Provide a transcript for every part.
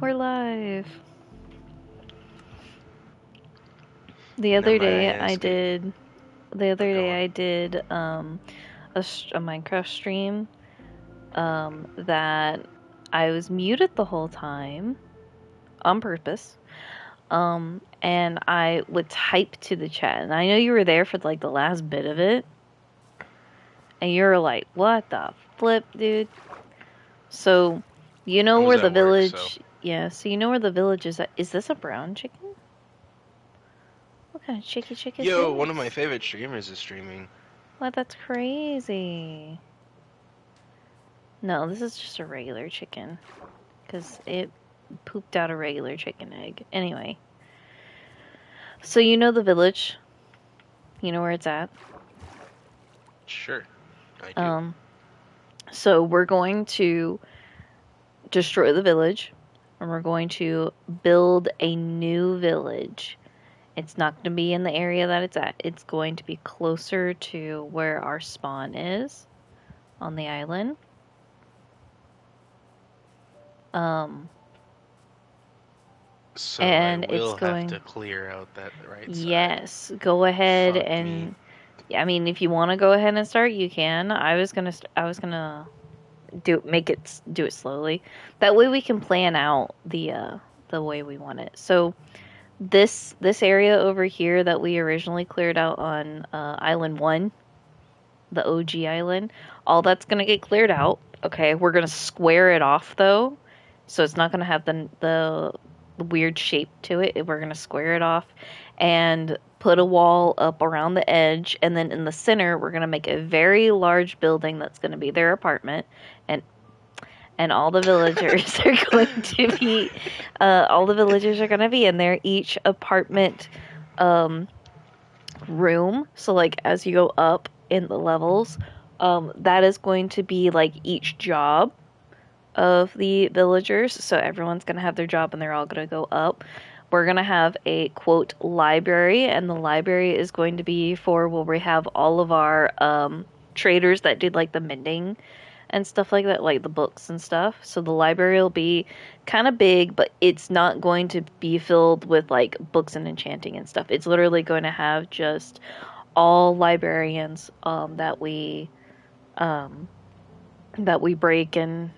We're live. The other Never day mind, I it's good. did. Go on. A Minecraft stream. That I was muted the whole time on purpose. And I would type to the chat, and I know you were there for like the last bit of it, and you were like, "What the flip, dude?" So, you know I was where the at work, so. village? Yeah. So you know where the village is at? Is this a brown chicken? What kind of chicken is Yo, one of my this? favorite streamers is streaming. What? That's crazy. No, this is just a regular chicken. Because it pooped out a regular chicken egg. Anyway. So you know the village? You know where it's at? Sure, I do. Um, so we're going to destroy the village. And we're going to build a new village. It's not going to be in the area that it's at. It's going to be closer to where our spawn is on the island. So I And it's will have to going. clear out that right side. Yes, go ahead Fuck me. and I mean, if you want to go ahead and start, you can. I was gonna do it slowly. That way we can plan out the way we want it. So this area over here that we originally cleared out on Island 1, the OG island, all that's gonna get cleared out. Okay, we're gonna square it off though, so it's not gonna have the weird shape to it. We're gonna square it off and put a wall up around the edge, and then in the center we're gonna make a very large building that's gonna be their apartment, and all the villagers are going to be all the villagers are going to be in there, each apartment um, room. So like as you go up in the levels, that is going to be like each job of the villagers. So everyone's going to have their job and they're all going to go up. We're going to have a quote library, and the library is going to be for where we have all of our traders that did like the mending and stuff like that, like the books and stuff. So the library will be kind of big, but it's not going to be filled with like books and enchanting and stuff. It's literally going to have just all librarians that we break and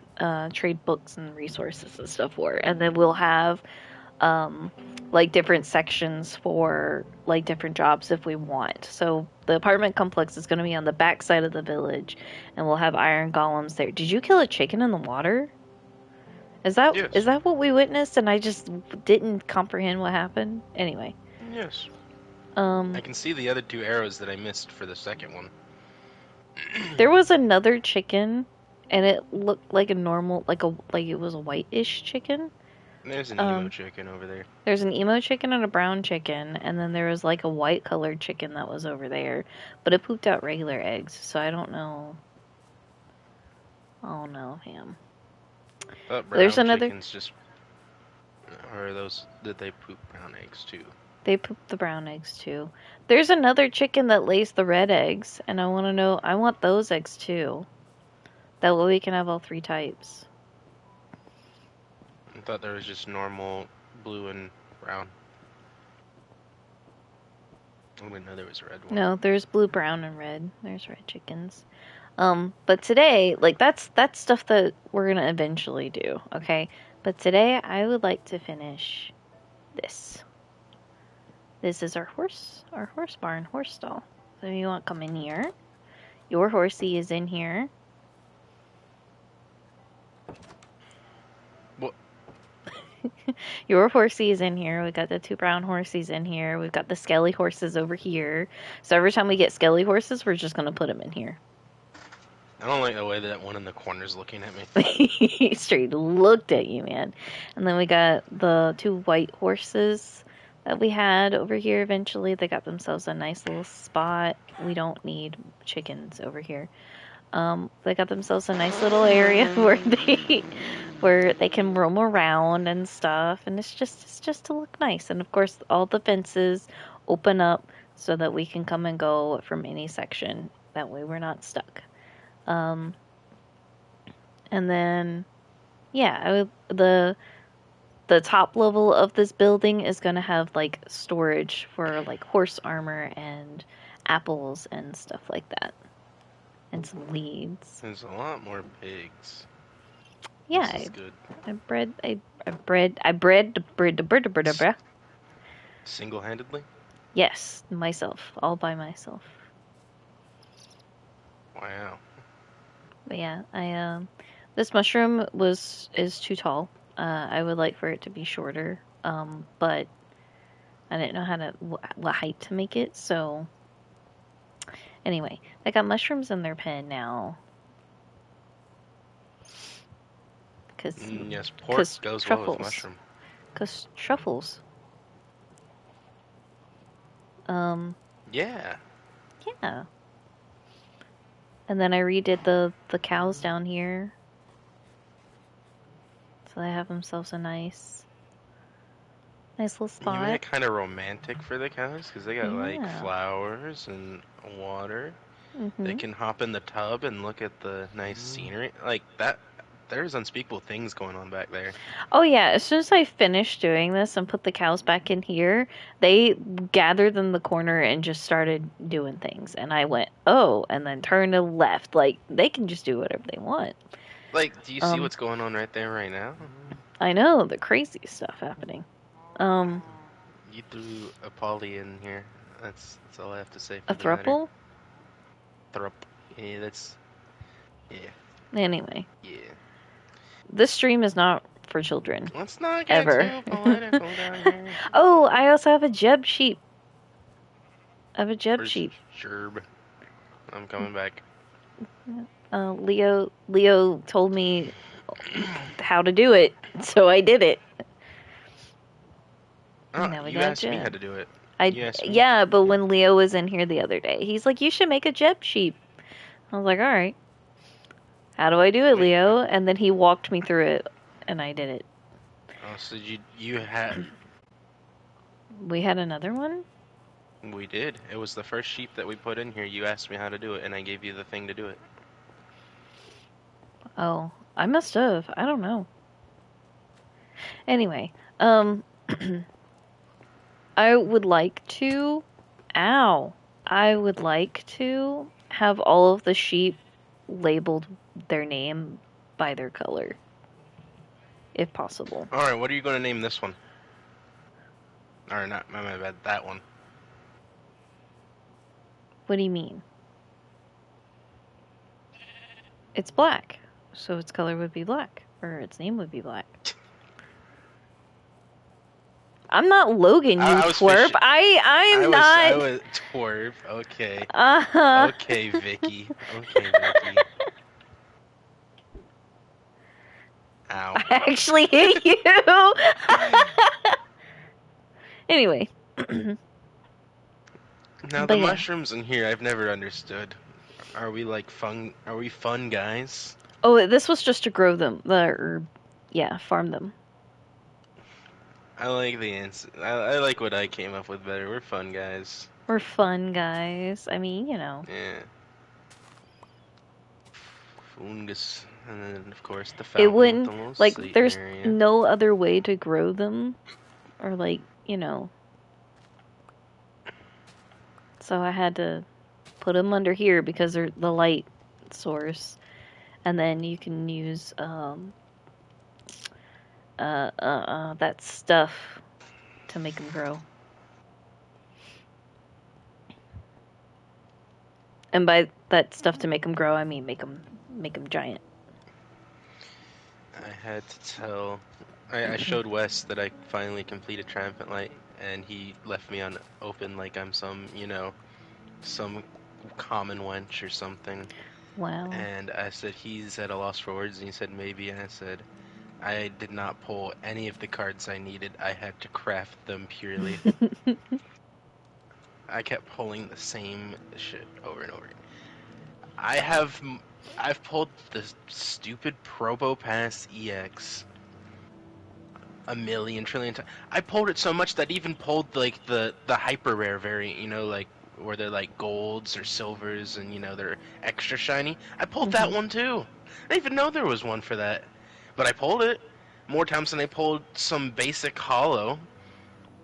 trade books and resources and stuff for. And then we'll have like different sections for like different jobs if we want. So the apartment complex is going to be on the back side of the village, and we'll have iron golems there. Did you kill a chicken in the water? Is Yes. that what we witnessed and I just didn't comprehend what happened? Anyway, Yes. um I can see the other two arrows that I missed for the second one. there was another chicken, and it looked like a normal like it was a white-ish chicken. There's an emo Um chicken over there. There's an emo chicken and a brown chicken, and then there was like a white colored chicken that was over there, but it pooped out regular eggs, so I don't know. Oh no, Ham. But There's brown another. chickens just. Or are those. Did they poop brown eggs too? They poop the brown eggs too. There's another chicken that lays the red eggs, and I want to know. I want those eggs too. That way we can have all three types. I thought there was just normal blue and brown. I didn't know there was a red one. No, there's blue, brown, and red. There's red chickens. But today, like that's stuff that we're gonna eventually do, okay? But today I would like to finish this. This is our horse barn, horse stall. So you want to come in here. Your horsey is in here. What? Your horsey is in here. We got the two brown horsies in here. We've got the skelly horses over here. So every time we get skelly horses, we're just gonna put them in here. I don't like the way that one in the corner's looking at me. He straight looked at you, man. And then we got the two white horses that we had over here eventually. They got themselves a nice little spot. We don't need chickens over here. They got themselves a nice little area where they can roam around and stuff, and it's just to look nice. And of course, all the fences open up so that we can come and go from any section. That way, we're not stuck. And then, yeah, the top level of this building is gonna have like storage for like horse armor and apples and stuff like that, and some leads. There's a lot more pigs. Yeah, This is good. I bred the bread. Single-handedly? Yes, myself, all by myself. Wow. But yeah, this mushroom is too tall. I would like for it to be shorter. But I didn't know how to what height to make it. So anyway, they got mushrooms in their pen now. Yes, pork goes well with mushroom. Cause truffles. Yeah. Yeah. And then I redid the cows down here. So they have themselves a nice little spot. You made it kind of romantic for the cows because they got like flowers and water. They can hop in the tub and look at the nice scenery. Like that, there's unspeakable things going on back there. Oh yeah, as soon as I finished doing this and put the cows back in here, they gathered in the corner and just started doing things. And I went, oh, and then turned to left. Like, they can just do whatever they want. Like, do you see what's going on right there right now? I know, the crazy stuff happening. You threw a poly in here. That's all I have to say for a thruple? Thrup. Yeah, that's... Yeah. Anyway. Yeah. This stream is not for children. Let's not get too political down here. Oh, I also have a Jeb sheep. I have a Jeb sheep. Gerb. I'm coming back. Leo told me how to do it, so I did it. Oh, you asked me how to do it. Yeah, but when Leo was in here the other day, he's like, you should make a Jeb sheep. I was like, all right. How do I do it, Leo? And then he walked me through it, and I did it. Oh, so you had... We had another one? We did. It was the first sheep that we put in here. You asked me how to do it, and I gave you the thing to do it. Oh, I must have. I don't know. Anyway, I would like to... Ow. I would like to have all of the sheep labeled their name by their color. If possible. Alright, what are you going to name this one? Or not, my bad, that one. What do you mean? It's black, so its color would be black, or its name would be black. I'm not Logan, you twerp. I'm not. I was twerp. Okay. Okay, Vicky. Okay, Vicky. Ow. I actually hit you. Anyway. Now the mushrooms in here, I've never understood. Are we like fun? Are we fun guys? Oh, this was just to grow them, farm them. I like the answer. I like what I came up with better. We're fun guys. We're fun guys. I mean, you know. Yeah. Fungus, and then of course the fountain. It wouldn't like. There's area. no other way to grow them, or like you know. So I had to put them under here because they're the light source, and then you can use that stuff to make them grow. And by that stuff to make them grow, I mean make them giant. I had to tell. I showed Wes that I finally completed Triumphant Light, and he left me on open like I'm some, some common wench or something. Wow. And I said he's at a loss for words, and he said maybe, and I said I did not pull any of the cards I needed. I had to craft them purely. I kept pulling the same shit over and over. I've pulled the stupid Probopass EX a million trillion times. I pulled it so much that I even pulled like the hyper rare variant, like where they're like golds or silvers and they're extra shiny. I pulled that one too. I didn't even know there was one for that, but I pulled it. more times than I pulled some basic hollow.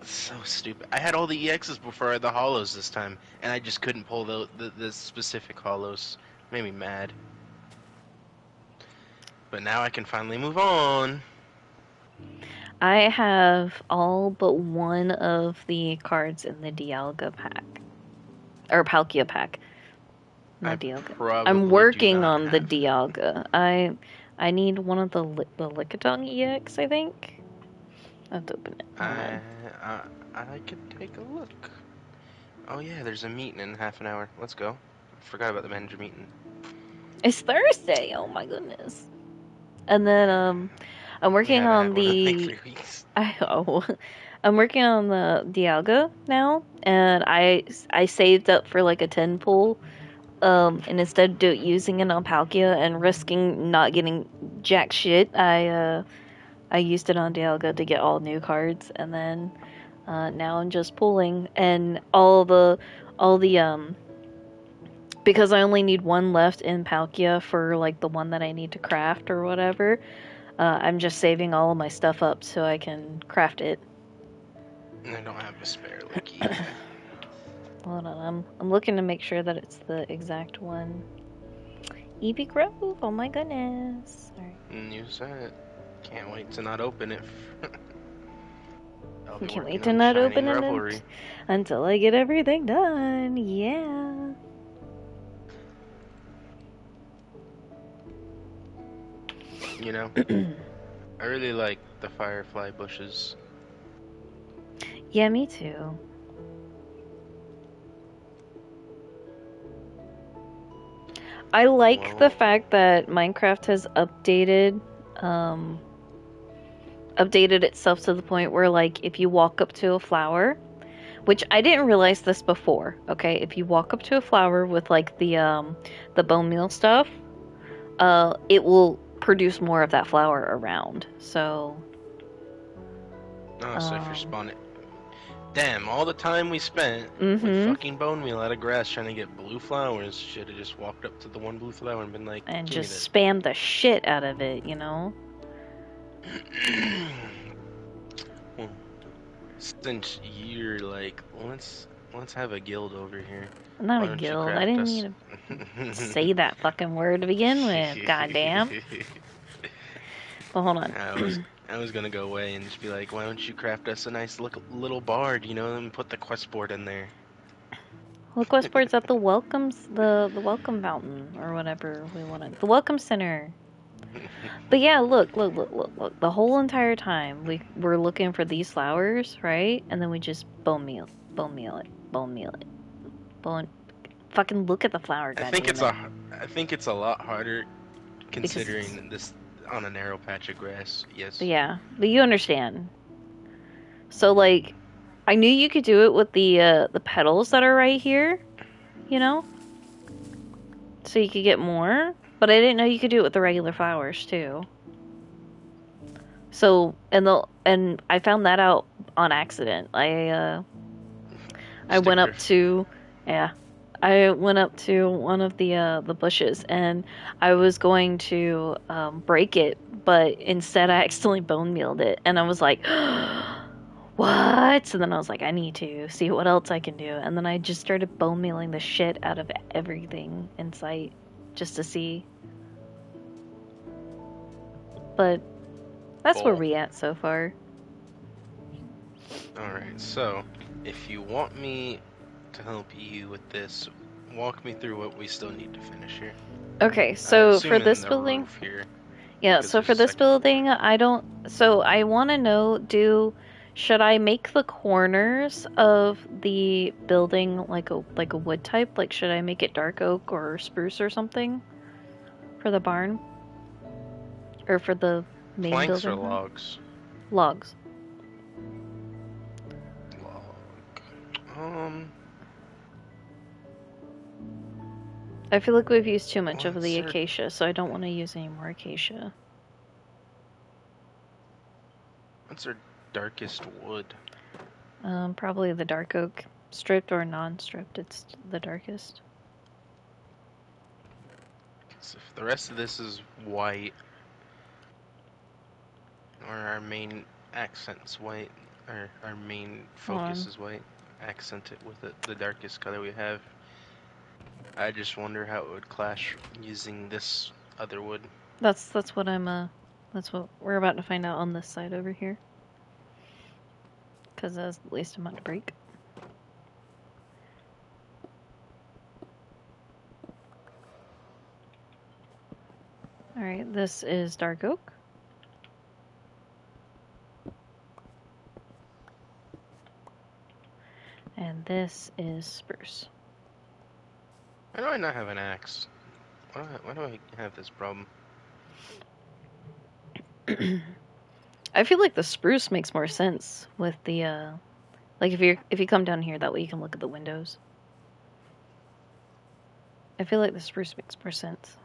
So stupid. I had all the EXs before I had the hollows this time, and I just couldn't pull the specific hollows. Made me mad. But now I can finally move on. I have all but one of the cards in the Dialga pack. Or Palkia pack. I Not Dialga. I'm probably do working not on the have. Dialga. I need one of the Lickitung EX, I think. I have to open it. Hold I, on. I I could take a look. Oh yeah, there's a meeting in half an hour. Let's go. Forgot about the manager meeting. It's Thursday. Oh my goodness. And then I'm We working haven't on had one in like the 3 weeks. I'm working on the Dialga now, and I saved up for like a 10 pull. And instead of using it on Palkia and risking not getting jack shit, I used it on Dialga to get all new cards, and then now I'm just pulling, and all the because I only need one left in Palkia for like the one that I need to craft or whatever. I'm just saving all of my stuff up so I can craft it. I don't have a spare Licky. Hold on, I'm looking to make sure that it's the exact one. Eevee Grove, oh my goodness. Alright. You said it. Can't wait to not open it. I'll be Can't wait working to on not Shining open Revelry. it until I get everything done. Yeah. You know, I really like the firefly bushes. Yeah, me too. I like the Well, fact that Minecraft has updated itself to the point where like if you walk up to a flower, which I didn't realize this before, okay? If you walk up to a flower with like the bone meal stuff, it will produce more of that flower around. So no, so if you're um spawning. Damn, all the time we spent with mhm. fucking bone meal out of grass trying to get blue flowers, should have just walked up to the one blue flower and been like, And give me this. just spam the shit out of it, you know? Well, since you're like, let's have a guild over here. Not Why a don't you guild. I craft didn't us? mean to say that fucking word to begin with. Goddamn. But hold on. I was I was gonna go away and just be like, why don't you craft us a nice little bard, you know, and put the quest board in there. Look westwards at the the welcome fountain or whatever we wanted. The welcome center. But yeah, look. The whole entire time we're looking for these flowers, right? And then we just bone meal it, bone. Fucking look at the flower, I think goddammit. I think it's a lot harder Because it's considering this on a narrow patch of grass. but Yes. yeah, but you understand. So like, I knew you could do it with the petals that are right here, you know, so you could get more. But I didn't know you could do it with the regular flowers too. So and I found that out on accident. I Stick went up drift. to yeah. I went up to one of the bushes and I was going to break it, but instead I accidentally bone mealed it, and I was like, "What?" And then I was like, "I need to see what else I can do." And then I just started bone mealing the shit out of everything in sight just to see. But that's where Bull. we at so far. Alright, so if you want me to help you with this, walk me through what we still need to finish here. Okay, I so for assume in this the building, roof here, yeah, because so there's for a this second floor. building, I don't. So I want to know, should I make the corners of the building like a wood type? Like, should I make it dark oak or spruce or something for the barn or for the main Planks or building? Huh? logs? Logs. Log. I feel like we've used too much of What's the our acacia, so I don't want to use any more acacia. what's our darkest wood? Probably the dark oak, stripped or non-stripped. It's the darkest. 'Cause if the rest of this is white, or our main accent's white, or our main Hold focus on. is white. Accent it with the darkest color we have. I just wonder how it would clash using this other wood. That's what I'm that's what we're about to find out on this side over here. Because that's the least amount to break. Alright, this is dark oak. And this is spruce. Why do I not have an axe? Why do I have this problem? I feel like the spruce makes more sense with the like if you come down here, that way you can look at the windows. I feel like the spruce makes more sense.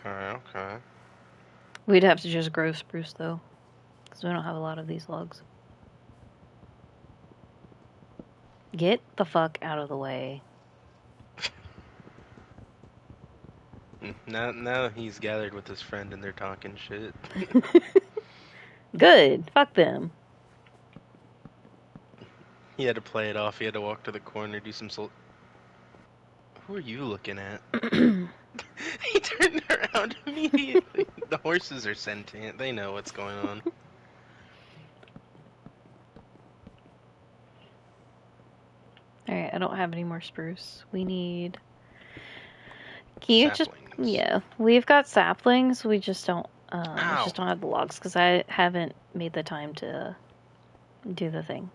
Okay. We'd have to just grow spruce though, because we don't have a lot of these logs. Get the fuck out of the way. Now he's gathered with his friend and they're talking shit. Good. Fuck them. He had to play it off. He had to walk to the corner, do some Who are you looking at? He turned around immediately. The horses are sentient. They know what's going on. Alright, I don't have any more spruce. We need... Can you just... Yeah, we've got saplings. We just don't have the logs because I haven't made the time to do the thing.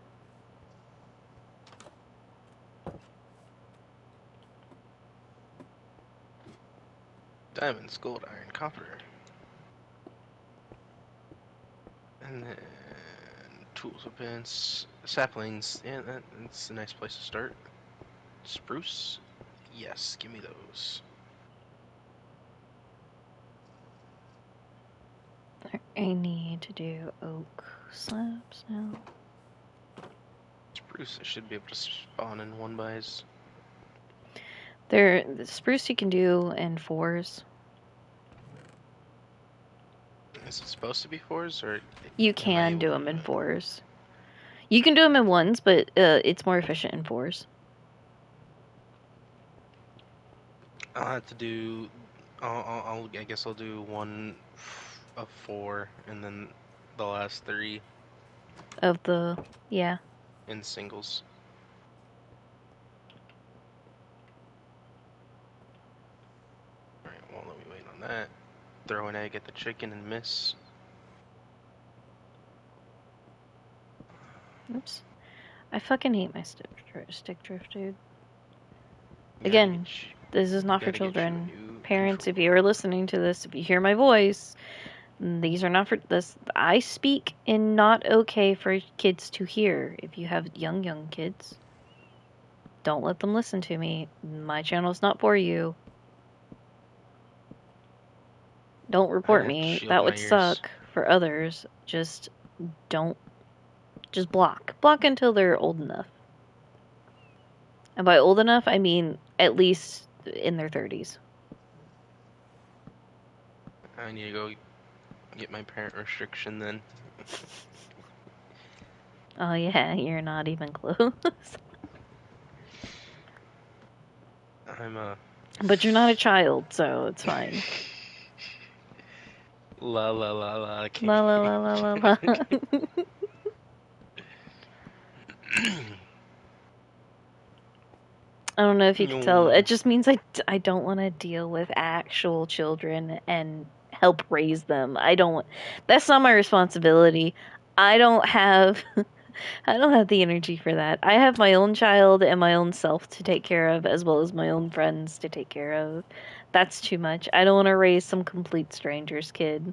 Diamonds, gold, iron, copper. And then tools, weapons, saplings. Yeah, that's a nice place to start. Spruce? Yes, give me those. I need to do oak slabs now. Spruce, I should be able to spawn in 1x. The spruce you can do in 4s. Is it supposed to be 4s, or You can do them in 4s. You can do them in 1s, but it's more efficient in 4s. I'll have to do. I guess I'll do 1 of 4, and then the last 3 of the in singles. All right. Well, let me wait on that. Throw an egg at the chicken and miss. Oops. I fucking hate my stick drift, dude. Again, this is not for children. Parents, if you are listening to this, if you hear my voice, these are not for this. I speak in not okay for kids to hear. If you have young kids, don't let them listen to me. My channel's not for you. Don't report me. That would suck for others. Just don't. Just block. Block until they're old enough. And by old enough, I mean at least in their 30s. I need to go get my parent restriction then. Oh yeah, you're not even close. But you're not a child, so it's fine. La la la la. La la la la la la. I don't know if you can tell. It just means I don't want to deal with actual children and help raise them. That's not my responsibility. I don't have the energy for that. I have my own child and my own self to take care of, as well as my own friends to take care of. That's too much. I don't want to raise some complete stranger's kid.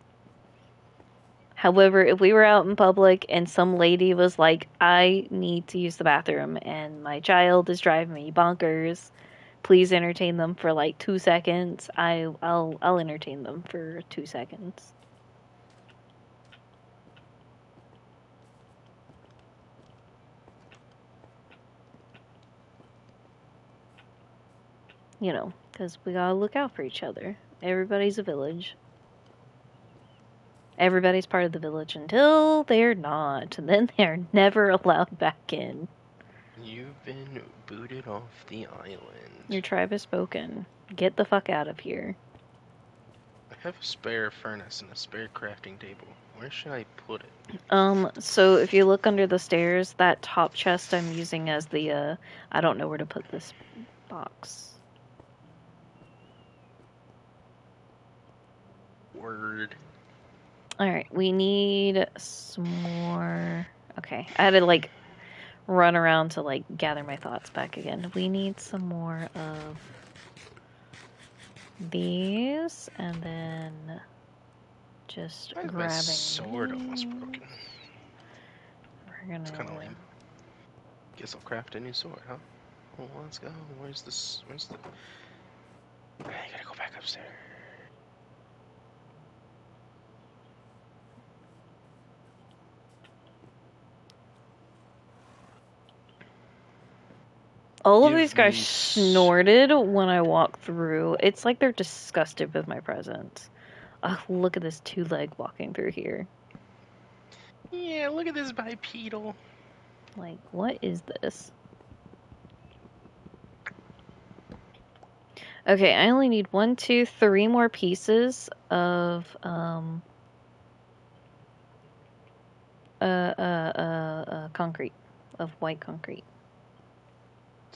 However, if we were out in public and some lady was like, I need to use the bathroom and my child is driving me bonkers, please entertain them for like 2 seconds, I'll entertain them for 2 seconds. You know, because we gotta look out for each other. Everybody's a village. Everybody's part of the village until they're not. And then they're never allowed back in. You've been booted off the island. Your tribe has spoken. Get the fuck out of here. I have a spare furnace and a spare crafting table. Where should I put it? So if you look under the stairs, that top chest I'm using as the, I don't know where to put this box. Word. Alright, we need some more... Okay, I had to, like, run around to, like, gather my thoughts back again. We need some more of these, and then just grabbing My sword these. almost broken. We're gonna... It's kind of lame. Guess I'll craft a new sword, huh? Well, let's go. Where's this? Where's the... I gotta go back upstairs. All of these guys snorted when I walked through. It's like they're disgusted with my presence. Oh, look at this two-leg walking through here. Yeah, look at this bipedal. Like, what is this? Okay, I only need 1, 2, 3 more pieces of, concrete. Of white concrete.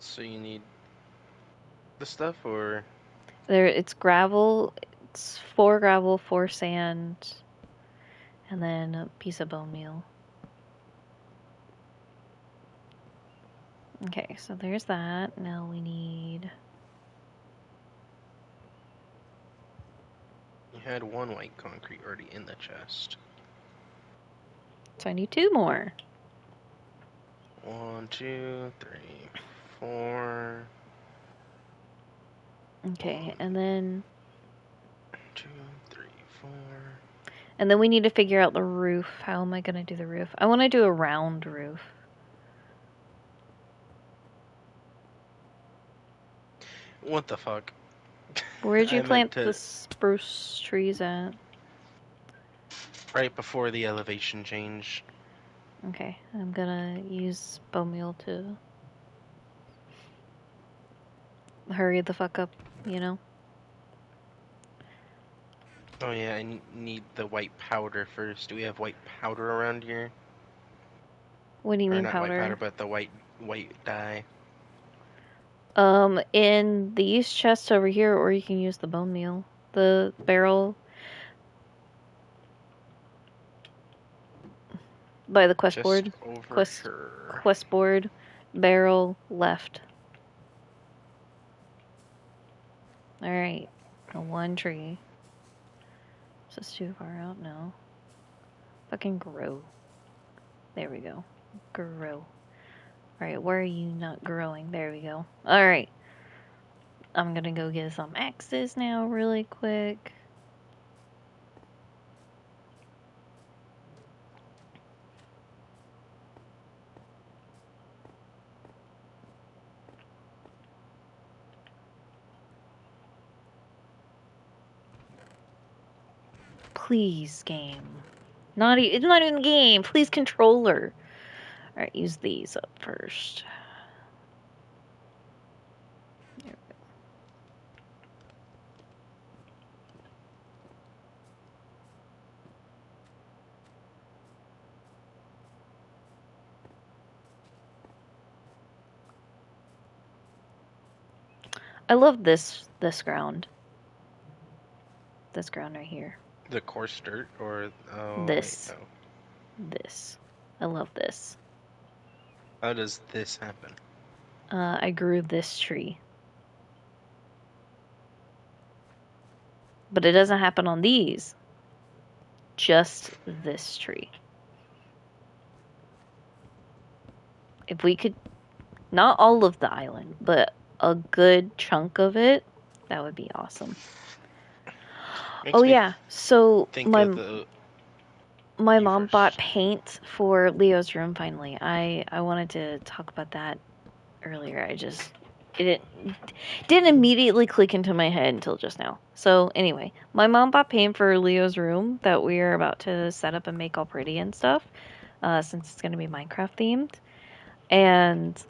So you need the stuff, or? It's gravel. It's 4 gravel, 4 sand, and then a piece of bone meal. Okay, so there's that. Now we need... You had 1 white concrete already in the chest. So I need 2 more. 1, 2, 3, 4. Okay, and then... 2, 3, 4. And then we need to figure out the roof. How am I going to do the roof? I want to do a round roof. What the fuck? Where'd you plant the spruce trees at? Right before the elevation change. Okay, I'm gonna use bone meal to hurry the fuck up, you know? Oh yeah, I need the white powder first. Do we have white powder around here? What do you mean not powder? White powder, but the white dye. In these chests over here, or you can use the bone meal. The barrel by the quest board. Quest board, barrel left. Alright, 1 tree. Is this too far out? No. Fucking grow. There we go. Grow. Alright, where are you not growing? There we go. Alright. I'm gonna go get some axes now really quick. Please, game. It's not even game. Please, controller. Alright, use these up first. There we go. I love this ground. This ground right here. The coarse dirt, or this? Wait, no. This. I love this. How does this happen? I grew this tree. But it doesn't happen on these. Just this tree. If we could, not all of the island, but a good chunk of it, that would be awesome. Oh yeah, so my mom bought paint for Leo's room finally. I wanted to talk about that earlier. I just it didn't immediately click into my head until just now. So anyway, my mom bought paint for Leo's room that we are about to set up and make all pretty and stuff, since it's going to be Minecraft themed. And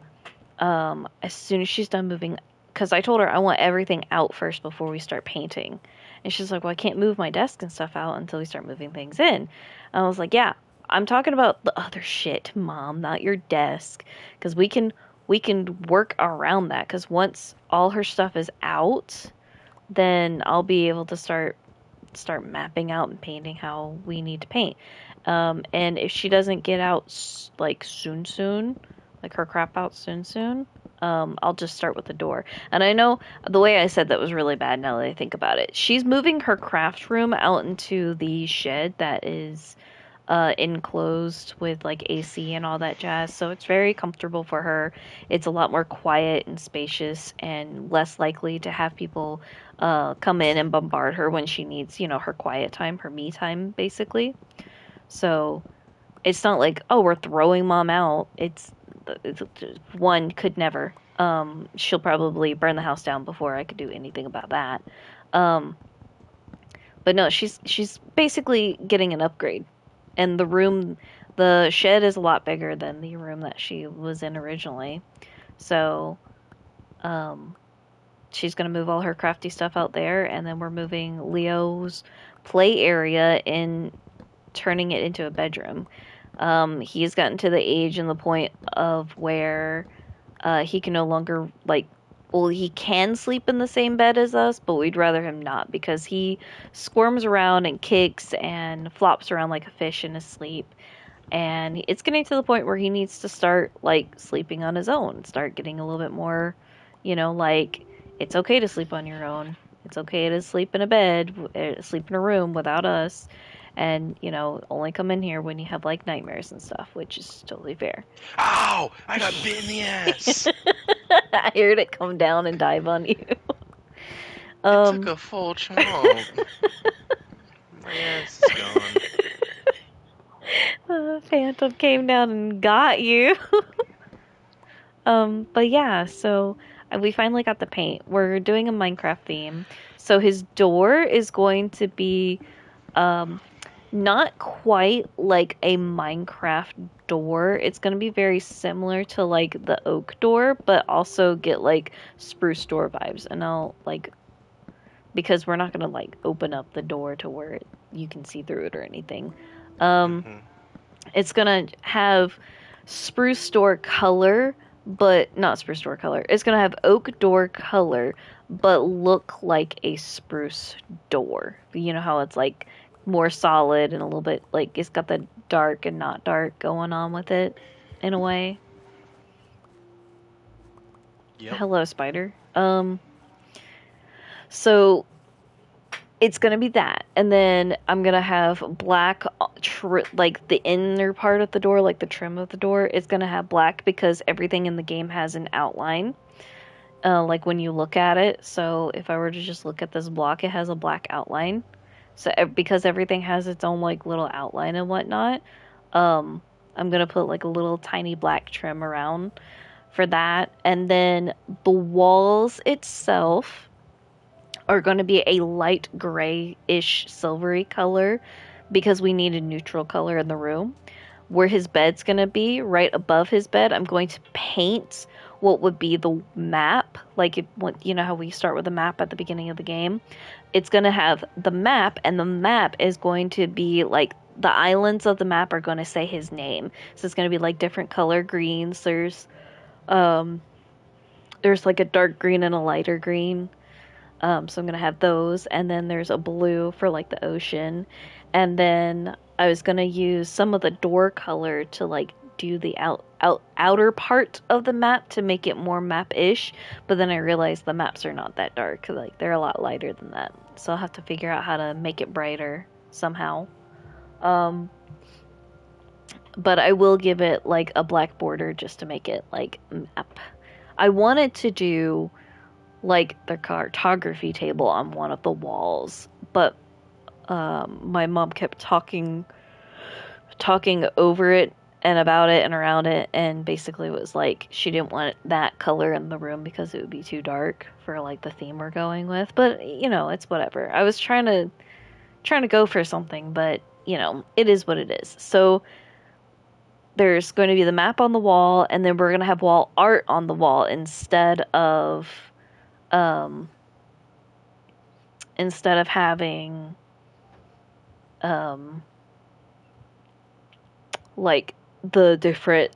as soon as she's done moving, because I told her I want everything out first before we start painting. And she's like, well, I can't move my desk and stuff out until we start moving things in. And I was like, yeah, I'm talking about the other shit, Mom, not your desk. Because we can work around that. Because once all her stuff is out, then I'll be able to start mapping out and painting how we need to paint. And if she doesn't get out like soon, like her crap out soon, I'll just start with the door. And I know the way I said that was really bad now that I think about it. She's moving her craft room out into the shed that is enclosed with like AC and all that jazz. So it's very comfortable for her. It's a lot more quiet and spacious and less likely to have people come in and bombard her when she needs, her quiet time, her me time, basically. So it's not like, oh, we're throwing mom out. It's one could never. She'll probably burn the house down before I could do anything about that. Um, but no, she's basically getting an upgrade. And the shed is a lot bigger than the room that she was in originally. So, um, she's gonna move all her crafty stuff out there, and then we're moving Leo's play area in, turning it into a bedroom. He's gotten to the age and the point of where he can no longer he can sleep in the same bed as us, but we'd rather him not because he squirms around and kicks and flops around like a fish in his sleep. And it's getting to the point where he needs to start like sleeping on his own, start getting a little bit more, like it's okay to sleep on your own. It's okay to sleep in a bed, sleep in a room without us, and only come in here when you have like nightmares and stuff, which is totally fair. Ow! I got bit in the ass. I heard it come down and dive on you. It took a full chomp. My ass is gone. The phantom came down and got you. But yeah, so we finally got the paint. We're doing a Minecraft theme. So his door is going to be not quite like a Minecraft door. It's going to be very similar to like the oak door, but also get like spruce door vibes. And I'll like, because we're not going to like open up the door to where you can see through it or anything. It's going to have spruce door color, but not spruce door color. It's going to have oak door color, but look like a spruce door. You know how it's like more solid and a little bit like it's got the dark and not dark going on with it in a way. Yep. Hello, spider. So it's gonna be that, and then I'm gonna have black, like the inner part of the door, like the trim of the door. It's gonna have black because everything in the game has an outline. Like when you look at it. So if I were to just look at this block, it has a black outline. So because everything has its own like little outline and whatnot, I'm gonna put like a little tiny black trim around for that. And then the walls itself are going to be a light grayish silvery color because we need a neutral color in the room. Where his bed's going to be, right above his bed, I'm going to paint what would be the map. Like, you know how we start with a map at the beginning of the game? It's going to have the map, and the map is going to be like the islands of the map are going to say his name. So it's going to be like different color greens. There's like a dark green and a lighter green. So I'm going to have those. And then there's a blue for like the ocean. And then I was going to use some of the door color to like do the outer part of the map to make it more map-ish. But then I realized the maps are not that dark. Like they're a lot lighter than that. So I'll have to figure out how to make it brighter somehow. But I will give it like a black border just to make it like map. I wanted to do like the cartography table on one of the walls, but my mom kept talking over it and about it and around it, and basically it was like she didn't want that color in the room because it would be too dark for like the theme we're going with. But you know, it's whatever. I was trying to go for something, but you know, it is what it is. So there's going to be the map on the wall, and then we're going to have wall art on the wall um instead of having um like the different,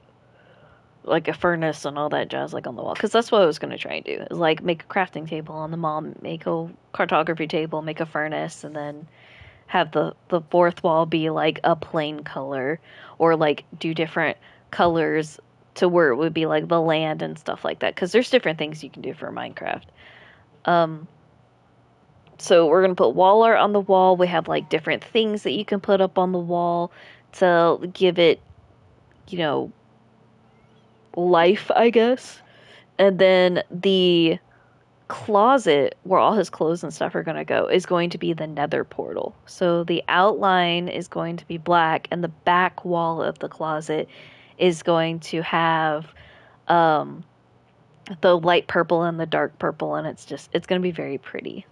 like a furnace and all that jazz like on the wall, because that's what I was going to try and do, is like make a crafting table on the wall, make a cartography table, make a furnace, and then have the fourth wall be like a plain color, or like do different colors to where it would be like the land and stuff like that, because there's different things you can do for Minecraft. um so we're gonna put wall art on the wall. We have like different things that you can put up on the wall to give it, you know, life, I guess. And then the closet where all his clothes and stuff are going to go is going to be the nether portal. So the outline is going to be black, and the back wall of the closet is going to have um, the light purple and the dark purple, and it's going to be very pretty.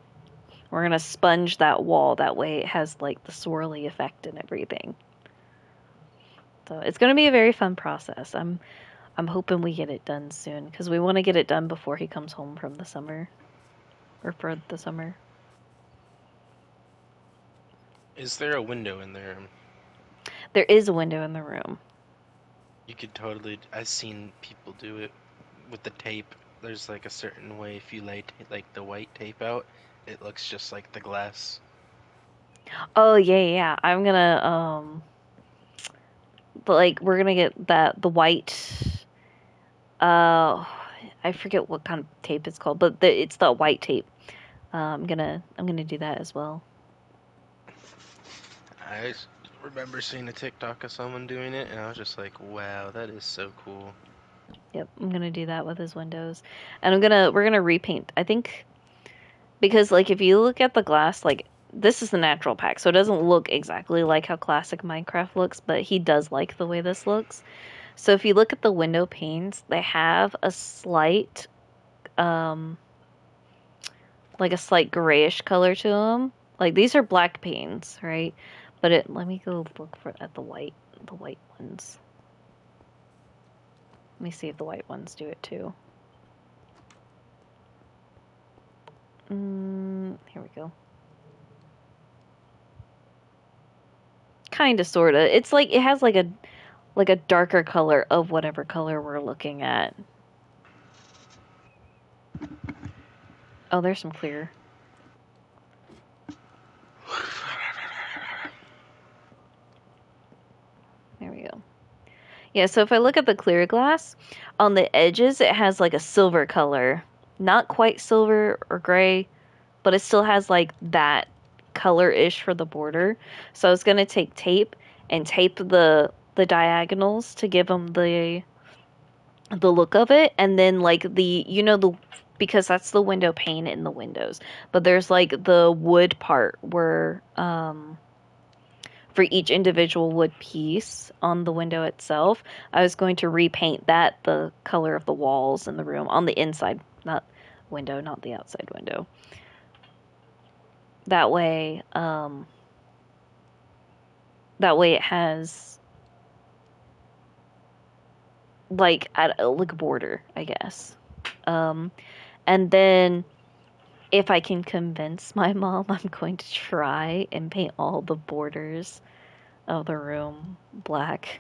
We're going to sponge that wall, that way it has like the swirly effect and everything. So it's going to be a very fun process. I'm hoping we get it done soon, because we want to get it done before he comes home from the summer, or for the summer. Is there a window in there? There is a window in the room. You could totally. I've seen people do it with the tape. There's like a certain way if you lay like the white tape out, it looks just like the glass. Oh yeah, yeah. I'm gonna but like we're gonna get the white uh I forget what kind of tape it's called, but it's the white tape. I'm gonna do that as well. I remember seeing a TikTok of someone doing it, and I was just like, wow, that is so cool. Yep, I'm gonna do that with his windows, and we're gonna repaint. I think because like if you look at the glass, like this is the natural pack, so it doesn't look exactly like how classic Minecraft looks, but he does like the way this looks. So if you look at the window panes, they have a slight um like a slight grayish color to them. Like these are black panes, right? But it let me go look for at the white ones. Let me see if the white ones do it too. Here we go. Kinda, sorta. It's like it has like a darker color of whatever color we're looking at. Oh, there's some clear. There we go. Yeah, so if I look at the clear glass, on the edges it has like a silver color. Not quite silver or gray, but it still has like that color-ish for the border. So I was gonna take tape and tape the diagonals to give them the look of it, and then like the, you know, the, because that's the window pane in the windows, but there's like the wood part where for each individual wood piece on the window itself, I was going to repaint that the color of the walls in the room on the inside, not window, not the outside window. That way, that way it has like like a border, I guess. Um, and then if I can convince my mom, I'm going to try and paint all the borders of the room black.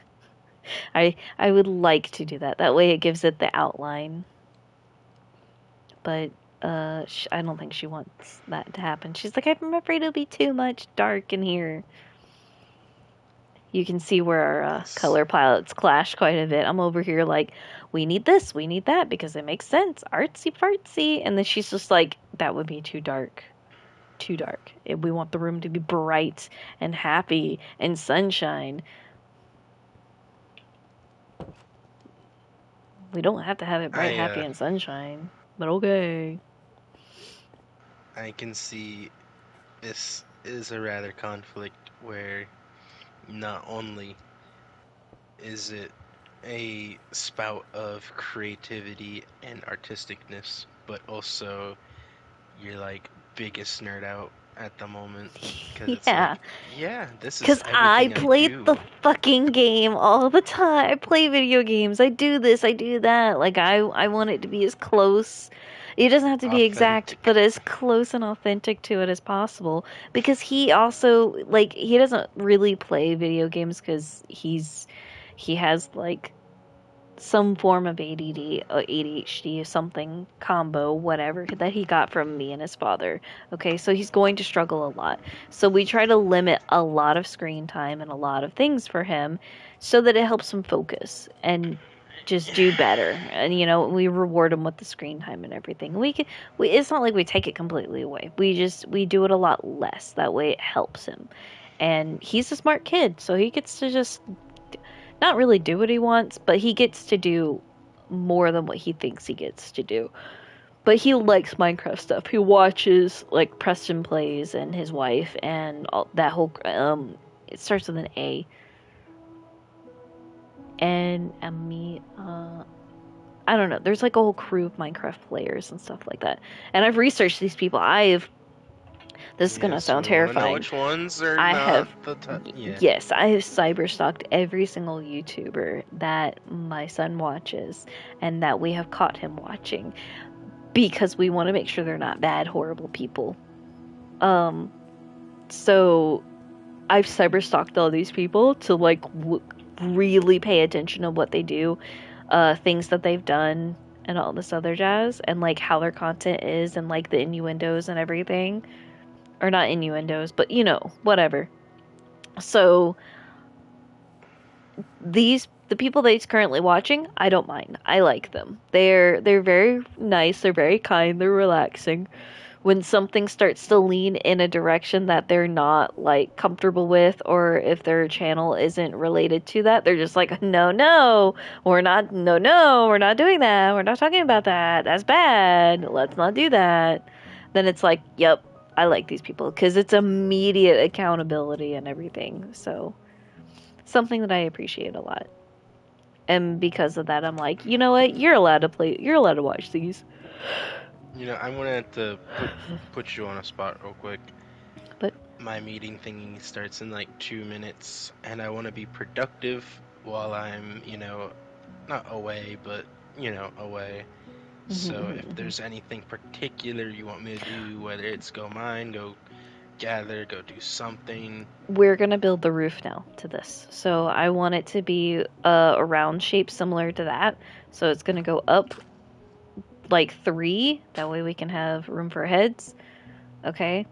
I would like to do that. That way it gives it the outline. But I don't think she wants that to happen. She's like, I'm afraid it'll be too much dark in here. You can see where our Yes. color palettes clash quite a bit. I'm over here like, we need this, we need that, because it makes sense. Artsy fartsy. And then she's just like, that would be too dark. Too dark. We want the room to be bright and happy and sunshine. We don't have to have it bright, I happy, and sunshine. But okay. I can see this is a rather conflict where not only is it a spout of creativity and artisticness, but also your like biggest nerd out at the moment? Because it's Yeah. like, yeah, this is Because I everything I played the do. fucking game all the time. I play video games. I do this, I do that. Like, I want it to be as close. It doesn't have to be exact, Authentic. but as close and authentic to it as possible. Because he also, like, he doesn't really play video games because he has, like, some form of ADD or ADHD, something combo, whatever that he got from me and his father. Okay, so he's going to struggle a lot. So we try to limit a lot of screen time and a lot of things for him so that it helps him focus and just do better. And we reward him with the screen time and everything. We it's not like we take it completely away. We do it a lot less. That way it helps him. And he's a smart kid, so he gets to just not really do what he wants, but he gets to do more than what he thinks he gets to do. But he likes Minecraft stuff. He watches like Preston plays and his wife and all that whole it starts with an A. And me I don't know. There's like a whole crew of Minecraft players and stuff like that. And I've researched these people. This is going to Yes, sound we want to know terrifying. which ones are I not have the top. Yeah. yes, I have cyber stalked every single YouTuber that my son watches and that we have caught him watching because we want to make sure they're not bad, horrible people. Um, so I've cyber stalked all these people to like really pay attention to what they do, things that they've done, and all this other jazz, and like how their content is, and like the innuendos and everything, or not innuendos, but whatever. So the people that he's currently watching, I don't mind. I like them. They're very nice, they're very kind, they're relaxing. When something starts to lean in a direction that they're not like comfortable with, or if their channel isn't related to that, they're just like, no, we're not doing that. We're not talking about that. That's bad. Let's not do that. Then it's like, yep, I like these people because it's immediate accountability and everything. So something that I appreciate a lot. And because of that, I'm like, you know what? You're allowed to play. You're allowed to watch these. I'm gonna have to put you on a spot real quick. But My meeting thingy starts in like 2 minutes, and I want to be productive while I'm, not away, but away. So if there's anything particular you want me to do, whether it's go mine, go gather, go do something. we're gonna build the roof now to this. So I want it to be a round shape similar to that. So it's gonna go up like three. That way we can have room for heads. Okay.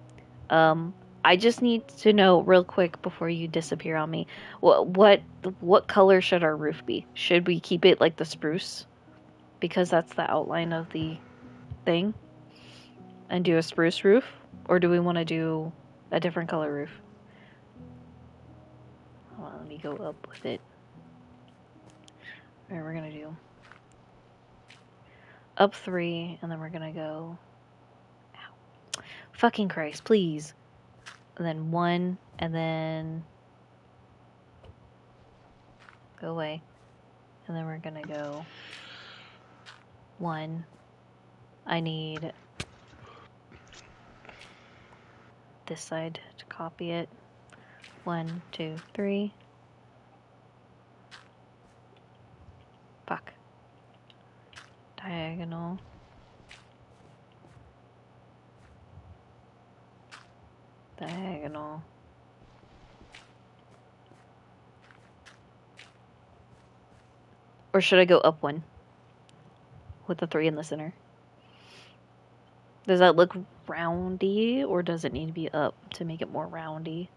I just need to know real quick before you disappear on me. What color should our roof be? Should we keep it like the spruce because that's the outline of the thing and do a spruce roof, or do we want to do a different color roof? Hold on, let me go up with it. Alright, we're gonna do up three, and then we're gonna go. Ow. Fucking Christ, please. And then one, and then go away. And then we're gonna go one. I need this side to copy it. 1, 2, 3. Fuck. Diagonal. Diagonal. Or should I go up one with the 3 in the center? Does that look roundy, or does it need to be up to make it more roundy?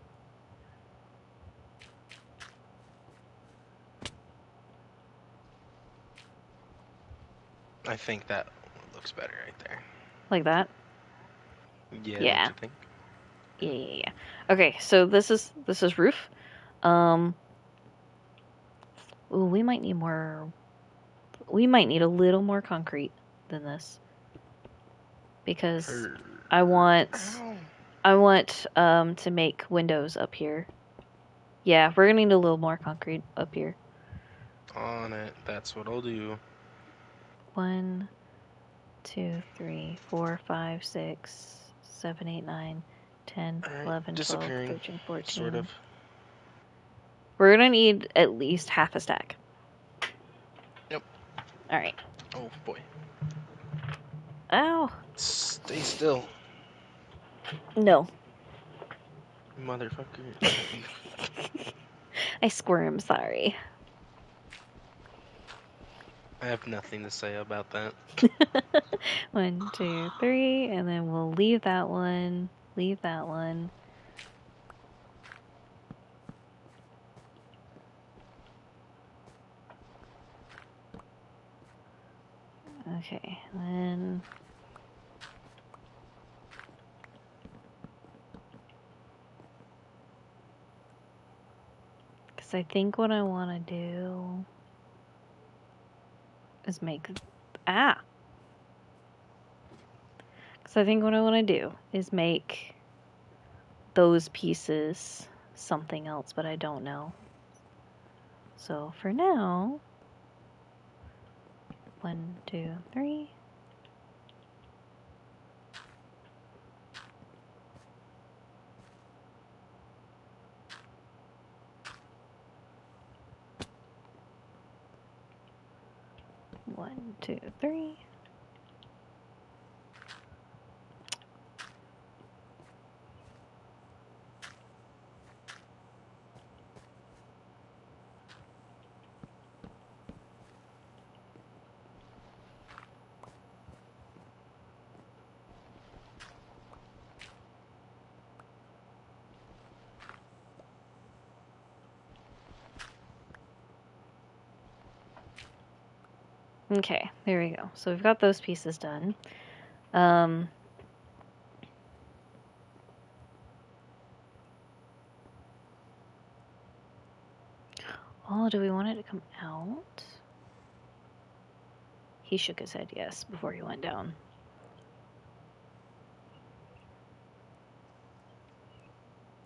I think that looks better right there. Like that? Yeah, Yeah. don't you think? Yeah. Okay, so this is roof. Ooh, we might need more. We might need a little more concrete than this because I want to make windows up here. Yeah, we're gonna need a little more concrete up here. On it. That's what I'll do. 1, 2, 3, 4, 5, 6, 7, 8, 9, 10, Alright, 11, 12, disappearing. 13, Sort 14. of. We're gonna need at least half a stack. Yep. Alright. Oh boy. Ow! Stay still, No. motherfucker. I squirm, sorry. I have nothing to say about that. 1, 2, 3, and then we'll leave that one. Leave that one. Okay, then. Because I think what I want to do is make. Ah! Because I think what I want to do is make those pieces something else, but I don't know. So for now, 1, 2, 3. One, two, three. Okay, there we go. So we've got those pieces done. Oh, do we want it to come out? He shook his head yes before he went down.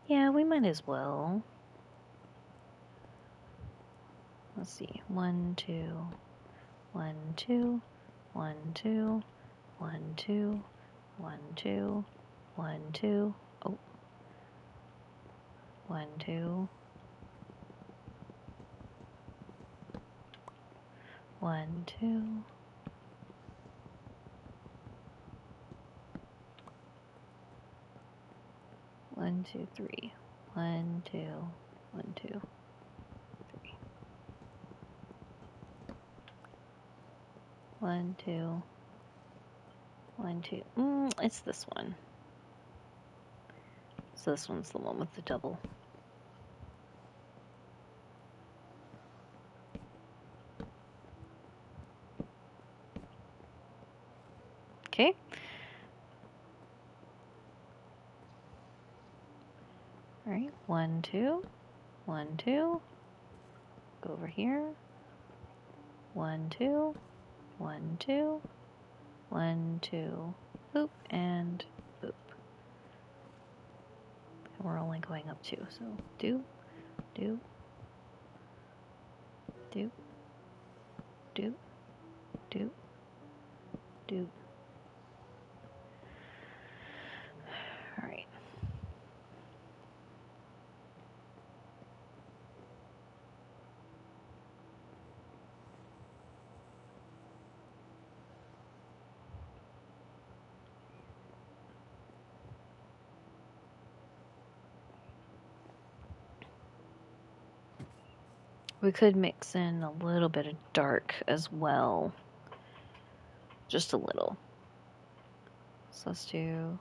Yeah, we might as well. Let's see. 1, 2, 1, 2, 1, 2, 1, 2, 1, 2, 1, 2. Oh. 1, 2. 1, 2. 1, 2, 3. 1, 2, 1, 2, 3. 1, 2, 1, 2. It's this one. So this one's the one with the double. Okay. All right. 1, 2, 1, 2. Go over here. 1, 2, 1, 2, 1, 2. Boop and boop. And we're only going up 2, so do, do, do, do, do, do. All right. We could mix in a little bit of dark as well. Just a little. So let's do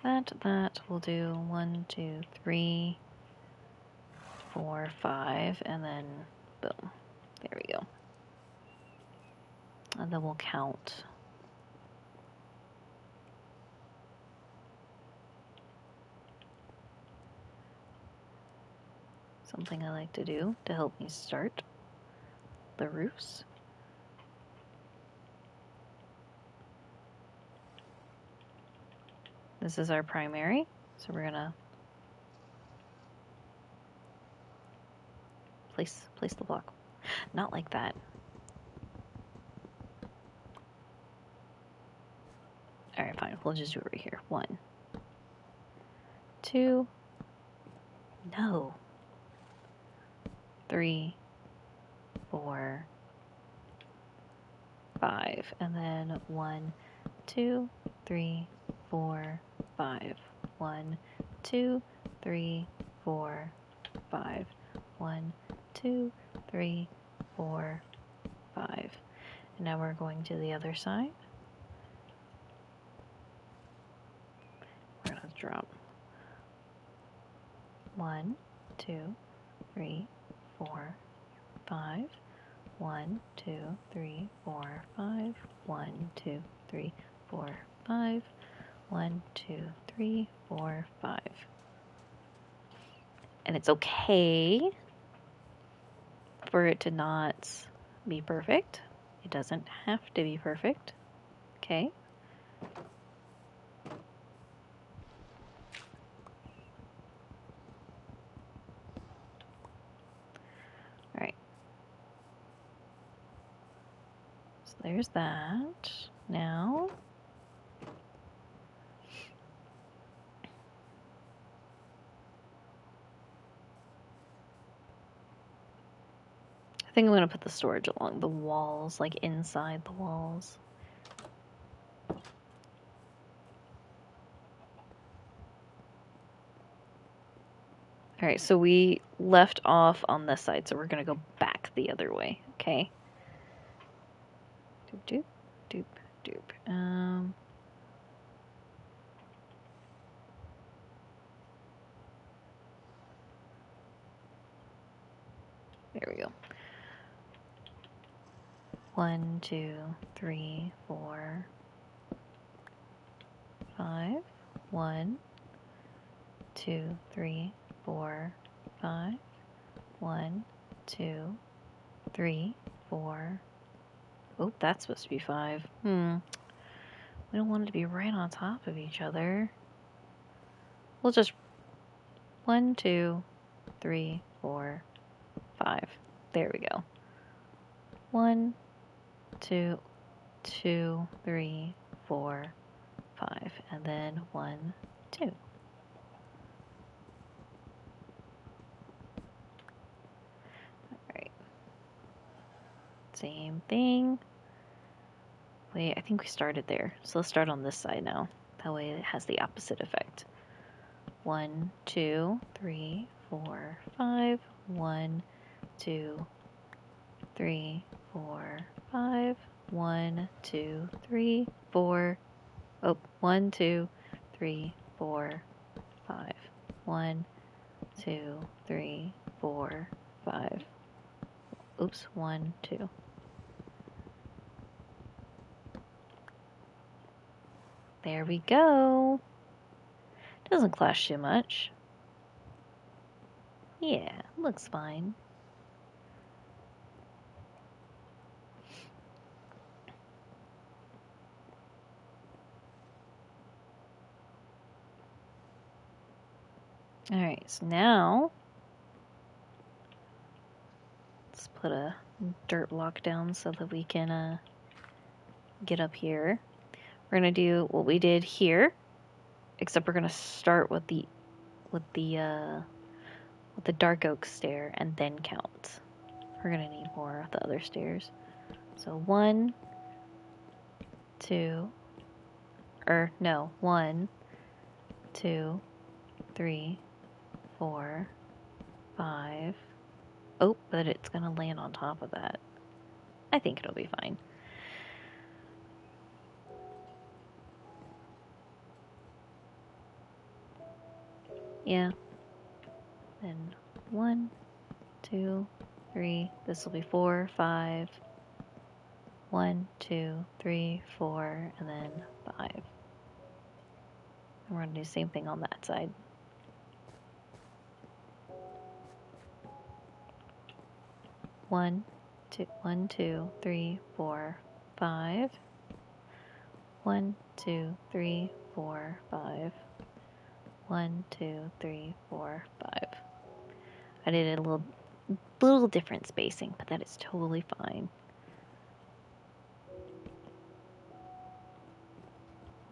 that. We'll do 1, 2, 3, 4, 5, and then boom. There we go. And then we'll count. Something I like to do to help me start the roofs. This is our primary, so we're gonna Place the block. Not like that. Alright, fine. We'll just do it right here. 1, 2. No. 3, 4, 5. And then 1, 2, 3, 4, 5. 1, 2, 3, 4, 5. 1, 2, 3, 4, 5. And now we're going to the other side. We're going to drop 1, 2, 3, 4, 5. 1, 2, 3, 4, 5. 1, 2, 3, 4, 5. 1, 2, 3, 4, 5. And it's okay for it to not be perfect. It doesn't have to be perfect. Okay? Alright. So there's that. Now, I think I'm going to put the storage along the walls, like inside the walls. Alright, so we left off on this side, so we're going to go back the other way, okay? Doop, doop, doop, doop. There we go. 1, 2, 3, 4, 5. 1, 2, 3, 4, 5. 1, 2, 3, 4. Oh, that's supposed to be 5. We don't want it to be right on top of each other. We'll just 1, 2, 3, 4, 5. There we go. 1, 2, 2, 3, 4, 5. And then 1, 2. Alright. Same thing. Wait, I think we started there. So let's start on this side now. That way it has the opposite effect. 1, 2, 3, 4, 5. 1, 2, 3, 4, 5. 1, 2, 3, 4. Oh, 1, 2, 3, 4, 5. 1, 2, 3, 4, 5. Oops, 1, 2. There we go. Doesn't clash too much. Yeah, looks fine. Alright, so now let's put a dirt block down so that we can get up here. We're gonna do what we did here, except we're gonna start with the dark oak stair and then count. We're gonna need more of the other stairs. So 1, 2, 1, 2, 3, 4, 5. Oh, but it's gonna land on top of that. I think it'll be fine. Yeah. Then 1, 2, 3. This will be 4, 5. 1, 2, 3, 4, and then 5. And we're gonna do the same thing on that side. 1, 2, 1, 2, 3, 4, 5. 1, 2, 3, 4, 5. 1, 2, 3, 4, 5. I did a little Little different spacing, but that is totally fine.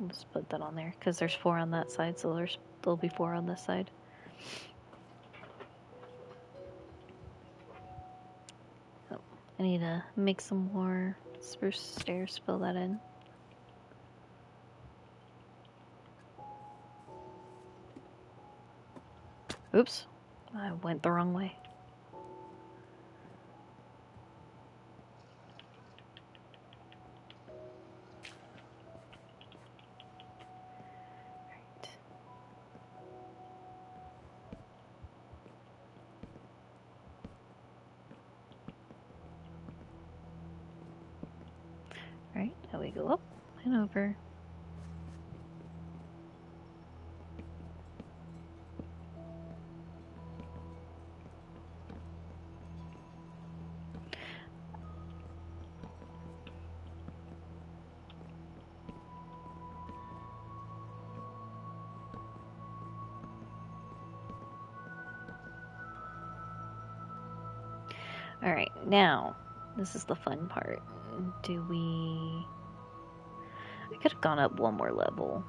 I'll just put that on there because there's 4 on that side, so there'll be 4 on this side. Oh, I need to make some more spruce stairs, fill that in. Oops, I went the wrong way. Alright, now we go up and over. Alright, now, this is the fun part. I could have gone up one more level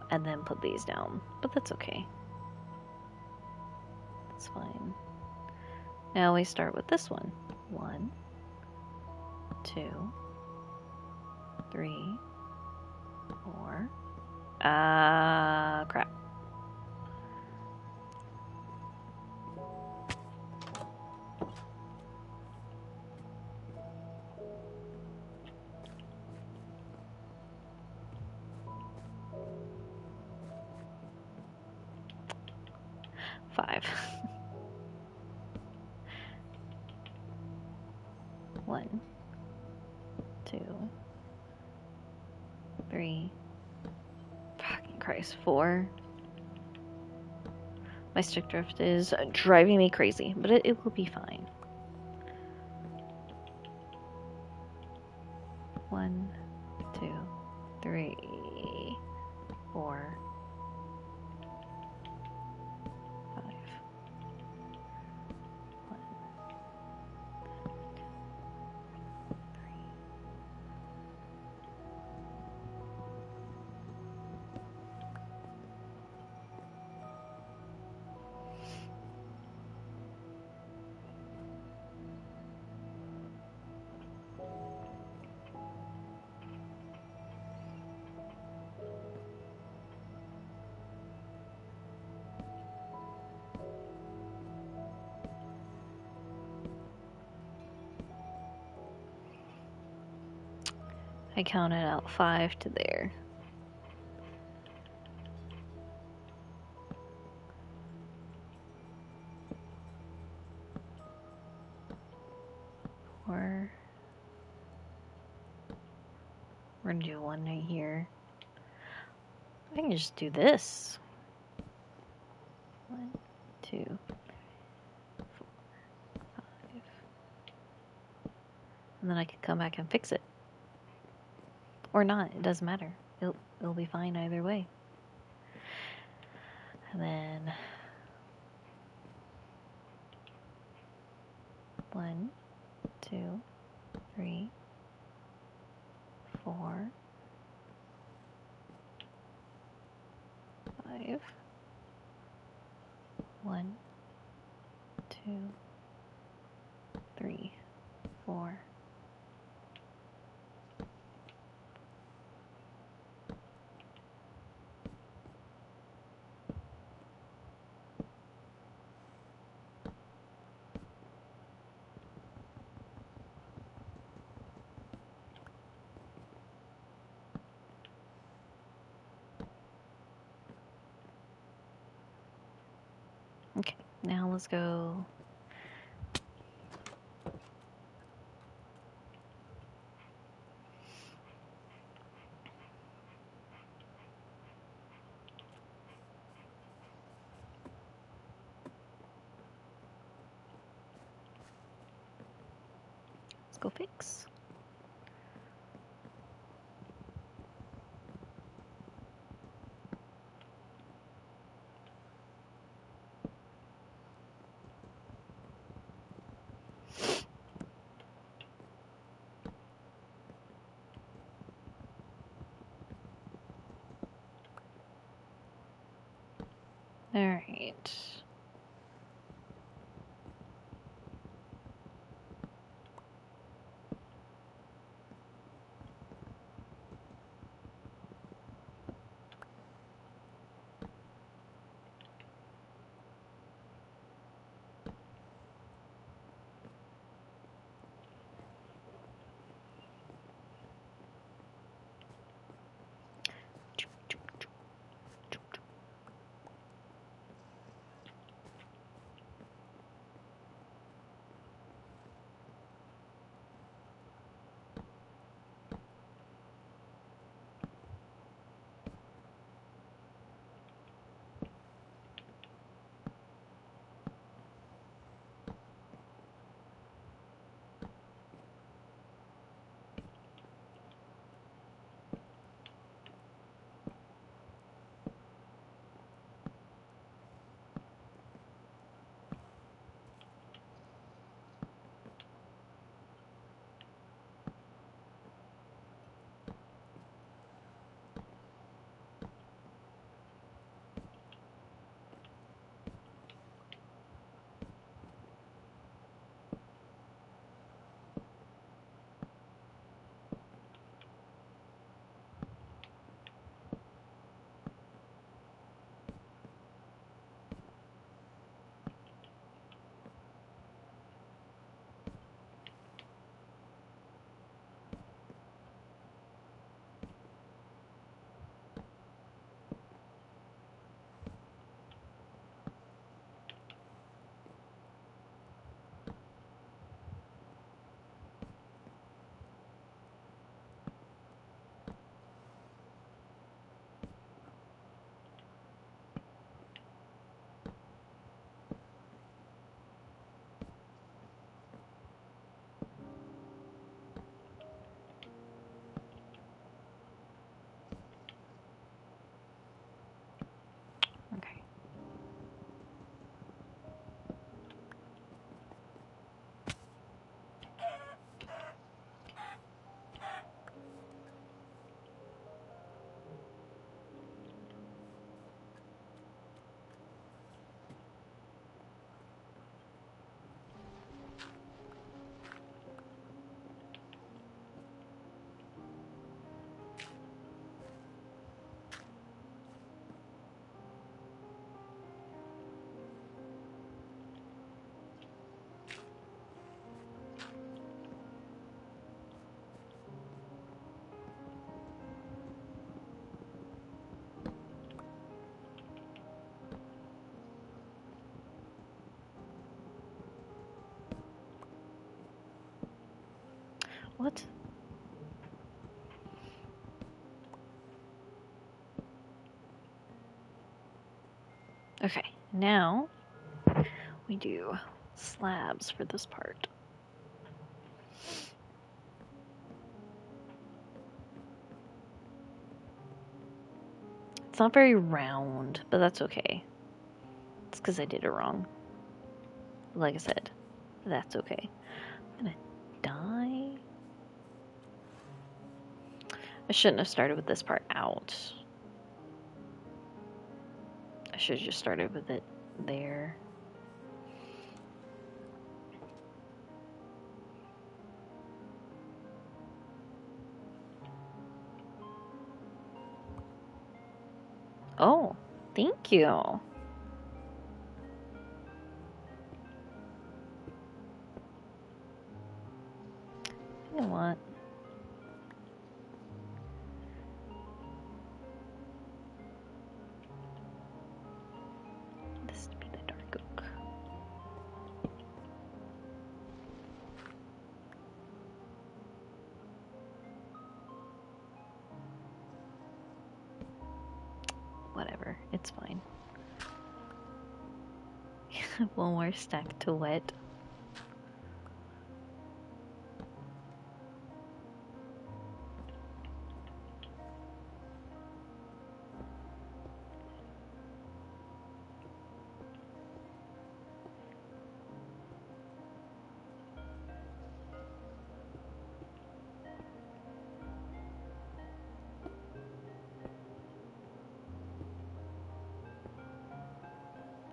and then put these down, but that's okay. That's fine. Now we start with this one. 1, 2, 3, 4. Crap. Five. 1, 2, 3. Fucking Christ, 4. My stick drift is driving me crazy, but it will be fine. 1, 2, 3, 4, 5. 1, 3. I counted out 5 to there. We're gonna do 1 right here. I can just do this. 1, 2, 4, 5. And then I can come back and fix it. Or not, it doesn't matter. It'll be fine either way. And then 1, 2, 3, 4, 5. 1, 2, 3, 4. Okay, now let's go. Let's go fix. All right. Okay. What? Okay, now we do slabs for this part. It's not very round, but that's okay. It's because I did it wrong. Like I said, that's okay. I'm gonna die. I shouldn't have started with this part out. I should have just started with it there. Oh, thank you. You know what? This to be the dark oak. Whatever, it's fine. One more stack to wet.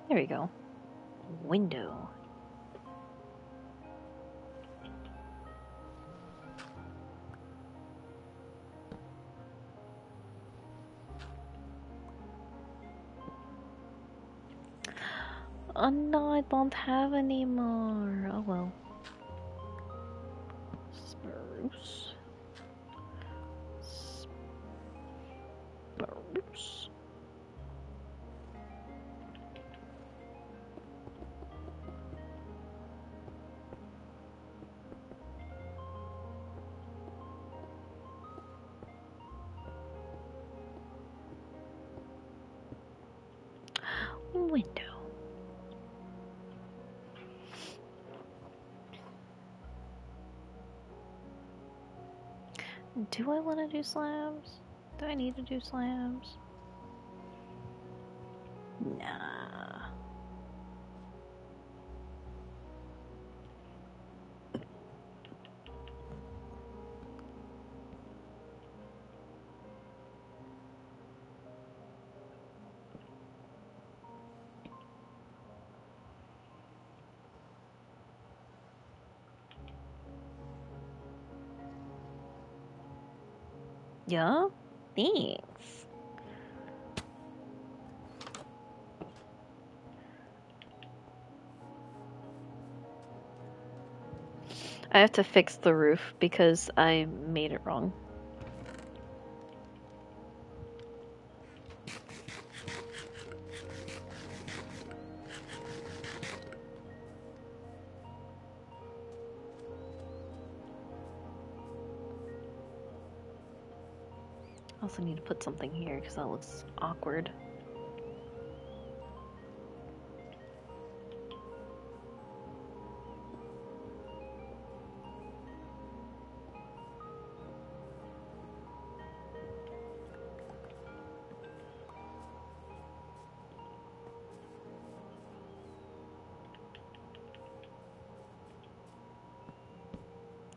There we go. Window. Oh no, I don't have any more. Oh well. Spruce. Spruce. Window. Do I want to do slabs? Do I need to do slabs? Nah. Yeah? Thanks. I have to fix the roof because I made it wrong. I also need to put something here because that looks awkward.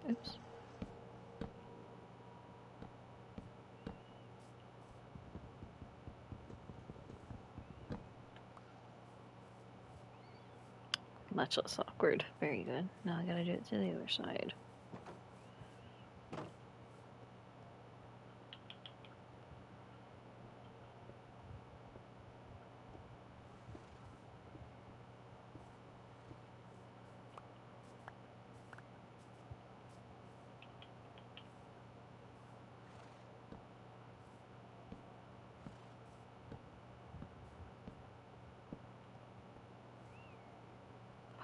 Oops. Much less awkward. Very good. Now I gotta do it to the other side.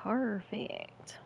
Perfect.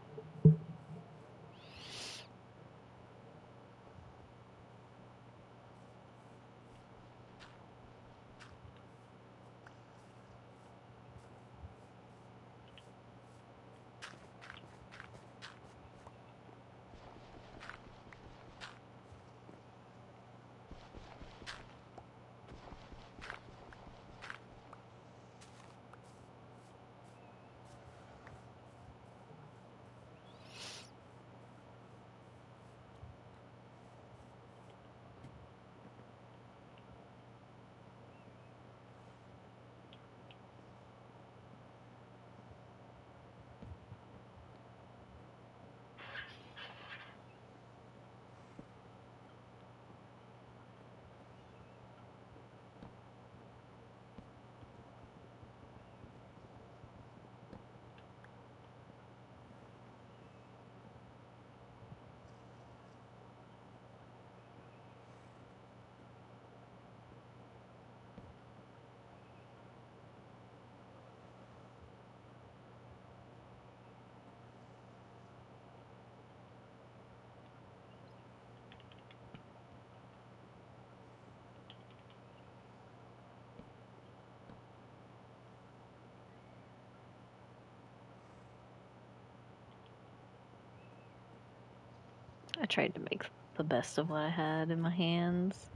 I tried to make the best of what I had in my hands.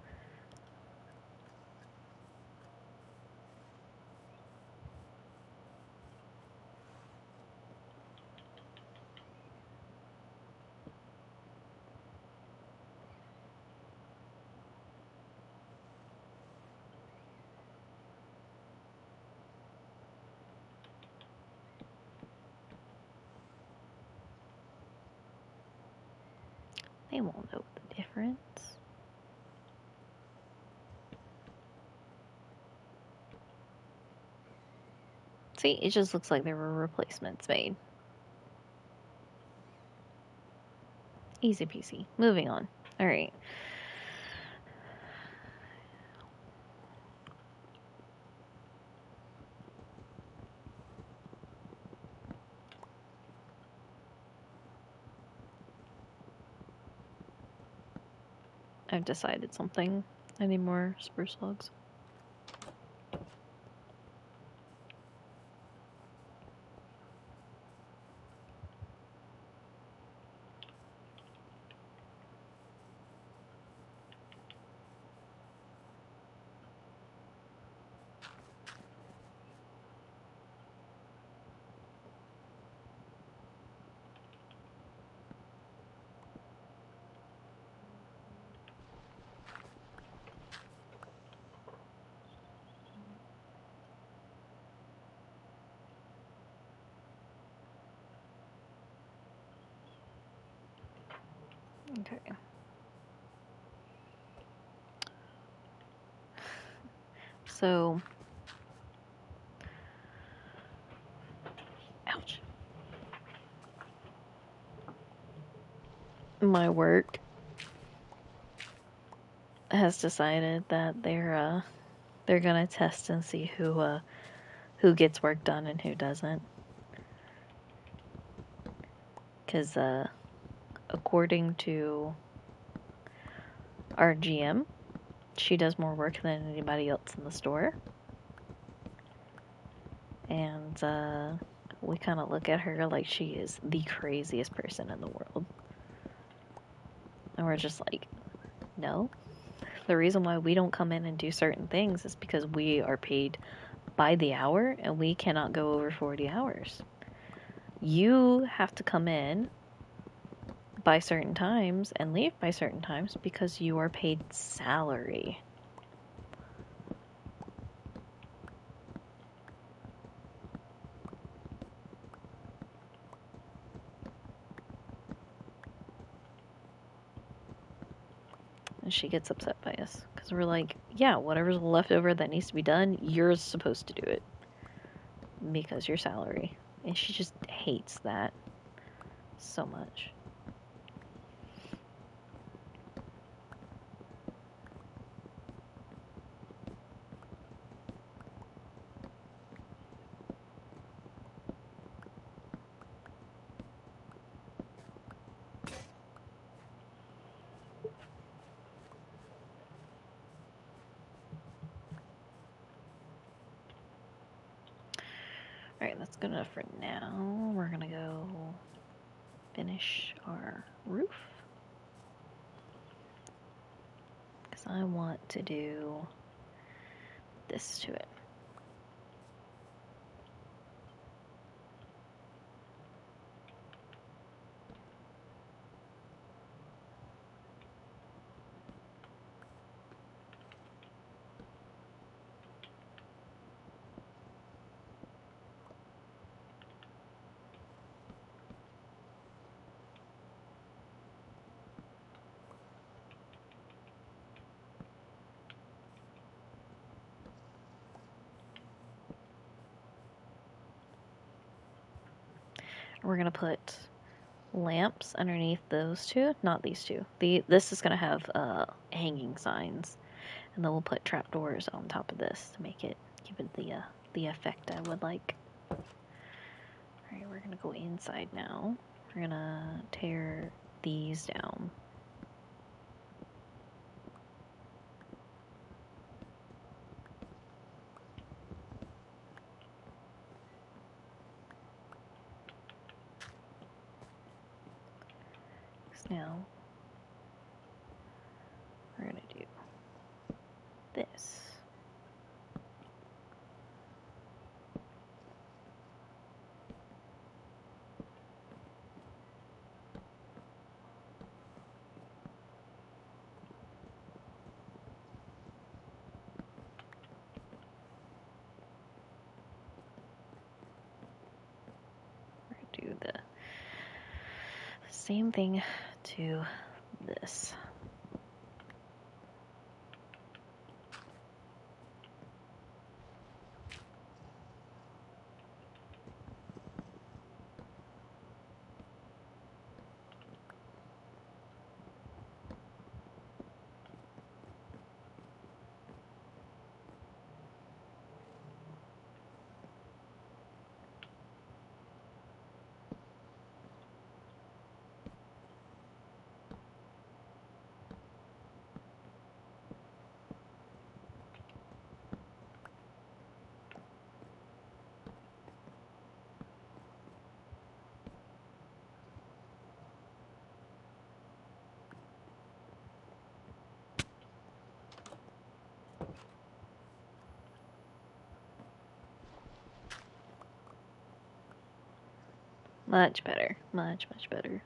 They won't know the difference. See, it just looks like there were replacements made. Easy peasy. Moving on. Alright. I've decided something. I need more spruce logs. Okay. So, ouch. My work has decided that they're gonna test and see who gets work done and who doesn't. Because according to our GM, she does more work than anybody else in the store. And we kind of look at her like she is the craziest person in the world. And we're just like, no. The reason why we don't come in and do certain things is because we are paid by the hour and we cannot go over 40 hours. You have to come in by certain times and leave by certain times because you are paid salary. And she gets upset by us because we're like, yeah, whatever's left over that needs to be done, you're supposed to do it because you're salary. And she just hates that so much. Alright, that's good enough for now. We're gonna go finish our roof. Because I want to do this to it. We're gonna put lamps underneath those two, not these two. This is gonna have hanging signs, and then we'll put trapdoors on top of this to make it give it the effect I would like. All right, we're gonna go inside now. We're gonna tear these down. So now we're gonna do this. We're gonna do the same thing to this. Much better. Much, much better.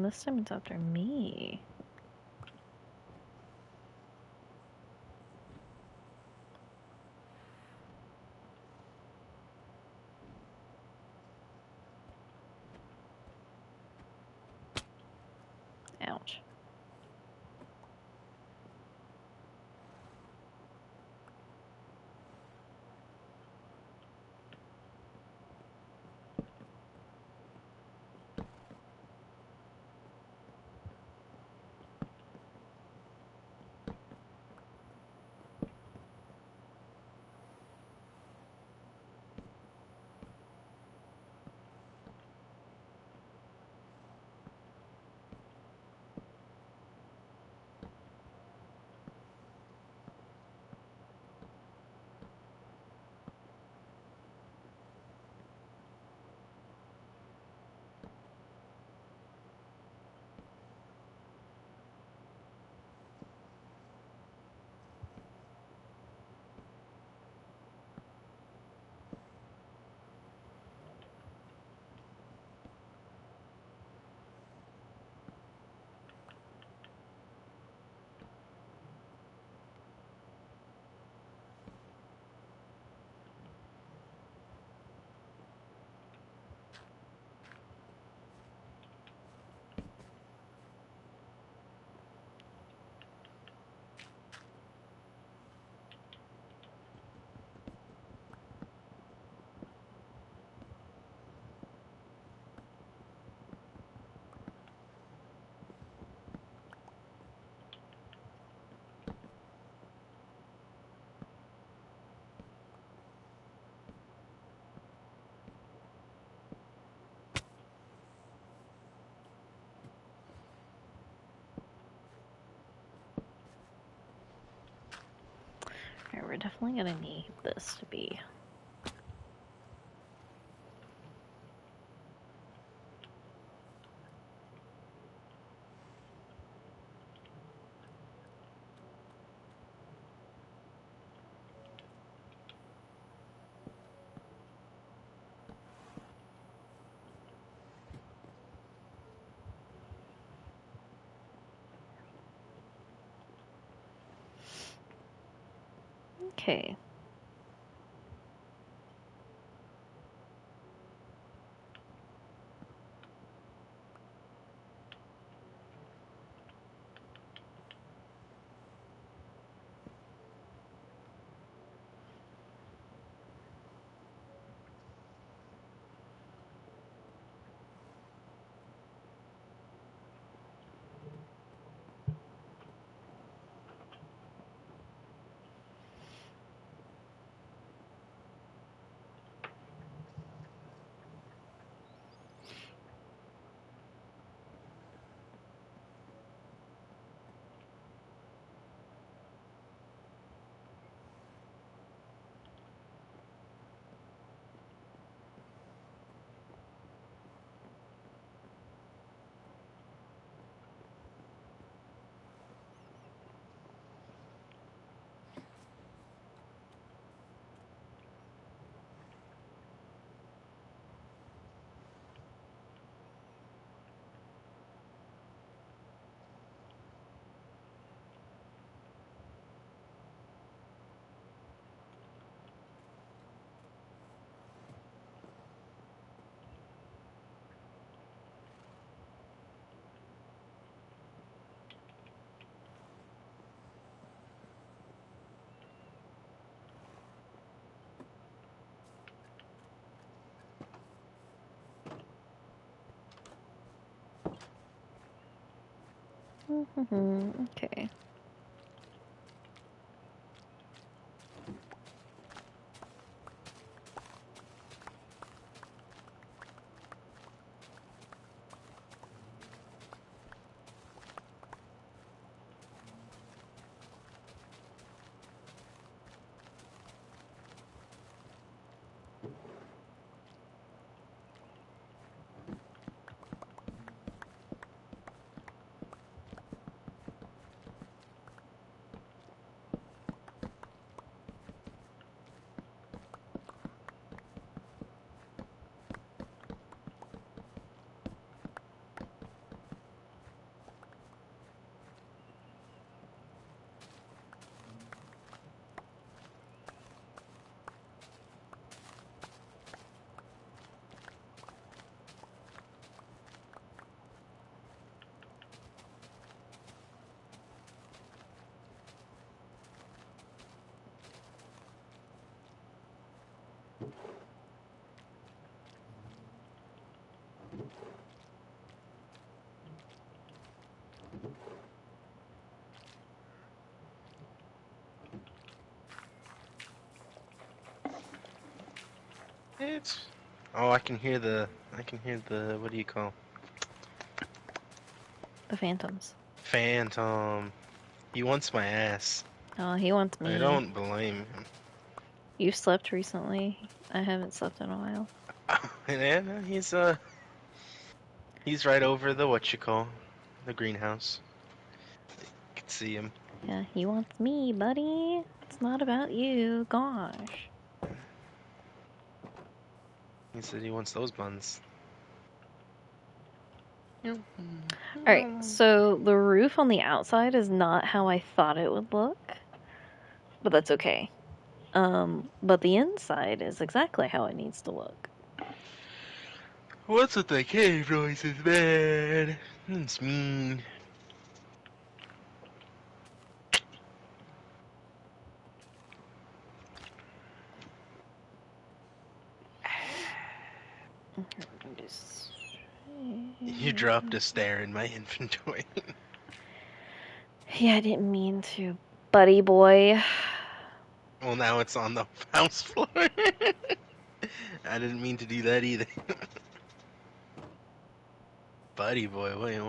This time it's after me. Ouch. Alright, we're definitely gonna need this to be. Okay. Okay. It's. Oh, I can hear the. What do you call? The phantoms. Phantom. He wants my ass. Oh, he wants I me. don't blame him. You slept recently? I haven't slept in a while. And he's right over the what you call, the greenhouse. You can see him. Yeah, he wants me, buddy. It's not about you. Gosh. He said he wants those buns. Alright, so the roof on the outside is not how I thought it would look, but that's okay. But the inside is exactly how it needs to look. What's with the cave noises, man? It's mean. You dropped a stair in my inventory. Yeah, I didn't mean to, buddy boy. Well, now it's on the house floor. I didn't mean to do that either. Buddy boy, wait,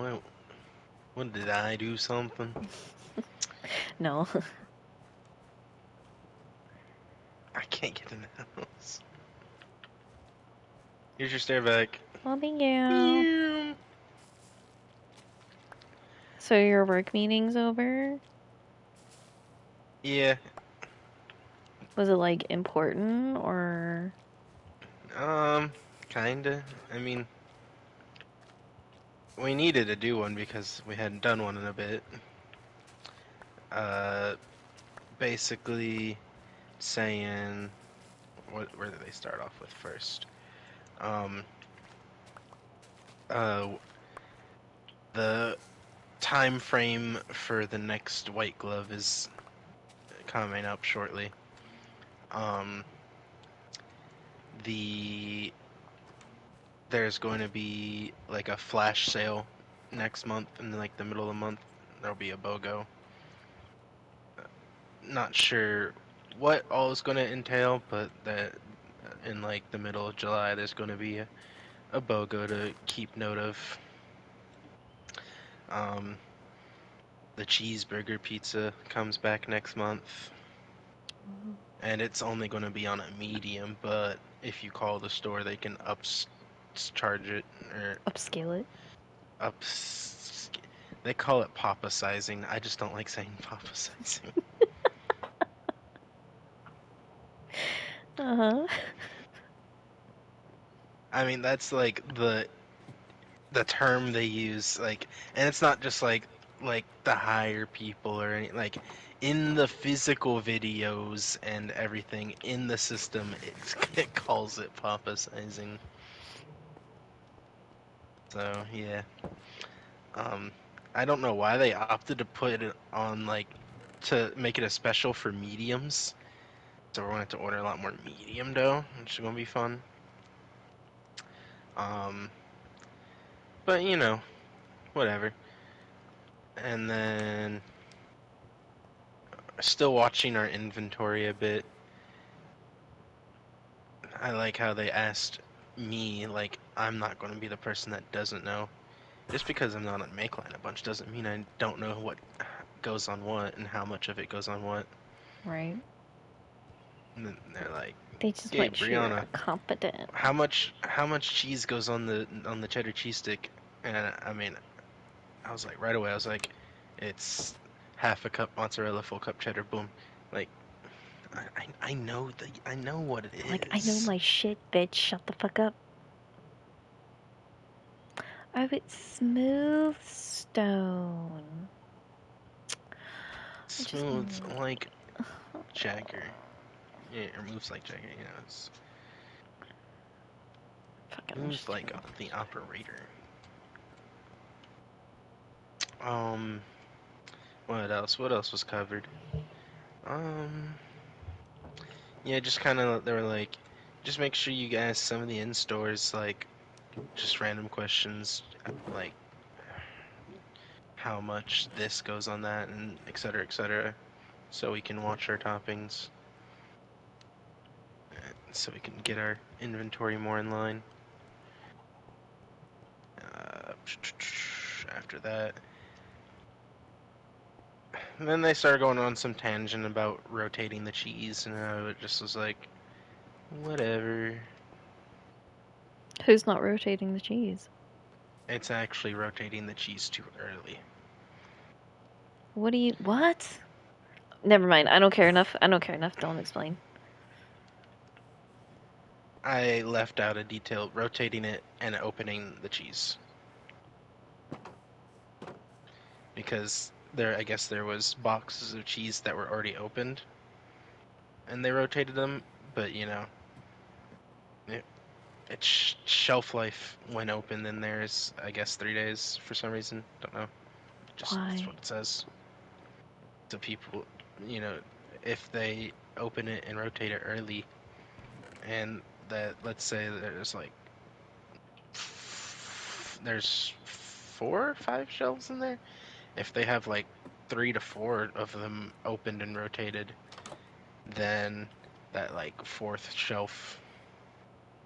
what did I do something? No. I can't get in the house. Here's your stair back. Well, thank you. So your work meeting's over? Yeah, Was it like important or? kinda. I mean, we needed to do one because we hadn't done one in a bit. Uh, basically saying, where did they start off with first? Um, uh, the time frame for the next White Glove is coming up shortly. Um, the there's going to be like a flash sale next month, in like the middle of the month. There'll be a BOGO. Not sure what all is going to entail, but that in like the middle of July, there's going to be a BOGO to keep note of. Um, the cheeseburger pizza comes back next month, and it's only going to be on a medium, but if you call the store, they can charge it or Upscale it? ups. They call it papa sizing. I just don't like saying papa sizing. Uh-huh. I mean, that's like the term they use, like, and it's not just like the higher people or any, like in the physical videos and everything in the system, it calls it papa sizing. So yeah, um, I don't know why they opted to put it on like to make it a special for mediums. So we're gonna have to order a lot more medium dough, which is gonna be fun. Um, but you know, whatever. And then still watching our inventory a bit. I like how they asked me, like, I'm not going to be the person that doesn't know. Just because I'm not on Make Line a bunch doesn't mean I don't know what goes on what and how much of it goes on what. Right. And then they're like, They just "Hey, want you to Brianna, are competent. how much cheese goes on the cheddar cheese stick?" And I mean, I was like right away. I was like, "It's half a cup mozzarella, full cup cheddar." Boom. Like I know what it Like, I know is. my shit, bitch. Shut the fuck up. Oh, it's smooth stone. I just Smooth need... like Jagger. Yeah, or moves like Jagger. You know, it's Fucking, I'm smooth just like doing... the operator. Um, what else? What else was covered? Um, yeah, just kind of they were like, just make sure you guys some of the in stores like just random questions like how much this goes on that and et cetera, so we can watch our toppings, so we can get our inventory more in line. Uh, After that, and then they started going on some tangent about rotating the cheese, and it just was like, whatever. Who's not rotating the cheese? It's actually rotating the cheese too early. What do you... What? Never mind. I don't care enough. I don't care enough. Don't explain. I left out a detail rotating it and opening the cheese because I guess there was boxes of cheese that were already opened and they rotated them, but its shelf life when open then there's I guess 3 days for some reason. Don't know. Just that's Why? what it says. So people, you know, if they open it and rotate it early, and that let's say there's 4 or 5 shelves in there. If they have like 3 to 4 of them opened and rotated, then that like fourth shelf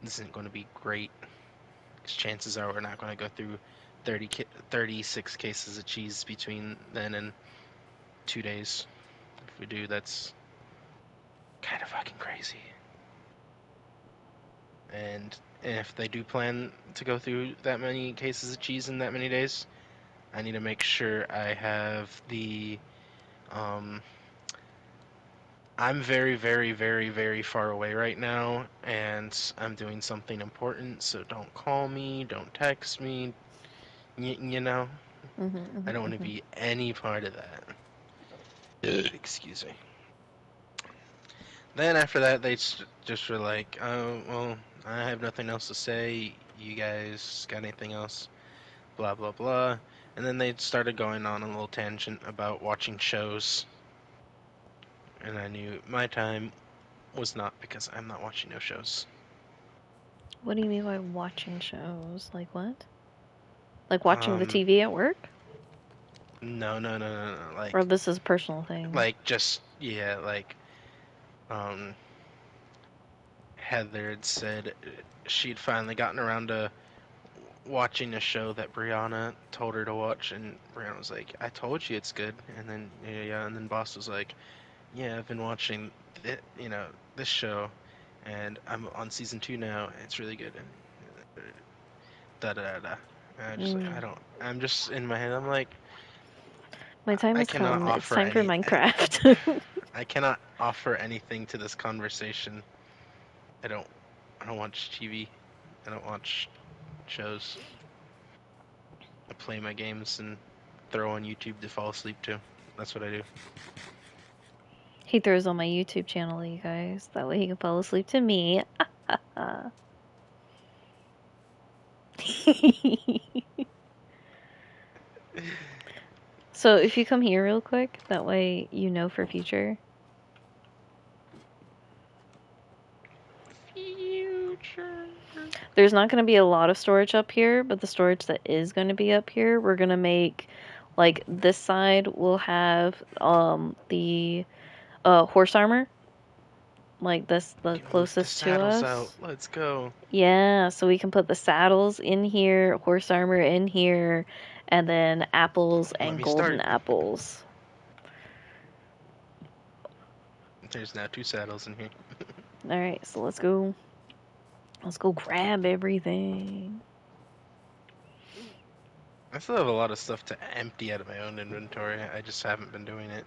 isn't going to be great. Because chances are we're not going to go through 36 cases of cheese between then and 2 days. If we do, that's kind of fucking crazy. And if they do plan to go through that many cases of cheese in that many days, I need to make sure I have the um, I'm very, very, very, very far away right now, and I'm doing something important, so don't call me, don't text me, you know? I don't want to be any part of that. Excuse me. Then after that, they just were like, oh, well, I have nothing else to say. You guys got anything else? Blah, blah, blah. And then they started going on a little tangent about watching shows. And I knew my time was not because I'm not watching no shows. What do you mean by watching shows? Like what? Like watching the Um, TV at work? no, no, no, no, no. Or this is a personal thing? Like just yeah, like um, Heather had said she'd finally gotten around to watching a show that Brianna told her to watch, and Brianna was like, "I told you it's good," and then yeah, and then Boss was like, "Yeah, I've been watching this show, and I'm on season 2 now. And it's really good." And da da da da. And I just like Mm. I'm just in my head. I'm like, My time I has cannot come. It's offer time for any. Minecraft. I cannot offer anything to this conversation. I don't. I don't watch TV. I don't watch shows. I play my games and throw on YouTube to fall asleep to. That's what I do. He throws on my YouTube channel, you guys. That way he can fall asleep to me. So if you come here real quick, that way you know for future. Future. There's not going to be a lot of storage up here, but the storage that is going to be up here, we're going to make Like this side will have the horse armor, like this the can move the closest to saddles out. us. Let's go. Yeah, so we can put the saddles in here, horse armor in here, and then apples Let and me golden start. apples. There's now 2 saddles in here. All right, so let's go. Let's go grab everything. I still have a lot of stuff to empty out of my own inventory. I just haven't been doing it.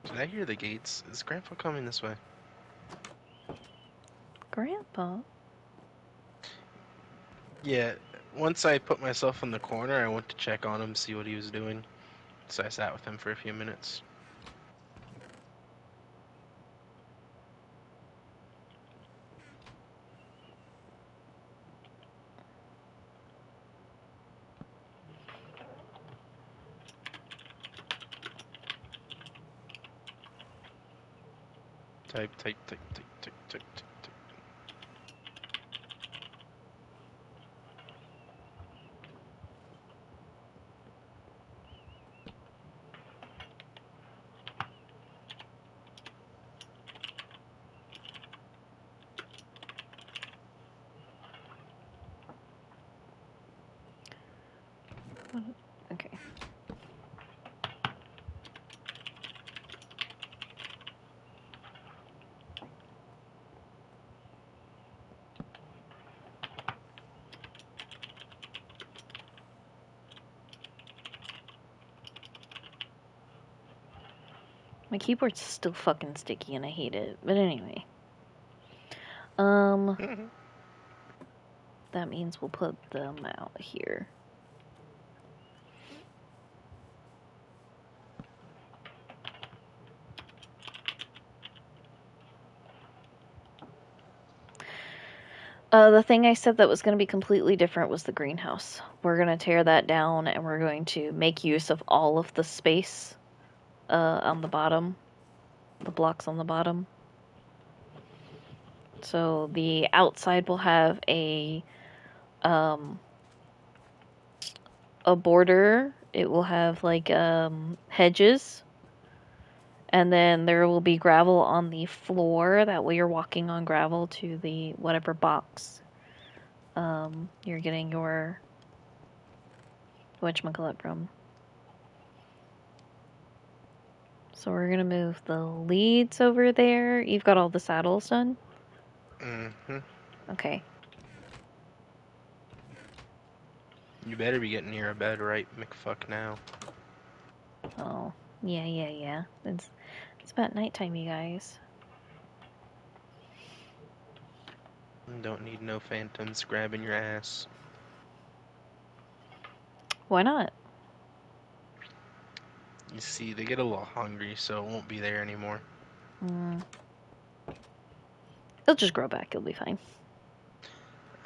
Did I hear the gates? Is Grandpa coming this way? Grandpa? Yeah, once I put myself in the corner, I went to check on him, see what he was doing. So I sat with him for a few minutes. Type, type, type, type, type, type, type, type. Okay. My keyboard's still fucking sticky and I hate it. But anyway. That means we'll put them out here. The thing I said that was going to be completely different was the greenhouse. We're going to tear that down and we're going to make use of all of the space on the bottom, the blocks on the bottom. So the outside will have a border. It will have like hedges, and then there will be gravel on the floor. That way, you're walking on gravel to the whatever box you're getting your whatchamacallit from. So we're gonna move the leads over there. You've got all the saddles done? Mm-hmm. Okay. You better be getting near a bed right McFuck now. Oh, yeah. It's about nighttime, you guys. Don't need no phantoms grabbing your ass. Why not? You see, they get a little hungry, so it won't be there anymore. He'll just grow back. He'll be fine.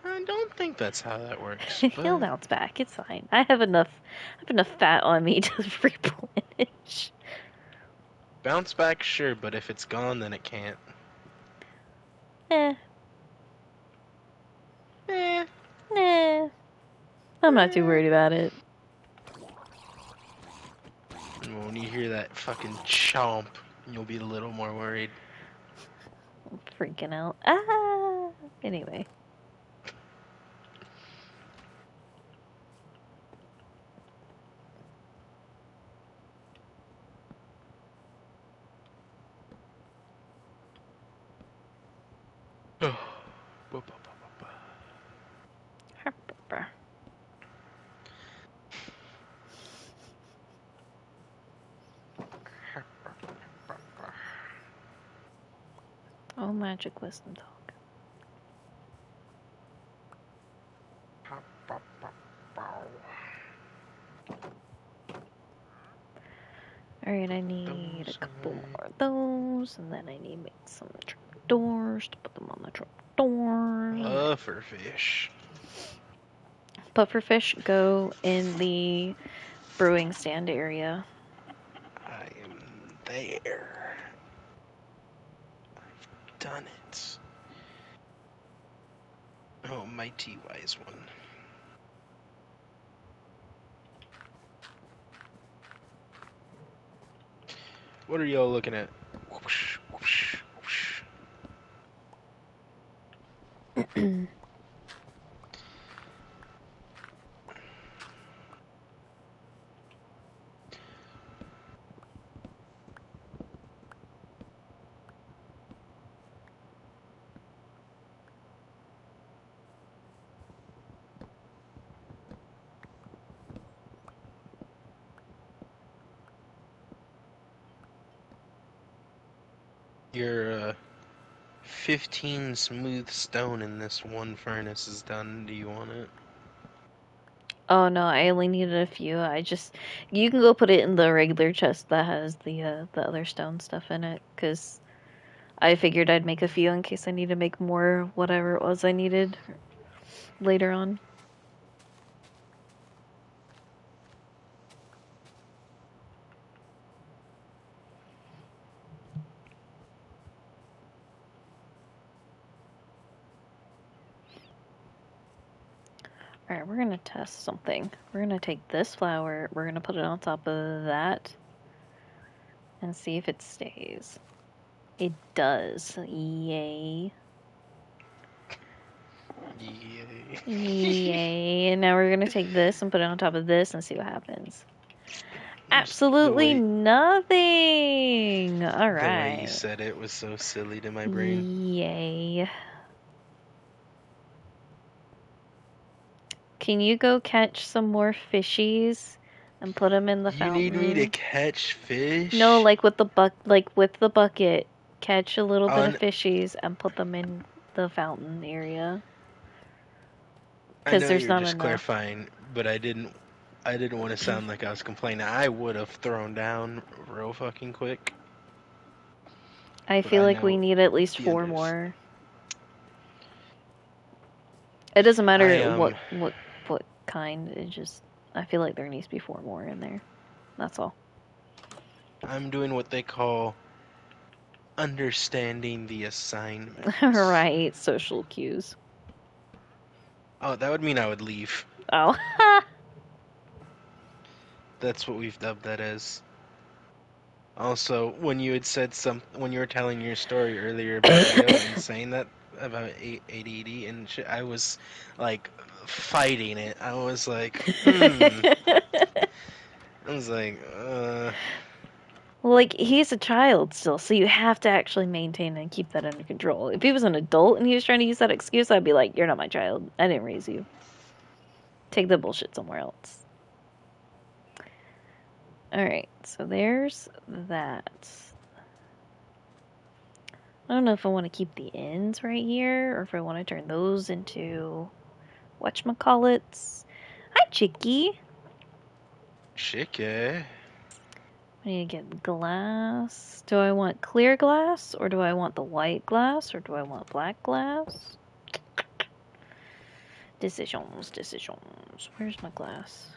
I don't think that's how that works, He'll but bounce back. It's fine. I have enough fat on me to replenish. bounce back, sure, but if it's gone, then it can't. Eh, Eh. nah. I'm not too worried about it. And when you hear that fucking chomp, you'll be a little more worried. I'm freaking out. Ah. Anyway. Oh, magic wisdom talk. Alright, I need a couple more of those, and then I need to make some trapdoors to put them on the trapdoors. Pufferfish. Pufferfish go in the brewing stand area. I am there. I've done it. Oh, mighty wise one. What are y'all looking at? Whoosh, whoosh, whoosh. Your 15 smooth stone in this one furnace is done. Do you want it? Oh no, I only needed a few. You can go put it in the regular chest that has the other stone stuff in it, 'cause I figured I'd make a few in case I need to make more whatever it was I needed later on. Alright, we're gonna test something. We're gonna take this flour, we're gonna put it on top of that, and see if it stays. It does. Yay. Yay. Yay. And now we're gonna take this and put it on top of this and see what happens. Just the Absolutely way nothing! the way you Alright. said it was so silly to my brain. Yay. Can you go catch some more fishies and put them in the You need me to fountain? catch fish? No, like with the bucket. Catch a little bit of On, fishies and put them in the fountain area. I Because know there's you're not just enough. clarifying, but I didn't want to sound like I was complaining. I would have thrown down real fucking quick, I but feel I like we know need at least the 4 unders. more. It doesn't I matter what kind. I feel like there needs to be 4 more in there. That's all. I'm doing what they call understanding the assignment. Right, social cues. Oh, that would mean I would leave. Oh. That's what we've dubbed that as. Also, when you had said when you were telling your story earlier about Leo and saying that about ADD and shit, I was like fighting it. I was like, I was like, Like, he's a child still, so you have to actually maintain and keep that under control. If he was an adult and he was trying to use that excuse, I'd be like, you're not my child. I didn't raise you. Take the bullshit somewhere else. Alright, so there's that. I don't know if I want to keep the ends right here, or if I want to turn those into whatchamacallits. Hi, Chicky! chicken. I need to get glass. Do I want clear glass, or do I want the white glass, or do I want black glass? Decisions. Where's my glass?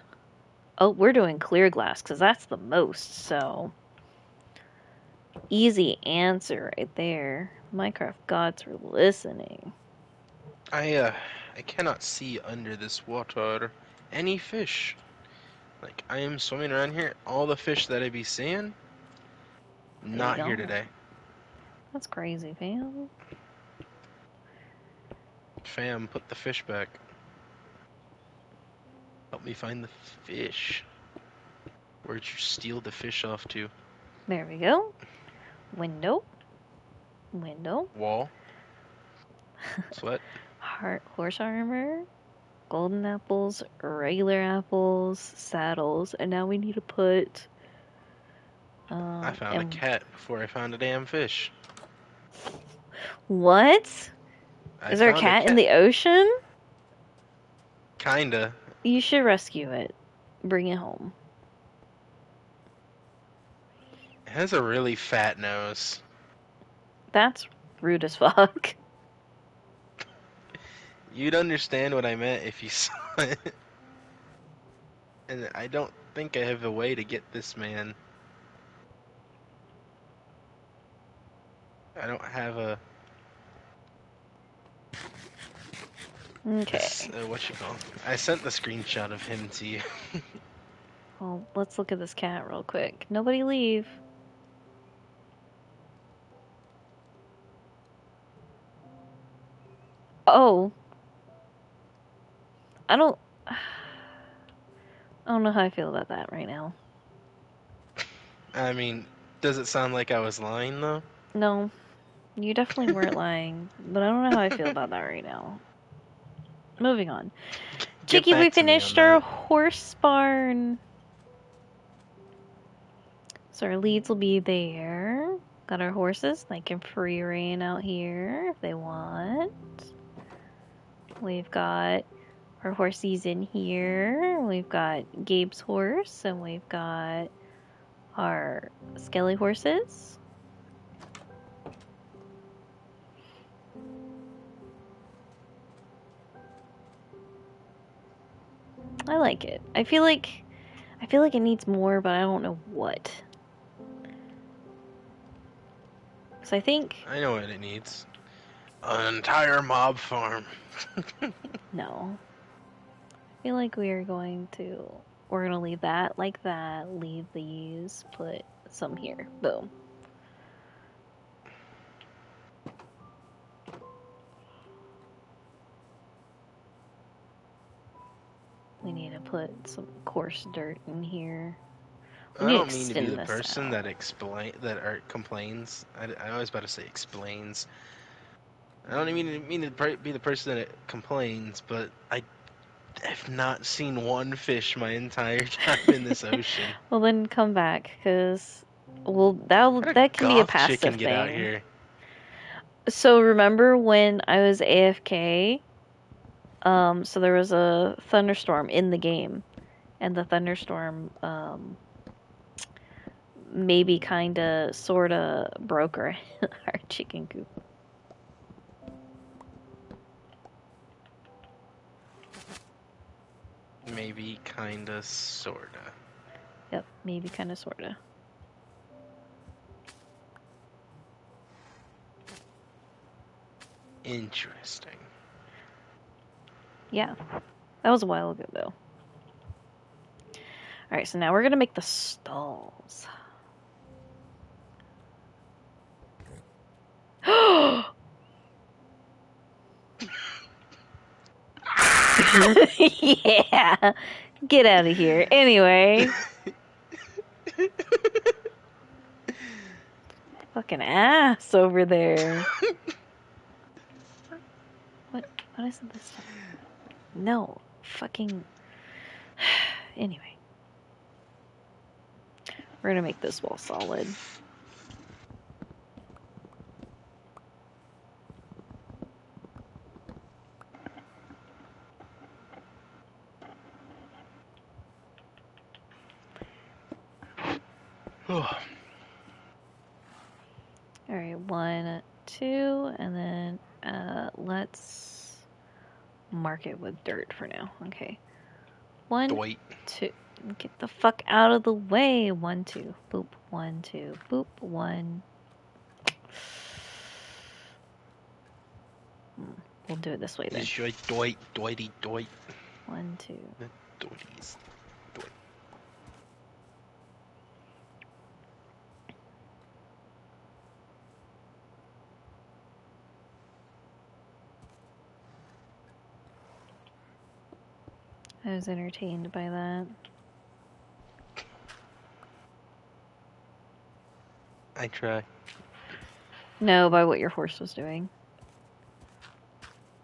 Oh, we're doing clear glass, because that's the most, so... Easy answer right there. Minecraft gods were listening. I cannot see under this water any fish. Like I am swimming around here, all the fish that I be seeing, They be not here gone. today. That's crazy, fam. Fam, put the fish back. Help me find the fish. Where'd you steal the fish off to? There we go. Window. Window. Wall. Sweat. Horse armor. Golden apples. Regular apples. Saddles. And now we need to put... I found a cat before I found a damn fish. What? I Is there a found cat in the ocean? Kinda. You should rescue it. Bring it home. It has a really fat nose. That's rude as fuck. You'd understand what I meant if you saw it. And I don't think I have a way to get this man. I don't have a... Okay. What you call? I sent the screenshot of him to you. Well, let's look at this cat real quick. Nobody leave. Oh, I don't. I don't know how I feel about that right now. I mean, does it sound like I was lying though? No, you definitely weren't lying, but I don't know how I feel about that right now. Moving on. Get Chicky, we back to me on finished our that. horse barn. So our leads will be there. Got our horses. They can free rein out here if they want. We've got our horsies in here. We've got Gabe's horse, and we've got our Skelly horses. I like it. I feel like it needs more, but I don't know what. So I think I know what it needs. An entire mob farm. no. I feel like we're gonna leave that like that, leave these, put some here. Boom. We need to put some coarse dirt in here. We I need to don't mean to be extend the this person out. that complains. I always about to say explains. I don't even mean to be the person that complains, but I've not seen one fish my entire time in this ocean. Well, then come back, cause How did that can be a goth passive chicken get out thing. here? So remember when I was AFK? So there was a thunderstorm in the game, and the thunderstorm maybe kinda sorta broke our our chicken coop. Maybe, kinda, sorta. Yep, maybe kinda sorta. Interesting. Yeah, that was a while ago though. All right, so now we're gonna make the stalls. Yeah, get out of here. Anyway, fucking ass over there. What? What is this? No, fucking. Anyway, we're gonna make this wall solid. All right, 1, 2, and then let's mark it with dirt for now. Okay, 1, Dwight. 2. Get the fuck out of the way. 1, 2. Boop. 1, 2. Boop. 1. We'll do it this way then. Destroy Dwight, Dwighty, Dwight. 1, 2. The Dwighties. Dwight. I was entertained by that. I try. No, by what your horse was doing.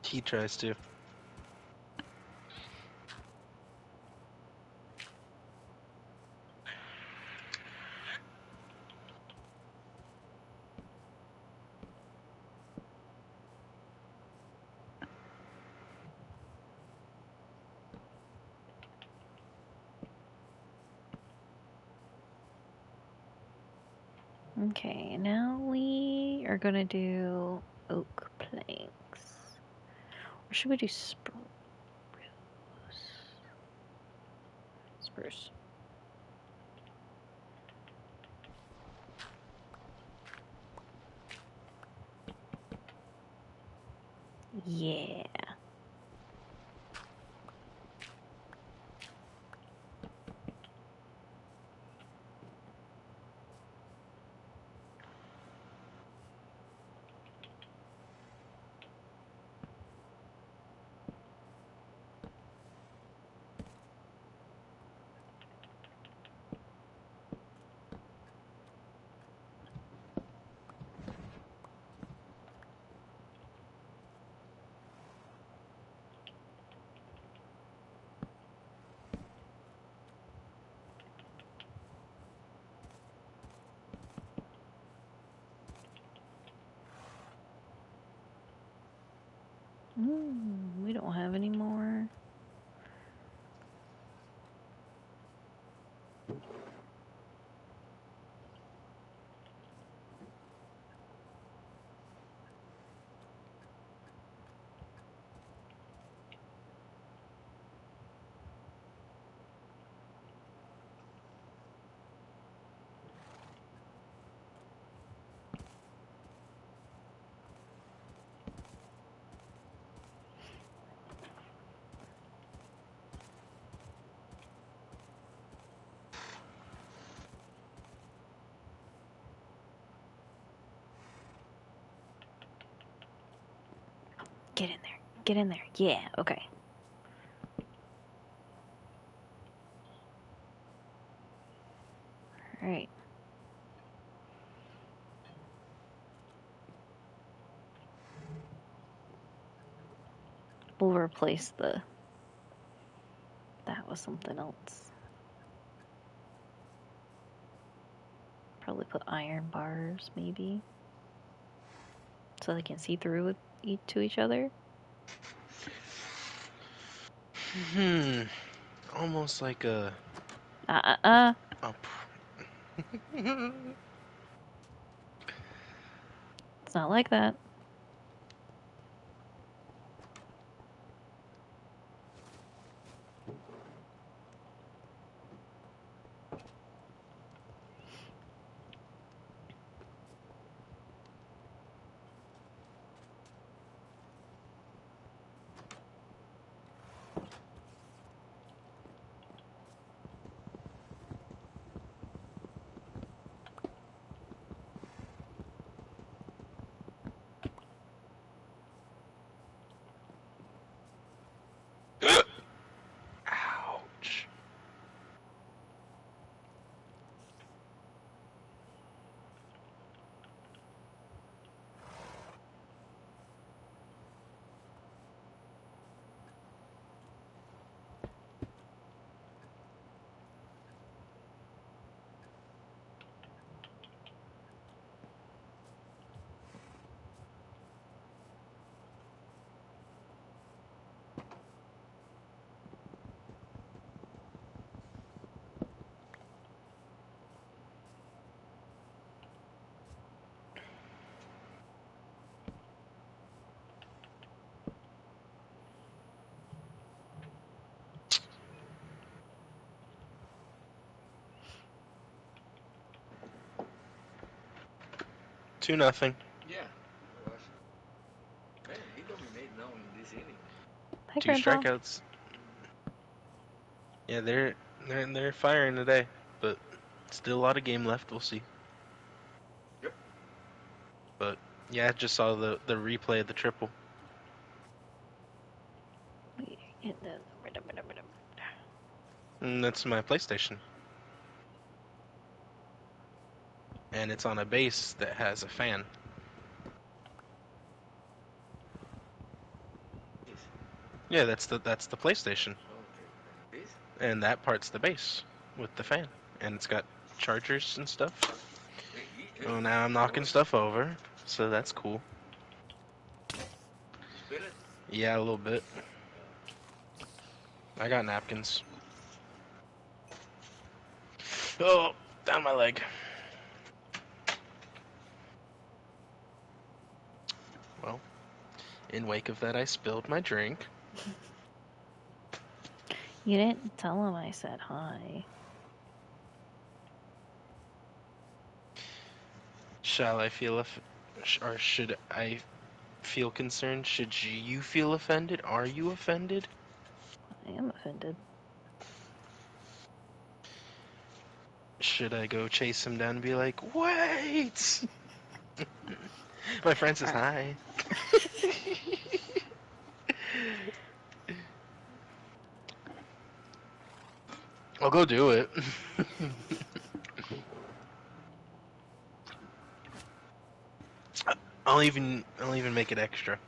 He tries to. Okay, now we are gonna do oak planks. Or should we do spruce? Spruce. Yeah. We don't have any more. Get in there. Get in there. Yeah, okay. Alright. We'll replace the... That was something else. Probably put iron bars, maybe. So they can see through to each other. Almost like a... Uh. a It's not like that. Ouch. Two nothing. Yeah, it was. Man, he dominated now in this inning. Hi, Two Grandpa. strikeouts. Yeah, they're firing today, but still a lot of game left. We'll see. Yep. But yeah, I just saw the replay of the triple. And that's my PlayStation. And it's on a base that has a fan. Yes. Yeah, that's the PlayStation. Okay. This? And that part's the base with the fan. And it's got chargers and stuff. Hey, Oh, now I'm knocking stuff over, so that's cool. Spill it? Yeah, a little bit. I got napkins. Oh, down my leg. Well, in wake of that, I spilled my drink. You didn't tell him I said hi. Shall I feel or should I feel concerned? Should you feel offended? Are you offended? I am offended. Should I go chase him down and be like, wait? My friend says hi. I'll go do it. I'll even make it extra.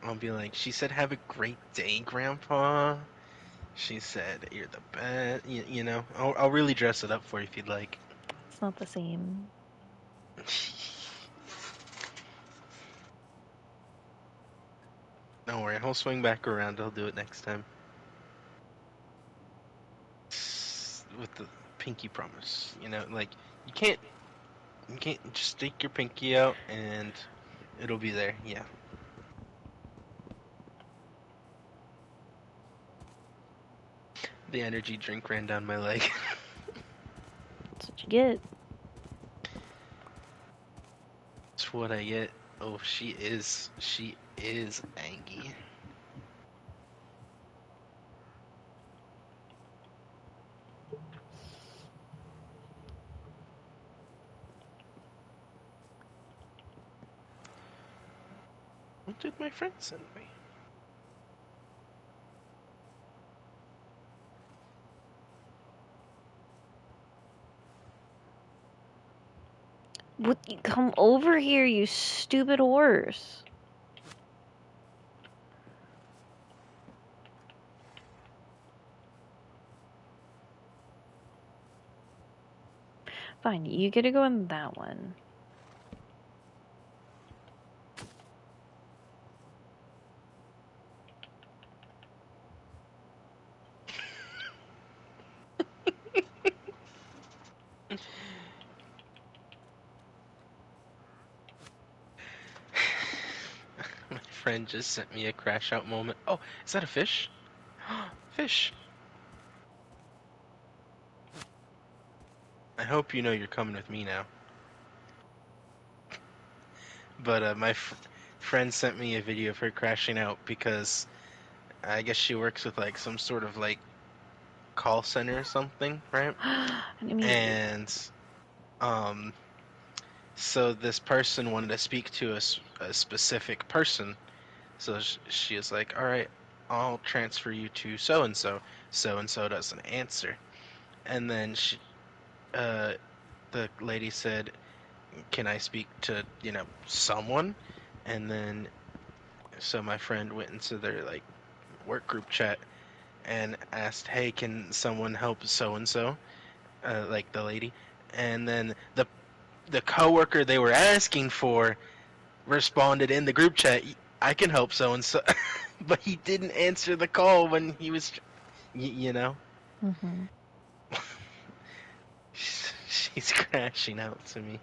I'll be like, she said, "Have a great day, Grandpa." She said, "You're the best." You know, I'll really dress it up for you if you'd like. It's not the same. Don't worry, he'll swing back around. He'll do it next time. With the pinky promise, like you can't just stick your pinky out and it'll be there. Yeah. The energy drink ran down my leg. That's what you get. That's what I get. Oh, she is Angie. What did my friend send me? What? You come over here, you stupid horse. Fine, you get to go in that one. My friend just sent me a crash out moment. Oh, is that a fish? Fish. I hope you know you're coming with me now. But my friend sent me a video of her crashing out because I guess she works with like some sort of like call center or something, right? And so this person wanted to speak to a specific person. So she was like, "All right, I'll transfer you to so and so." So and so doesn't answer, and then the lady said, "Can I speak to someone?" And then so my friend went into their like work group chat and asked, "Hey, can someone help so and so?" Like the lady, and then the coworker they were asking for responded in the group chat, "I can help so and so," but he didn't answer the call when he was, Mm-hmm. She's crashing out to me.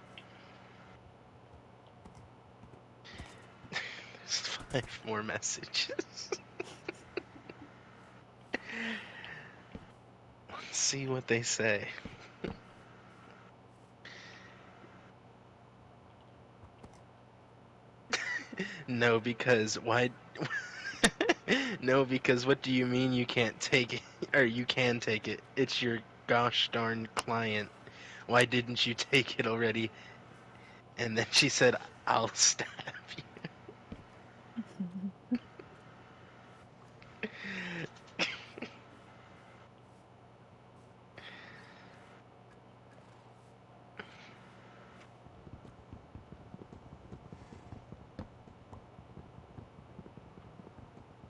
There's 5 more messages. Let's see what they say. No, because why? No, because what do you mean you can't take it? Or you can take it? It's your gosh darn client. Why didn't you take it already? And then she said, "I'll stab you."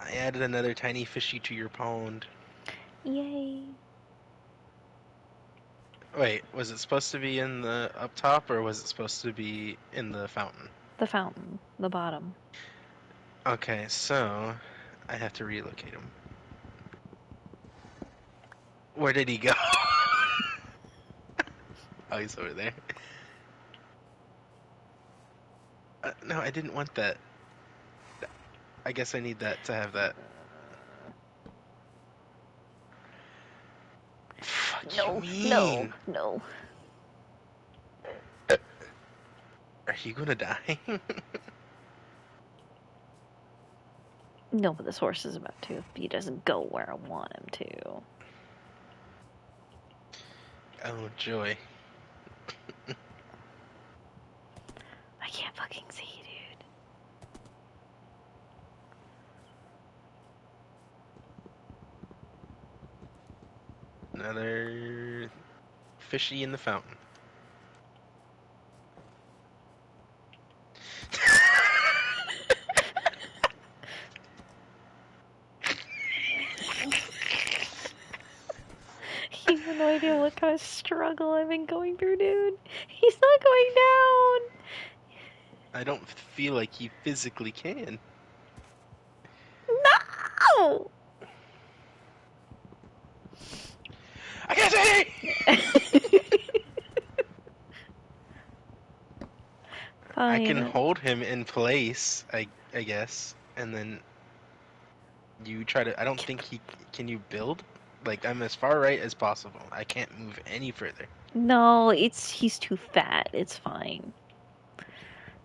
I added another tiny fishy to your pond. Yay. Wait, was it supposed to be in the up top or was it supposed to be in the fountain? The fountain, the bottom. Okay, so I have to relocate him. Where did he go? Oh, he's over there. No, I didn't want that. I guess I need that to have that. Fuck you mean? No. Are you gonna die? No, but this horse is about to if he doesn't go where I want him to. Oh, joy. I can't fucking see, dude. Another fishy in the fountain. You have no idea what kind of struggle I've been going through, dude. He's not going down. I don't feel like he physically can. No! I can't see! I can Fine. hold him in place, I guess, and then you try to. I don't think he can. You build? Like I'm as far right as possible. I can't move any further. No, he's too fat. It's fine.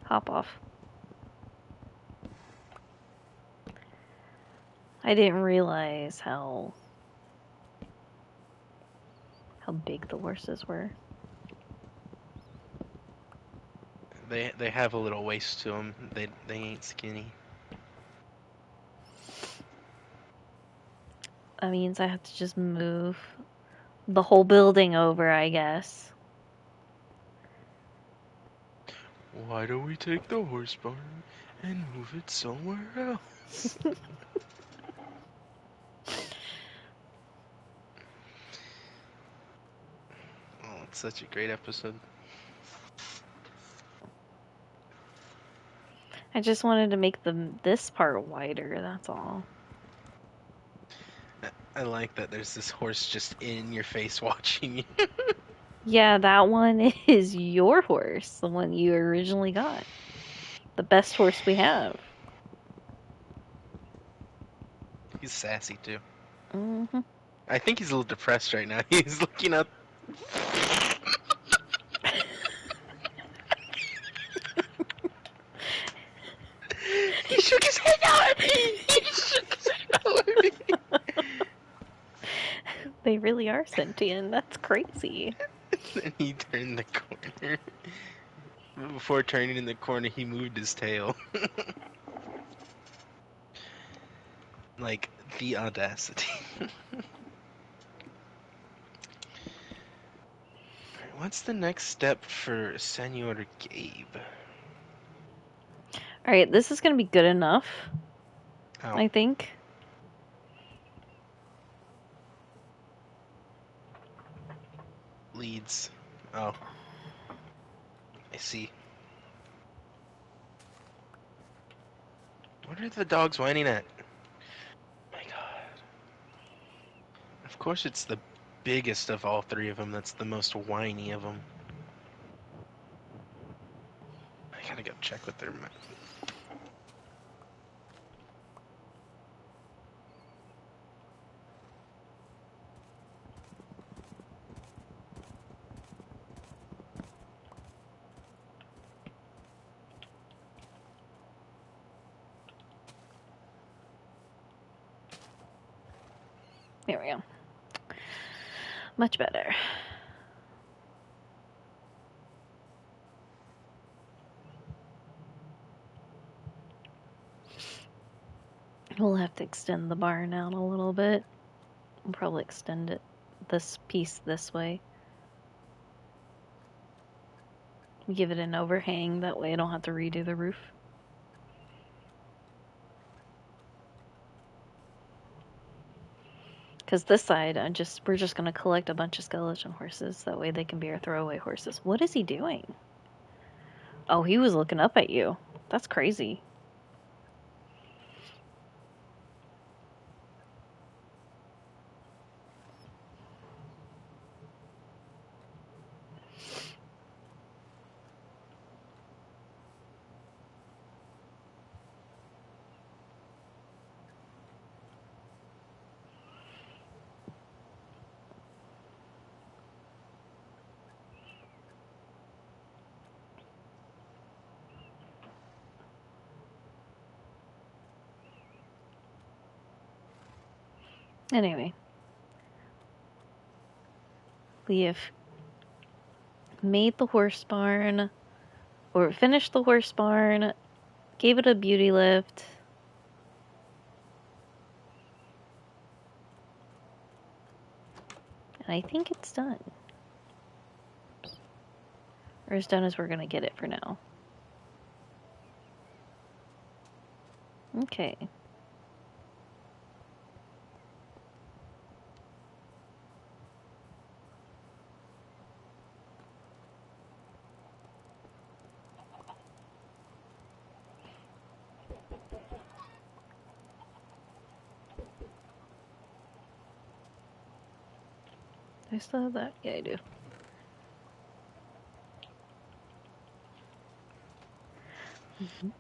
Hop off. I didn't realize how big the horses were. They have a little waist to them. They ain't skinny. That means I have to just move the whole building over, I guess. Why don't we take the horse barn and move it somewhere else? Oh, it's such a great episode. I just wanted to make this part wider, that's all. I like that there's this horse just in your face watching you. Yeah, that one is your horse, the one you originally got. The best horse we have. He's sassy too. Mm-hmm. I think he's a little depressed right now. He's looking up. He shook his head out at me! He shook his head out at me! They really are sentient. That's crazy. Then he turned the corner. Before turning in the corner, he moved his tail. Like, the audacity. Alright, what's the next step for Senor Gabe? Alright, this is gonna be good enough, Oh, I think. leads. Oh. I see. What are the dogs whining at? My god. Of course it's the biggest of all three of them that's the most whiny of them. I gotta go check with their... There we go. Much better. We'll have to extend the barn out a little bit. We'll probably extend it this piece this way. Give it an overhang, that way I don't have to redo the roof. Because this side, we're just gonna collect a bunch of skeleton horses. That way they can be our throwaway horses. What is he doing? Oh, he was looking up at you. That's crazy. Anyway. We have made the horse barn, or finished the horse barn, gave it a beauty lift. And I think it's done. Or as done as we're gonna get it for now. Okay. Do I still have that? Yeah, I do.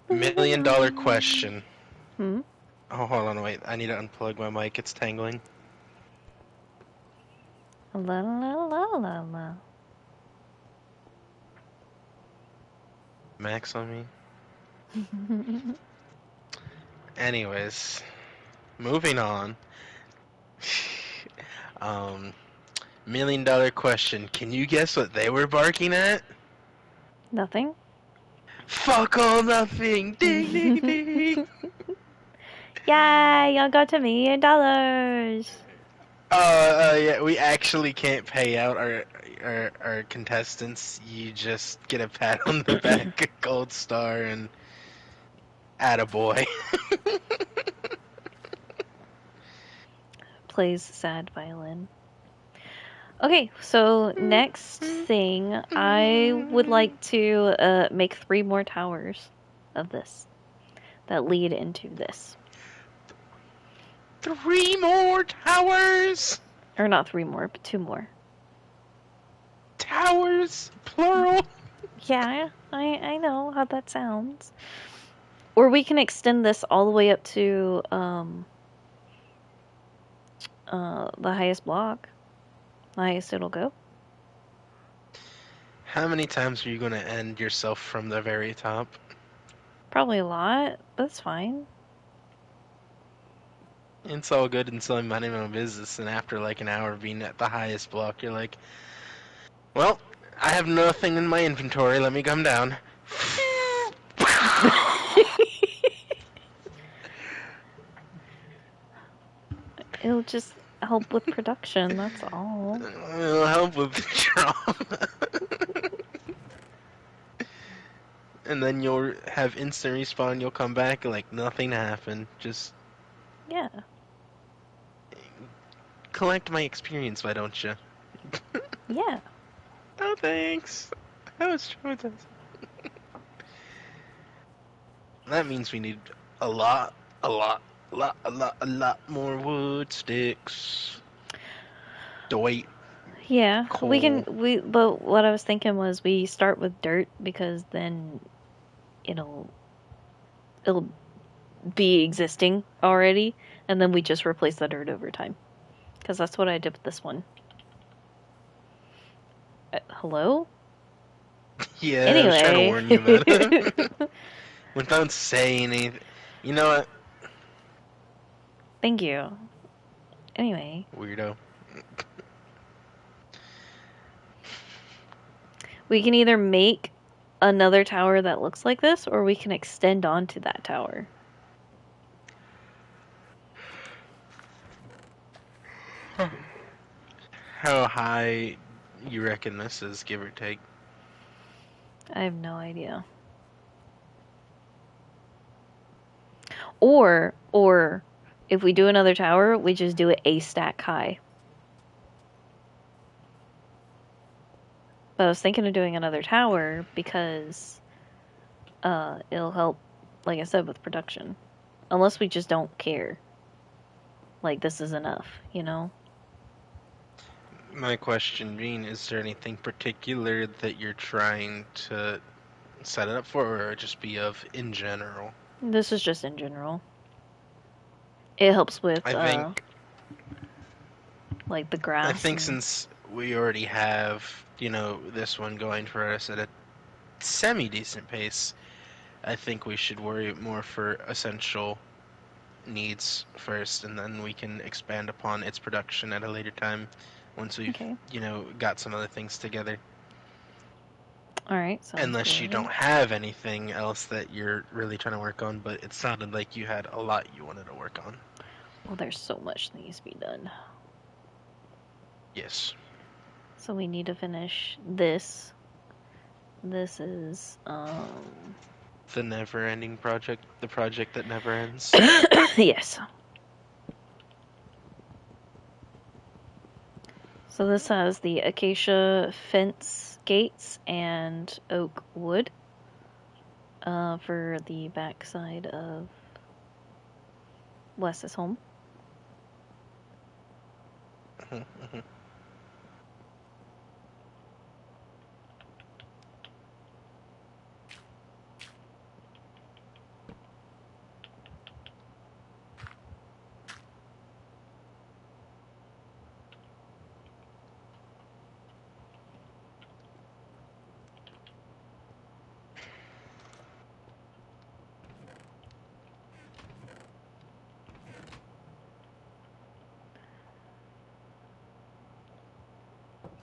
$1,000,000 question. Hmm? Oh, hold on, wait. I need to unplug my mic. It's tangling. La la la la la. Max on me. Anyways, moving on. um, $1,000,000 question. Can you guess what they were barking at? Nothing? Fuck all nothing. Ding ding ding. Yay! Y'all got $1,000,000! Yeah, we actually can't pay out our contestants. You just get a pat on the back, a gold star, and attaboy. Plays sad violin. Okay, so next thing, I would like to make 3 more towers of this that lead into this. 3 more towers. Or not 3 more, but 2 more. Towers, plural. Yeah, I know how that sounds. Or we can extend this all the way up to the highest block. The highest it'll go. How many times are you gonna end yourself from the very top? Probably a lot, but it's fine. It's all good until I'm minding my own business, and after like an hour of being at the highest block, you're like, well, I have nothing in my inventory, let me come down. It'll just help with production, that's all. It'll help with the trauma. And then you'll have instant respawn, you'll come back like nothing happened. Just Yeah. collect my experience, why don't you? Yeah. Oh, thanks. That was traumatizing. That means we need a lot more wood sticks. Dwight. Yeah, Coal. but what I was thinking was we start with dirt because then it'll be existing already, and then we just replace the dirt over time. Because that's what I did with this one. Hello? Yeah, I was trying to Anyway. warn you about it. Without saying anything. You know what? Thank you. Anyway. Weirdo. We can either make another tower that looks like this, or we can extend onto that tower. How high you reckon this is, give or take? I have no idea. Or if we do another tower, we just do it a stack high. But I was thinking of doing another tower because it'll help, like I said, with production. Unless we just don't care. Like, this is enough, you know? My question being, is there anything particular that you're trying to set it up for, or just be of in general? This is just in general. It helps with, I think like, the grass. I think since we already have, this one going for us at a semi-decent pace, I think we should worry more for essential needs first, and then we can expand upon its production at a later time once we've, Okay. got some other things together. Alright, sounds Unless good. you don't have anything else that you're really trying to work on, but it sounded like you had a lot you wanted to work on. Well, there's so much that needs to be done. Yes. So we need to finish this. This is, The never-ending project, the project that never ends. yes. So this has the acacia fence gates and oak wood for the back side of Wes's home.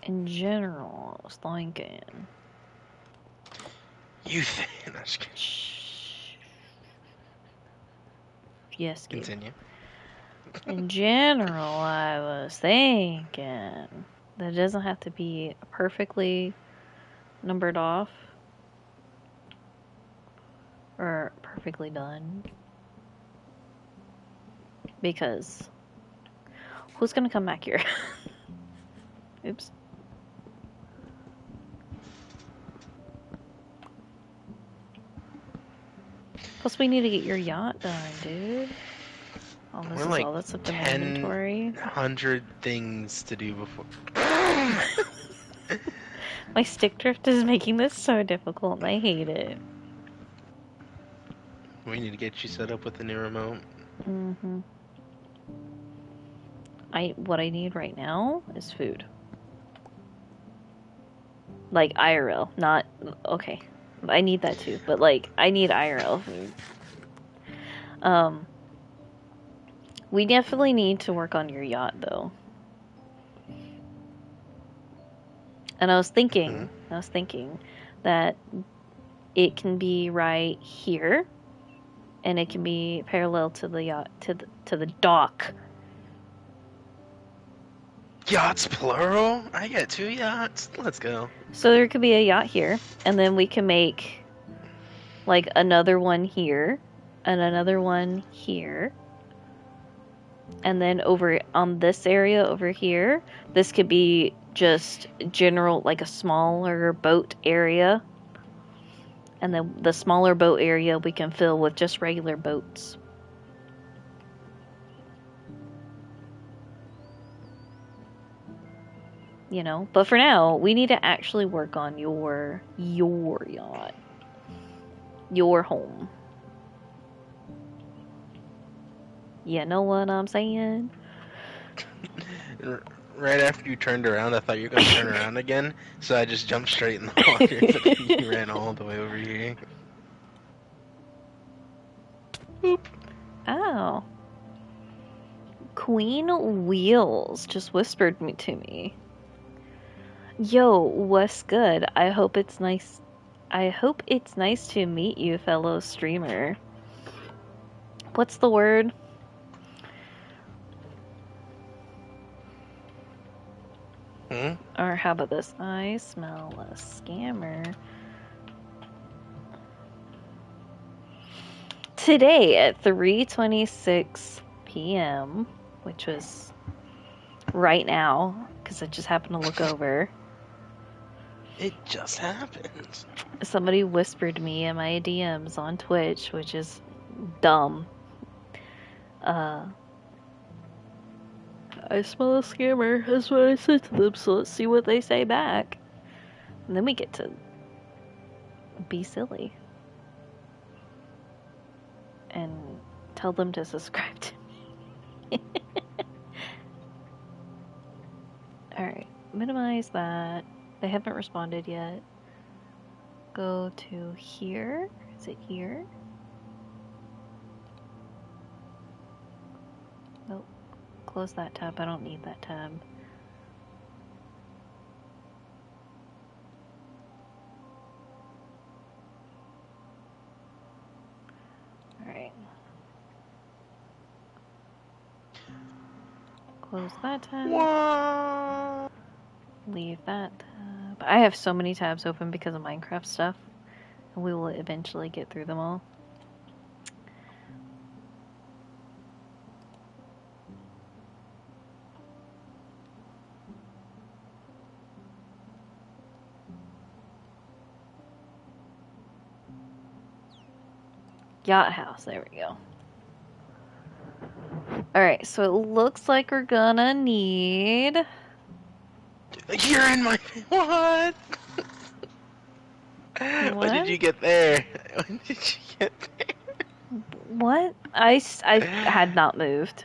in general, I was thinking. You think? No, just kidding. Shh. Yes, Gabe. Continue. In general, I was thinking that it doesn't have to be perfectly numbered off or perfectly done. Because who's gonna come back here? Oops. Plus, we need to get your yacht done, dude. Oh, this We're is like all that's up in my inventory. 100 things to do before. My stick drift is making this so difficult, and I hate it. We need to get you set up with the new remote. Mm-hmm. What I need right now is food. Like IRL, not okay. I need that too, but like I need IRL food. We definitely need to work on your yacht though. And I was thinking that it can be right here, and it can be parallel to the yacht to the dock. Yachts plural? I got 2 yachts. Let's go. So there could be a yacht here, and then we can make like another one here, and another one here. And then over on this area over here, this could be just general, like a smaller boat area. And then the smaller boat area we can fill with just regular boats. You know, but for now, we need to actually work on your yacht. Your home. You know what I'm saying? Right after you turned around, I thought you were going to turn around again, so I just jumped straight in the water, but then you ran all the way over here. Boop. Ow. Queen Wheels just whispered to me. Yo, what's good? I hope it's nice to meet you, fellow streamer. What's the word? Or how about this? I smell a scammer. Today at 3:26 p.m., which was right now, because I just happened to look over. It just happened. Somebody whispered me in my DMs on Twitch, which is dumb. I smell a scammer. That's what I said to them, so let's see what they say back. And then we get to be silly. And tell them to subscribe to me. Alright, minimize that. They haven't responded yet. Go to here. Is it here? Nope. Close that tab. I don't need that tab. Alright. Close that tab. What? Leave that tab. I have so many tabs open because of Minecraft stuff. And we will eventually get through them all. Yacht house, there we go. Alright, so it looks like we're gonna need... You're in my... What? What did you get there? What did you get there? What? I had not moved.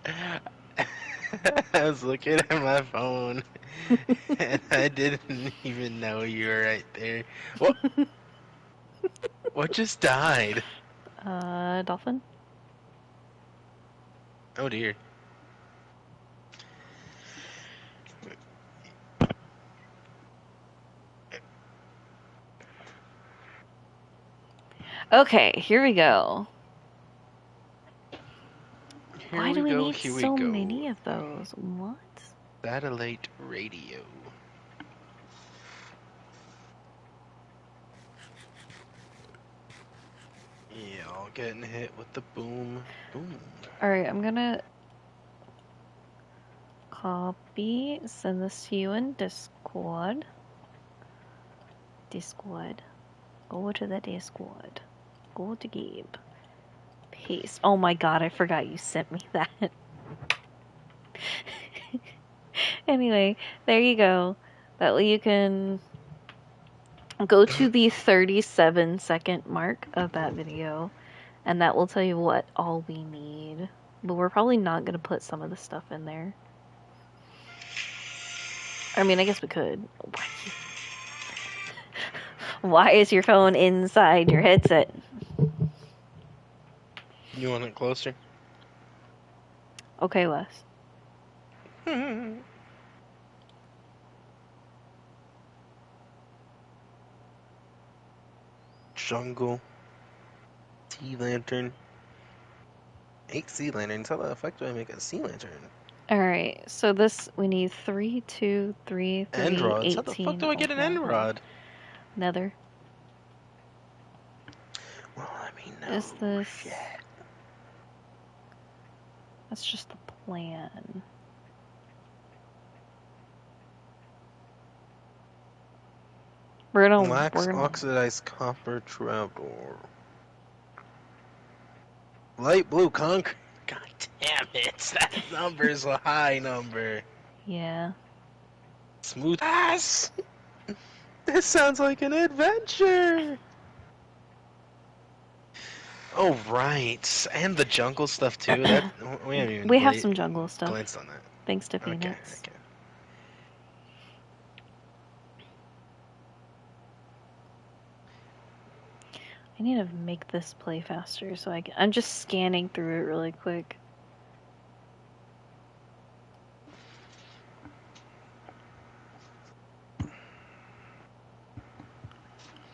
I was looking at my phone, and I didn't even know you were right there. What? What just died? Dolphin? Oh dear. Okay, here we go. Here Why do we need here we so go. many of those? What? Satellite radio. Yeah, all getting hit with the boom. Boom. Alright, I'm gonna copy, send this to you in Discord. Discord. Go to the Discord. Go to Gabe. Paste. Oh my god, I forgot you sent me that. Anyway, there you go. That way you can go to the 37-second mark of that video, and that will tell you what all we need. But we're probably not going to put some of the stuff in there. I mean, I guess we could. Why is your phone inside your headset? You want it closer? Okay, Wes. Jungle. Sea lantern. 8 sea lanterns. How the fuck do I make a sea lantern? Alright, so this, we need 3, 2, 3, 3, End rods. 18. How the fuck do I get an end rod? Nether. Well, I mean, no Is this... shit. That's just the plan. We're gonna... Wax oxidized copper trapdoor. Light blue concrete. God damn it. That number's a high number. Yeah. Smooth ass. This sounds like an adventure. Oh, right. And the jungle stuff, too. That we haven't even We have some jungle stuff. glanced on that. Thanks to Phoenix. Okay. I need to make this play faster, so I'm just scanning through it really quick.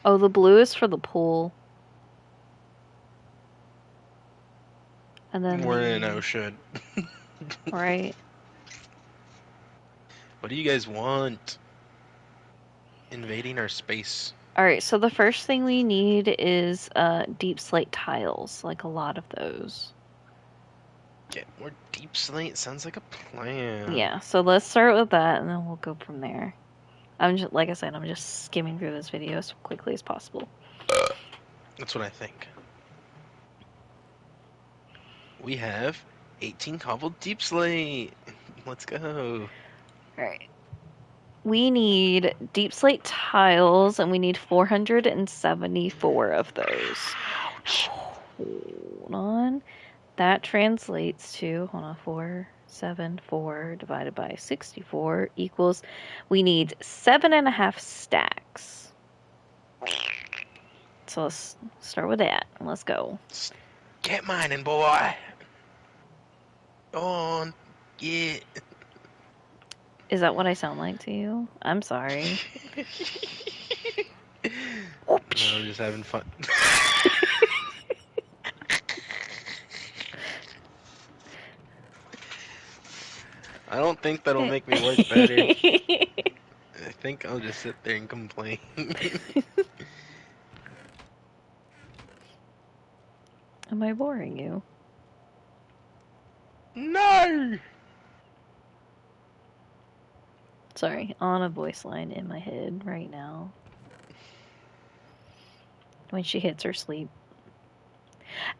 Oh, the blue is for the pool. And then We're in an ocean. Right. What do you guys want? Invading our space. Alright, so the first thing we need is deep slate tiles, like a lot of those. Get more deep slate? Sounds like a plan. Yeah, so let's start with that and then we'll go from there. I'm just, like I said, I'm just skimming through this video as quickly as possible. That's what I think. We have 18 cobbled deep slate. Let's go. Alright. We need deep slate tiles, and we need 474 of those. Ouch. Hold on. That translates to, 474 divided by 64 equals, we need 7.5 stacks. So let's start with that. Let's go. Get mining, boy. On. Get. Is that what I sound like to you? I'm sorry. No, I'm just having fun. I don't think that'll make me work better. I think I'll just sit there and complain. Am I boring you? No! Sorry, on a voice line in my head right now. When she hits her sleep.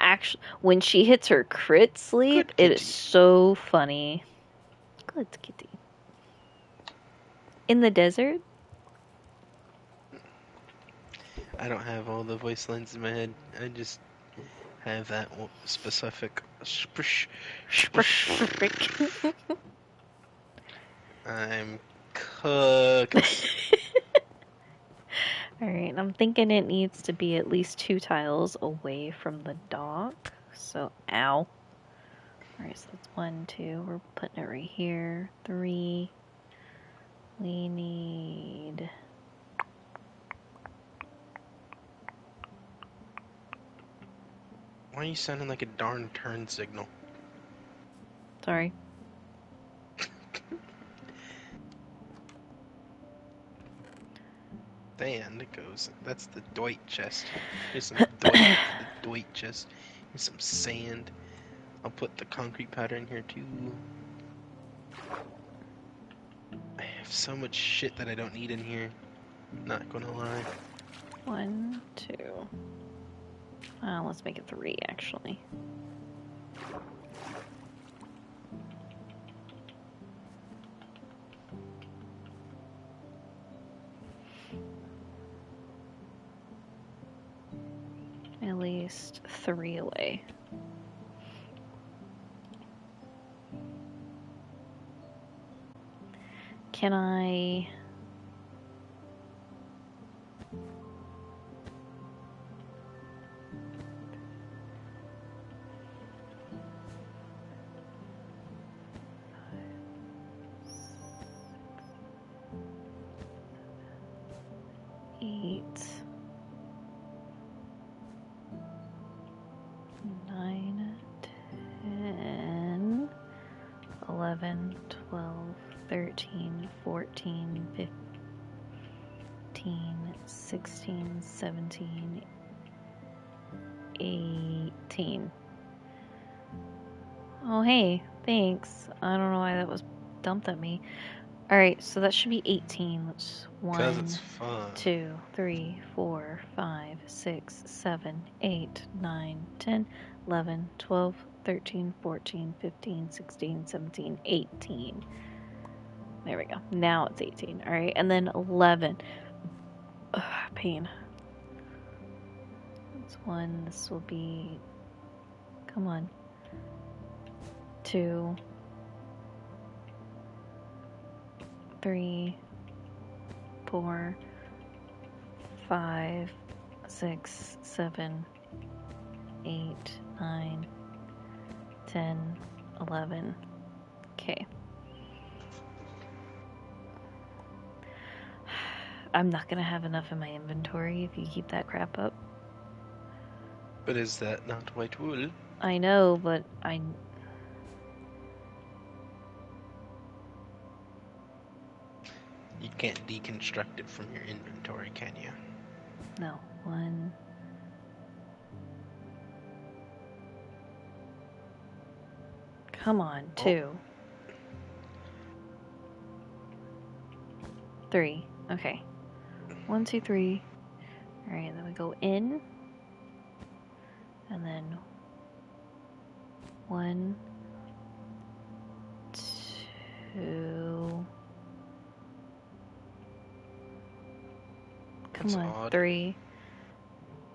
Actually, when she hits her crit sleep, it is so funny. Good kitty. In the desert? I don't have all the voice lines in my head. I just have that specific. I'm cooked. Alright, I'm thinking it needs to be at least 2 tiles away from the dock. So, ow. Alright, so that's 1, 2. We're putting it right here. 3. We need... Why are you sounding like a darn turn signal? Sorry. Then it goes. That's the Dwight chest. Here's some Dwight for the Dwight chest. Here's some sand. I'll put the concrete powder in here too. I have so much shit that I don't need in here. Not gonna lie. 1, 2. Let's make it 3, actually. At least 3 away. Can I... Eight, 9, 10, 11, 12, 13, 14, 15, 16, 17, 18. Oh, hey, thanks. I don't know why that was dumped at me. Alright, so that should be 18. Let's 'Cause 1, it's fun. 2, 3, 4, 5, 6, 7, 8, 9, 10, 11, 12, 13, 14, 15, 16, 17, 18. There we go. Now it's 18. Alright, and then 11. Ugh, pain. That's 1. This will be... Come on. 2, 3, 4, 5, 6, 7, 8, 9, 10, 11. Okay. I'm not gonna have enough in my inventory if you keep that crap up. But is that not white wool? I know, but You can't deconstruct it from your inventory, can you? No. 1. Come on. 2. 3. Okay. 1, 2, 3. Alright, then we go in. And then 1, 2. Come That's on. odd. 3.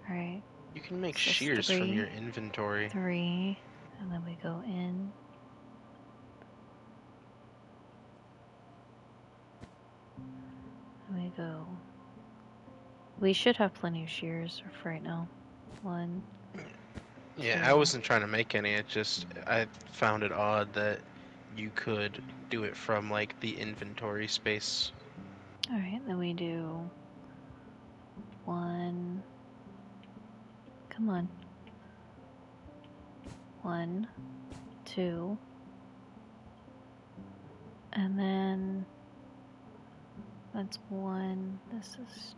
Alright. You can make So that's shears from 3, your inventory. 3. And then we go in. And we go. We should have plenty of shears for right now. 1. Yeah, 2. I wasn't trying to make any. It just I found it odd that you could do it from like the inventory space. Alright, then we do 1. Come on. 1, 2. And then that's 1. This is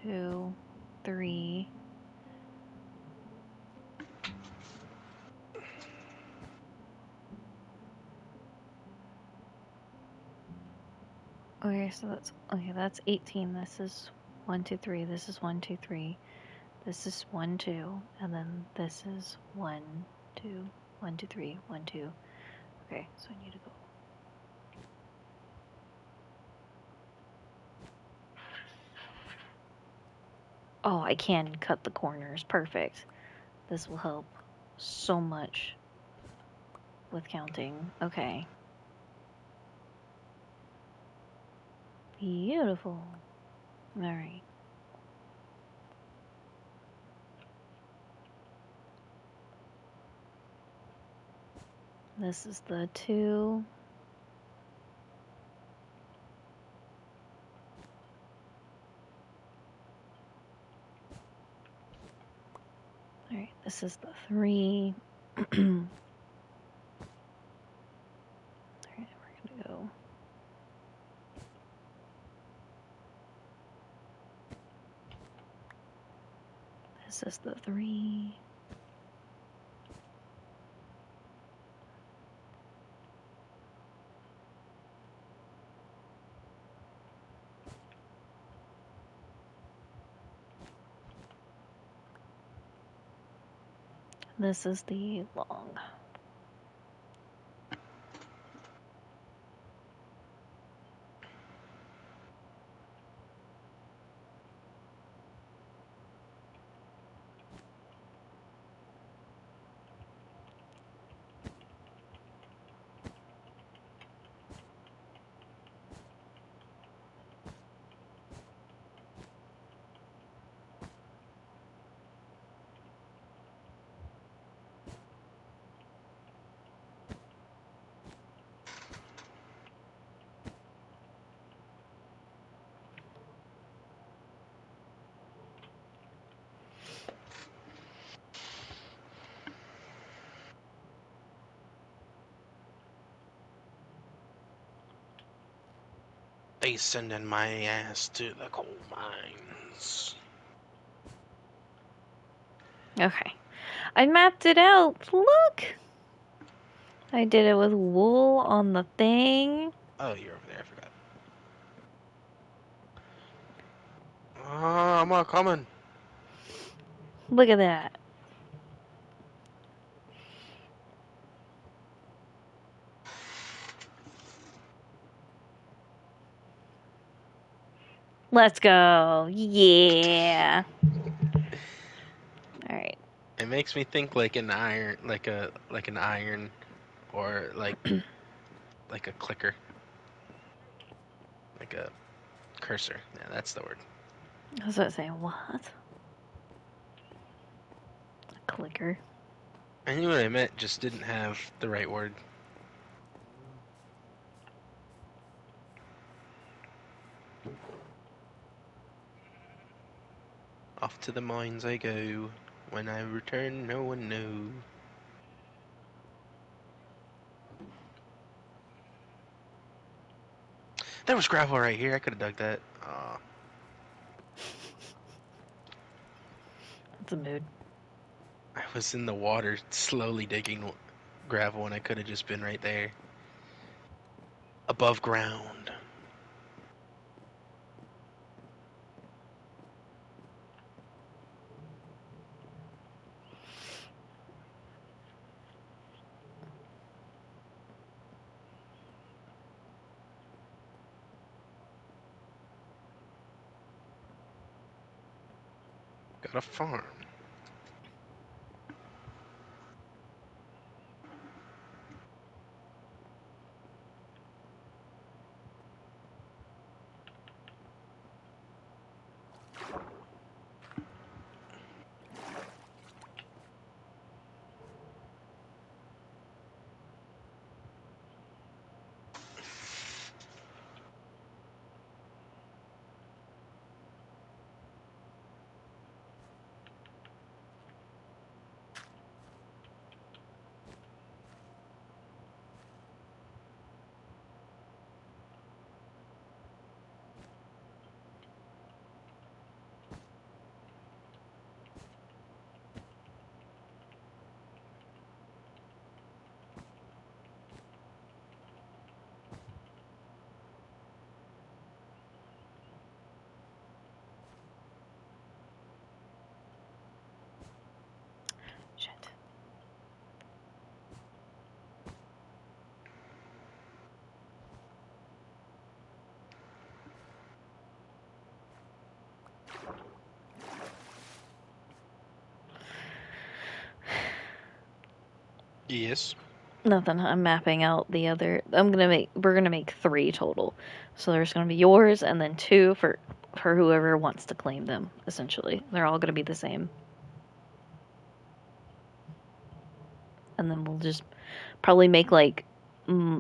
2, 3. Okay, so that's 18. This is 1, 2, 3. This is 1, 2, 3. This is 1, 2. And then this is 1, 2, 1, 2, 3, 1, 2. Okay, so I need to go. Oh, I can cut the corners. Perfect. This will help so much with counting. Okay. Beautiful. Alright. This is the 2. Alright, this is the 3. Alright, we're gonna go. This is the 3. This is the long. They sending my ass to the coal mines. Okay. I mapped it out. Look! I did it with wool on the thing. Oh, you're over there. I forgot. I'm not coming. Look at that. Let's go. Yeah. Alright. It makes me think like an iron, like an iron, or like a clicker, like a cursor. Yeah, that's the word. I was about to say, what? A clicker. I knew what I meant, just didn't have the right word. Off to the mines I go. When I return, no one knows. There was gravel right here. I could have dug that. Aw. That's a mood. I was in the water slowly digging gravel and I could have just been right there. Above ground. Got a farm. Shit. Yes. Nothing. I'm mapping out the other. We're gonna make 3 total. So there's gonna be yours and then 2 for whoever wants to claim them. Essentially, they're all gonna be the same. And then we'll just probably make like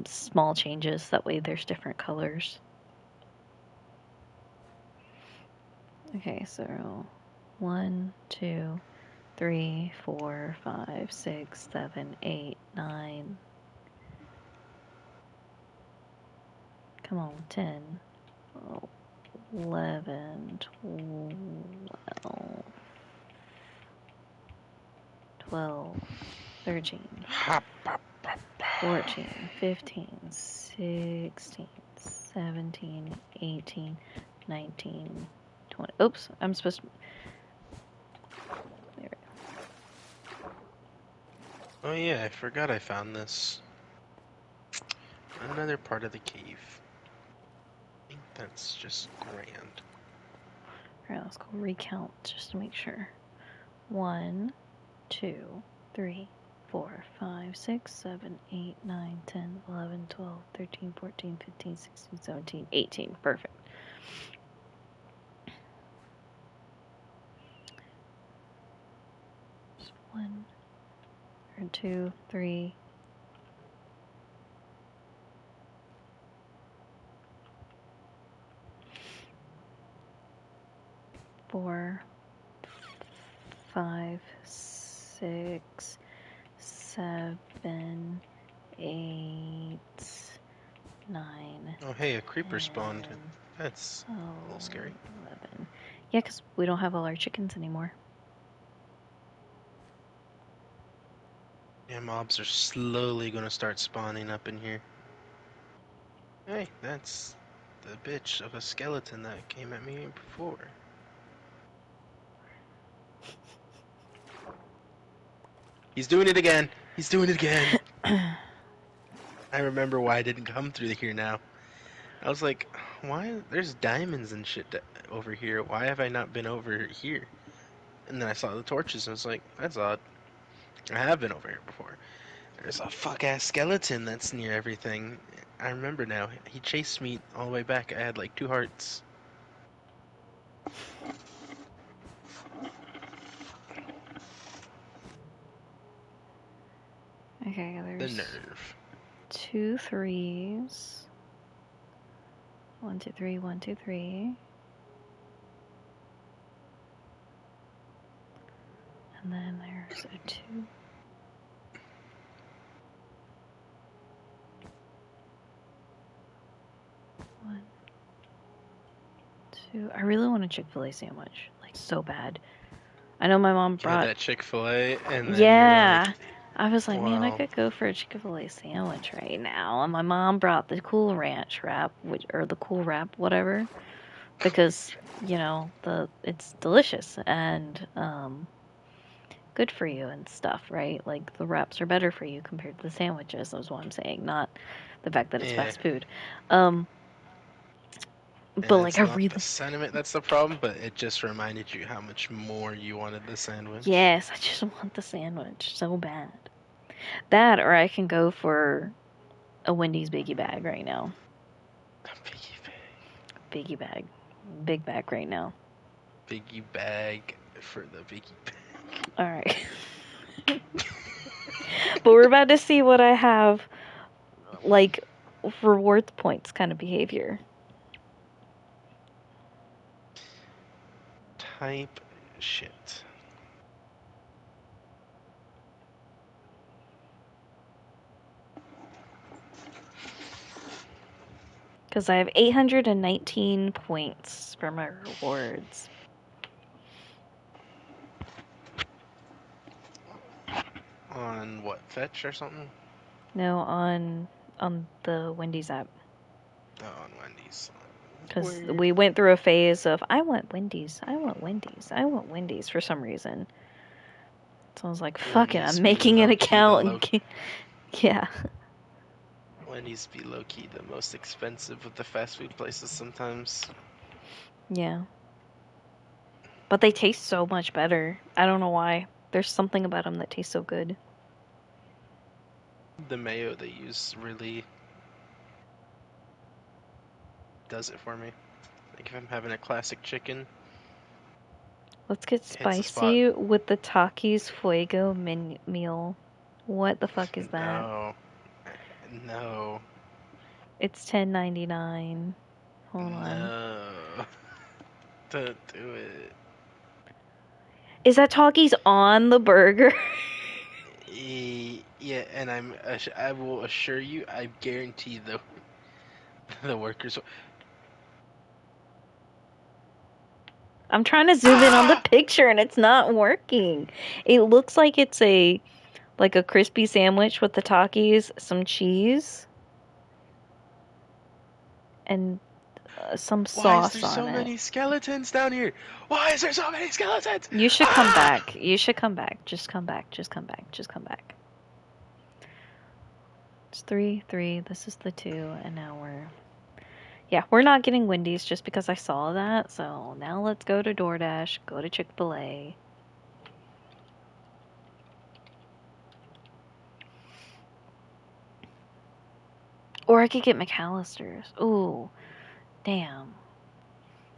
small changes. That way, there's different colors. Okay, so 1, 2, 3, 4, 5, 6, 7, 8, 9. Come on, 10, 11, 12, 12, 13, 14, 15, 16, 17, 18, 19, 20. Oops, I'm supposed to. There we go. Oh yeah, I forgot I found this. Another part of the cave. I think that's just grand. Alright, let's go recount just to make sure. 1, 2, 3, 4, 5, 6, 7, 8, 9, 10, 11, 12, 13, 14, 15, 16, 17, 18. Perfect. Just 1 or 2, 3. 4, 5, 6, 7, 8, 9. Oh hey, a creeper 10, spawned. That's a little scary. 11. Yeah, because we don't have all our chickens anymore. Yeah, mobs are slowly gonna start spawning up in here. Hey, that's the bitch of a skeleton that came at me before. He's doing it again! He's doing it again! I remember why I didn't come through here now. I was like, why? There's diamonds and shit over here. Why have I not been over here? And then I saw the torches and I was like, that's odd. I have been over here before. There's a fuck-ass skeleton that's near everything. I remember now. He chased me all the way back. I had like 2 hearts. Okay, The there's nerve. 2 3s. 1, 2, 3, 1, 2, 3. And then there's a 2. 1, 2. I really want a Chick-fil-A sandwich. Like, so bad. I know my mom You had brought. that Chick-fil-A and then Yeah. you're like, I was like, man, I wow. could go for a Chick-fil-A sandwich right now. And my mom brought the Cool Ranch wrap, or the Cool Wrap, whatever, because it's delicious and good for you and stuff, right? Like the wraps are better for you compared to the sandwiches. Is what I'm saying, not the fact that it's Yeah. fast food. But And like it's I not the really, sentiment that's the problem, but it just reminded you how much more you wanted the sandwich. yes, I just want the sandwich so bad. That, or I can go for a Wendy's Biggie Bag right now. A piggy bag. Biggie Bag. Big bag right now. Biggie bag for the biggie bag. Alright. But we're about to see what I have, like, rewards points kind of behavior. Type shit. Because I have 819 points for my rewards. On what, Fetch or something? No, on the Wendy's app. Oh, on Wendy's. Because Weird. we went through a phase of, I want Wendy's, I want Wendy's, I want Wendy's for some reason. So I was like, fuck it, Wendy's I'm be making an low-key the account. And yeah. Wendy's be low-key the most expensive of the fast food places sometimes. Yeah. But they taste so much better. I don't know why. There's something about them that tastes so good. The mayo they use really does it for me. Like if I'm having a classic chicken, Let's get it hits the spot. spicy with the Takis Fuego meal. What the fuck is that? No. No. It's $10.99. Hold on. No. Don't do it. Is that Talkies on the burger? Yeah, and I will assure you, I guarantee the workers. I'm trying to zoom in on the picture and it's not working. It looks like it's a crispy sandwich with the Takis, some cheese, and some Why is there sauce so on it. many skeletons down here? Why is there so many skeletons? You should come back. You should come back. Just come back. Just come back. Just come back. It's 3, 3. This is the 2, and now we're not getting Wendy's just because I saw that. So now let's go to DoorDash, go to Chick-fil-A. Or I could get McAllister's. Ooh, damn.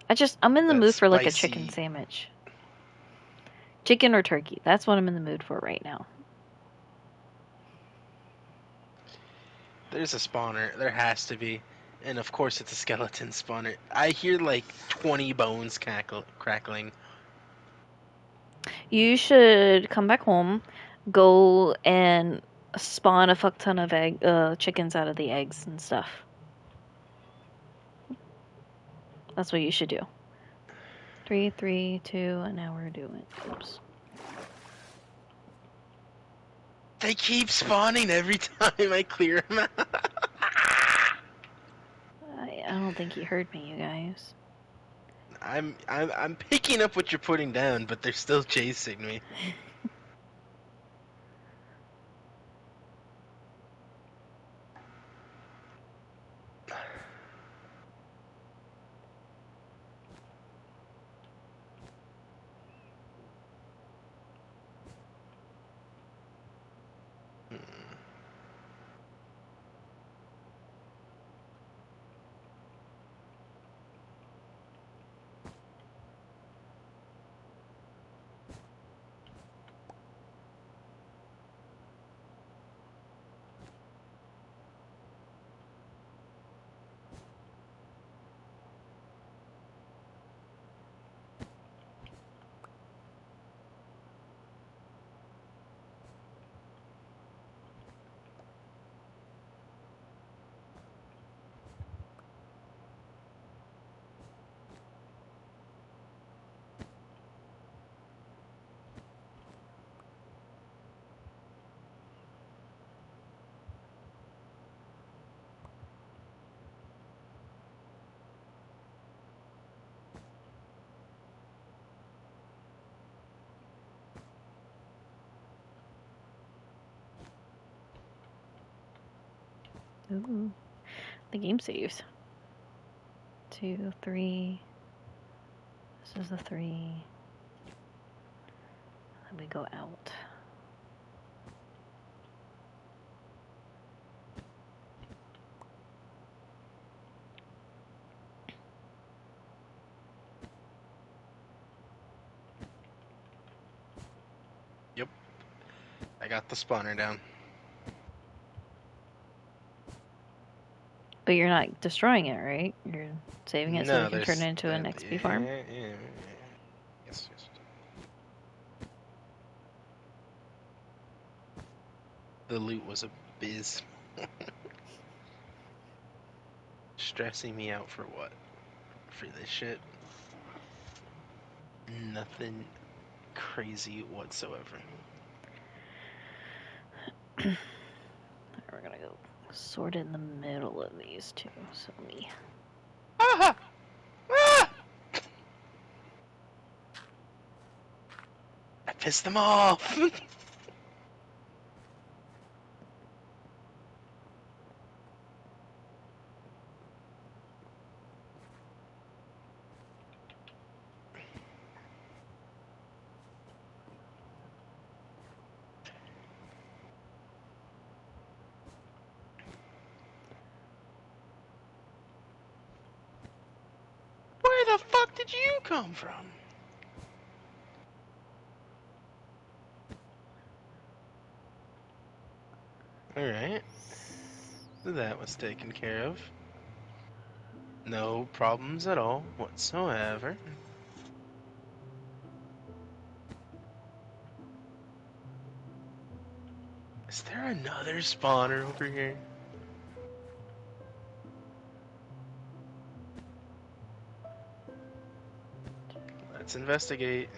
I'm in the That's mood for like a chicken spicy. sandwich. Chicken or turkey. That's what I'm in the mood for right now. There's a spawner. There has to be. And of course it's a skeleton spawner. I hear like 20 bones crackling. You should come back home, go and spawn a fuck ton of chickens out of the eggs and stuff. That's what you should do. 3, 3, 2, and now we're doing. Oops. They keep spawning every time I clear them out. I don't think he heard me, you guys. I'm picking up what you're putting down, but they're still chasing me. Ooh. The game saves. 2, 3. This is the 3. Then we go out. Yep. I got the spawner down. But you're not destroying it, right? You're saving it so we No, can turn there's it into an XP farm? Yes, yes. The loot was a biz. Stressing me out for what? For this shit? Nothing crazy whatsoever. We're gonna go sort in the middle of these two. So me. Ah! Ah! I pissed them off! Where the fuck did you come from? Alright. That was taken care of. No problems at all whatsoever. Is there another spawner over here? Let's investigate.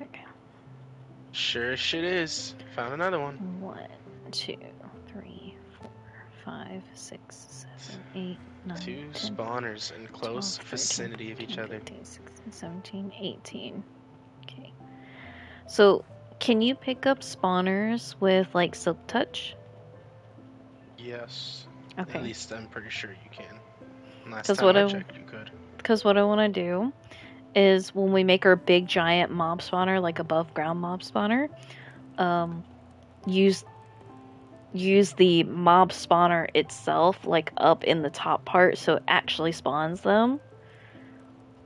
Okay. Sure as shit is. Found another one. 1, 2, 3, 4, 5, 6, 7, 8, 9, 2 10, spawners in 12, close 13, vicinity of 14, each other. 15, 16, 17, 18. Okay. So, can you pick up spawners with, like, Silk Touch? Yes. Okay. At least I'm pretty sure you can. Last 'Cause time what I I- checked, you could. Because what I want to do is when we make our big giant mob spawner, like above ground mob spawner, use the mob spawner itself, like up in the top part, so it actually spawns them.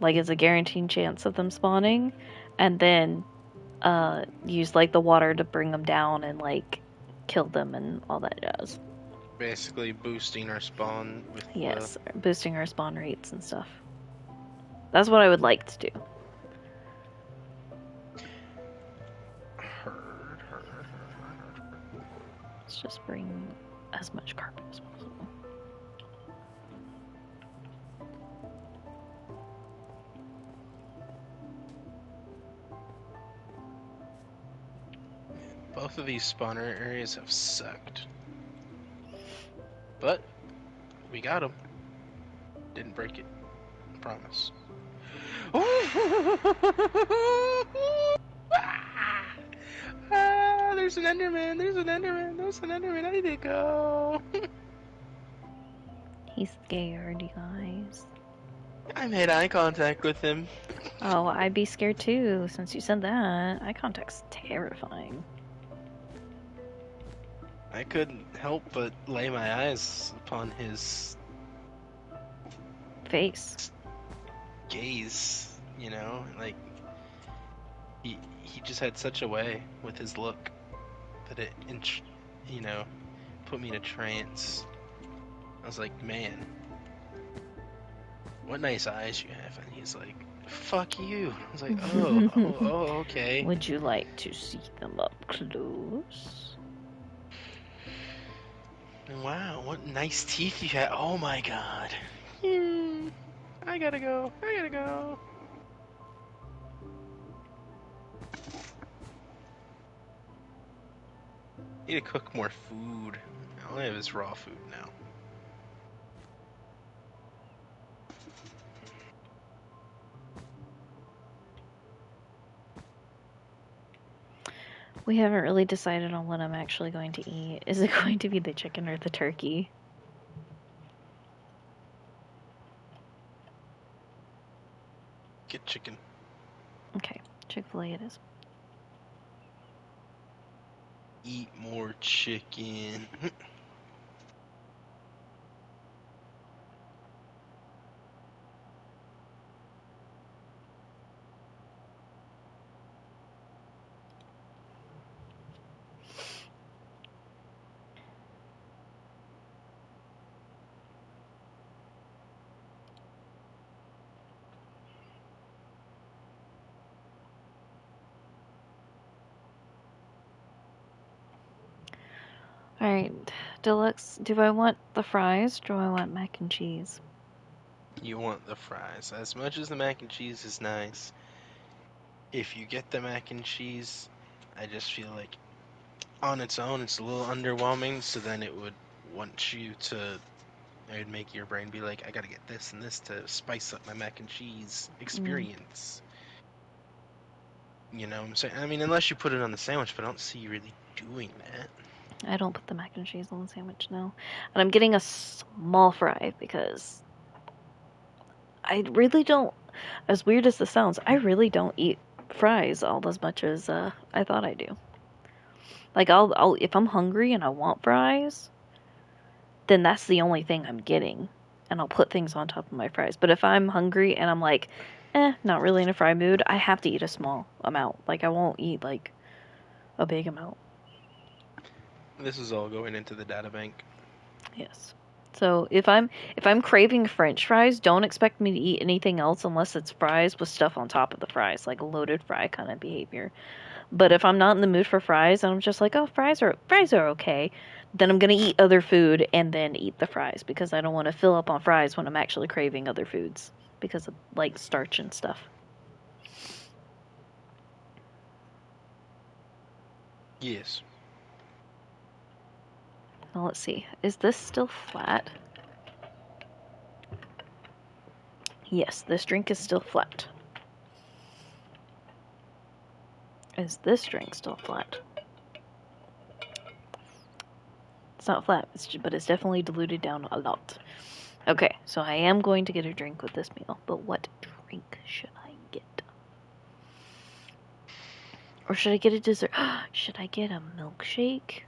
Like it's a guaranteed chance of them spawning, and then use like the water to bring them down and like kill them and all that jazz. Basically boosting our spawn with Yes, boosting our spawn rates and stuff. That's what I would like to do. Herd. Let's just bring as much carpet as possible. Both of these spawner areas have sucked. But we got them. Didn't break it. Promise. There's an Enderman. There's an Enderman. There's an Enderman. I need to go. He's scared, you guys. I made eye contact with him. Oh, I'd be scared too, since you said that. Eye contact's terrifying. I couldn't help but lay my eyes upon his Face. gaze, you know, like he just had such a way with his look that it, you know, put me in a trance. I was like, man, what nice eyes you have. And he's like, fuck you. I was like, oh, okay. Would you like to see them up close? Wow, what nice teeth you have. Oh my god. I gotta go. Need to cook more food. I only have his raw food now. We haven't really decided on what I'm actually going to eat. Is it going to be the chicken or the turkey? Get chicken. Okay, Chick-fil-A it is. Eat more chicken. Alright, Deluxe, do I want the fries or do I want mac and cheese? You want the fries. As much as the mac and cheese is nice, if you get the mac and cheese, I just feel like on its own it's a little underwhelming, so then it would want you to, it would make your brain be like, I gotta get this and this to spice up my mac and cheese experience. You know what I'm saying? I mean, unless you put it on the sandwich, but I don't see you really doing that. I don't put the mac and cheese on the sandwich now. And I'm getting a small fry because I really don't, as weird as this sounds, I really don't eat fries all as much as I thought I do. Like I'll if I'm hungry and I want fries, then that's the only thing I'm getting, and I'll put things on top of my fries. But if I'm hungry and I'm like, not really in a fry mood, I have to eat a small amount. Like I won't eat like a big amount. This is all going into the data bank. Yes. So if I'm craving French fries, don't expect me to eat anything else unless it's fries with stuff on top of the fries, like a loaded fry kind of behavior. But if I'm not in the mood for fries and I'm just like, oh, fries are okay, then I'm gonna eat other food and then eat the fries because I don't want to fill up on fries when I'm actually craving other foods because of like starch and stuff. Yes. Now let's see. Is this still flat? Yes, this drink is still flat. Is this drink still flat? It's not flat, but it's definitely diluted down a lot. Okay, so I am going to get a drink with this meal, but what drink should I get? Or should I get a dessert? Should I get a milkshake?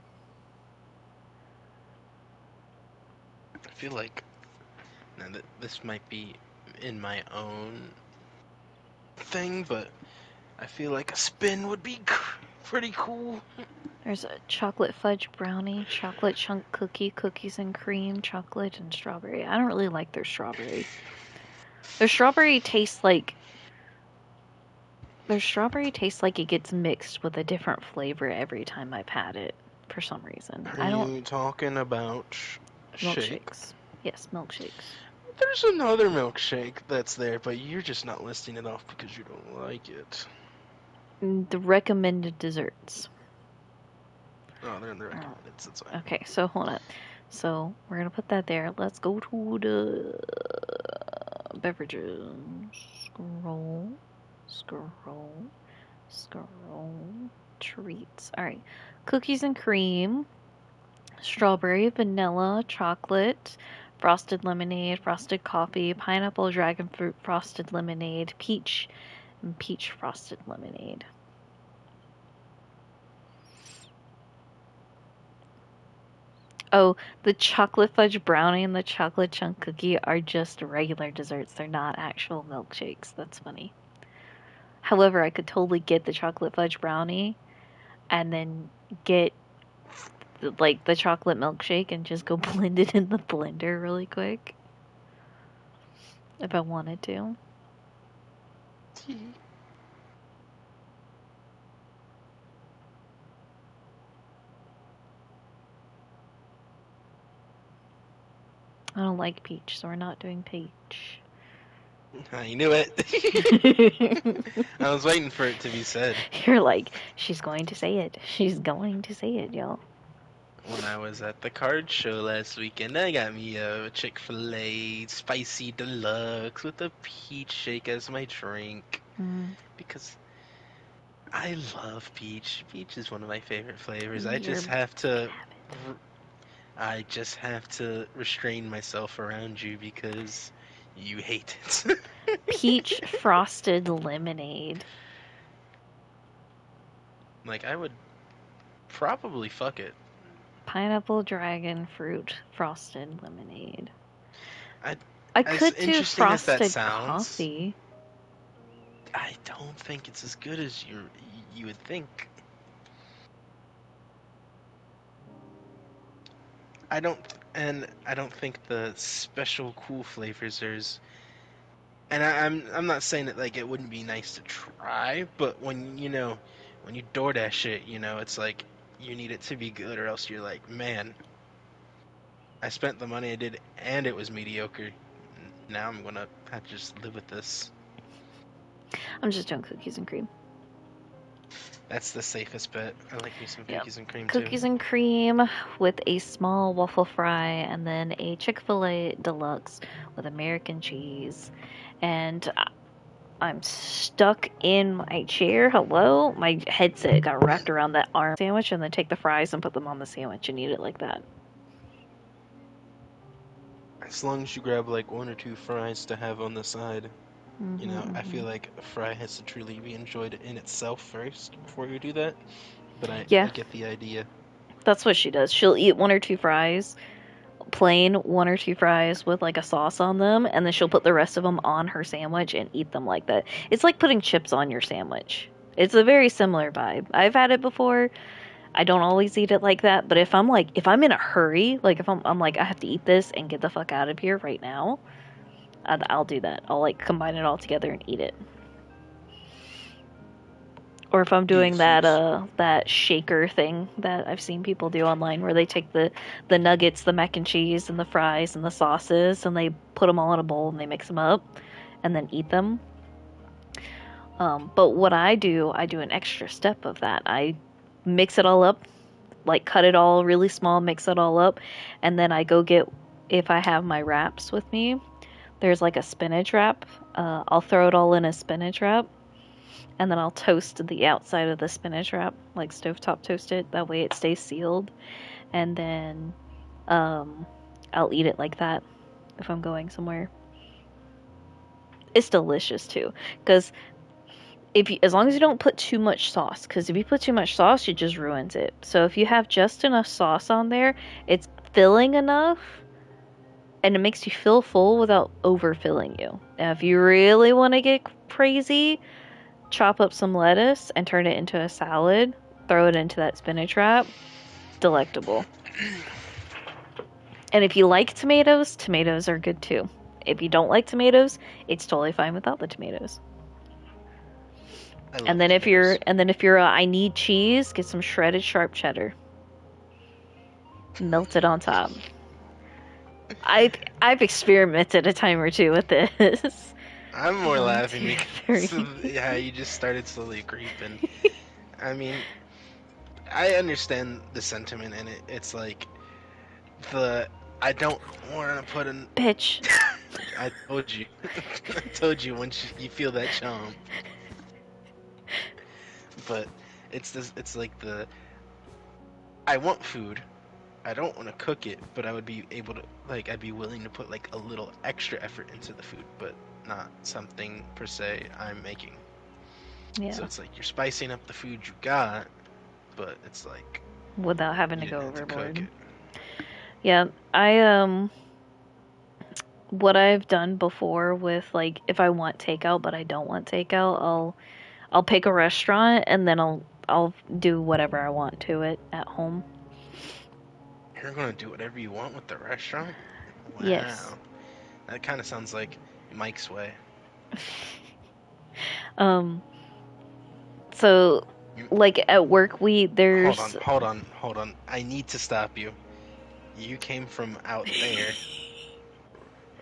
I feel like now that this might be in my own thing, but I feel like a spin would be pretty cool. There's a chocolate fudge brownie, chocolate chunk cookie, cookies and cream, chocolate and strawberry. I don't really like their strawberry. Their strawberry tastes like it gets mixed with a different flavor every time I've had it for some reason. Are you talking about shake? Milkshakes. Yes, milkshakes. There's another milkshake that's there, but you're just not listing it off because you don't like it. The recommended desserts. Oh, they're in the recommended. That's fine. Okay, so hold on. So we're gonna put that there. Let's go to the beverages. Scroll. Treats. All right. Cookies and cream, strawberry, vanilla, chocolate, frosted lemonade, frosted coffee, pineapple, dragon fruit, frosted lemonade, peach, and peach frosted lemonade. Oh, the chocolate fudge brownie and the chocolate chunk cookie are just regular desserts. They're not actual milkshakes. That's funny. However, I could totally get the chocolate fudge brownie and then get like the chocolate milkshake and just go blend it in the blender really quick if I wanted to. I don't like peach, so we're not doing peach. I knew it. I was waiting for it to be said. You're like, she's going to say it. She's going to say it, y'all. When I was at the card show last weekend, I got me a Chick-fil-A spicy deluxe with a peach shake as my drink. Because I love peach. Peach is one of my favorite flavors. I just have to restrain myself around you because you hate it. Peach frosted lemonade. Like, I would probably fuck it. Pineapple dragon fruit frosted lemonade. I as could do interesting as that frosted sounds, coffee. I don't think it's as good as you would think. I don't think the special cool flavors and I'm not saying that like it wouldn't be nice to try, but when you DoorDash it, it's like you need it to be good or else you're like, man, I spent the money I did and it was mediocre. Now I'm gonna have to just live with this. I'm just doing cookies and cream. That's the safest bet. I like me some cookies and cream too. Cookies and cream with a small waffle fry and then a Chick-fil-A deluxe with American cheese. And I'm stuck in my chair. Hello? My headset got wrapped around that arm sandwich and then take the fries and put them on the sandwich and eat it like that. As long as you grab like one or two fries to have on the side. I feel like a fry has to truly be enjoyed in itself first before you do that. But I get the idea. That's what she does. She'll eat one or two fries, plain one or two fries with like a sauce on them, and then she'll put the rest of them on her sandwich and eat them like that. It's like putting chips on your sandwich. It's a very similar vibe. I've had it before. I don't always eat it like that, but if I'm in a hurry, like if I'm like I have to eat this and get the fuck out of here right now, I'll do that. I'll like combine it all together and eat it. Or if I'm doing that Jesus. that shaker thing that I've seen people do online where they take the nuggets, the mac and cheese and the fries and the sauces and they put them all in a bowl and they mix them up and then eat them. But what I do an extra step of that. I mix it all up, like cut it all really small, mix it all up, and then I go get, if I have my wraps with me, there's like a spinach wrap. I'll throw it all in a spinach wrap, and then I'll toast the outside of the spinach wrap, like stovetop toast it. That way it stays sealed, and then I'll eat it like that if I'm going somewhere. It's delicious too, because as long as you don't put too much sauce, because if you put too much sauce, it just ruins it. So if you have just enough sauce on there, it's filling enough, and it makes you feel full without overfilling you. Now, if you really want to get crazy, chop up some lettuce and turn it into a salad. Throw it into that spinach wrap. Delectable. And if you like tomatoes, tomatoes are good too. If you don't like tomatoes, it's totally fine without the tomatoes. I love And then if tomatoes. you're I need cheese, get some shredded sharp cheddar. Melt it on top. I've experimented a time or two with this. I'm more One, laughing two, because three. yeah, you just started slowly creeping. I mean, I understand the sentiment in it. It's like the I don't want to put in. Bitch. I told you. I told you once you feel that chomp. But it's this. It's like the I want food. I don't want to cook it, but I would be able to like I'd be willing to put like a little extra effort into the food, but not something per se I'm making. Yeah. So it's like you're spicing up the food you got, but it's like Without having to you go didn't have to cook overboard. it. Yeah, I what I've done before with like if I want takeout but I don't want takeout, I'll pick a restaurant and then I'll do whatever I want to it at home. You're gonna do whatever you want with the restaurant? Yes. Wow. That kind of sounds like Mike's way. Um so You, like at work there's hold on. I need to stop you. You came from out there,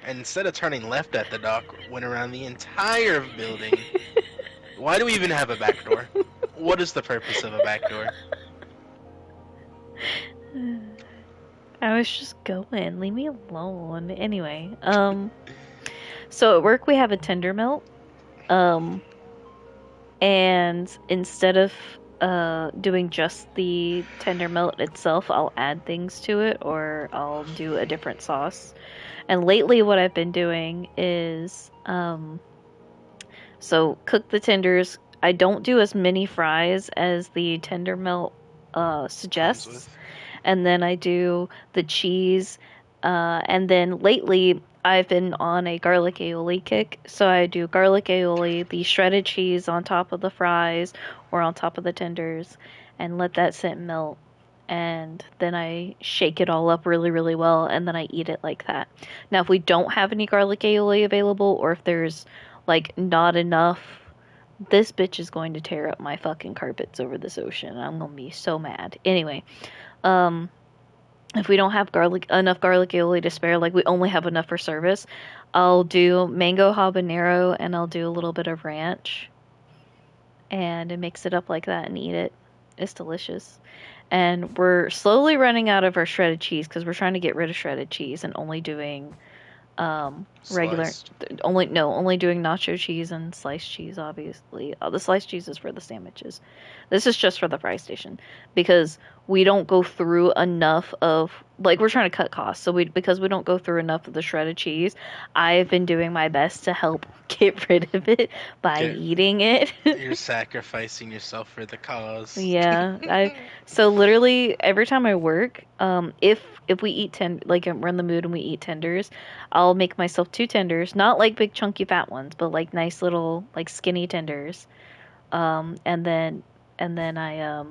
and instead of turning left at the dock, went around the entire building. Why do we even have a back door? What is the purpose of a back door? I was just going. Leave me alone. Anyway, so at work we have a tender melt. Um and instead of doing just the tender melt itself, I'll add things to it or I'll do a different sauce. And lately what I've been doing is so cook the tenders. I don't do as many fries as the tender melt Comes suggests. with. And then I do the cheese. And then lately, I've been on a garlic aioli kick. So I do garlic aioli, the shredded cheese on top of the fries or on top of the tenders, and let that sit and melt. And then I shake it all up really, really well, and then I eat it like that. Now, if we don't have any garlic aioli available, or if there's like not enough, this bitch is going to tear up my fucking carpets over this ocean. I'm gonna be so mad. Anyway, um, if we don't have enough garlic aioli to spare, like we only have enough for service, I'll do mango habanero and I'll do a little bit of ranch and mix it up like that and eat it. It's delicious. And we're slowly running out of our shredded cheese because we're trying to get rid of shredded cheese and only doing regular Sliced. only doing nacho cheese and sliced cheese. Obviously the sliced cheese is for the sandwiches. This is just for the fry station because we don't go through enough of like we're trying to cut costs, so because we don't go through enough of the shredded cheese, I've been doing my best to help get rid of it by Get- eating it. You're sacrificing yourself for the cause. Yeah, I so literally every time I work, if we eat like we're in the mood and we eat tenders, I'll make myself two tenders, not like big chunky fat ones, but like nice little like skinny tenders. And then I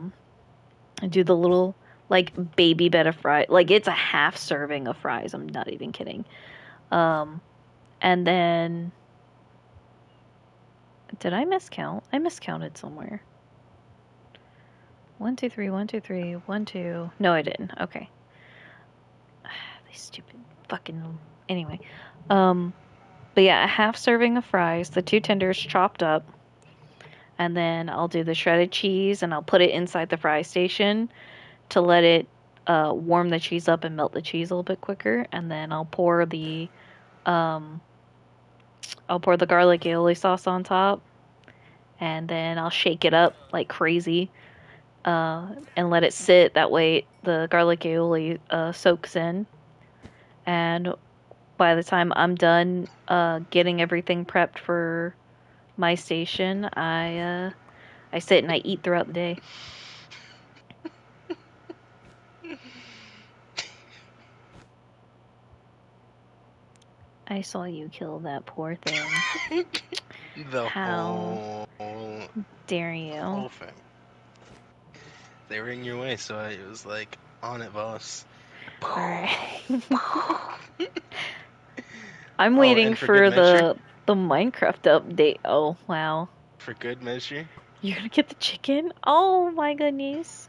I do the little like baby bed of fries. Like it's a half serving of fries. I'm not even kidding. And then did I miscount? I miscounted somewhere. 1, 2, 3, 1, 2, 3, 1, 2. No, I didn't. Okay. These stupid fucking. Anyway, but yeah, a half serving of fries, the 2 tenders chopped up, and then I'll do the shredded cheese and I'll put it inside the fry station to let it warm the cheese up and melt the cheese a little bit quicker, and then um, I'll pour the garlic aioli sauce on top, and then I'll shake it up like crazy, and let it sit. That way, the garlic aioli soaks in, and by the time I'm done getting everything prepped for my station, I sit and I eat throughout the day. I saw you kill that poor thing. The How dare you? whole thing. They were in your way, so I was like, on it, boss. Alright. I'm Oh, waiting and for good for measure, the Minecraft update. Oh, wow. for good measure, You're gonna get the chicken? Oh my goodness.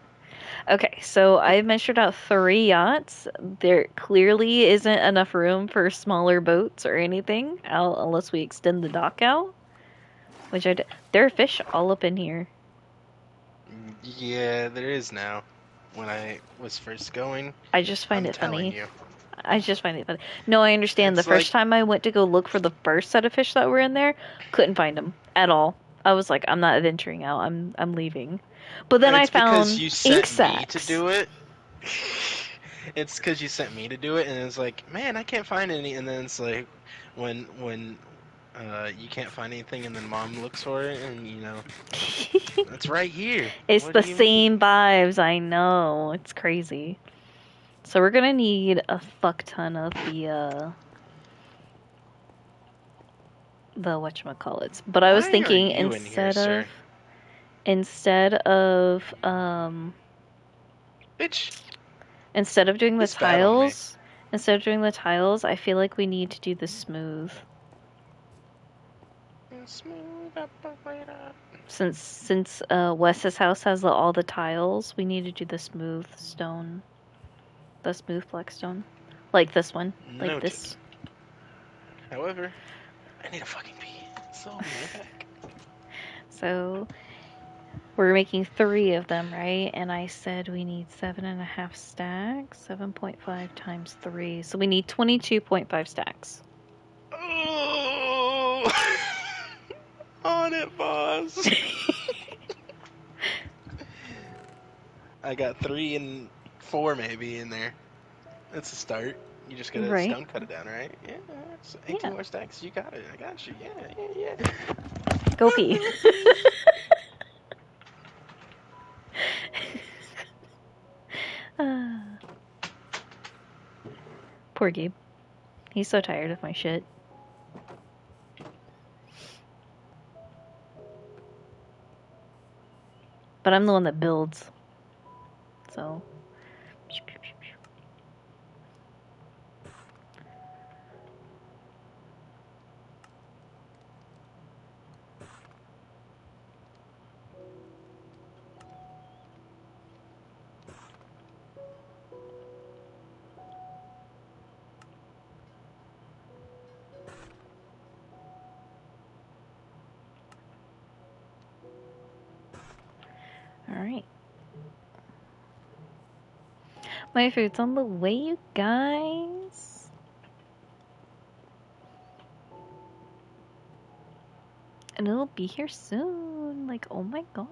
Okay, so I measured out 3 yachts. There clearly isn't enough room for smaller boats or anything, unless we extend the dock out. Which I did. There are fish all up in here. yeah, there is now. When I was first going, I just find I'm it telling funny. you. I just find it funny. No, I understand. The It's like, first time I went to go look for the first set of fish that were in there, couldn't find them at all. I was like, I'm not venturing out. I'm leaving. But then I it's because found you ink sent me to sacs. do it. It's because you sent me to do it, and it's like, man, I can't find any. And then it's like, when you can't find anything, and then mom looks for it, and it's right here. It's What the do you mean? same vibes. I know. It's crazy. So we're gonna need a fuck ton of the whatchamacallits. But I was Why are thinking you in here, sir? instead of Bitch, instead of doing the you spat on me. tiles, instead of doing the tiles, I feel like we need to do the smooth. Smooth operator. Since Wes's house has all the tiles, we need to do the smooth stone, the smooth black stone, like this one, like Noted. this. However, I need a fucking pee, so I'll be right back. So we're making 3 of them, right? And I said we need 7.5 stacks. 7.5 times 3, so we need 22.5 stacks. Oh, on it, boss. I got 3 and 4 maybe in there. That's a start. You just gotta Right? stone cut it down, right? Yeah, it's 18 Yeah. more stacks. You got it. I got you. Yeah. Go pee. Poor Gabe. He's so tired of my shit. But I'm the one that builds. So. Alright. My food's on the way, you guys. And it'll be here soon. Like, oh my gosh.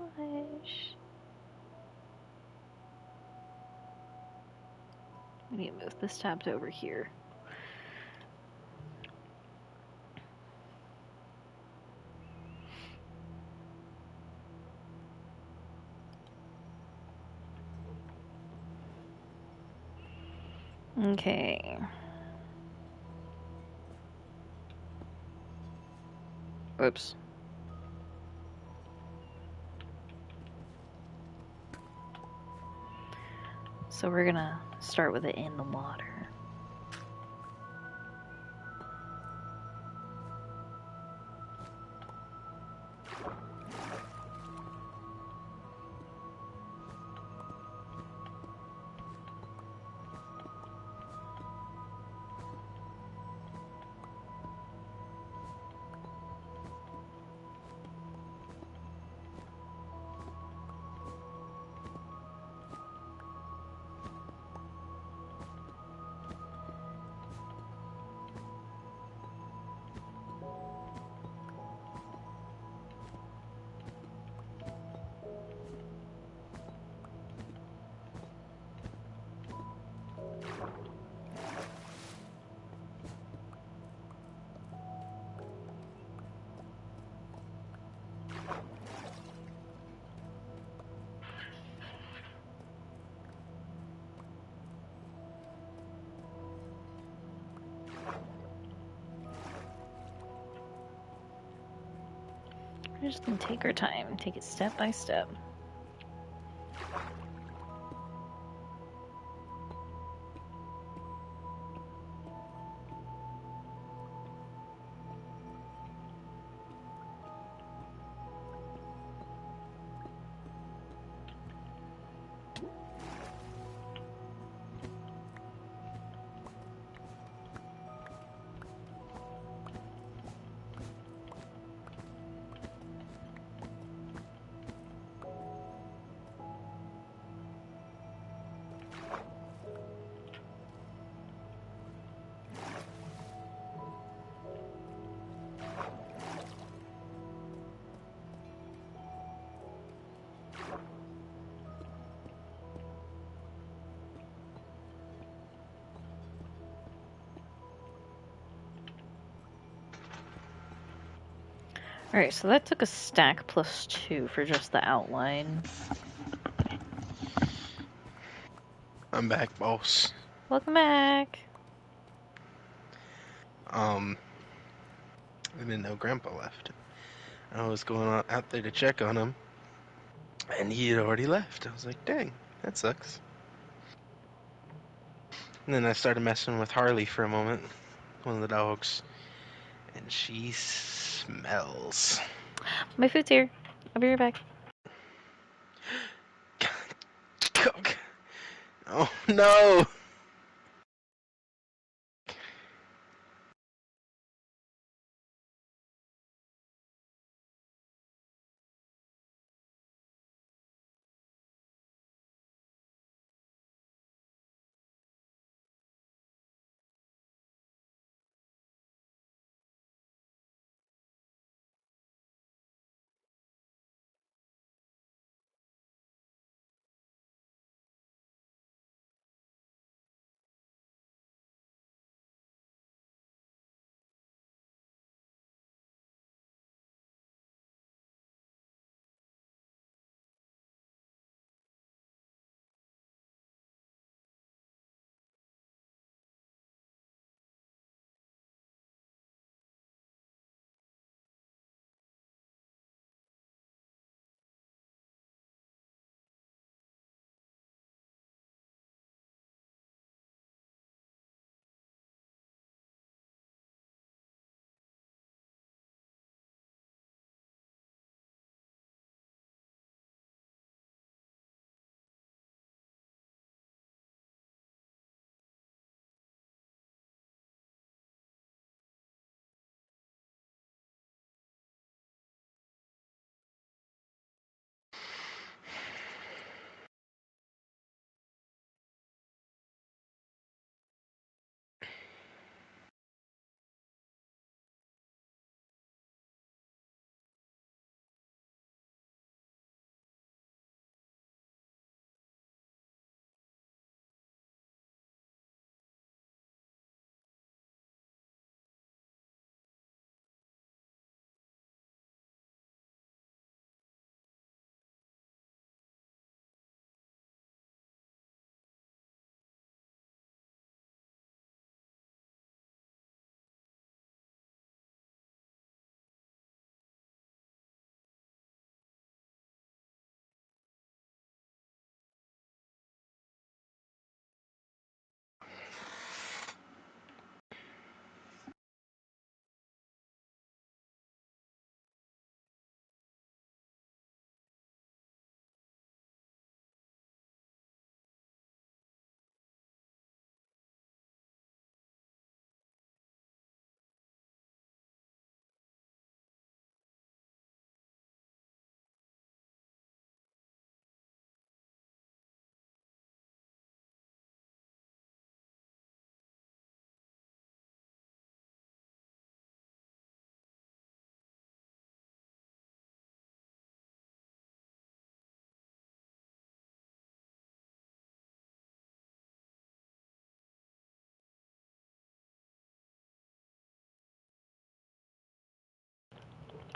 I need to move this tab to over here. Okay. Oops. So we're gonna start with it in the water. We're just gonna take our time, take it step by step. Alright, so that took a stack plus 2 for just the outline. I'm back, boss. Welcome back! I didn't know Grandpa left. I was going out there to check on him, and he had already left. I was like, dang, that sucks. And then I started messing with Harley for a moment, one of the dogs, and she smells. My food's here. I'll be right back. Cook. Oh no!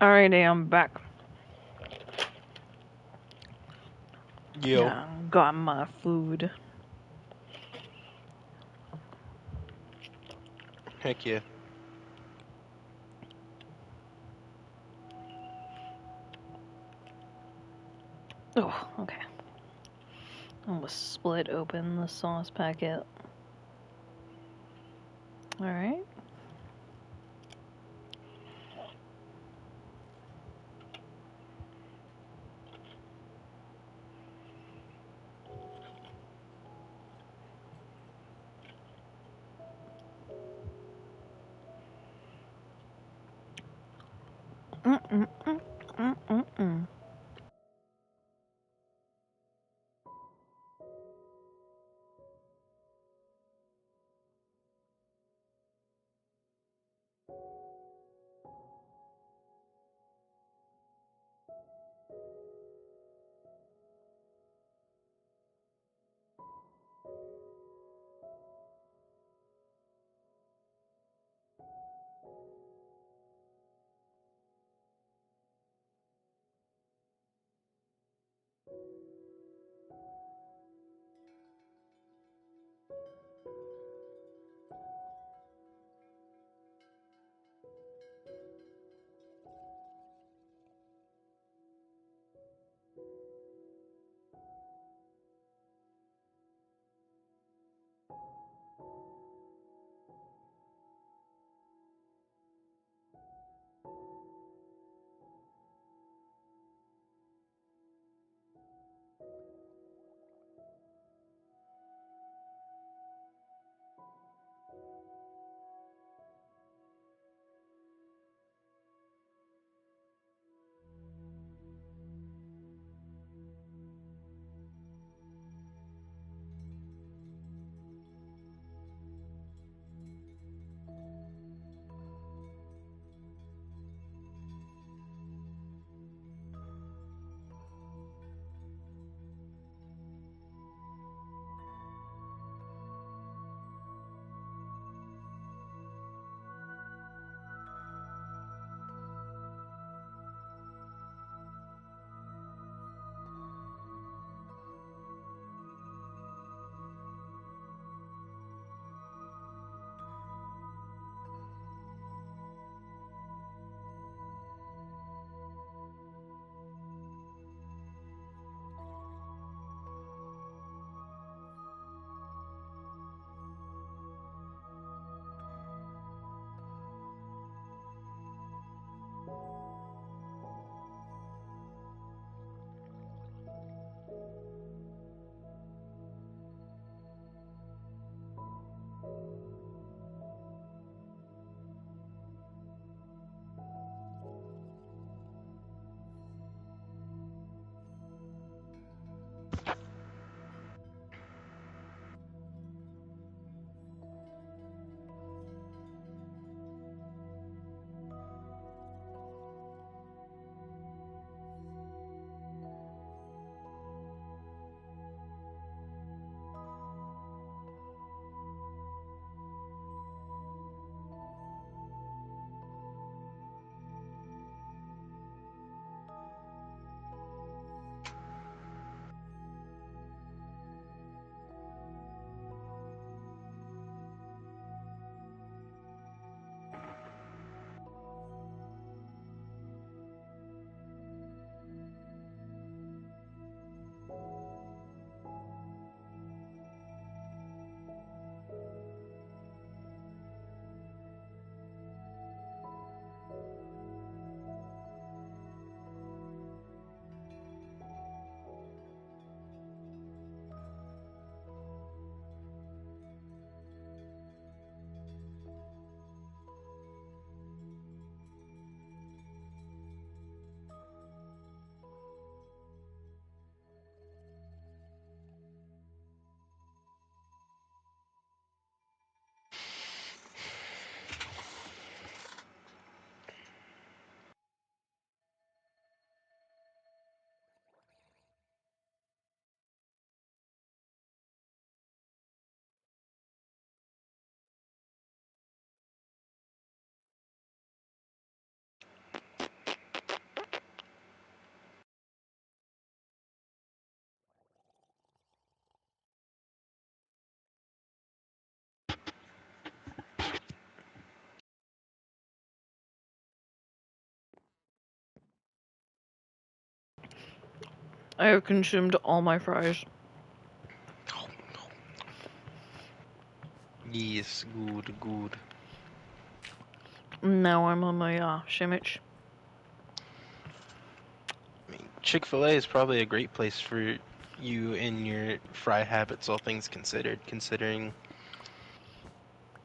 Alrighty, I'm back. Yo. Yeah, got my food. Heck yeah. Oh, okay. Almost split open the sauce packet. Alright. Mm-mm-mm. I have consumed all my fries. Yes, good, good. Now I'm on my sandwich. I mean, Chick-fil-A is probably a great place for you and your fry habits, all things considered. Considering,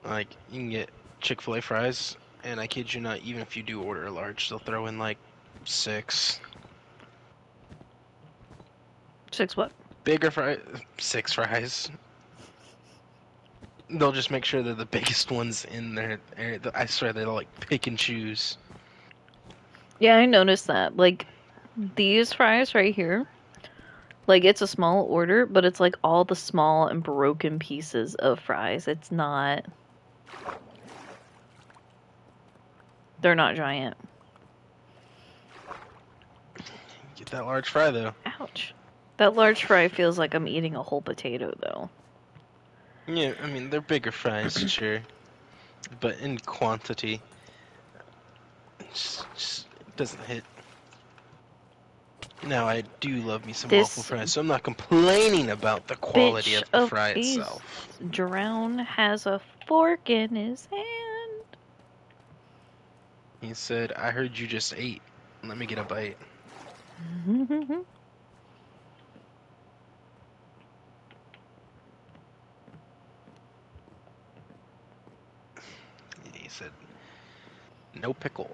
like, you can get Chick-fil-A fries, and I kid you not, even if you do order a large, they'll throw in like 6. 6 what? Bigger fries, 6 fries. They'll just make sure they're the biggest ones in there. I swear they'll like pick and choose. Yeah, I noticed that. Like, these fries right here, like, it's a small order, but it's like all the small and broken pieces of fries. It's not. They're not giant. Get that large fry though. Ouch. That large fry feels like I'm eating a whole potato, though. Yeah, I mean they're bigger fries, sure, but in quantity, just doesn't hit. Now I do love me some waffle This fries, so I'm not complaining about the quality bitch of the of fry a itself. drown has a fork in his hand. He said, "I heard you just ate. Let me get a bite." He said, "No pickles."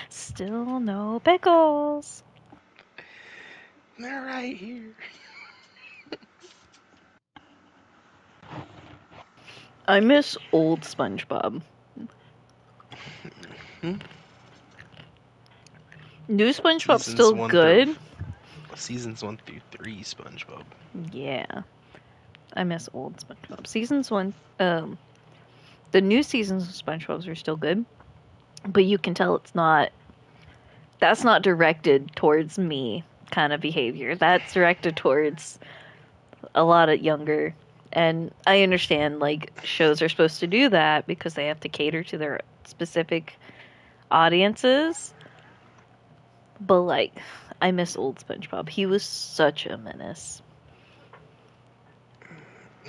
Still no pickles. They're right here. I miss old SpongeBob. Hmm? New SpongeBob's Seasons still 1 through good. seasons 1 through 3, SpongeBob. Yeah, I miss old SpongeBob. Seasons one, the new seasons of SpongeBob's are still good, but you can tell it's not. That's not directed towards me kind of behavior. That's directed towards a lot of younger. And I understand like shows are supposed to do that because they have to cater to their specific audiences. But like, I miss old SpongeBob. He was such a menace.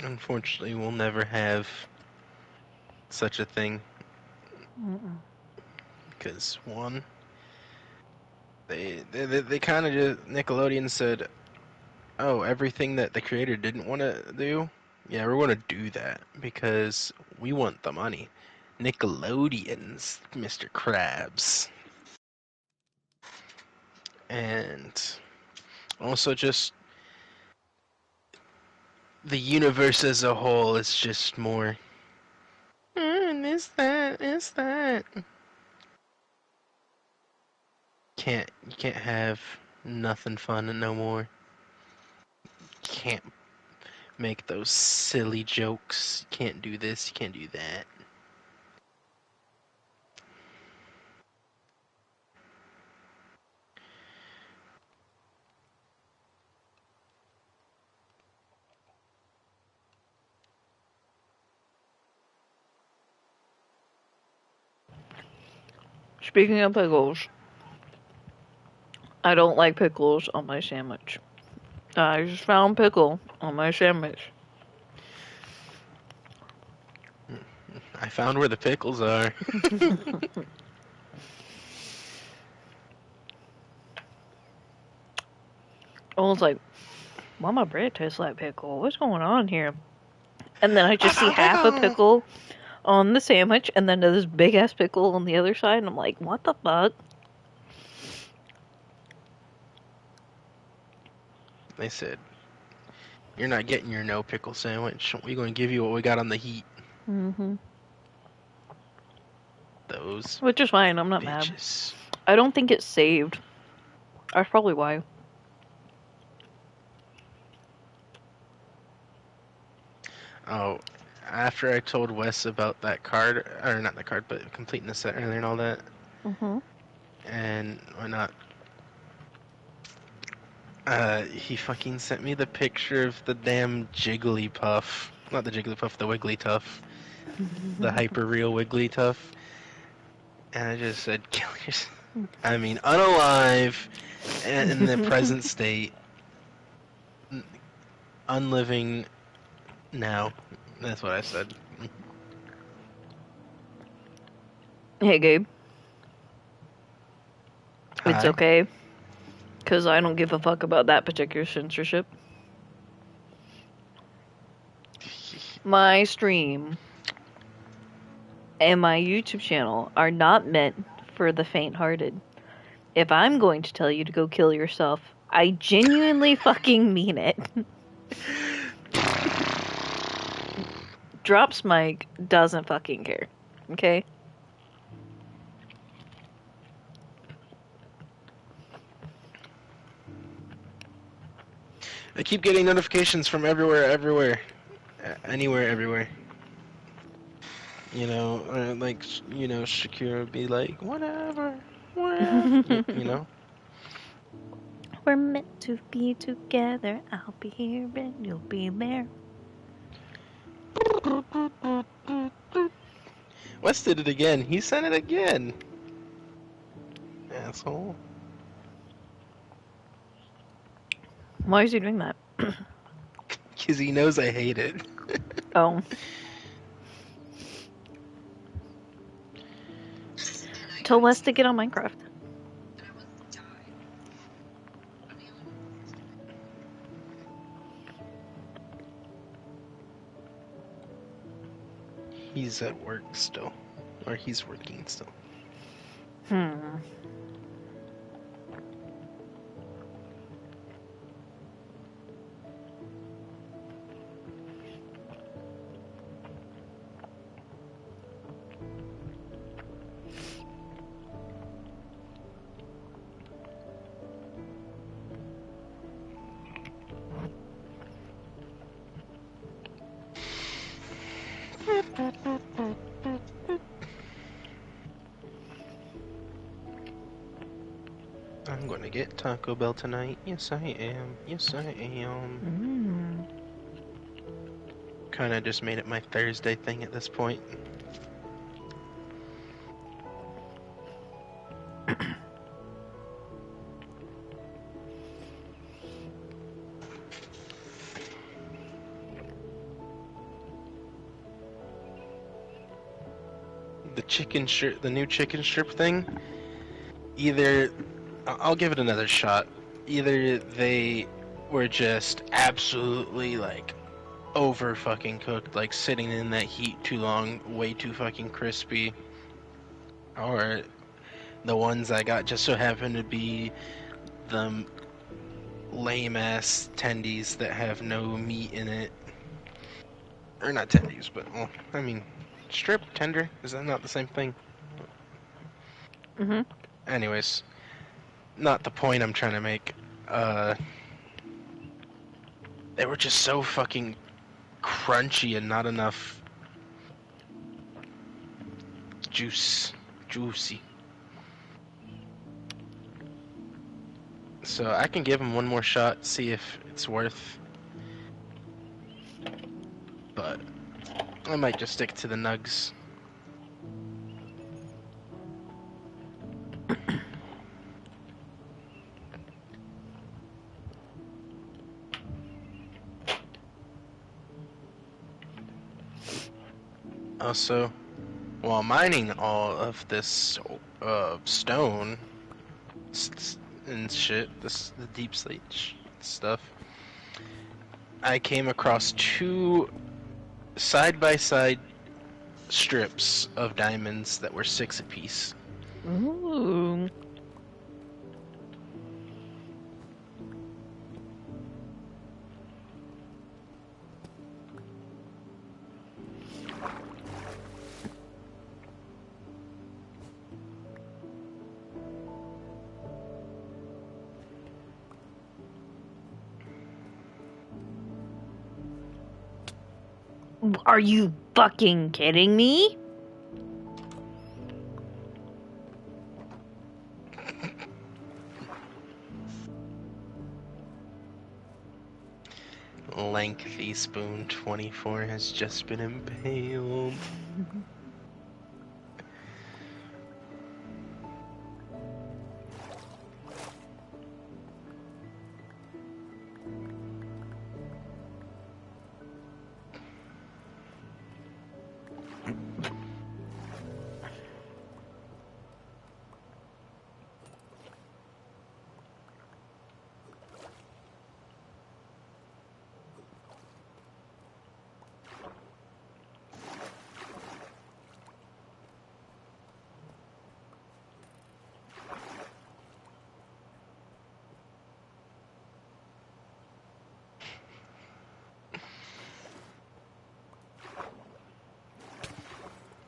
Unfortunately, we'll never have such a thing because one, they kind of just Nickelodeon said, "Oh, everything that the creator didn't want to do, yeah, we're going to do that because we want the money." Nickelodeon's Mr. Krabs, and also just the universe as a whole is just more. And is that? You can't have nothing fun no more. You can't make those silly jokes. You can't do this, you can't do that. Speaking of pickles, I don't like pickles on my sandwich. I just found pickle on my sandwich. I found where the pickles are. I was like, why my bread tastes like pickle? What's going on here? And then I I just see found half a pickle. pickle on the sandwich and then this big ass pickle on the other side. And I'm like, what the fuck? They said, "You're not getting your no pickle sandwich. We're going to give you what we got on the heat." Mm-hmm. Those Which is fine. I'm not mad. bitches. I don't think it's saved. That's probably why. Oh, after I told Wes about that card, or not the card, but completing the set earlier and all that, Mm-hmm. and whatnot, he fucking sent me the picture of the damn Jigglypuff. Not the Jigglypuff, the Wigglytuff. The hyper real Wigglytuff. And I just said, "Kill yourself." I mean, unalive in the present state, unliving now. That's what I said. Hey, Gabe. It's Hi. okay. Because I don't give a fuck about that particular censorship. My stream and my YouTube channel are not meant for the faint-hearted. If I'm going to tell you to go kill yourself, I genuinely fucking mean it. Drops Mike doesn't fucking care. Okay? I keep getting notifications from everywhere. Anywhere, everywhere. You know, like, you know, Shakira would be like, whatever. You know? We're meant to be together. I'll be here and you'll be there. Wes did it again. He sent it again. Asshole. Why is he doing that? Because he knows I hate it. Oh. Tell Wes to get on Minecraft. He's at work still. Or he's working still. I'm gonna get Taco Bell tonight. Yes, I am. Yes, I am. Kinda just made it my Thursday thing at this point. The new chicken strip thing, either, I'll give it another shot. Either they were just absolutely, like, over fucking cooked, like sitting in that heat too long, way too fucking crispy, or the ones I got just so happened to be the lame ass tendies that have no meat in it. Or not tendies, but, well, I mean, strip, tender, is that not the same thing? Anyways, not the point I'm trying to make. They were just so fucking crunchy and not enough juicy. So I can give them one more shot, see if it's worth. But I might just stick to the nugs. Also, while mining all of this stone and shit, the deep slate stuff, I came across 2 side-by-side strips of diamonds that were 6 apiece. Ooh. Are you fucking kidding me? LenthySpoon 24 has just been impaled.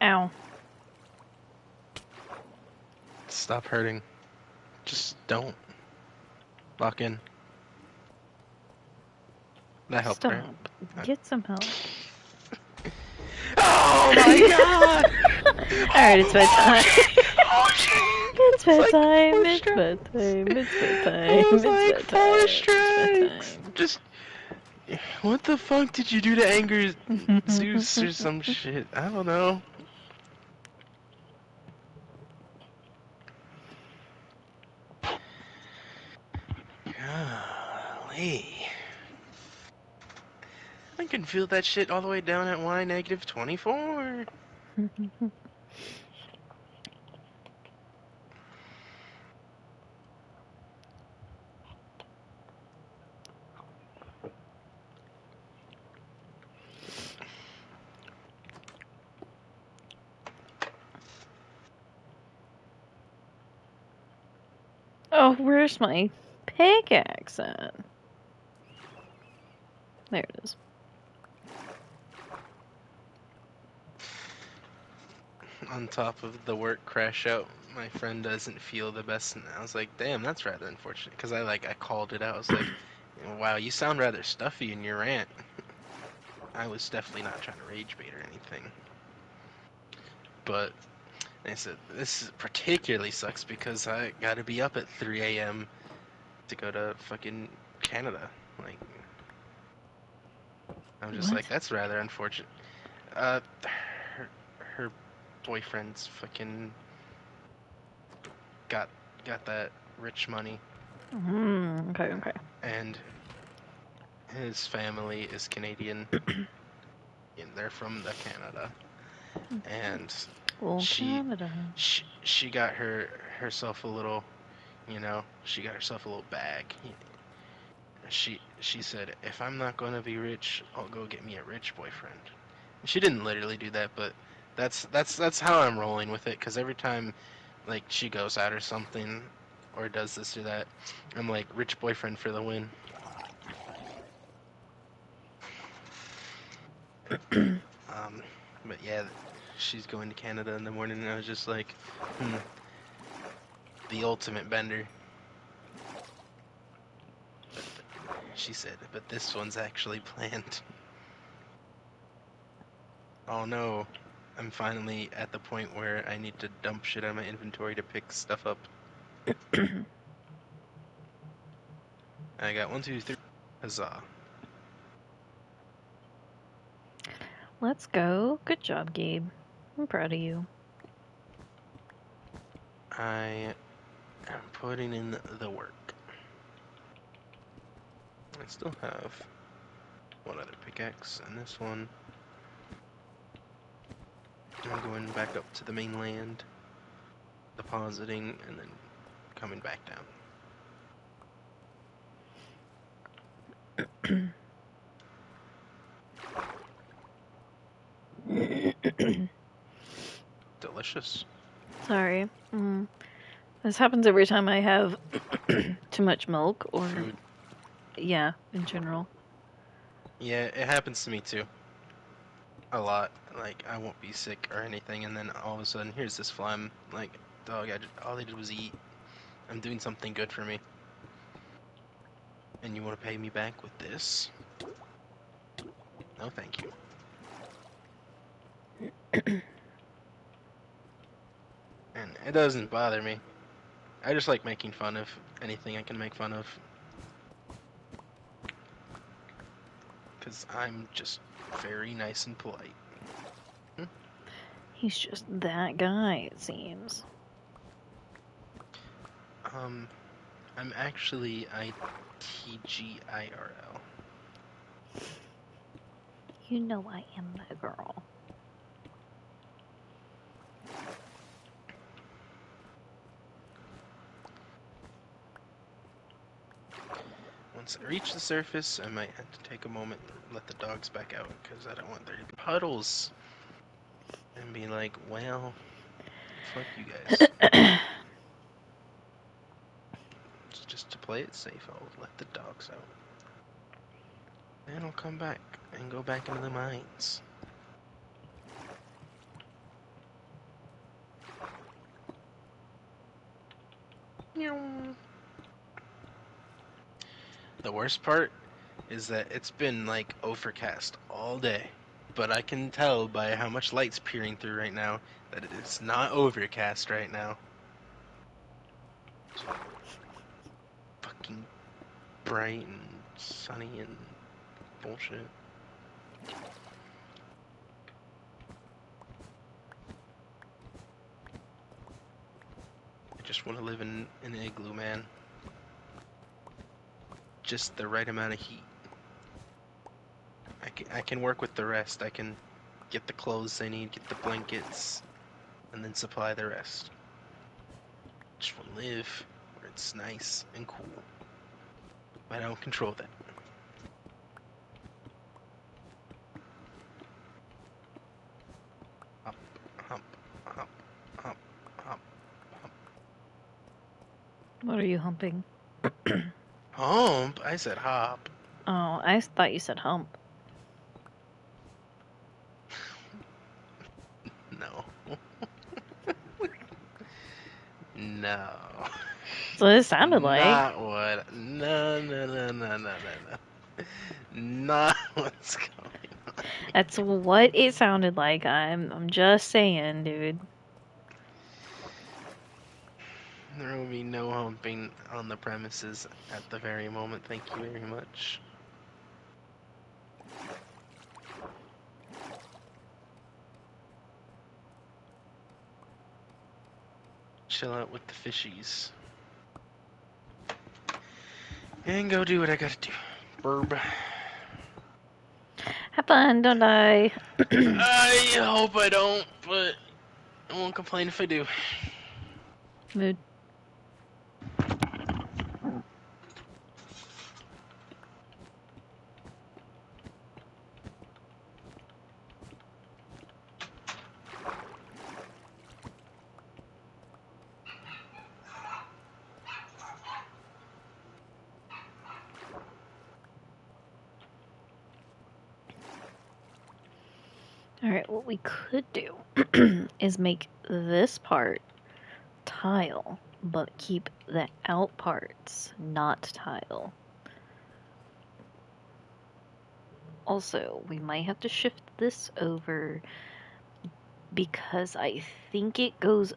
Ow. Stop hurting. Just don't. Lock in. That helped, Stop. right? Get some help. Oh my god! Alright, it's bedtime. Oh shit! It's bedtime. Like It's bedtime. It's bedtime. I was It's like bedtime. four It's strikes. bedtime. Just what the fuck did you do to anger Zeus or some shit? I don't know. Golly. I can feel that shit all the way down at y negative 24. Oh, where's my pickaxe at? There it is. On top of the work crash out, my friend doesn't feel the best, and I was like, damn, that's rather unfortunate, because I called it out. I was like, wow, you sound rather stuffy in your rant. I was definitely not trying to rage bait or anything. But I said, this particularly sucks because I gotta be up at 3 a.m. to go to fucking Canada. Like, I'm just What? like, that's rather unfortunate. Her boyfriend's fucking got that rich money, Okay. and his family is Canadian, and they're from the Canada, and Well, she Canada. she got herself a little, she got herself a little bag. She said, if I'm not gonna be rich, I'll go get me a rich boyfriend. She didn't literally do that, but that's how I'm rolling with it. Cause every time, like, she goes out or something, or does this or that, I'm like, rich boyfriend for the win. But yeah, she's going to Canada in the morning, and I was just like, the ultimate bender. But she said, but this one's actually planned. Oh no, I'm finally at the point where I need to dump shit out of my inventory to pick stuff up. I got 1, 2, 3. Huzzah. Let's go. Good job, Gabe. I'm proud of you. I am putting in the work. I still have one other pickaxe, and this one. I'm going back up to the mainland, depositing, and then coming back down. Delicious. Sorry. This happens every time I have too much milk or Food. Yeah, in general. Yeah, it happens to me too. A lot. Like, I won't be sick or anything, and then all of a sudden, here's this phlegm. Like, dog, all I did was eat. I'm doing something good for me. And you want to pay me back with this? No, thank you. And it doesn't bother me. I just like making fun of anything I can make fun of. Because I'm just very nice and polite. He's just that guy, it seems. I'm actually ITGIRL. You know I am that girl. Once I reach the surface, I might have to take a moment and let the dogs back out, because I don't want there to be puddles. And be like, well, fuck you guys. So just to play it safe, I'll let the dogs out. Then I'll come back and go back into the mines. The worst part is that it's been like overcast all day, but I can tell by how much light's peering through right now that it is not overcast right now. It's fucking bright and sunny and bullshit. I just want to live in an igloo, man. Just the right amount of heat. I can work with the rest. I can get the clothes I need, get the blankets, and then supply the rest. Just want to live where it's nice and cool. But I don't control that. Hop, hop, hop, hop, hop, hop. What are you humping? Hump? I said hop. Oh, I thought you said hump. No. No. So it sounded like. Not what. No. Not what's going on. That's what it sounded like. I'm just saying, dude. There will be no humping on the premises at the very moment. Thank you very much. Chill out with the fishies. And go do what I gotta do. Burb. Have fun, don't die. I hope I don't, but I won't complain if I do. Mood. Alright, what we could do is make this part tile, but keep the out parts not tile. Also, we might have to shift this over because I think it goes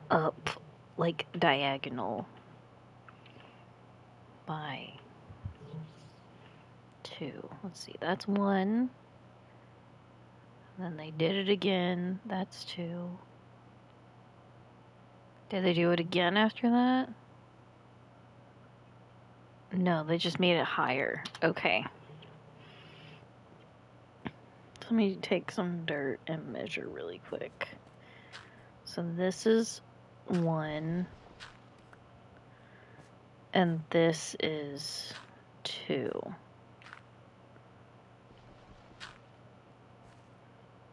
up like diagonal by 2. Let's see, that's 1. Then they did it again. That's 2. Did they do it again after that? No, they just made it higher. Okay. Let me take some dirt and measure really quick. So this is 1. And this is 2.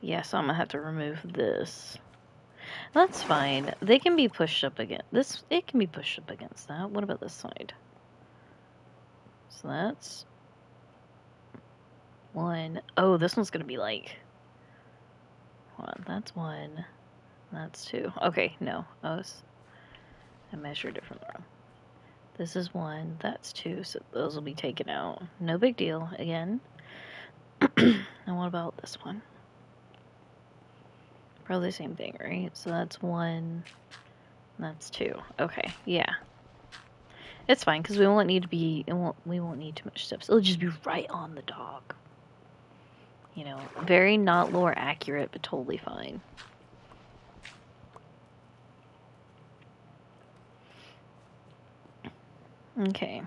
Yes, I'm gonna have to remove this. That's fine. They can be pushed up against this. It can be pushed up against that. What about this side? So that's 1. Oh, this one's gonna be like. Hold on, that's 1. That's 2. Okay, no, I measured it from wrong. This is 1. That's 2. So those will be taken out. No big deal. Again. And what about this one? Probably the same thing, right? So that's 1. That's 2. Okay, yeah. It's fine because we won't need to be. We won't need too much steps. It'll just be right on the dog. You know, very not lore accurate, but totally fine. Okay.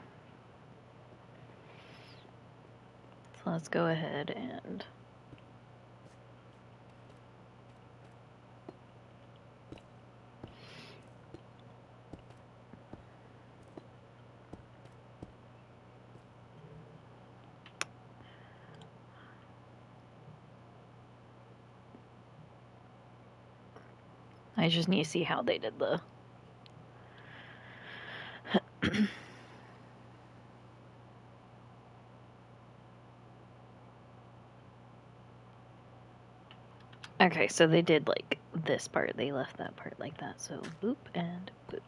So let's go ahead and. I just need to see how they did the. Okay, so they did like this part. They left that part like that. So boop and boop.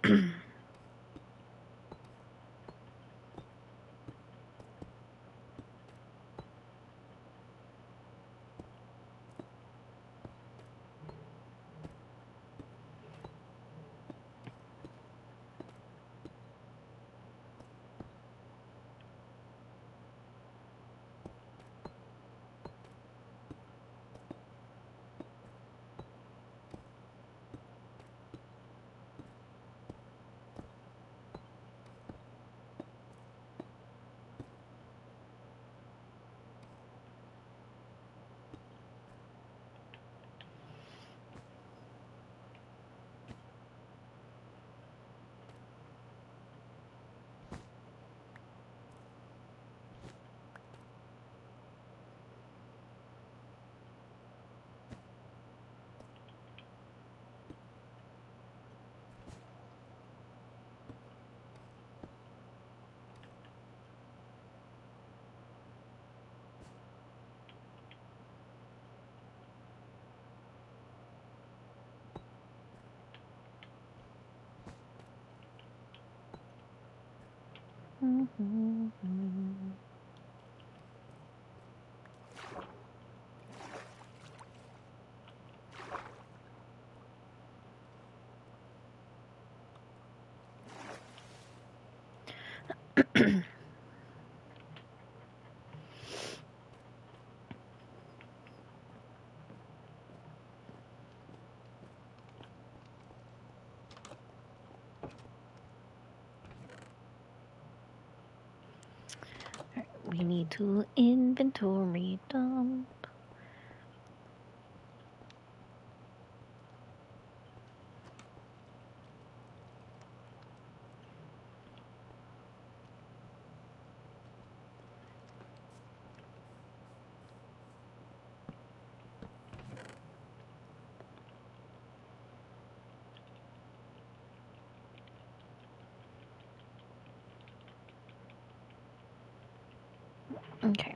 We need to inventory dump. Okay.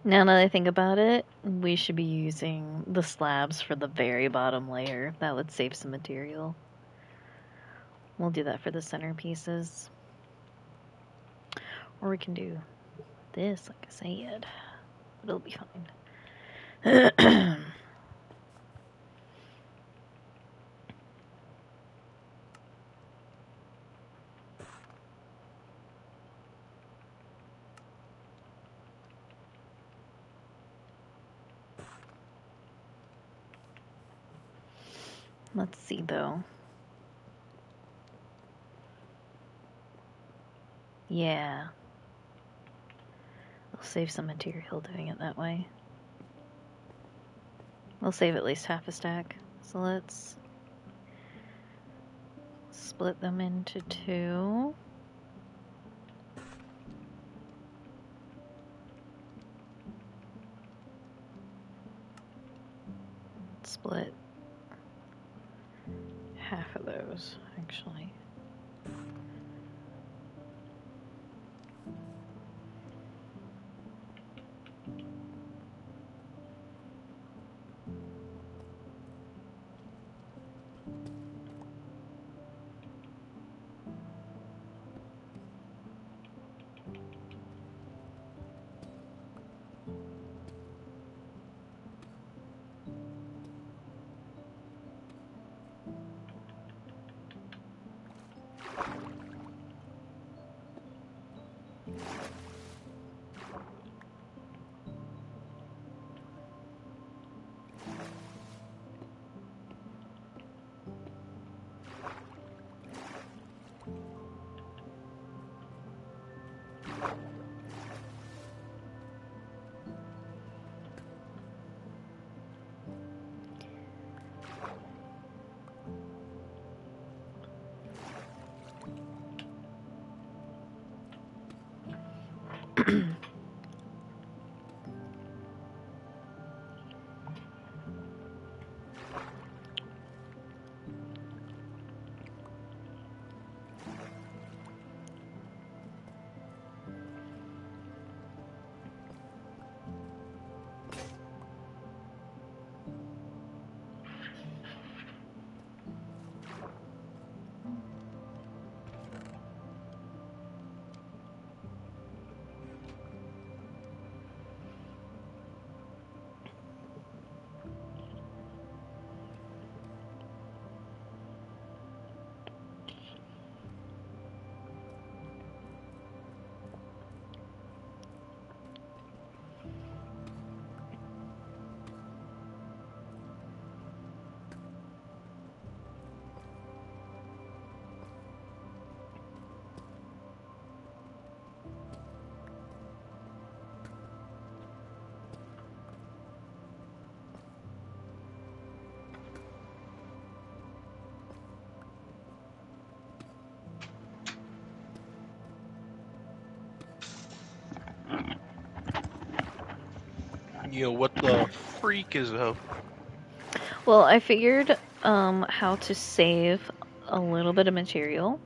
Now that I think about it, we should be using the slabs for the very bottom layer. That would save some material. We'll do that for the centerpieces. Or we can do this, like I said. It'll be fine. Let's see, though. Yeah. We'll save some material doing it that way. We'll save at least half a stack. So let's split them into two. Split half of those, actually. Yo, what the freak is up? Well, I figured how to save a little bit of material.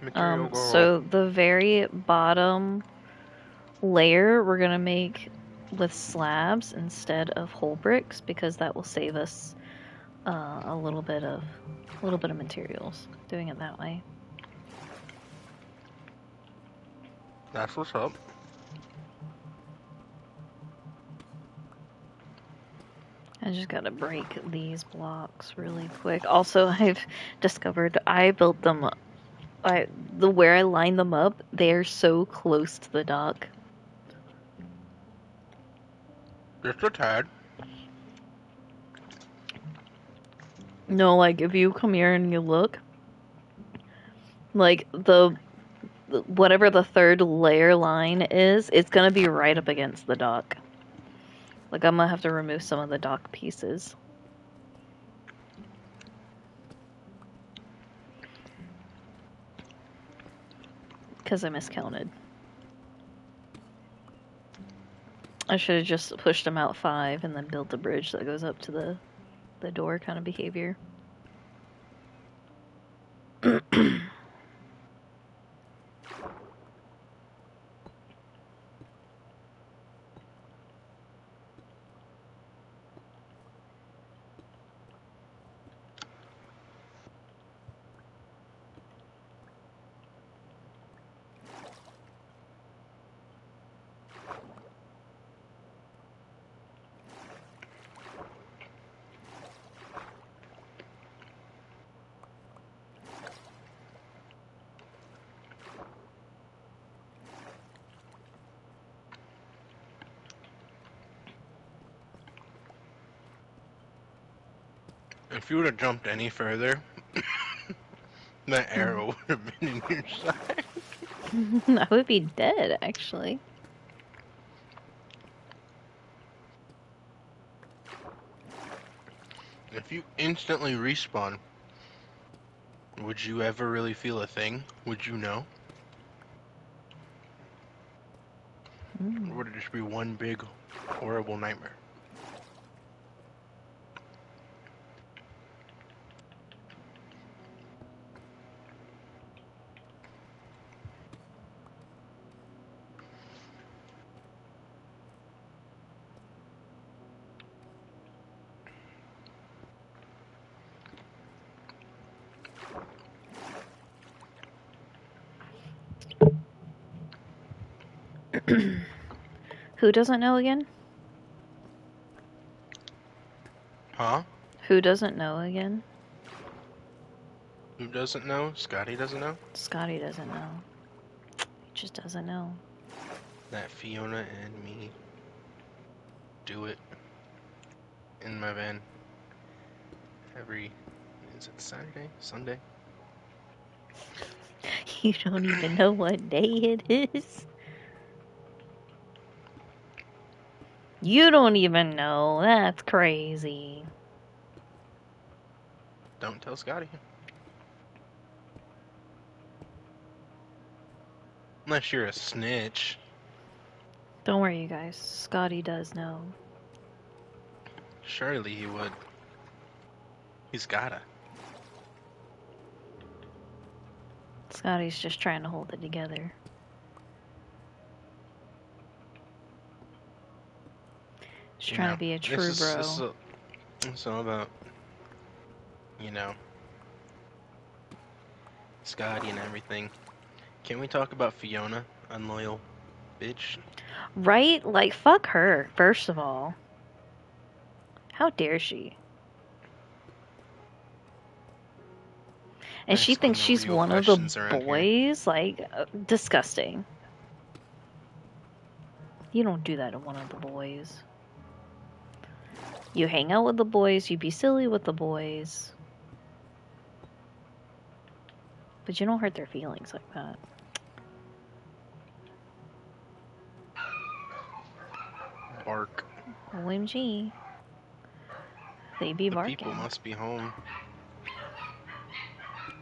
Material girl. So the very bottom layer we're gonna make with slabs instead of whole bricks because that will save us a little bit of materials doing it that way. That's what's up. I just gotta break these blocks really quick. Also, I've discovered I built them. Where I line them up, they are so close to the dock. Just a tad. No, like if you come here and you look, like whatever the third layer line is, it's gonna be right up against the dock. Like I'm gonna have to remove some of the dock pieces. Because I miscounted. I should have just pushed them out 5 and then built the bridge that goes up to the door kind of behavior. If you would have jumped any further, that arrow would have been in your side. I would be dead, actually. If you instantly respawn, would you ever really feel a thing? Would you know? Or would it just be one big, horrible nightmare? Who doesn't know again? Huh? Who doesn't know again? Who doesn't know? Scotty doesn't know? Scotty doesn't know. He just doesn't know. That Fiona and me do it in my van every, is it Saturday? Sunday? You don't even know what day it is. You don't even know. That's crazy. Don't tell Scotty. Unless you're a snitch. Don't worry, you guys. Scotty does know. Surely he would. He's gotta. Scotty's just trying to hold it together. Just trying to be a true bro. It's all about, you know, Scotty and everything. Can we talk about Fiona? Unloyal bitch. Right? Like, fuck her, first of all. How dare she? And she Asking thinks the she's real one of the questions around here. boys? Like, disgusting. You don't do that to one of the boys. You hang out with the boys, you be silly with the boys. But you don't hurt their feelings like that. Bark. OMG. They be The barking. people must be home.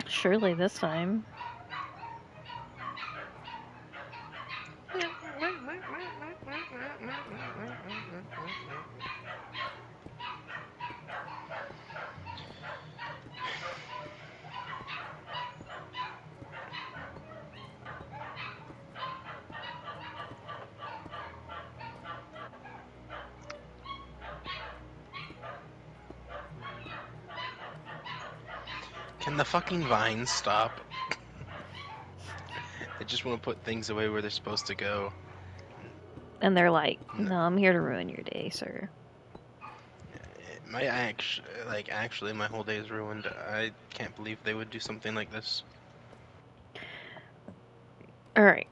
Surely this time. Can the fucking vines stop? I just want to put things away where they're supposed to go. And they're like, No. no, I'm here to ruin your day, sir. Actually, my whole day is ruined. I can't believe they would do something like this. Alright.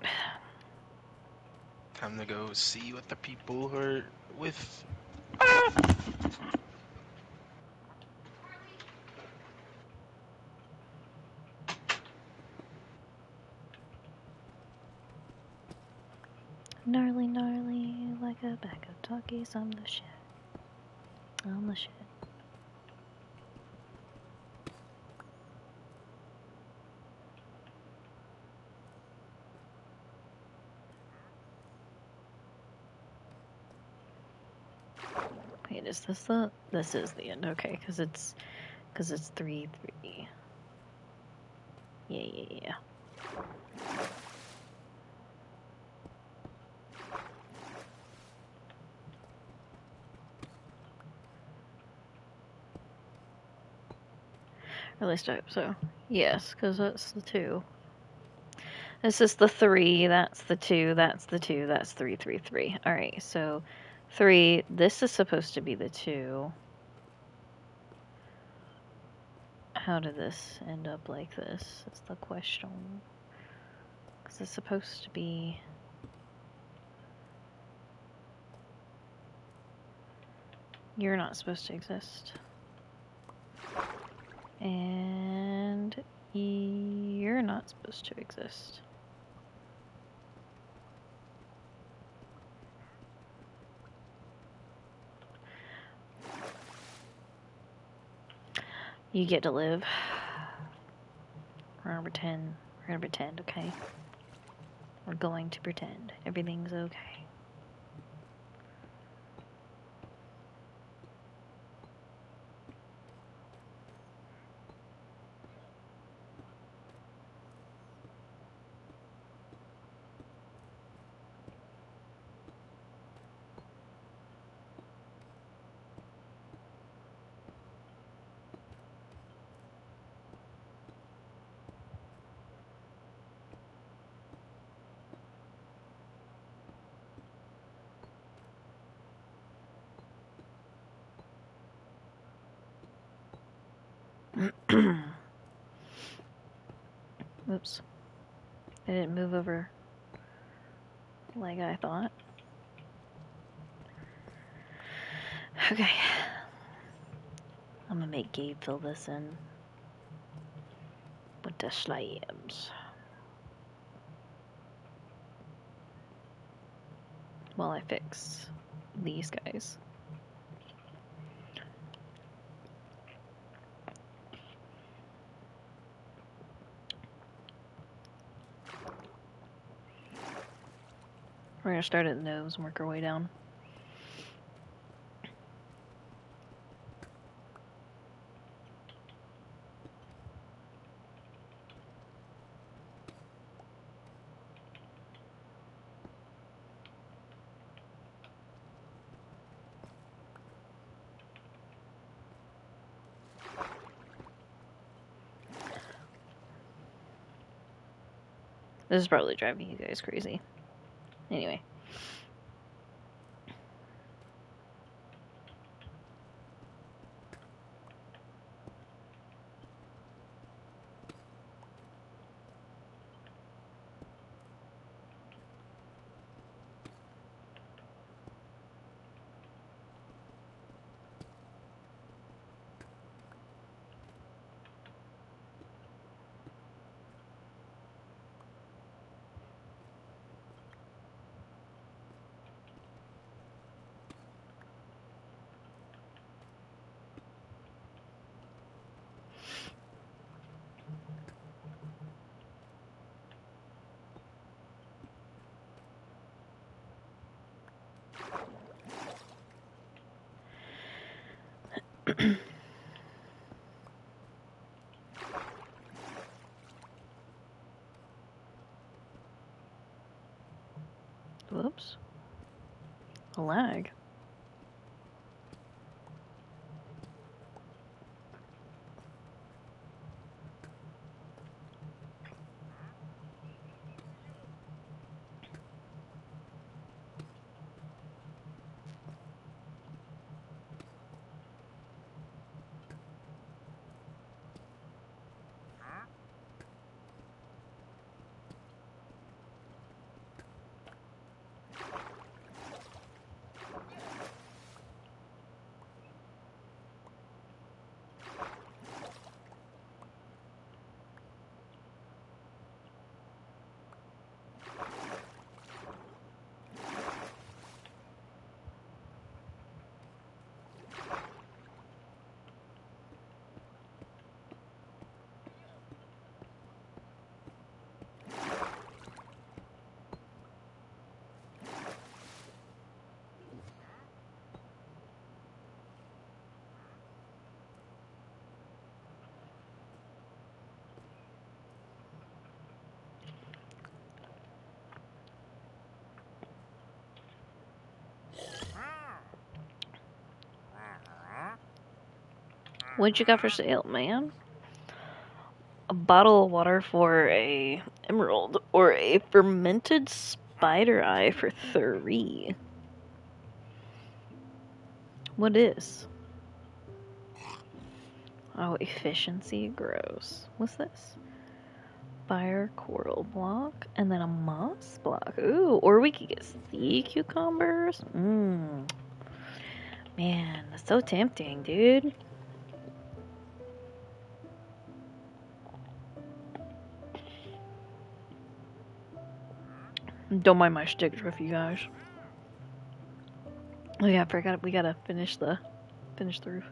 Time to go see what the people are with. Gnarly, gnarly, like a bag of talkies on the shit. On the shit. Wait, is this the? This is the end. Okay, because it's 3-3. Yeah. Or at least I hope so. Yes, because that's the 2. This is the 3. That's the 2. That's the 2. That's 3-3-3. All right, so 3. This is supposed to be the 2. How did this end up like this? Is the question. Because it's supposed to be. You're not supposed to exist. And you're not supposed to exist. You get to live. We're gonna pretend. We're gonna pretend, okay? We're going to pretend. Everything's okay. Oops. I didn't move over like I thought. Okay. I'm gonna make Gabe fill this in with the slabs. While I fix these guys. We're gonna start at the nose and work our way down. This is probably driving you guys crazy. Anyway. Whoops. A lag. What you got for sale, man? A bottle of water for a emerald, or a fermented spider eye for 3. What is? Oh, efficiency gross. What's this? Fire coral block, and then a moss block. Ooh, or we could get sea cucumbers. Mmm. Man, that's so tempting, dude. Don't mind my stick drift, you guys. Oh yeah, I forgot we gotta finish the roof.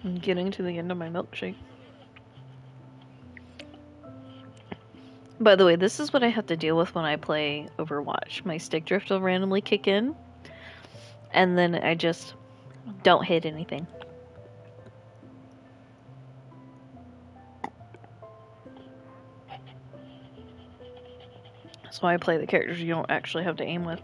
I'm getting to the end of my milkshake. By the way, this is what I have to deal with when I play Overwatch. My stick drift will randomly kick in, and then I just don't hit anything. That's why I play the characters you don't actually have to aim with.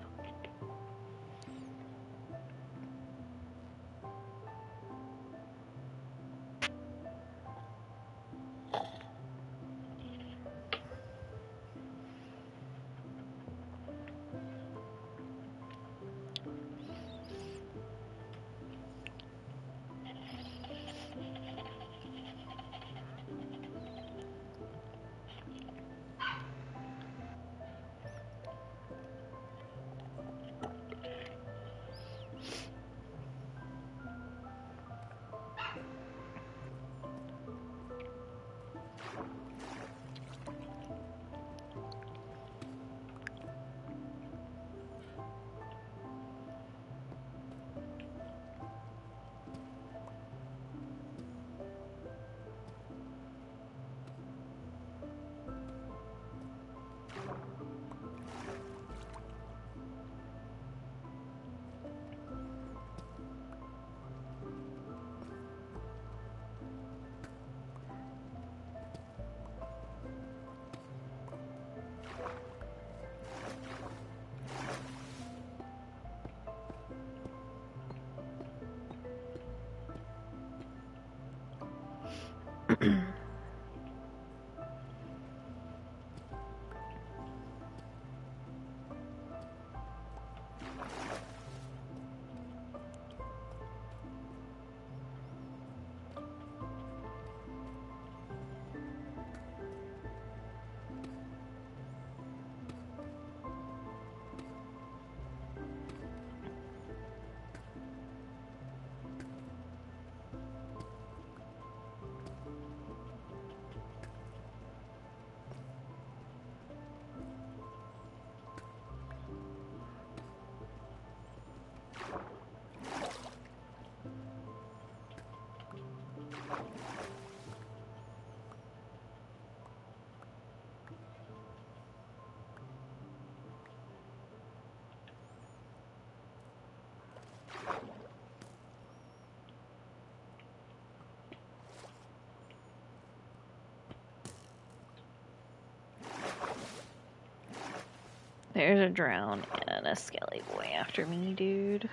There's a drown and a skelly boy after me, dude.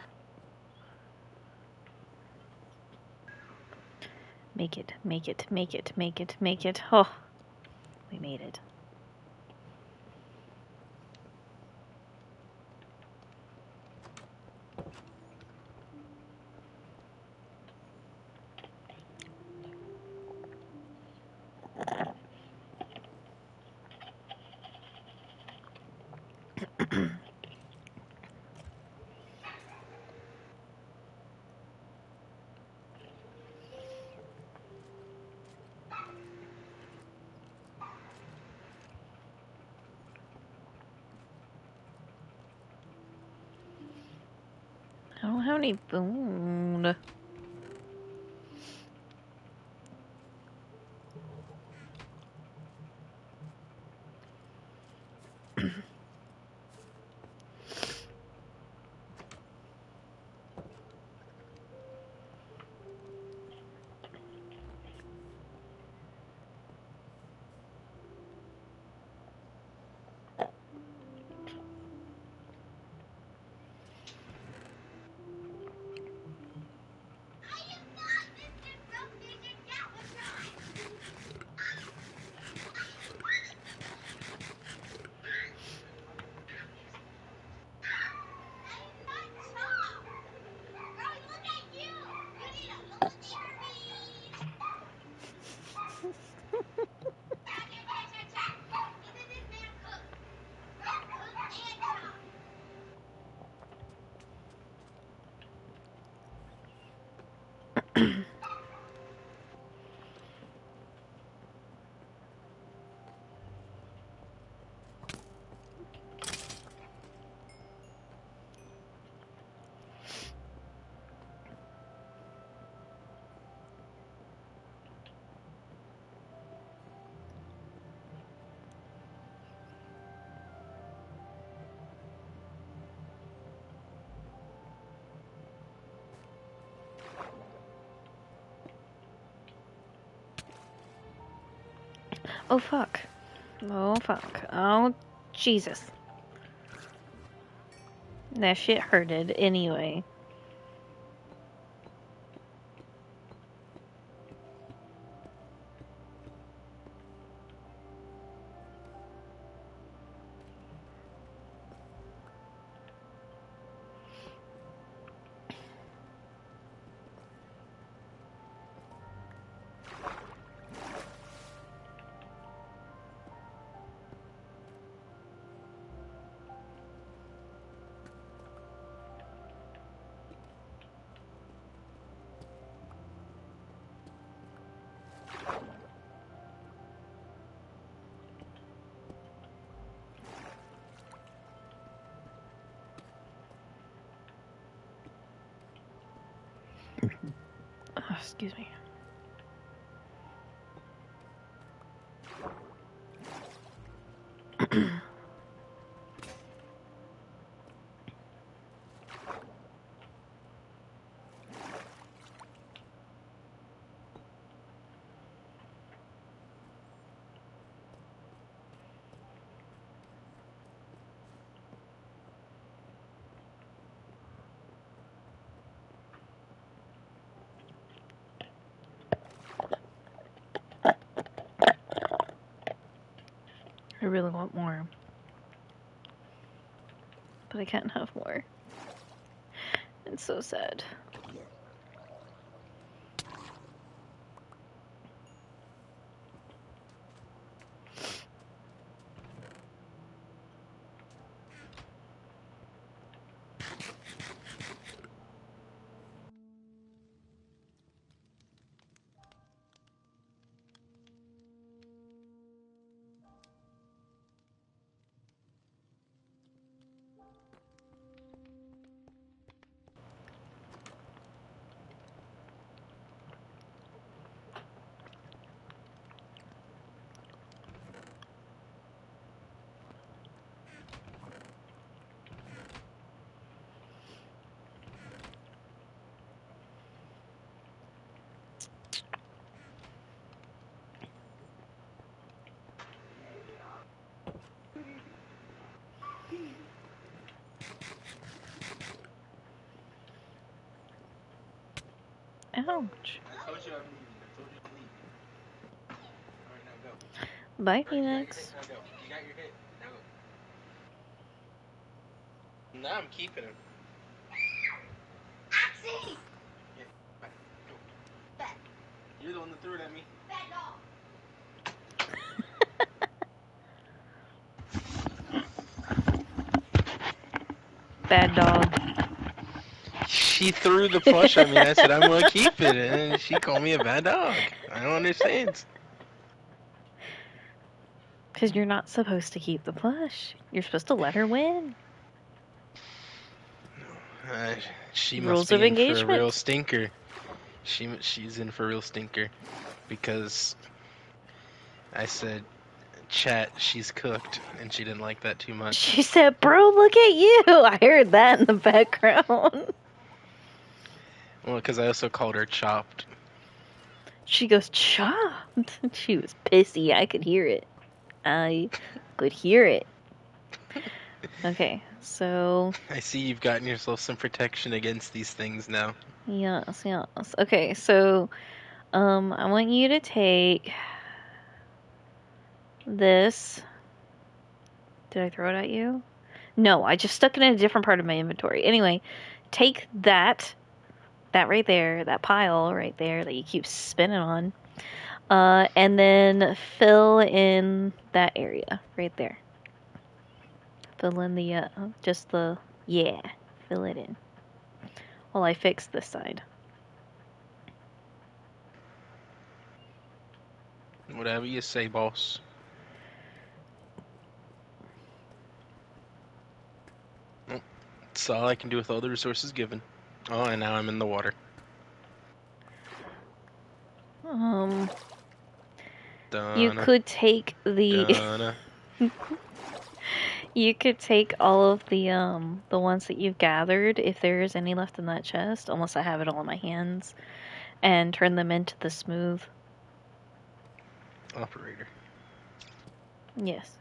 Make it, make it, make it, make it, make it. Oh, we made it. I don't have any food. Oh, fuck. Oh, fuck. Oh, Jesus. That shit hurted anyway. Oh, excuse me. I really want more. But I can't have more. It's so sad. Ouch. I told you I'm leaving. Alright, now go. Bye, Alright, Phoenix. now go. You got your hit. Now go. Nah, I'm keeping him. Axie! Yeah, back. Go. Bet. You're the one that threw it at me. Bet dog. Bad dog. She threw the plush at me. I said I'm gonna keep it, and she called me a bad dog. I don't understand. Because you're not supposed to keep the plush. You're supposed to let her win. She must Rules be of in for a real engagement. stinker. She's in for a real stinker because I said, "Chat, she's cooked," and she didn't like that too much. She said, bro, look at you. I heard that in the background. Well, because I also called her chopped. She goes, chopped. She was pissy. I could hear it. I could hear it. Okay, so I see you've gotten yourself some protection against these things now. yes. Okay, so I want you to take this. Did I throw it at you? No, I just stuck it in a different part of my inventory. Anyway, take that that right there, that pile right there that you keep spinning on. And then fill in that area right there. Fill in the, just the, yeah, fill it in. While I fix this side. Whatever you say, boss. Well, that's all I can do with all the resources given. Oh, and now I'm in the water. You Donna, could take the, Donna. you could take all of the ones that you've gathered, if there is any left in that chest, unless I have it all in my hands, and turn them into the smooth. Operator. Yes.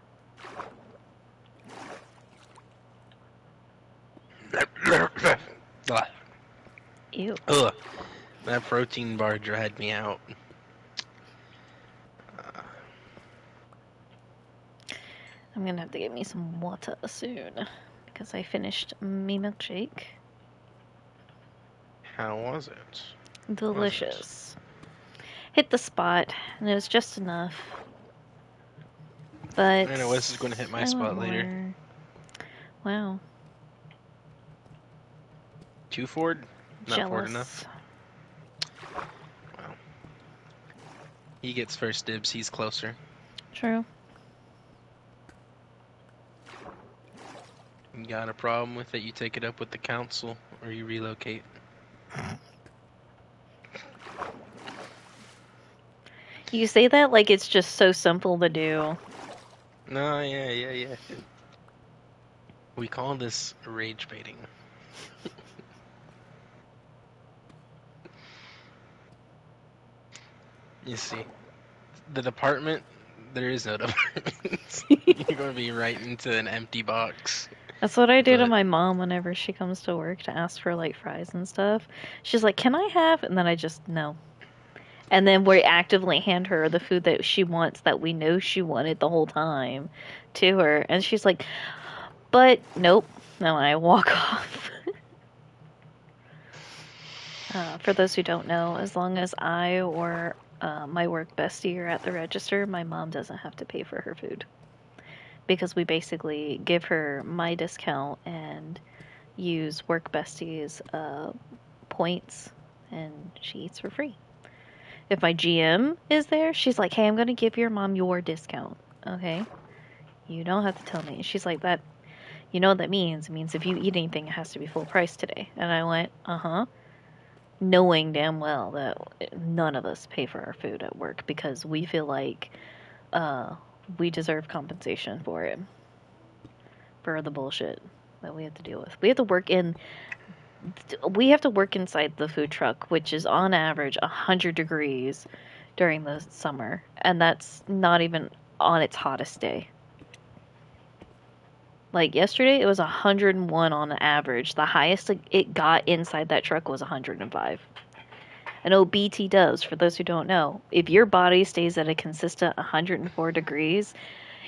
Ew. Ugh. That protein bar dried me out. I'm gonna have to get me some water soon, because I finished me milkshake. How was it? Delicious. Hit the spot, and it was just enough. But I know this is going to hit my spot later. Wow. 2 Ford? Not Jealous. Ford enough. Well, he gets first dibs. He's closer. True. You got a problem with it? You take it up with the council, or you relocate. You say that like it's just so simple to do. No, yeah. We call this rage baiting. You see, the department, there is no department. You're going to be right into an empty box. That's what I do to But- my mom whenever she comes to work to ask for like fries and stuff. She's like, "Can I have?" And then I just no. And then we actively hand her the food that she wants that we know she wanted the whole time to her. And she's like, "But nope." No, I walk off. For those who don't know, as long as I or my work bestie are at the register, my mom doesn't have to pay for her food. Because we basically give her my discount and use work bestie's points, and she eats for free. If my GM is there, she's like, "Hey, I'm going to give your mom your discount. Okay? You don't have to tell me." She's like, "That, you know what that means? It means if you eat anything, it has to be full price today." And I went, "Uh-huh." Knowing damn well that none of us pay for our food at work because we feel like we deserve compensation for it. For the bullshit that we have to deal with. We have to work inside the food truck, which is on average 100 degrees during the summer, and that's not even on its hottest day. Like yesterday, it was 101 on average. The highest it got inside that truck was 105. And OBT does, for those who don't know, if your body stays at a consistent 104 degrees,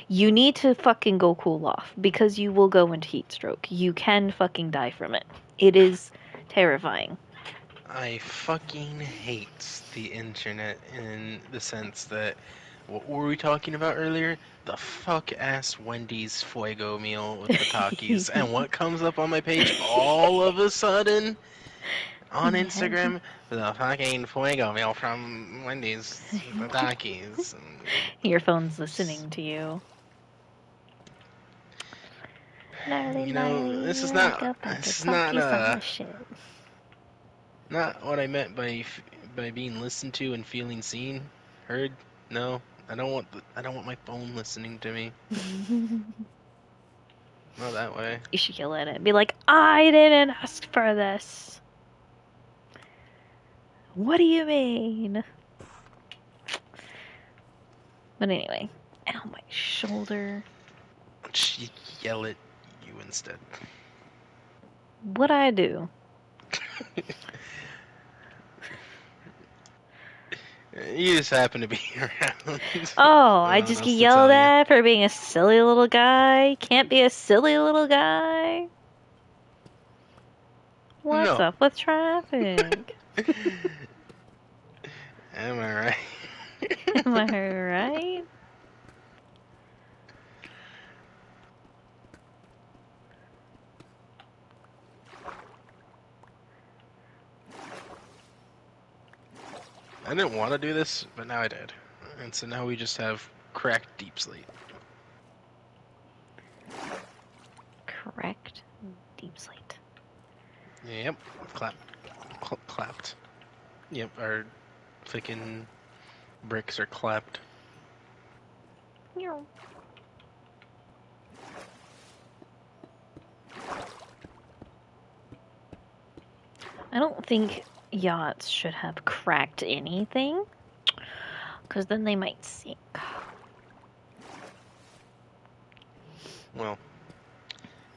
you need to fucking go cool off because you will go into heat stroke. You can fucking die from it. It is terrifying. I fucking hate the internet in the sense that, what were we talking about earlier? The fuck-ass Wendy's Fuego meal with the Takis. And what comes up on my page all of a sudden? On Yeah. Instagram, the fucking Fuego meal from Wendy's with the Takis. Your phone's listening to you. You know, this is not not what I meant by being listened to and feeling seen, heard. No, I don't want my phone listening to me. Not that way. You should yell at it. Be like, "I didn't ask for this." What do you mean? But anyway, ow, my shoulder. Yell at you instead. What'd I do? You just happen to be around. Oh, I Nothing just else get to yelled tell you. at for being a silly little guy. Can't be a silly little guy. What's No. up with traffic? Am I right? Am I right? I didn't want to do this, but now I did. And so now we just have cracked deep slate. Correct. Deep slate. Yep. Clapped. Yep, our freaking bricks are clapped. Meow. I don't think yachts should have cracked anything, because then they might sink. Well,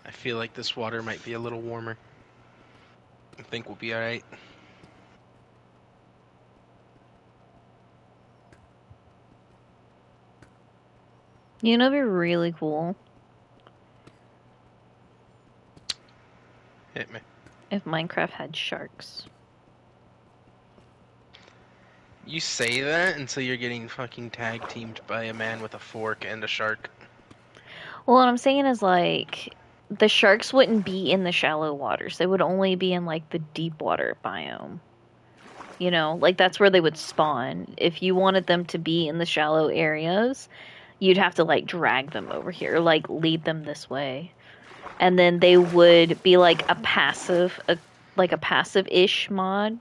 I feel like this water might be a little warmer. I think we'll be alright. You know, it'd be really cool Hit me. if Minecraft had sharks. You say that until you're getting fucking tag teamed by a man with a fork and a shark. Well, what I'm saying is, like, the sharks wouldn't be in the shallow waters. They would only be in, like, the deep water biome. You know, like, that's where they would spawn. If you wanted them to be in the shallow areas, you'd have to, like, drag them over here, like, lead them this way. And then they would be, like, a passive-ish mod.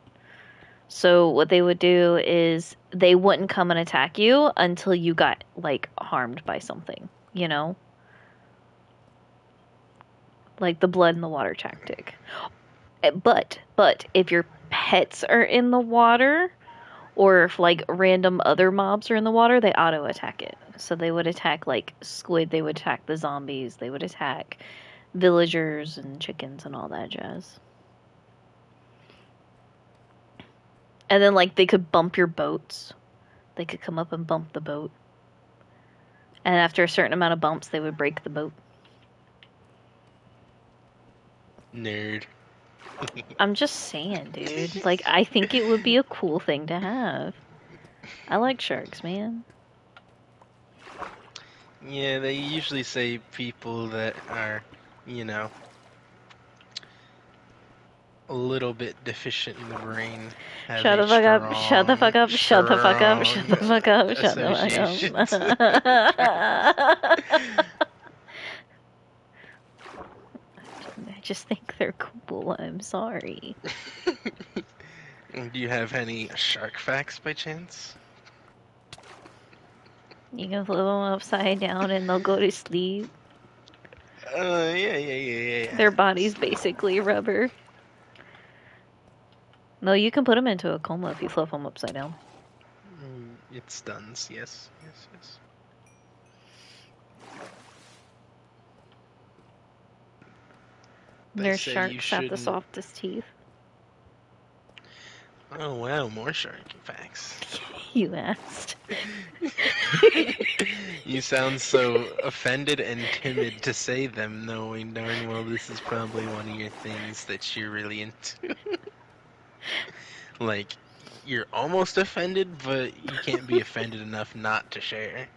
So what they would do is they wouldn't come and attack you until you got, like, harmed by something, you know? Like the blood in the water tactic. But if your pets are in the water, or if like random other mobs are in the water, they auto attack it. So they would attack like squid, they would attack the zombies, they would attack villagers and chickens and all that jazz. And then like they could bump your boats. They could come up and bump the boat. And after a certain amount of bumps, they would break the boat. Nerd. I'm just saying, dude. Like, I think it would be a cool thing to have. I like sharks, man. Yeah, they usually say people that are, you know, a little bit deficient in the brain have Shut a the fuck up, shut the fuck strong, up, shut the fuck up, shut the fuck up, shut the association. fuck up. I just think they're cool. I'm sorry. Do you have any shark facts by chance? You can flip them upside down and they'll go to sleep. Yeah. Their body's basically rubber. No, you can put them into a coma if you flip them upside down. It stuns, yes. They Their say you sharks have the shouldn't. softest teeth. Oh wow, more shark facts. You asked. You sound so offended and timid to say them, knowing darn well this is probably one of your things that you're really into. Like, you're almost offended, but you can't be offended enough not to share.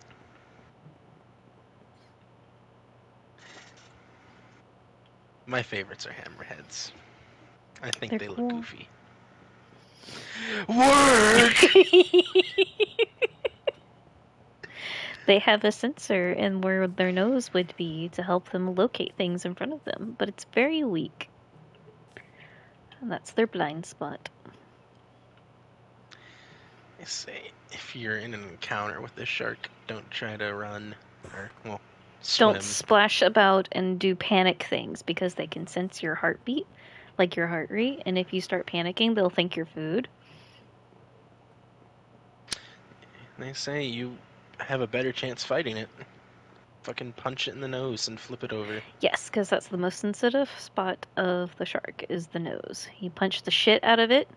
My favorites are hammerheads. I think They're they look cool. goofy. Work! They have a sensor in where their nose would be to help them locate things in front of them, but it's very weak. And that's their blind spot. I say, if you're in an encounter with a shark, don't try to run or, well, swim. Don't splash about and do panic things because they can sense your heartbeat, like your heart rate, and if you start panicking, they'll think you're food. They say you have a better chance fighting it. Fucking punch it in the nose and flip it over. Yes, because that's the most sensitive spot of the shark, is the nose. You punch the shit out of it.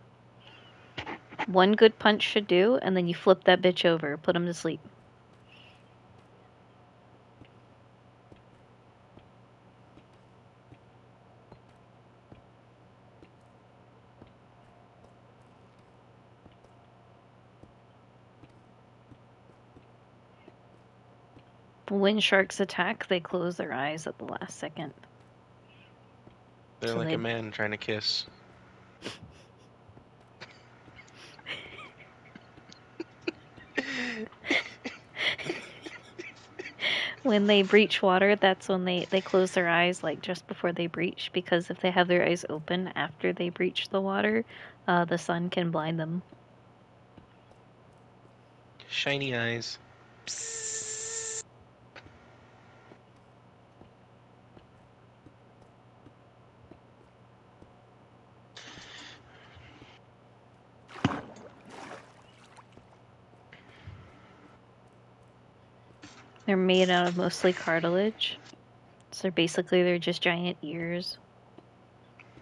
One good punch should do, and then you flip that bitch over, put him to sleep. When sharks attack, they close their eyes at the last second. They're So like they- a man trying to kiss. When they breach water, that's when they close their eyes, like just before they breach, because if they have their eyes open after they breach the water, the sun can blind them. Shiny eyes. They're made out of mostly cartilage. So basically they're just giant ears.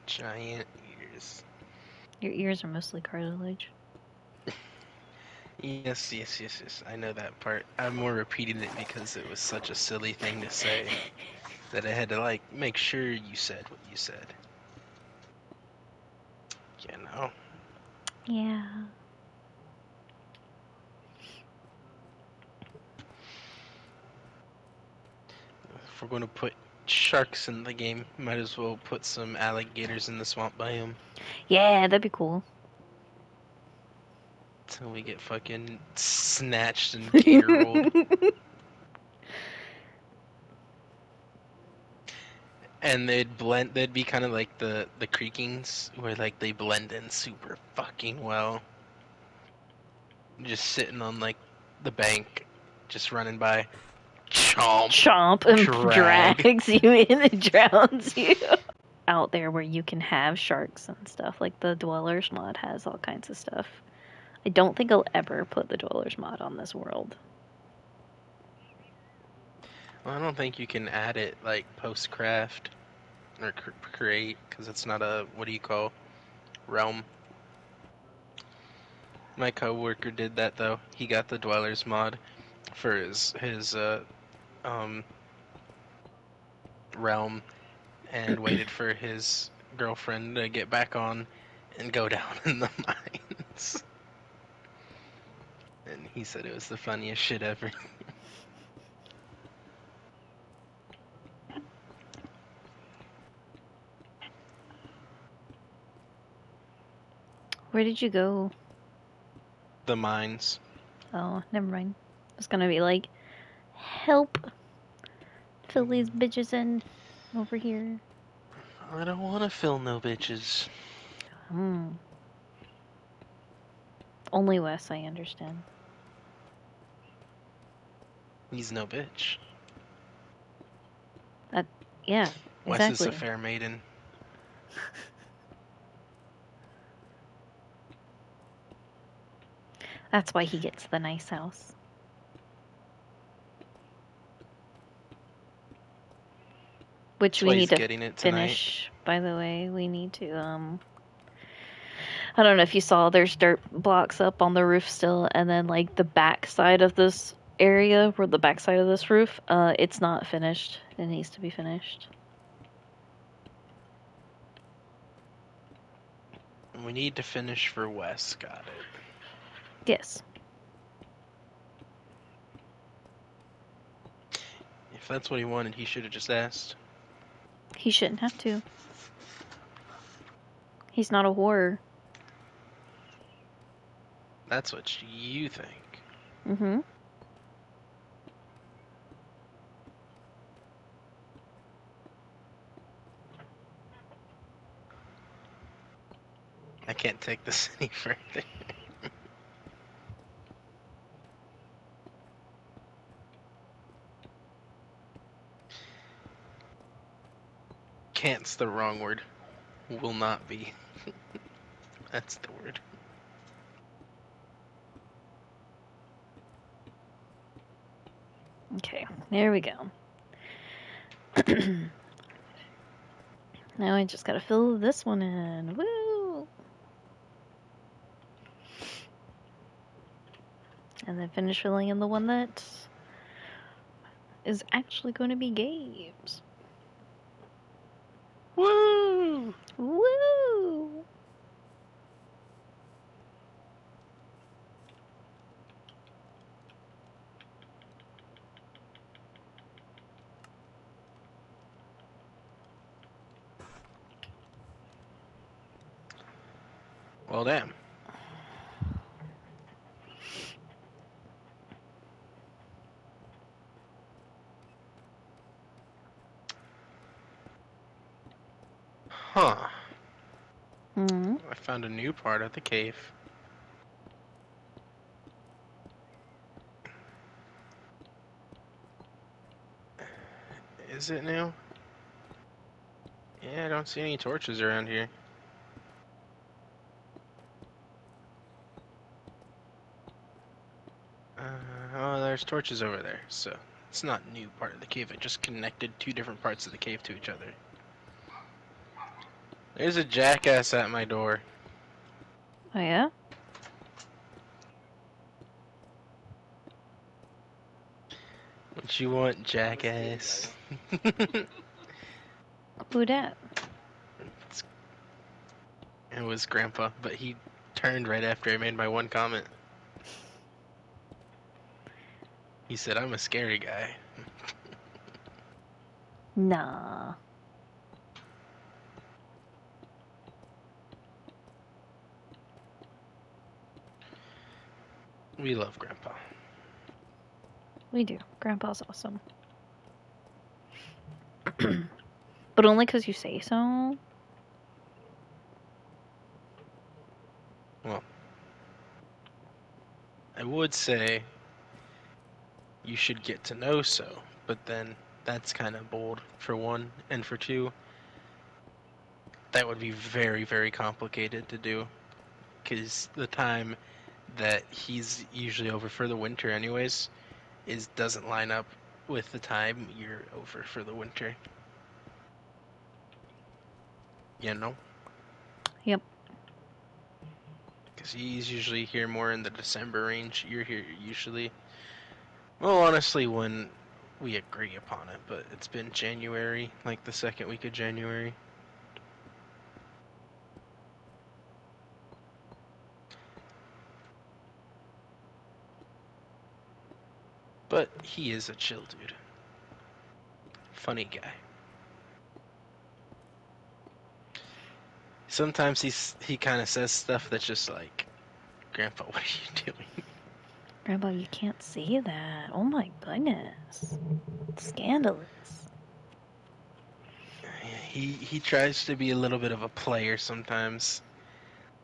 Giant ears. Your ears are mostly cartilage. Yes, yes, yes, yes. I know that part. I'm more repeating it because it was such a silly thing to say that I had to, like, make sure you said what you said. You know? Yeah. If we're going to put sharks in the game, might as well put some alligators in the swamp biome. Yeah, that'd be cool. Till we get fucking snatched and gator rolled. And they'd be kind of like the creakings, where like they blend in super fucking well. Just sitting on like the bank, just running by. Chomp. Chomp and Drag. drags you in and drowns you. Out there where you can have sharks and stuff, like the Dwellers mod has all kinds of stuff. I don't think I'll ever put the Dwellers mod on this world. Well, I don't think you can add it like post-craft or create, because it's not a, what do you call, realm. My coworker did that though. He got the Dwellers mod for his realm, and waited for his girlfriend to get back on and go down in the mines. And he said it was the funniest shit ever. Where did you go? The mines. Oh, never mind. I was gonna be like, help! Fill these bitches in over here. I don't want to fill no bitches. Only Wes, I understand. He's no bitch. Yeah, Wes is exactly. a fair maiden. That's why he gets the nice house. Which That's we why need he's to getting it tonight. finish, by the way. We need to, I don't know if you saw, there's dirt blocks up on the roof still, and then, like, the back side of this area, where the back side of this roof, it's not finished. It needs to be finished. We need to finish for Wes. Got it. Yes. If that's what he wanted, he should have just asked. He shouldn't have to. He's not a whore. That's what you think. Mm-hmm. I can't take this any further. Can't's the wrong word. Will not be. That's the word. Okay, there we go. Now I just gotta fill this one in. Woo! And then finish filling in the one that is actually going to be Gabe's. Woo! Woo! Well, damn. Huh. Hmm. I found a new part of the cave. Is it new? Yeah, I don't see any torches around here. Oh, there's torches over there, so it's not a new part of the cave. It just connected two different parts of the cave to each other. There's a jackass at my door. Oh yeah. What you want, jackass? Who dat? It was Grandpa, but he turned right after I made my one comment. He said, I'm a scary guy. Nah. We love Grandpa. We do. Grandpa's awesome. But only because you say so. Well, I would say you should get to know so, but then that's kind of bold, for one, and for two, that would be very, very complicated to do, because the time that he's usually over for the winter anyways doesn't line up with the time you're over for the winter. You know? Yep. Because he's usually here more in the December range. You're here usually, well, honestly, when we agree upon it, but it's been January, like the second week of January. But he is a chill dude. Funny guy. Sometimes he kind of says stuff that's just like, Grandpa, what are you doing? Grandpa, you can't say that. Oh my goodness. Scandalous. He tries to be a little bit of a player sometimes.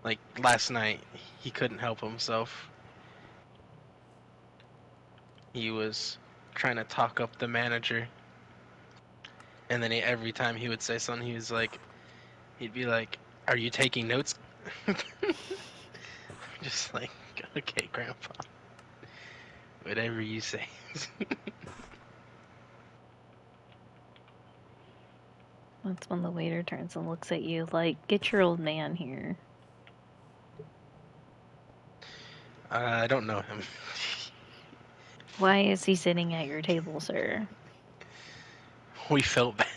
Like last night, he couldn't help himself. He was trying to talk up the manager, and then every time he would say something, he'd be like, "Are you taking notes?" Just like, okay, Grandpa, whatever you say. That's when the waiter turns and looks at you like, get your old man here. I don't know him. Why is he sitting at your table, sir? We felt bad.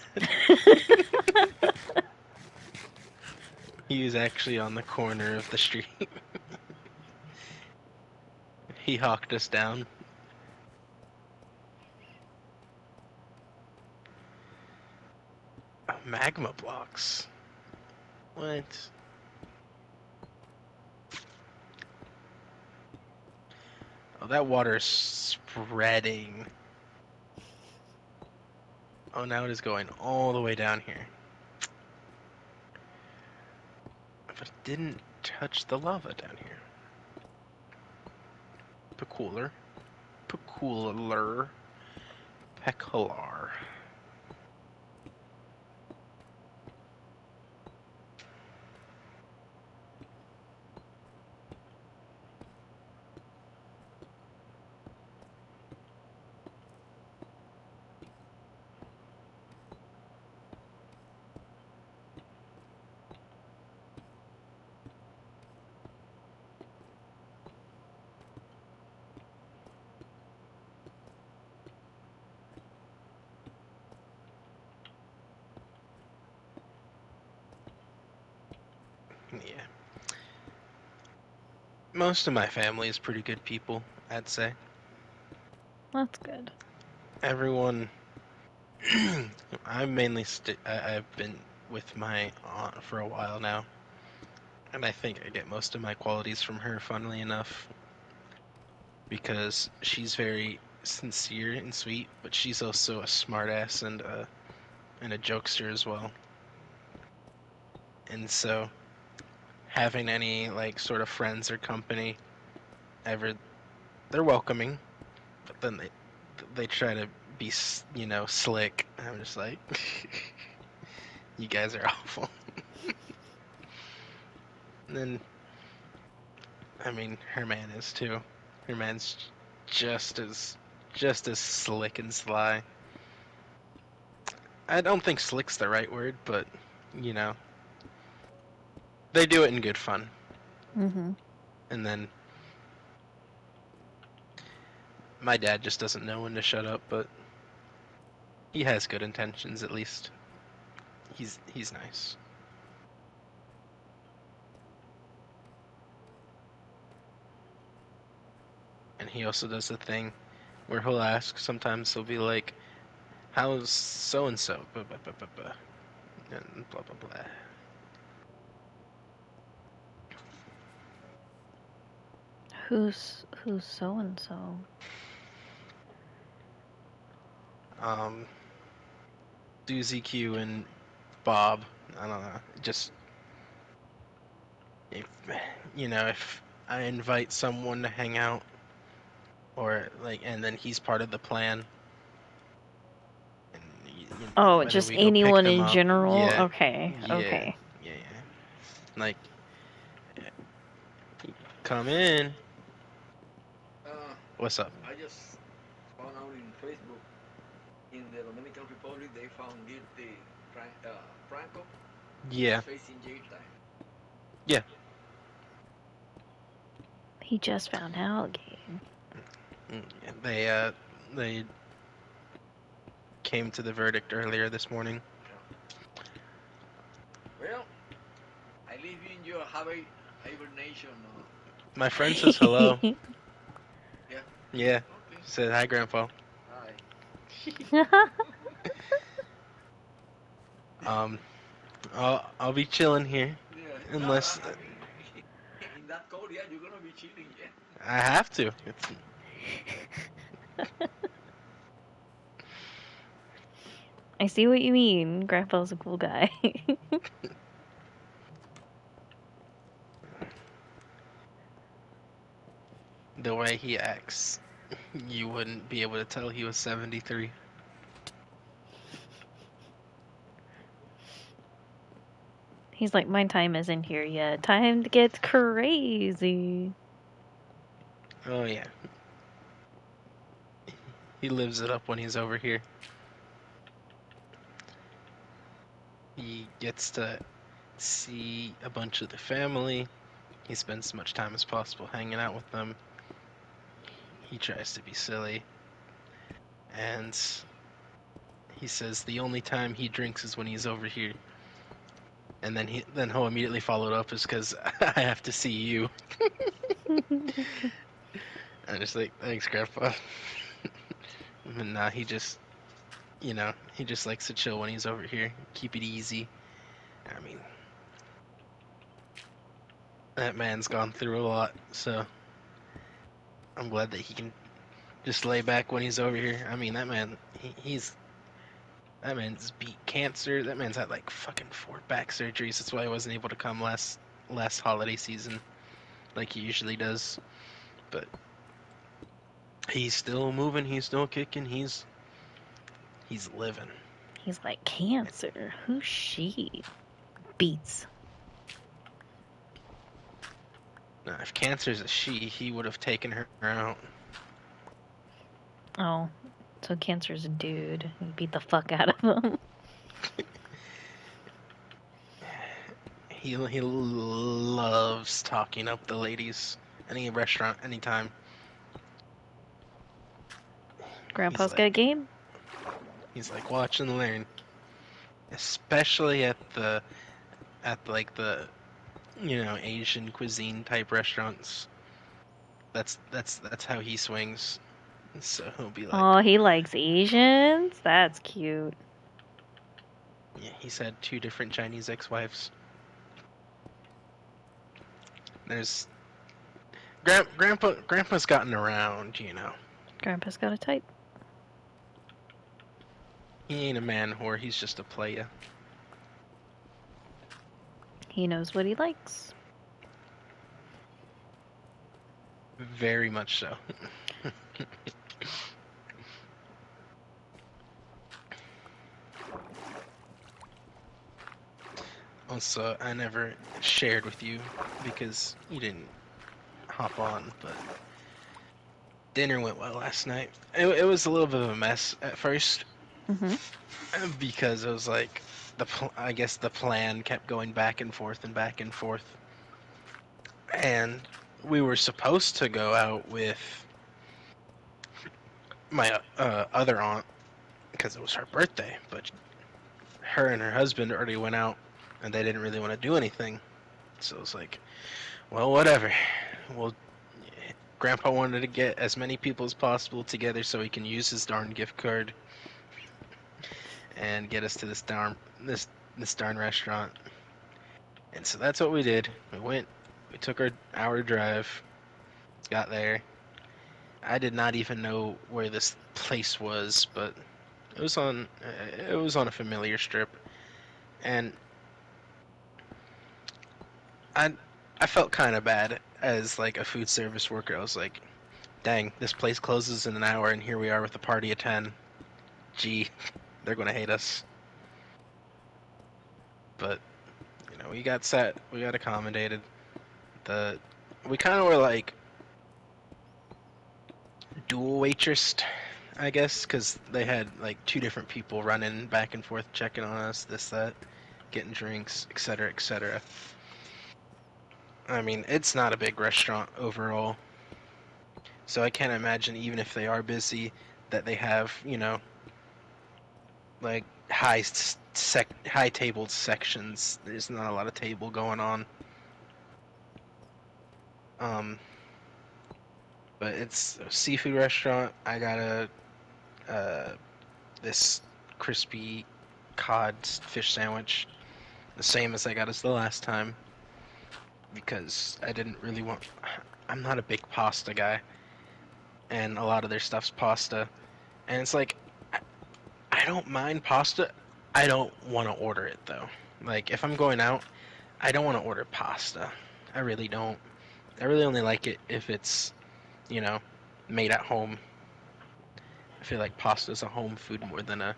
He was actually on the corner of the street. He hawked us down. Magma blocks. What? Oh, that water is spreading. Oh, now it is going all the way down here. But it didn't touch the lava down here. Peculiar. Peculiar. Peculiar. Yeah. Most of my family is pretty good people, I'd say. That's good. Everyone. I'm mainly. I've been with my aunt for a while now, And I think I get most of my qualities from her, funnily enough, because she's very sincere and sweet, but she's also a smartass and a jokester as well. And so having any like sort of friends or company ever, they're welcoming, but then they try to be slick. I'm just like, you guys are awful. And then, I mean, her man is too. Her man's just as just as slick and sly. I don't think slick's the right word, but you know, they do it in good fun. Mm-hmm. And then my dad just doesn't know when to shut up, but he has good intentions at least. He's nice. And he also does the thing where he'll ask, sometimes he'll be like, how's so and so? And blah blah Who's so and so? blah. Suzy Q and Bob. I don't know. Just if if I invite someone to hang out, or like, and then he's part of the plan, and Oh, whether just we go pick anyone them in up, general? yeah, Okay, yeah, okay. yeah, yeah. Like, come in. Uh, What's up? I just found out in Facebook in the Dominican Republic they found guilty Franco. He's Yeah, facing jail time. yeah. He just found out, Gabe. They came to the verdict earlier this morning. Well, I live in your hibernation. My friend says hello. Yeah. Yeah, Okay. said hi, Grandpa. Hi. Um, I'll be chilling here Yeah. No, unless I mean, in that code, yeah, you're gonna be chilling. Yeah. I have to. It's I see what you mean. Grandpa's a cool guy. the way he acts. You wouldn't be able to tell he was 73. He's like, my time isn't here yet. Time to get crazy. Oh yeah, he lives it up when he's over here. He gets to see a bunch of the family. He spends as much time as possible hanging out with them. He tries to be silly, and he says the only time he drinks is when he's over here. And then he'll immediately follow it up is because I have to see you. I'm just like, thanks, Grandpa. And nah, he just likes to chill when he's over here. Keep it easy. I mean, that man's gone through a lot, so I'm glad that he can just lay back when he's over here. I mean, that man's beat cancer. That man's had like fucking 4 back surgeries. That's why he wasn't able to come last holiday season like he usually does. But he's still moving. He's still kicking. He's living. He's like, cancer? Who's she? Beats. Now, if cancer's a she, he would have taken her out. Oh, so cancer's a dude. He beat the fuck out of him. He loves talking up the ladies. Any restaurant, anytime. Grandpa's like, got game? He's like, watch and learn. Especially at like the Asian cuisine type restaurants. That's how he swings. So he'll be like, Oh, he likes Asians? That's cute. yeah, he's had 2 different Chinese ex-wives. There's Grandpa's gotten around, you know. Grandpa's got a type. He ain't a man whore. He's just a playa. He knows what he likes. Very much so. Also, I never shared with you because you didn't hop on, but dinner went well last night. It was a little bit of a mess at first Mm-hmm. because it was like I guess the plan kept going back and forth and back and forth, and we were supposed to go out with my other aunt because it was her birthday, but her and her husband already went out and they didn't really want to do anything. So it was like, well, whatever. Well, Grandpa wanted to get as many people as possible together so he can use his darn gift card and get us to this darn restaurant. And so that's what we did. We took our hour drive, got there. I did not even know where this place was, but it was on a familiar strip, and I I felt kind of bad as like a food service worker. I was like, dang, this place closes in an hour, and here we are with a party of 10. Gee, they're gonna hate us. But we got set, we got accommodated. The we kind of were like dual waitressed, I guess, because they had like two different people running back and forth, checking on us, this, that, getting drinks, etc., etc. I mean, it's not a big restaurant overall, so I can't imagine even if they are busy that they have, like high tabled sections. There's not a lot of table going on. But it's a seafood restaurant. I got this crispy cod fish sandwich, the same as I got as the last time, because I didn't really want. I'm not a big pasta guy, and a lot of their stuff's pasta, and it's like I don't mind pasta. I don't want to order it though. Like if I'm going out, I don't want to order pasta. I really don't. I really only like it if it's, you know, made at home. I feel like pasta is a home food more than a.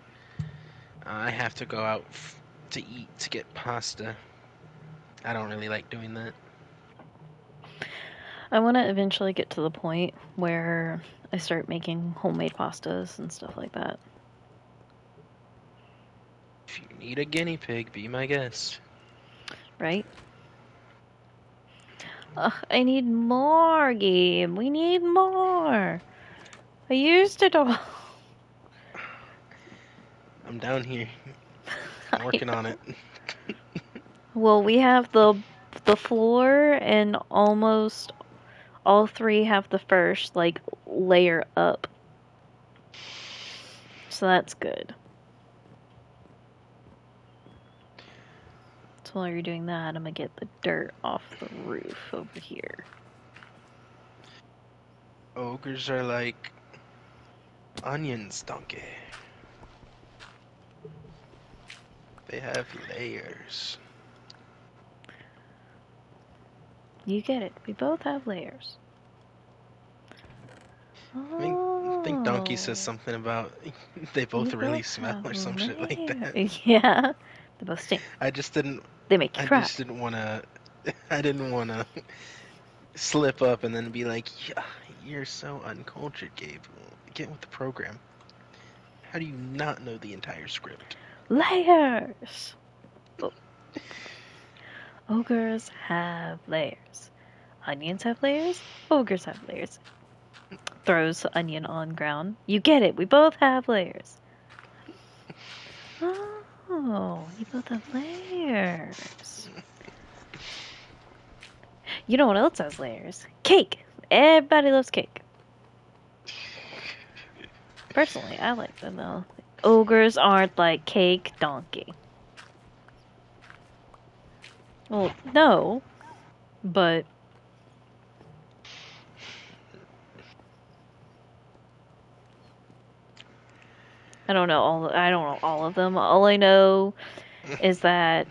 I have to go out to eat to get pasta. I don't really like doing that. I want to eventually get to the point where I start making homemade pastas and stuff like that. If you need a guinea pig, be my guest. Right? I need more, Gabe. We need more. I used it all. I'm down here. I'm working on it. Well, we have the floor, and almost all three have the first like layer up. So that's good. So while you're doing that, I'm gonna get the dirt off the roof over here. Ogres are like onions, donkey. They have layers. You get it. We both have layers. I think Donkey says Oh, something about they both we really both smell have or some shit like that. layers. Yeah, they both stink. I just didn't. They make you I cry. just didn't want to. I didn't want to slip up and then be like, yeah, "You're so uncultured, Gabe. Get with the program. How do you not know the entire script?" Layers. Oh. Ogres have layers. Onions have layers. Ogres have layers. Throws onion on ground. You get it. We both have layers. Oh, you both have layers. You know what else has layers? Cake. Everybody loves cake. Personally, I like them though. Ogres aren't like cake, donkey. Well, no, but I don't know all of them. All I know is that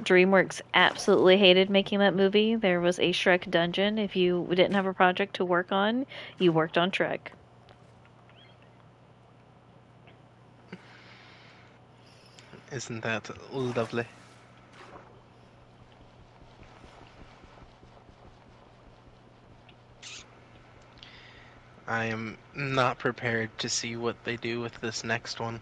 DreamWorks absolutely hated making that movie. There was a Shrek dungeon. If you didn't have a project to work on, you worked on Shrek. Isn't that lovely? I am not prepared to see what they do with this next one.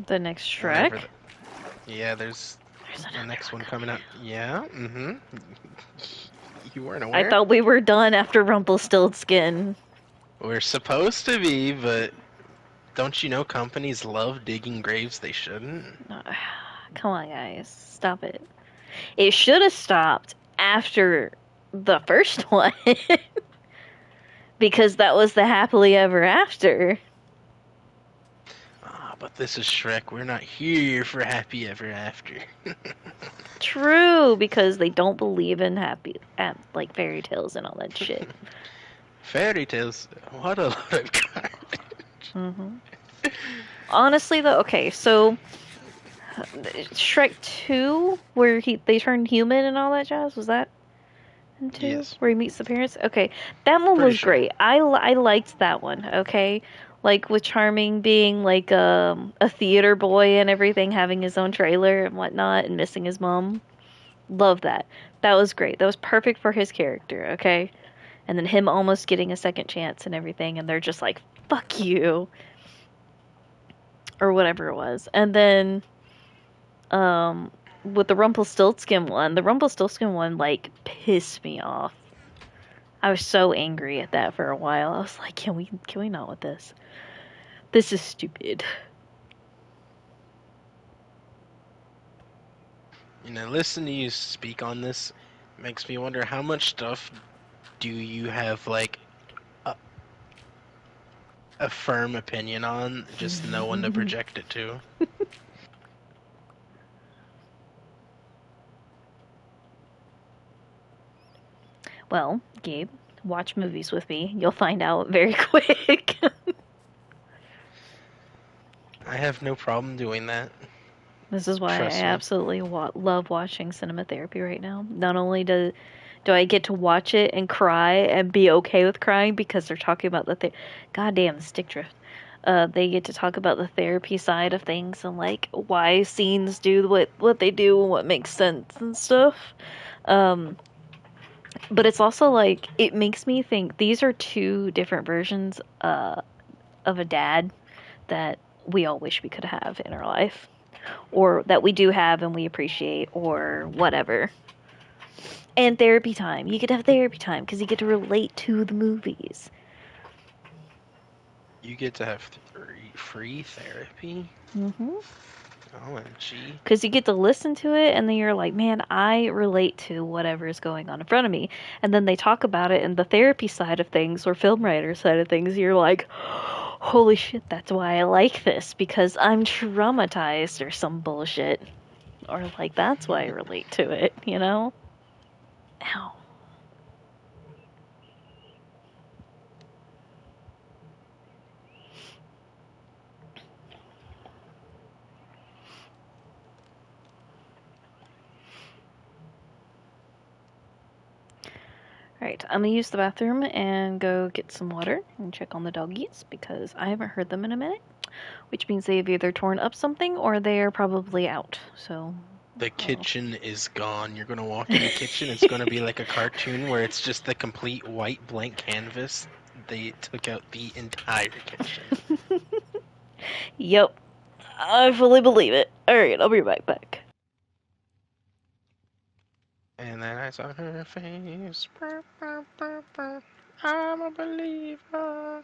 The next Whenever Shrek? the Yeah, there's There's the another next one one coming coming out. out. Yeah, You weren't I aware? thought we were done after Rumpelstiltskin. We're supposed to be, but don't you know companies love digging graves they shouldn't? Come on, guys. Stop it. It should have stopped after the first one. Because that was the happily ever after. Ah, but this is Shrek. We're not here for happy ever after. True, because they don't believe in happy, like fairy tales and all that shit. Fairy tales. What a lot of garbage. hmm Honestly, though, okay, so Shrek 2, where they turned human and all that jazz, was that in 2? Yes, Where he meets the parents? Okay, that one pretty was sure. great. I liked that one, okay? Like with Charming being like a theater boy and everything, having his own trailer and whatnot, and missing his mom. Love that. That was great. That was perfect for his character, okay? And then him almost getting a second chance and everything, and they're just like, fuck you. Or whatever it was. And then um with the Rumpelstiltskin one like pissed me off. I was so angry at that for a while. I was like, can we not with this? This is stupid. Listen to you speak on this makes me wonder how much stuff do you have, like, a, a firm opinion on, just no one to project it to? Well, Gabe, watch movies with me. You'll find out very quick. I have no problem doing that. This is why I Trust me. absolutely love watching cinema therapy right now. Not only do I get to watch it and cry and be okay with crying because they're talking about goddamn stick drift. They get to talk about the therapy side of things and like why scenes do what they do and what makes sense and stuff. Um, but it's also like it makes me think these are two different versions of a dad that we all wish we could have in our life, or that we do have and we appreciate, or whatever. And therapy time. You get to have therapy time because you get to relate to the movies. You get to have free therapy? Mm-hmm. OMG. Because you get to listen to it, and then you're like, man, I relate to whatever is going on in front of me. And then they talk about it in the therapy side of things or film writer side of things. You're like, holy shit, that's why I like this because I'm traumatized or some bullshit. Or like, that's why I relate to it, you know? Ow. Alright, I'm gonna use the bathroom and go get some water and check on the doggies because I haven't heard them in a minute, which means they've either torn up something or they're probably out. So, The oh. kitchen is gone. You're gonna walk in the kitchen, it's gonna be like a cartoon where it's just the complete white blank canvas. They took out the entire kitchen. Yep, I fully believe it. Alright, I'll be right back. And then I saw her face. I'm a believer.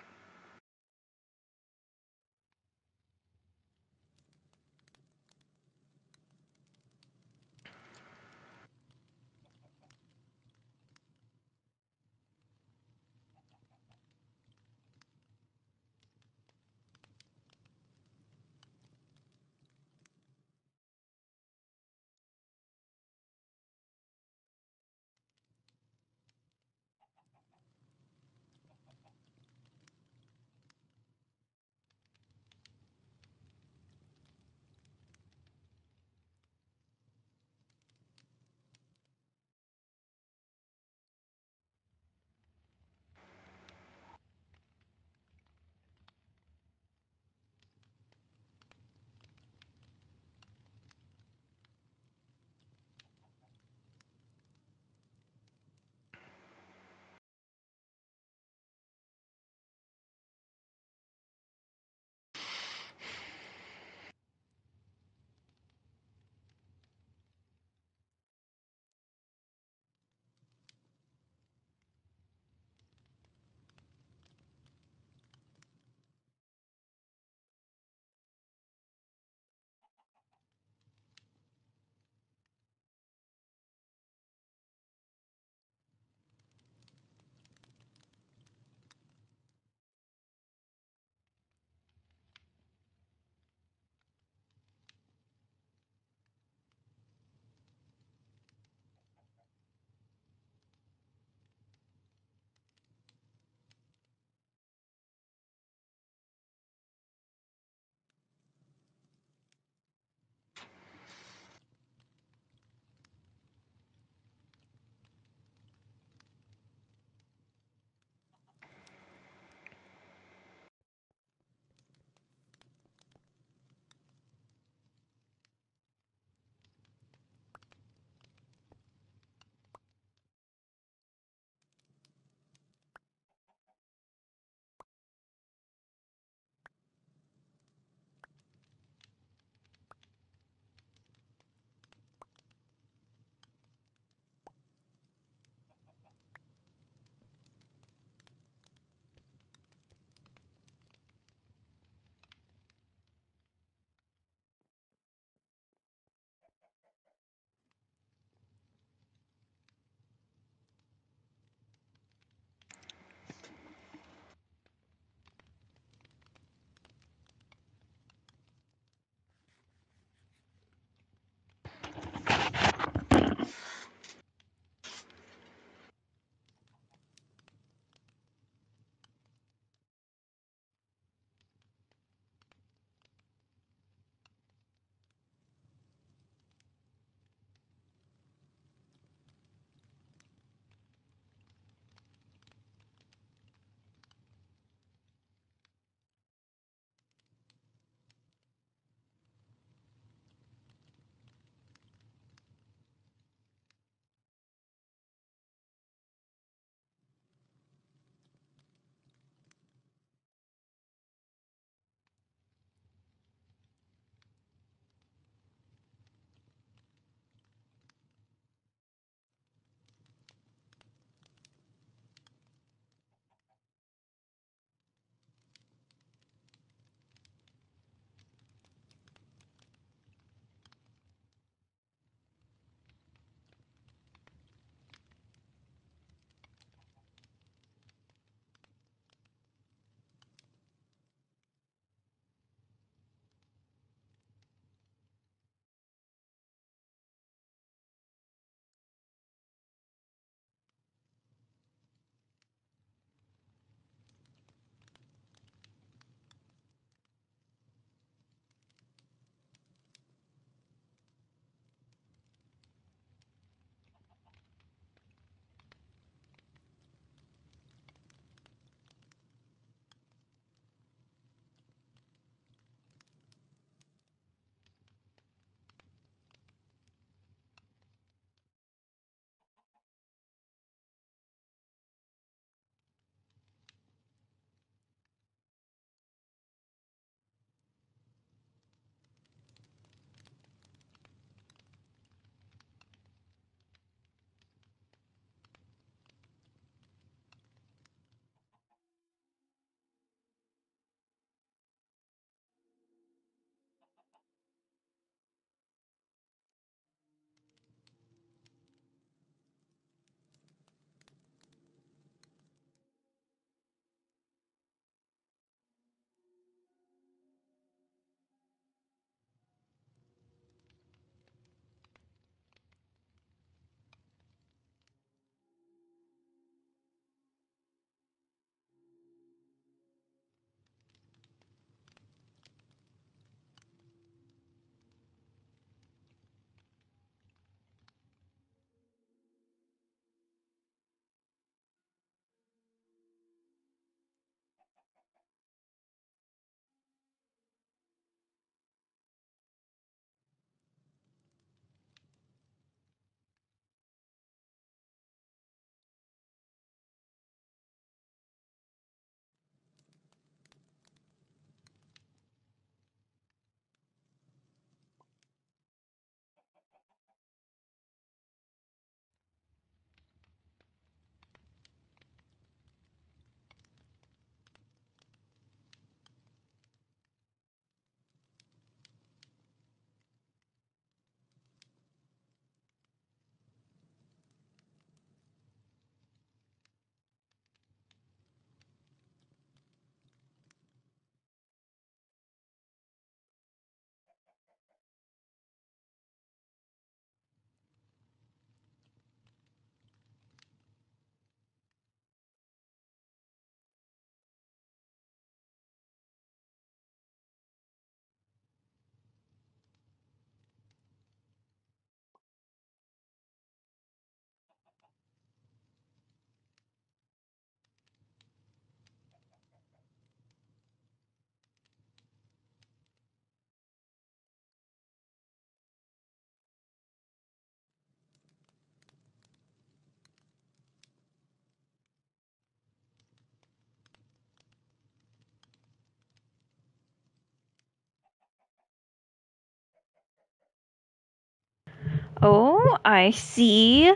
Oh, I see.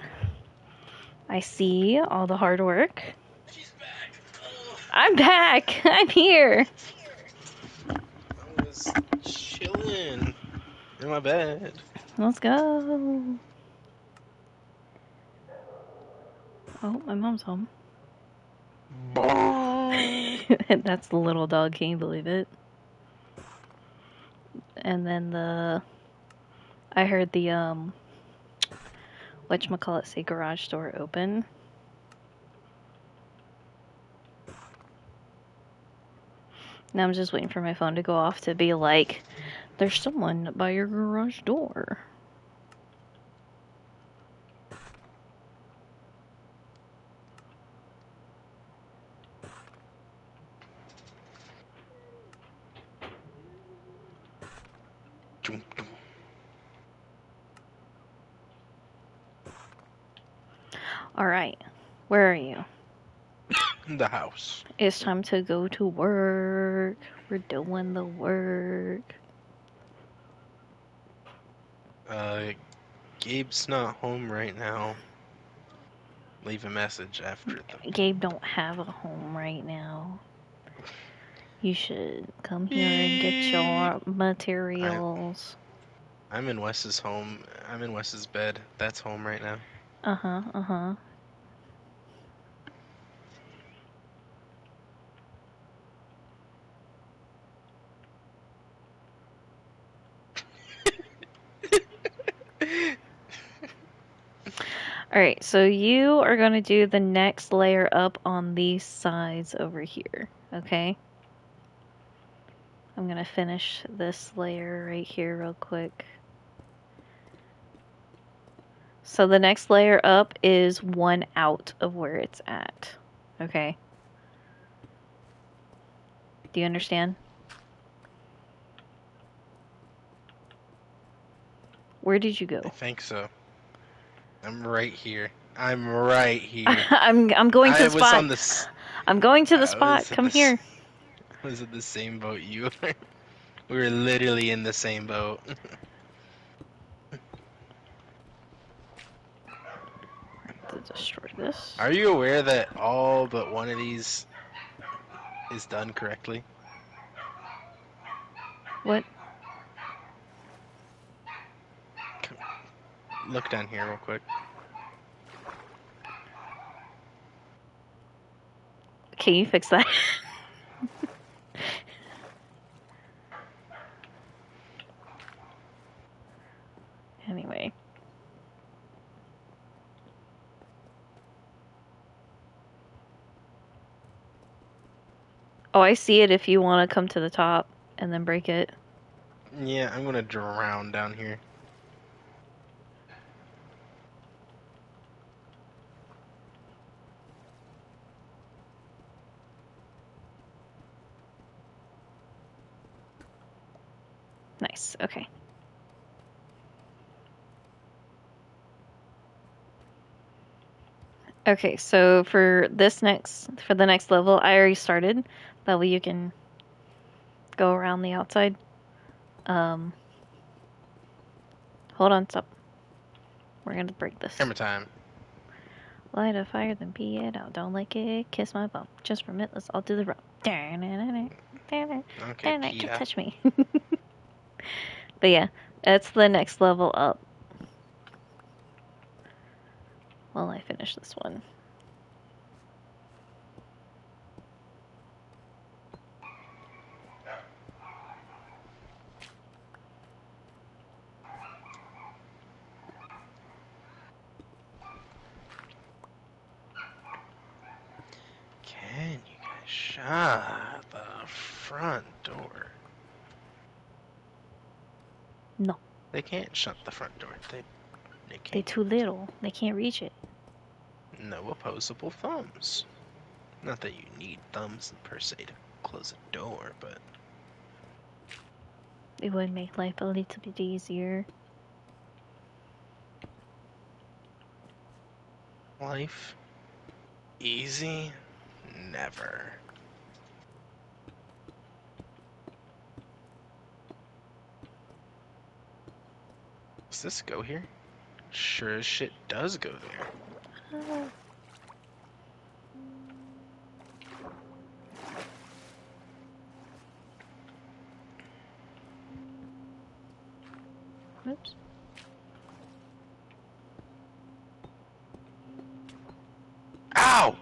I see all the hard work. She's back. Oh, I'm back. I'm here. I was chilling in my bed. Let's go. Oh, my mom's home. That's the little dog. Can you believe it? And then I heard the whatchamacallit say garage door open. Now I'm just waiting for my phone to go off to be like, there's someone by your garage door. Alright, where are you? In the house. It's time to go to work. We're doing the work. Gabe's not home right now. Leave a message after the Gabe don't have a home right now. You should come here and get your materials. I'm in Wes's home. I'm in Wes's bed. That's home right now. Uh-huh, uh-huh. Alright, so you are going to do the next layer up on these sides over here, okay? I'm going to finish this layer right here real quick. So the next layer up is one out of where it's at, okay? Do you understand? Where did you I go? think so. I'm right here. I'm right here. I'm going to the I was spot. on this. I'm going to the I spot. was in Come this. here. I was in the same boat you were. We were literally in the same boat. To destroy this. Are you aware that all but one of these is done correctly? What? Look down here real quick. Can you fix that? Anyway. Oh, I see it if you want to come to the top and then break it. Yeah, I'm gonna drown down here. Nice. Okay. Okay, so for the next level, I already started. That way you can go around the outside. Hold on, stop. We're gonna break this. Hammer time. Light a fire, then pee it out. Don't like it, kiss my bum. Just for let's all do the rope. Okay, Can't Peter. touch me. But yeah, that's the next level up. While I finish this one. Can you guys shut the front door? No. They can't shut the front door. They They're can't. too little. They can't reach it. No opposable thumbs. Not that you need thumbs per se to close a door, but It would make life a little bit easier. life easy? Never. Does this go here? sure as shit does go there. Oh. Oops. Ow!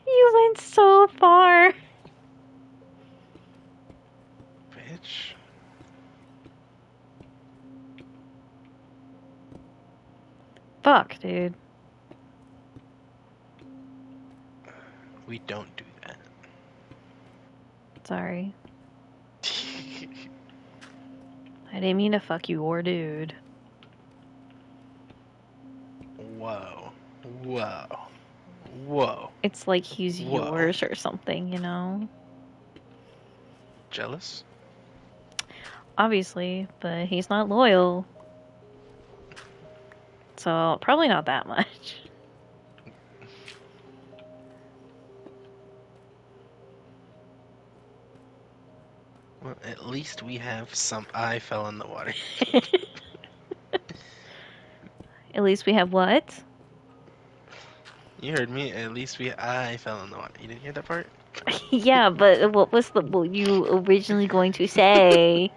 You went so far. Bitch. Fuck, dude. We don't do that. Sorry. I didn't mean to fuck you or dude. Whoa. Whoa. Whoa. It's like he's Whoa. yours or something, you know? Jealous? Obviously, but he's not loyal. So, probably not that much. Well, at least we have some. I fell in the water. At least we have what? You heard me. At least I fell in the water. You didn't hear that part? Yeah, but what was what you originally going to say?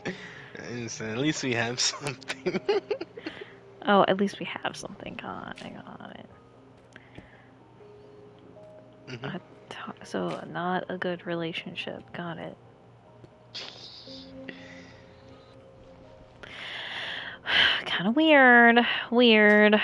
So at least we have something. Oh, at least we have something. Got it. Mhm. So, not a good relationship. Got it. Kind of weird. Weird.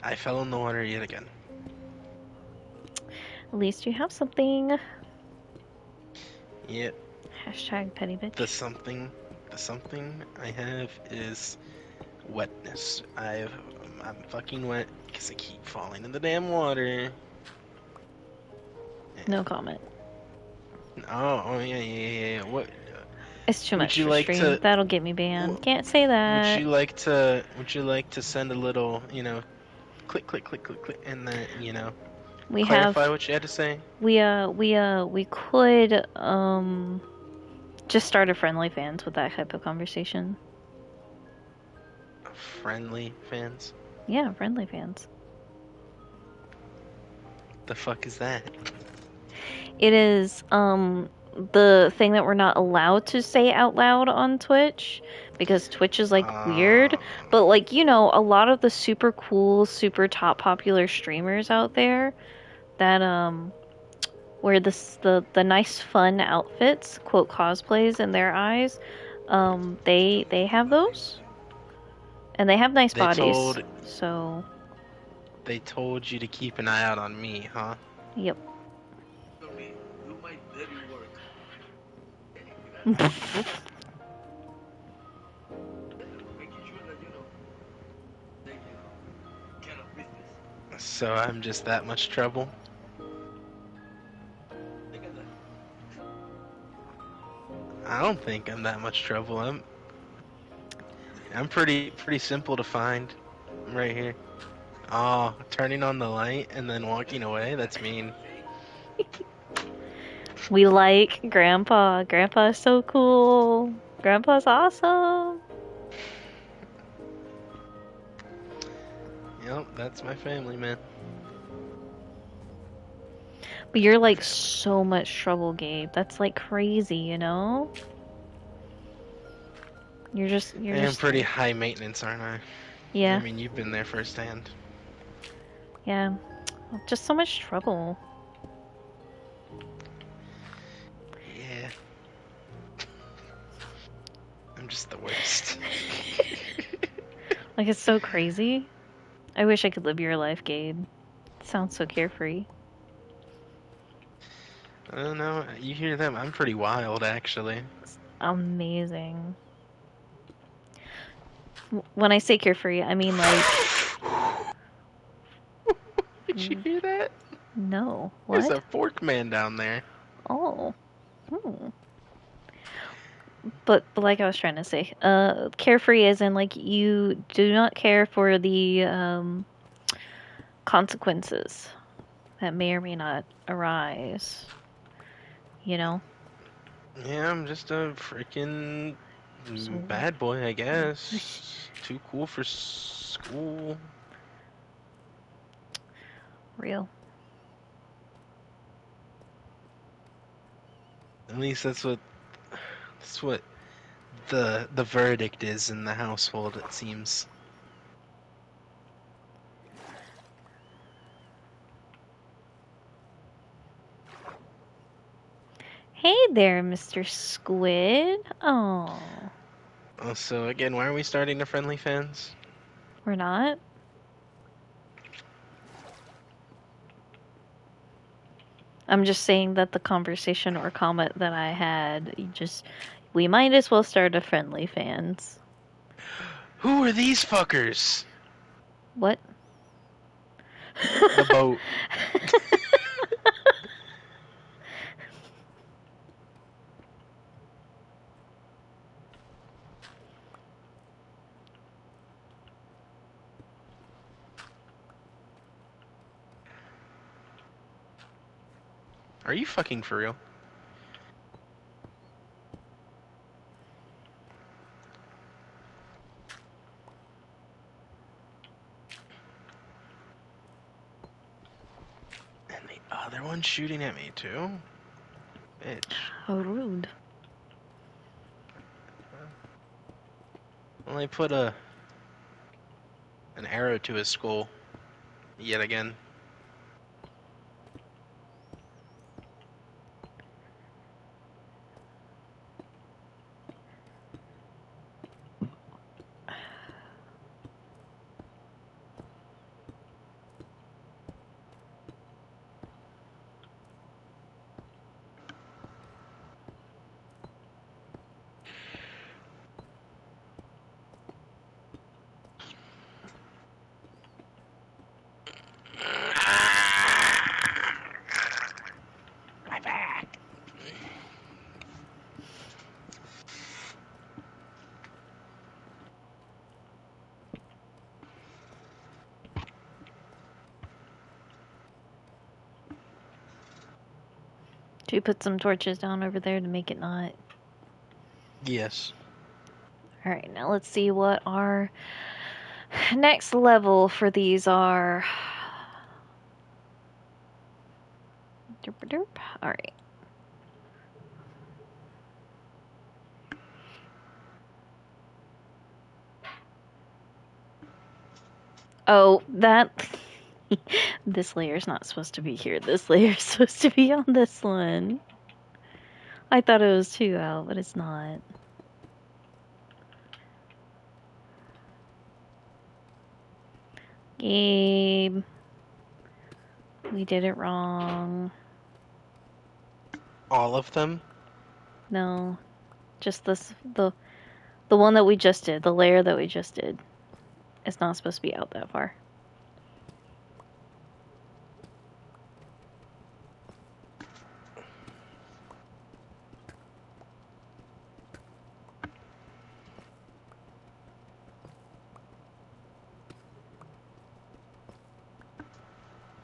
I fell in the water yet again. At least you have something. Yep. Hashtag petty bitch. The something I have is wetness. I'm fucking wet because I keep falling in the damn water. No comment. Oh yeah. What? It's too Would much you for like stream. to? That'll get me banned. Can't say that. Would you like to send a little, click, and then, We clarify have what you had to say? we could just start a friendly fans with that type of conversation. Friendly fans? Yeah, friendly fans. The fuck is that? It is the thing that we're not allowed to say out loud on Twitch because Twitch is like weird. But like, you know, a lot of the super cool, super top popular streamers out there that wear the nice fun outfits, quote cosplays in their eyes, they have those. And they have nice They bodies. told So, they told you to keep an eye out on me, huh? yep. For me, do my dirty work. Making sure that take care of business. So I'm just that much trouble? Look at that. I don't think I'm that much trouble. I'm pretty simple to find right here. Oh, turning on the light and then walking away? That's mean. We like Grandpa. Grandpa's so cool. Grandpa's awesome. Yep, that's my family, man. But you're like so much trouble, Gabe. That's like crazy, you know? You're I am just pretty high maintenance, aren't I? yeah. I mean, you've been there firsthand. Yeah. Just so much trouble. Yeah. I'm just the worst. Like it's so crazy. I wish I could live your life, Gabe. It sounds so carefree. I don't know. You hear them? I'm pretty wild, actually. It's amazing. When I say carefree, I mean like Did you hear that? no. There's What? a fork man down there. Oh. Hmm. but like I was trying to say, carefree as in like you do not care for the consequences that may or may not arise. You know. Yeah, I'm just a freaking So bad boy, I guess. Too cool for school. real. At least that's what the verdict is in the household, it seems. Hey there, Mr. Squid. Oh, Oh, so again, why are we starting the friendly fans? we're not. I'm just saying that the conversation or comment that I had, we might as well start a friendly fans. Who are these fuckers? What? The boat. Are you fucking for real? And the other one's shooting at me too? Bitch. How rude. Well, I put an arrow to his skull. Yet again. My back. Should we put some torches down over there to make it not? Yes. Alright, now let's see what our next level for these are. Derp derp. Alright. Oh, that. This layer's not supposed to be here. This layer's supposed to be on this one. I thought it was 2 out, but it's not. Gabe. We did it wrong. All of them? No. Just the one that we just did, the layer that we just did. It's not supposed to be out that far.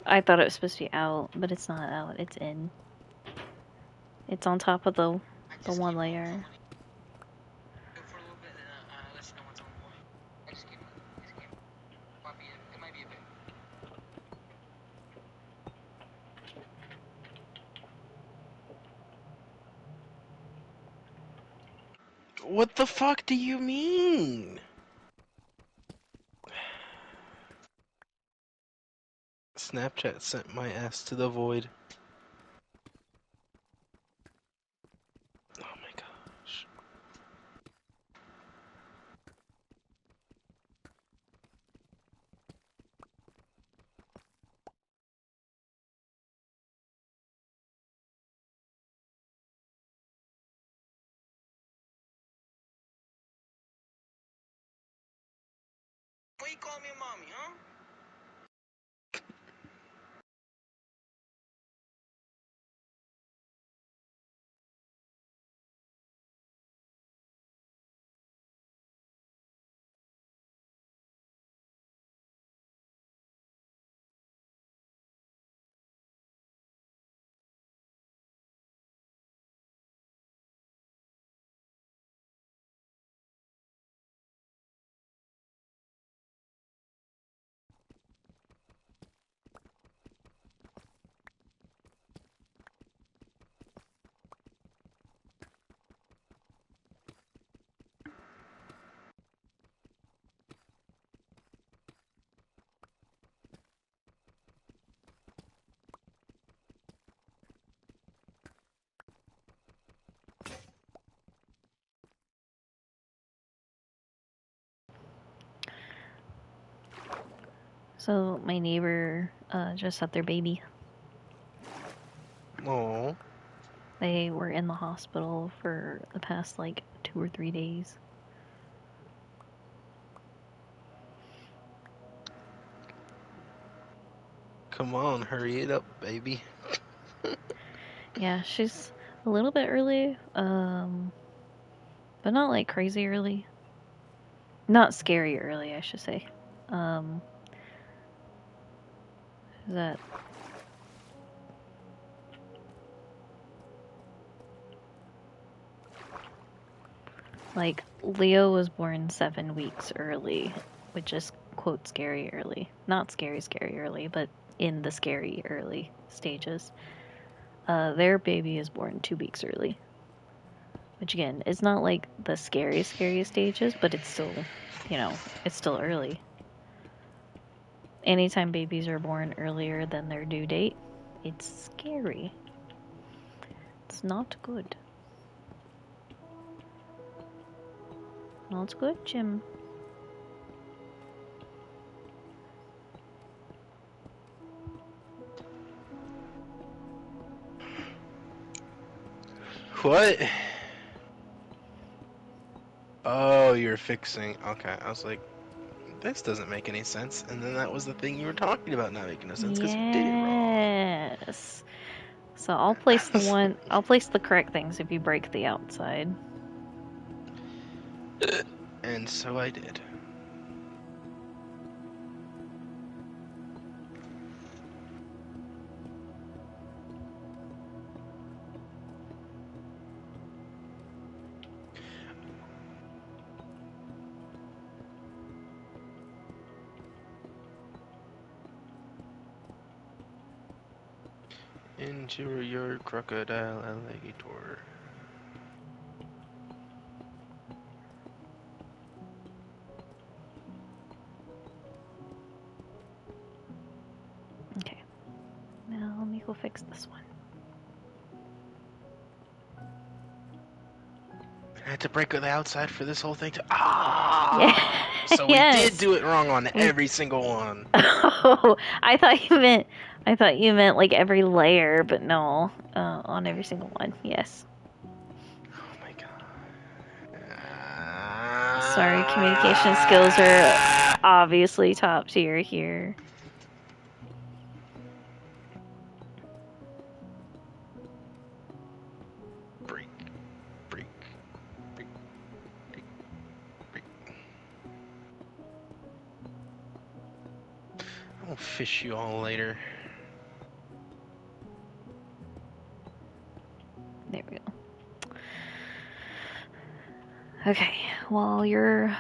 I thought it was supposed to be out, but it's not out. It's in. It's on top of the one layer. What the fuck do you mean? Snapchat sent my ass to the void. Oh my gosh. Why you call me a mommy, huh? So my neighbor just had their baby. Oh. They were in the hospital for the past like 2 or 3 days. Come on, hurry it up, baby. Yeah, she's a little bit early, but not like crazy early. Not scary early, I should say. Um, is that like Leo was born 7 weeks early, which is quote scary early. Not scary early, but in the scary early stages. Their baby is born 2 weeks early. Which again, is not like the scariest stages, but it's still, it's still early. Anytime babies are born earlier than their due date, it's scary. It's not good. Not good, Jim. What? Oh, you're fixing. Okay, I was like, this doesn't make any sense. And then that was the thing you were talking about not making no sense because you did it wrong. Yes. So I'll place the correct things if you break the outside. And so I did. Endure your crocodile alligator. Okay. Now let me go fix this one. I had to break the outside for this whole thing to. Ah! Yeah. So we Yes. did do it wrong on every single one. Oh, I thought you meant like every layer, but no, on every single one. Yes. Oh my god. Sorry, communication skills are obviously top tier here. Break, break, break, break, break. I'll fish you all later. There we go. Okay, while you're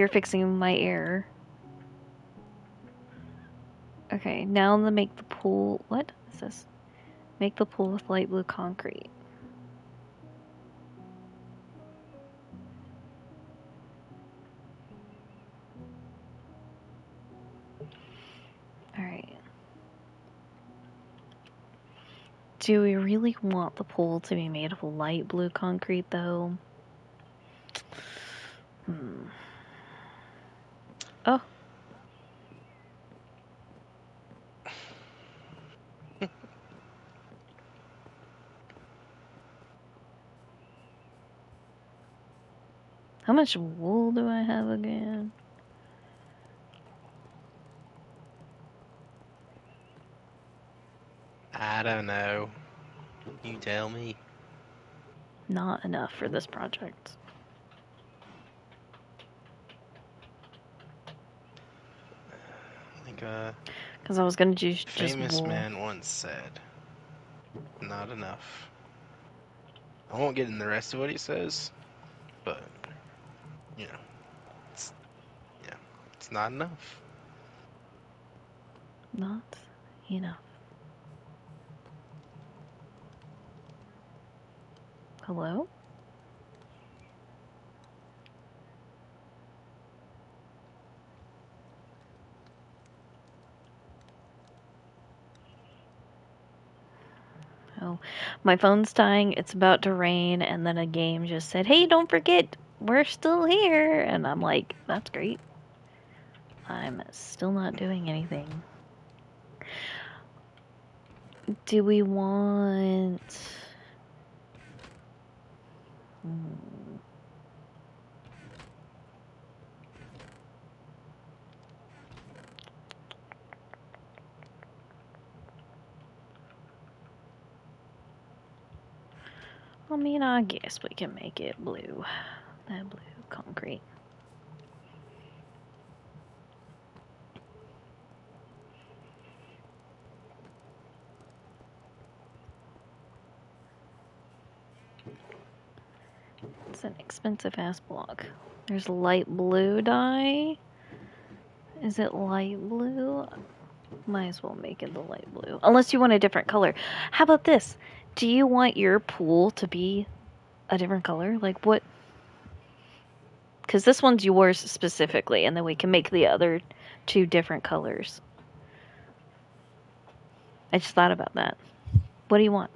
fixing my error. Okay, now to make the pool. What is this? Make the pool with light blue concrete. Alright. Do we really want the pool to be made of light blue concrete, though? Oh. How much wool do I have again? I don't know. You tell me. Not enough for this project. Like Because I was gonna do just famous wool. man once said, not enough. I won't get in the rest of what he says, but you know, it's not enough. Not enough. Hello? Oh, my phone's dying. It's about to rain, and then a game just said, "Hey, don't forget, we're still here." And I'm like, "That's great. I'm still not doing anything. Do we want... I mean, I guess we can make it blue. That blue concrete. It's an expensive ass block. There's light blue dye. Is it light blue? Might as well make it the light blue. Unless you want a different color. How about this? Do you want your pool to be a different color? Like what? Because this one's yours specifically, and then we can make the other two different colors. I just thought about that. What do you want?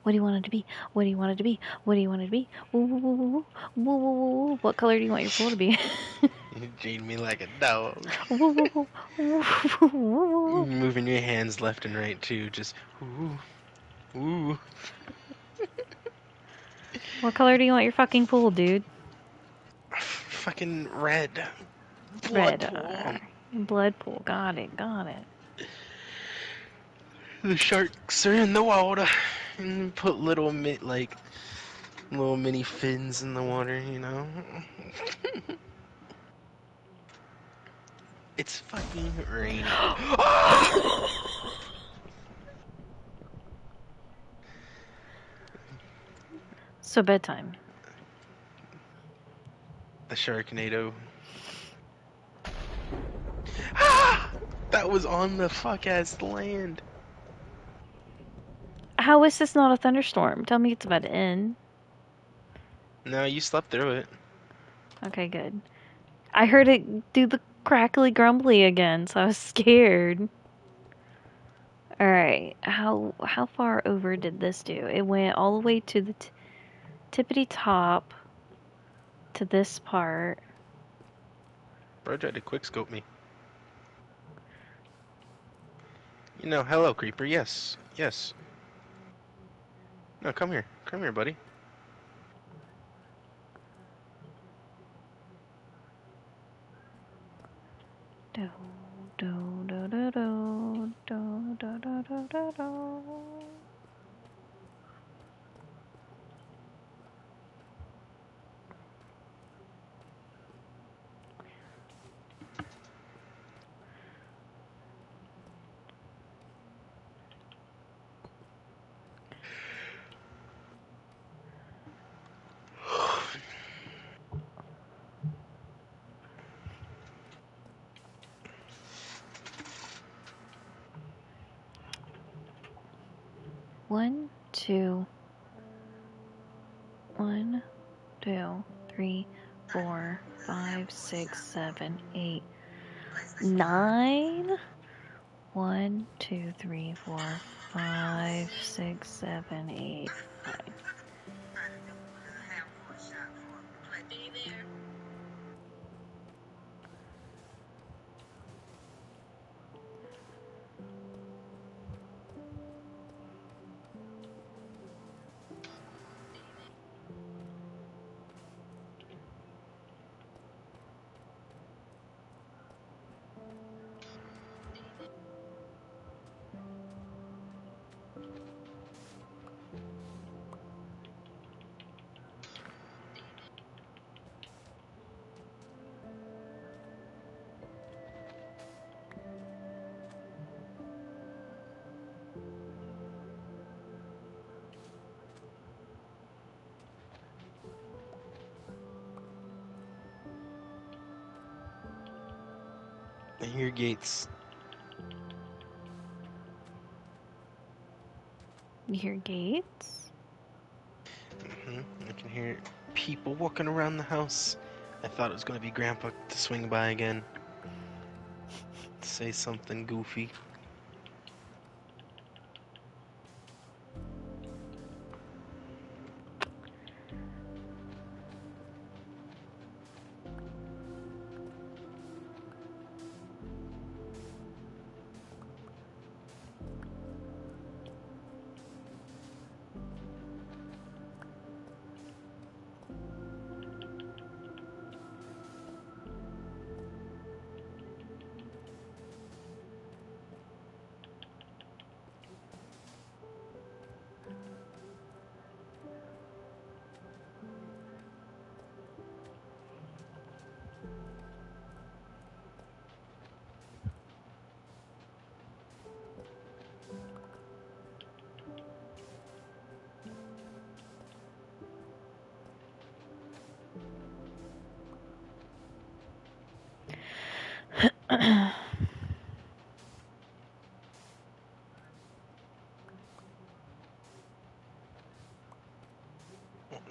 What do you want it to be? What do you want it to be? What do you want it to be? Woo, woo, woo, woo, woo, woo, woo, woo. What color do you want your pool to be? You treat me like a dog. Woo, woo, woo, woo, woo, woo. Moving your hands left and right too, just ooh. What color do you want your fucking pool, dude? Fucking red. Blood Red. pool. Blood pool. Got it. Got it. The sharks are in the water, and put little little mini fins in the water, you know. It's fucking raining. So bedtime. The Sharknado. Ah! That was on the fuck ass land. How is this not a thunderstorm? Tell me it's about to end. No, you slept through it. Okay, good. I heard it do the crackly grumbly again, so I was scared. Alright, how far over did this do? It went all the way to the tippity top to this part. Bro tried to quickscope me. You know, hello, creeper. Yes, yes. No, come here. Come here, buddy. Do, do, do, do, do, do, do, do, do, do, do. One, two, 3, 4, 5, 6, 7, 8, 9. 1, 2, 3, 4, 5, 6, 7, 8, 9. I hear gates. You hear gates? I can hear people walking around the house. I thought it was gonna be Grandpa to swing by again. Say something goofy.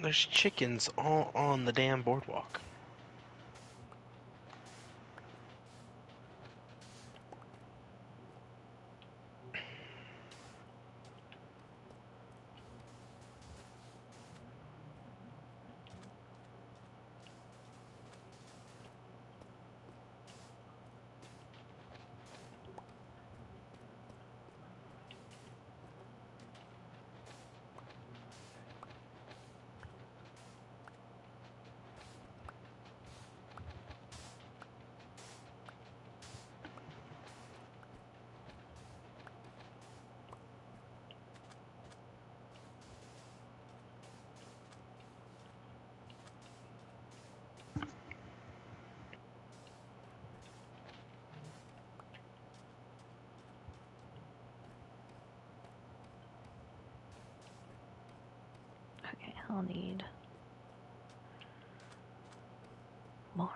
There's chickens all on the damn boardwalk. Okay, I'll need more.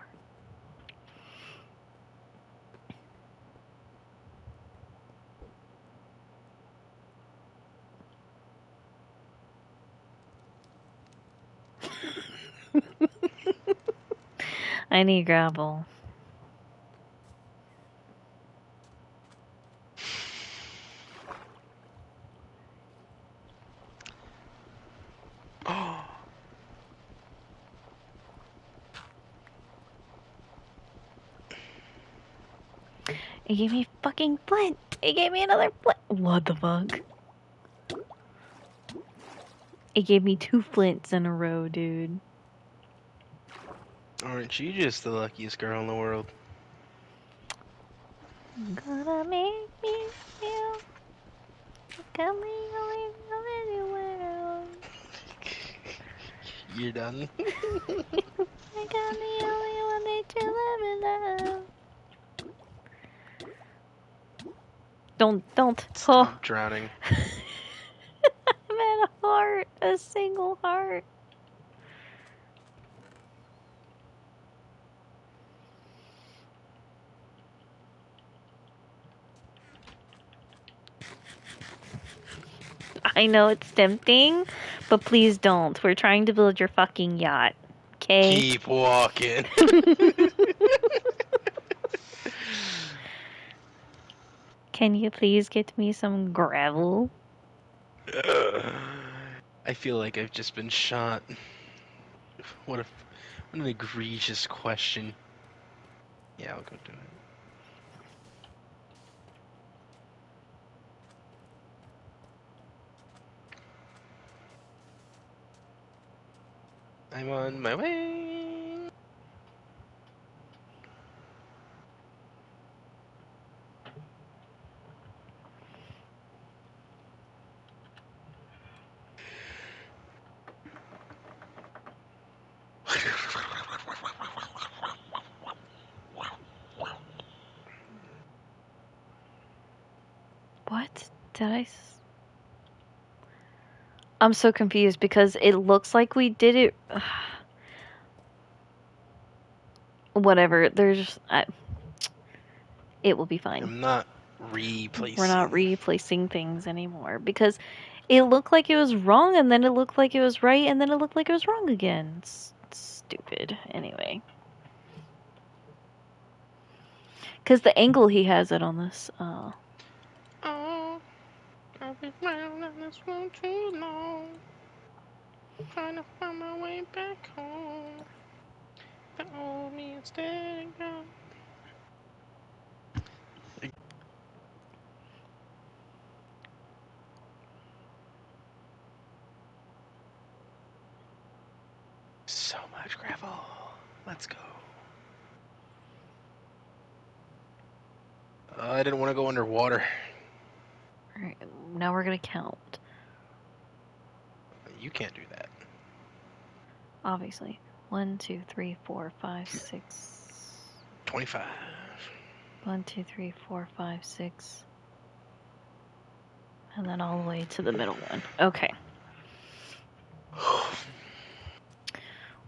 I need gravel. Oh, It gave me fucking flint. It gave me another flint. What the fuck? It gave me 2 flints in a row, dude. aren't you just the luckiest girl in the world? Gonna make me feel coming over the world. You're done. I got the only one that you love. Don't. Stop drowning. I'm at a heart, a single heart. I know it's tempting, but please don't. We're trying to build your fucking yacht. Okay? Keep walking. Can you please get me some gravel? I feel like I've just been shot. What an egregious question. Yeah, I'll go do it. I'm on my way. What? I'm so confused because it looks like we did it. Whatever. It will be fine. I'm not replacing. We're not replacing things anymore because it looked like it was wrong and then it looked like it was right and then it looked like it was wrong again. It's stupid. Anyway. Because the angle he has it on this. Oh, I've been around on this road too long. Trying to find my way back home. The old me instead of gone. So much gravel. Let's go. I didn't want to go underwater. Alright, now we're gonna count. You can't do that. Obviously. 1, 2, 3, 4, 5, 6. 25. 1, 2, 3, 4, 5, 6. And then all the way to the middle one. Okay.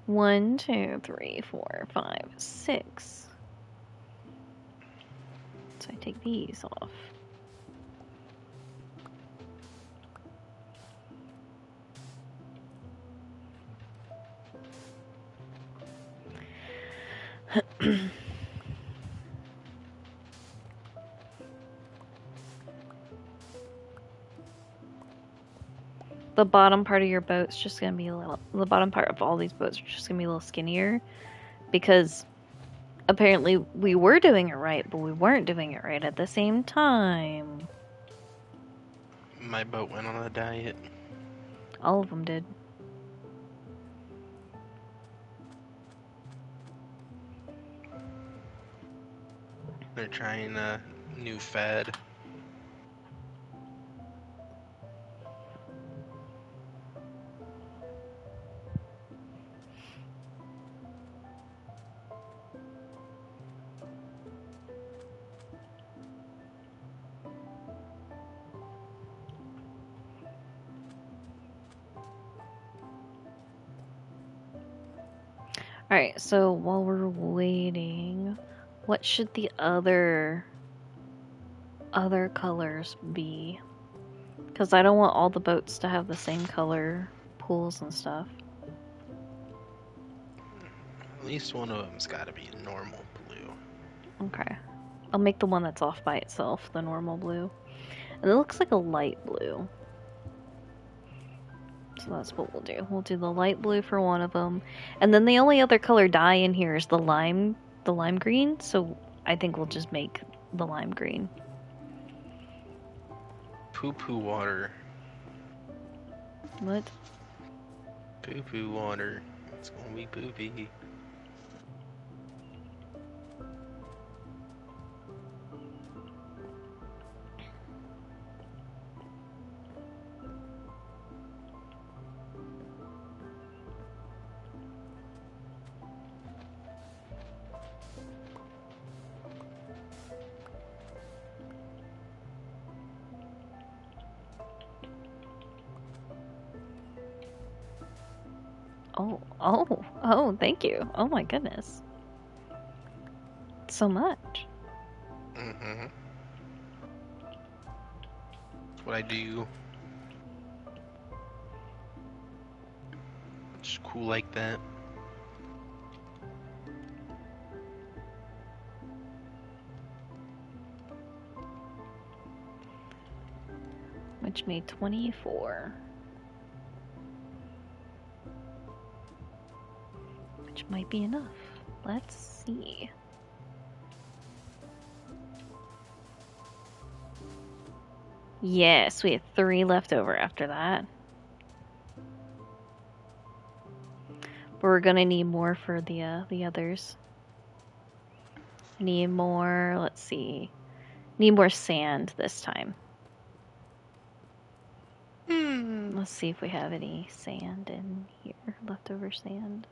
1, 2, 3, 4, 5, 6. So I take these off. The bottom part of your boat's just gonna be a little. The bottom part of all these boats are just gonna be a little skinnier, because apparently we were doing it right, but we weren't doing it right at the same time. My boat went on a diet. All of them did. They're trying a new fad. Alright, so while we're waiting, what should the other colors be? Because I don't want all the boats to have the same color pools and stuff. At least one of them's got to be normal blue. Okay. I'll make the one that's off by itself the normal blue. And it looks like a light blue. So that's what we'll do. We'll do the light blue for one of them. And then the only other color dye in here is the lime green. So I think we'll just make the lime green. Poo-poo water. What? Poo-poo water. It's gonna be poopy. Oh, thank you. Oh my goodness. So much. Mm-hmm. That's what I do. It's cool like that. Which made 24. Which might be enough. Let's see. Yes, we have 3 left over after that. But we're gonna need more for the others. Need more, let's see. Need more sand this time. Let's see if we have any sand in here. Leftover sand.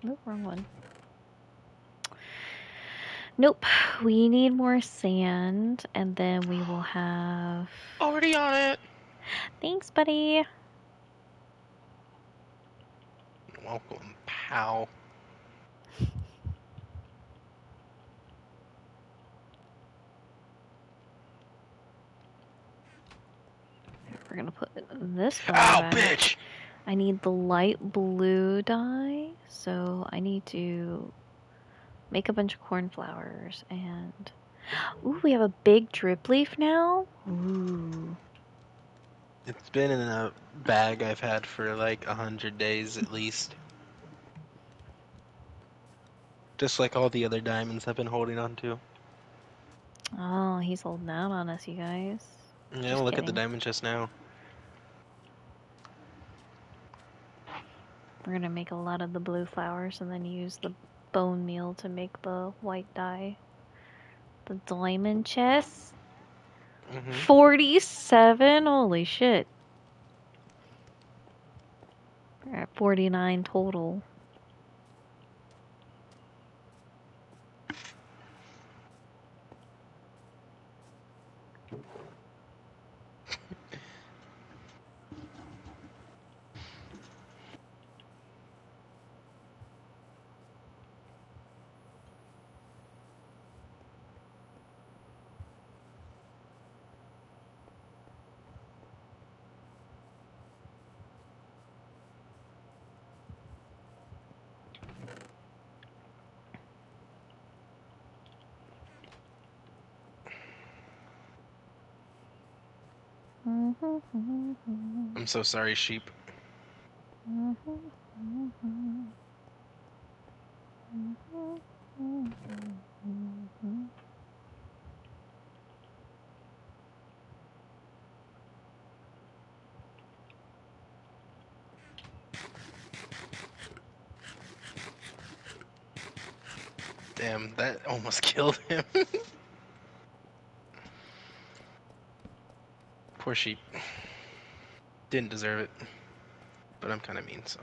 Nope, wrong one. Nope. We need more sand, and then we will have... Already on it! Thanks, buddy! Welcome, pal. We're gonna put this flower Ow, back. bitch! I need the light blue dye, so I need to make a bunch of cornflowers, and... Ooh, we have a big drip leaf now? Ooh. It's been in a bag I've had for like 100 days at least. Just like all the other diamonds I've been holding on to. Oh, he's holding out on us, you guys. Yeah, Just look at the kidding. diamond chest now. We're gonna make a lot of the blue flowers and then use the bone meal to make the white dye. The diamond chest? 47? Holy shit. We're at 49 total. I'm so sorry, sheep. Damn, that almost killed him. Poor sheep. Didn't deserve it. But I'm kind of mean, so.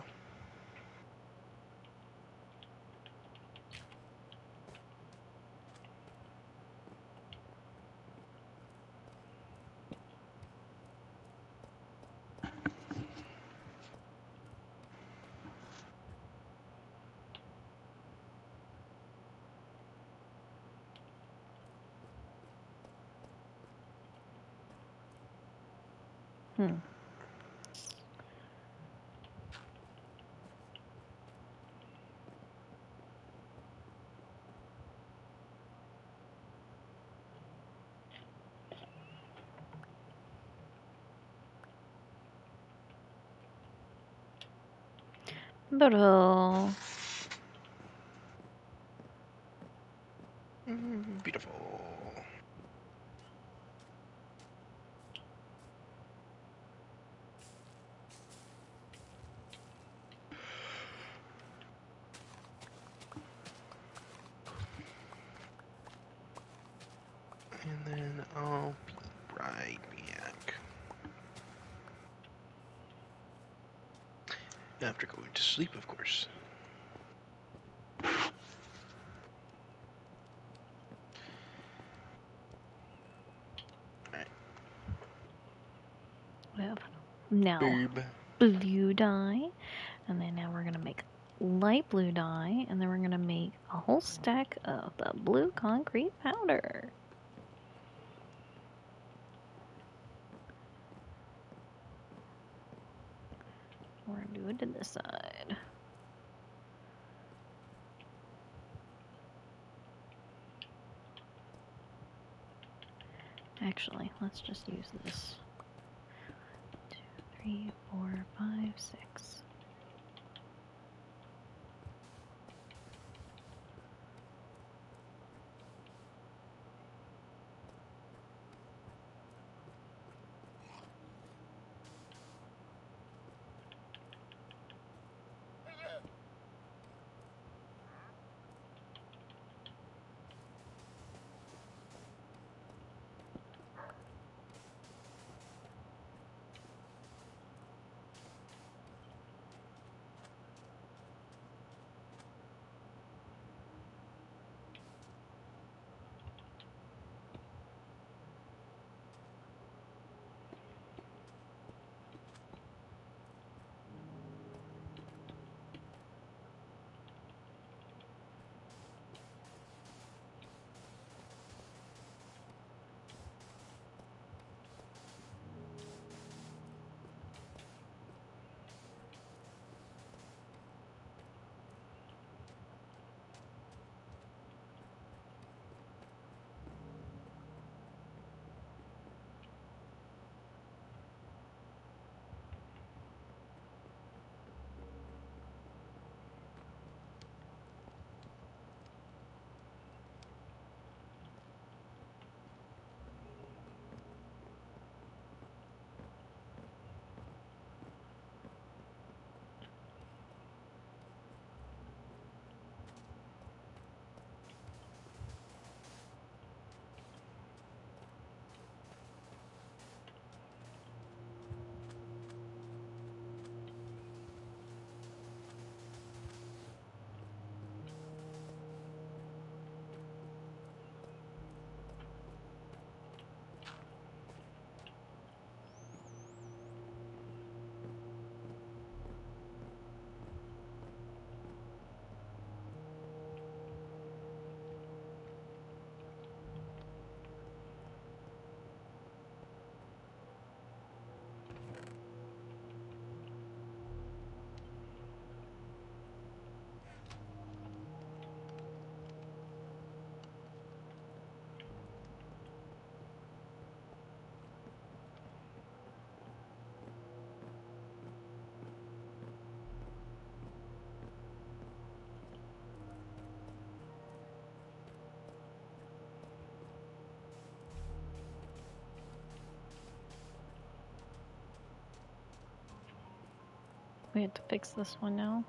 Beautiful. And then I'll be right back. After going to sleep, of course. Alright. We have now Boop. blue dye, and then now we're gonna make light blue dye, and then we're gonna make a whole stack of the blue concrete powder. We're gonna do it to this side. Actually, let's just use this. 2, 3, 4, 5, 6. We have to fix this one now.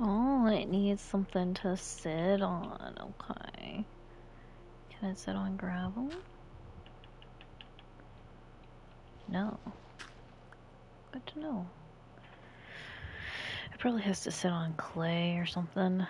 Oh, it needs something to sit on. Okay. Can it sit on gravel? No. Good to know. It probably has to sit on clay or something.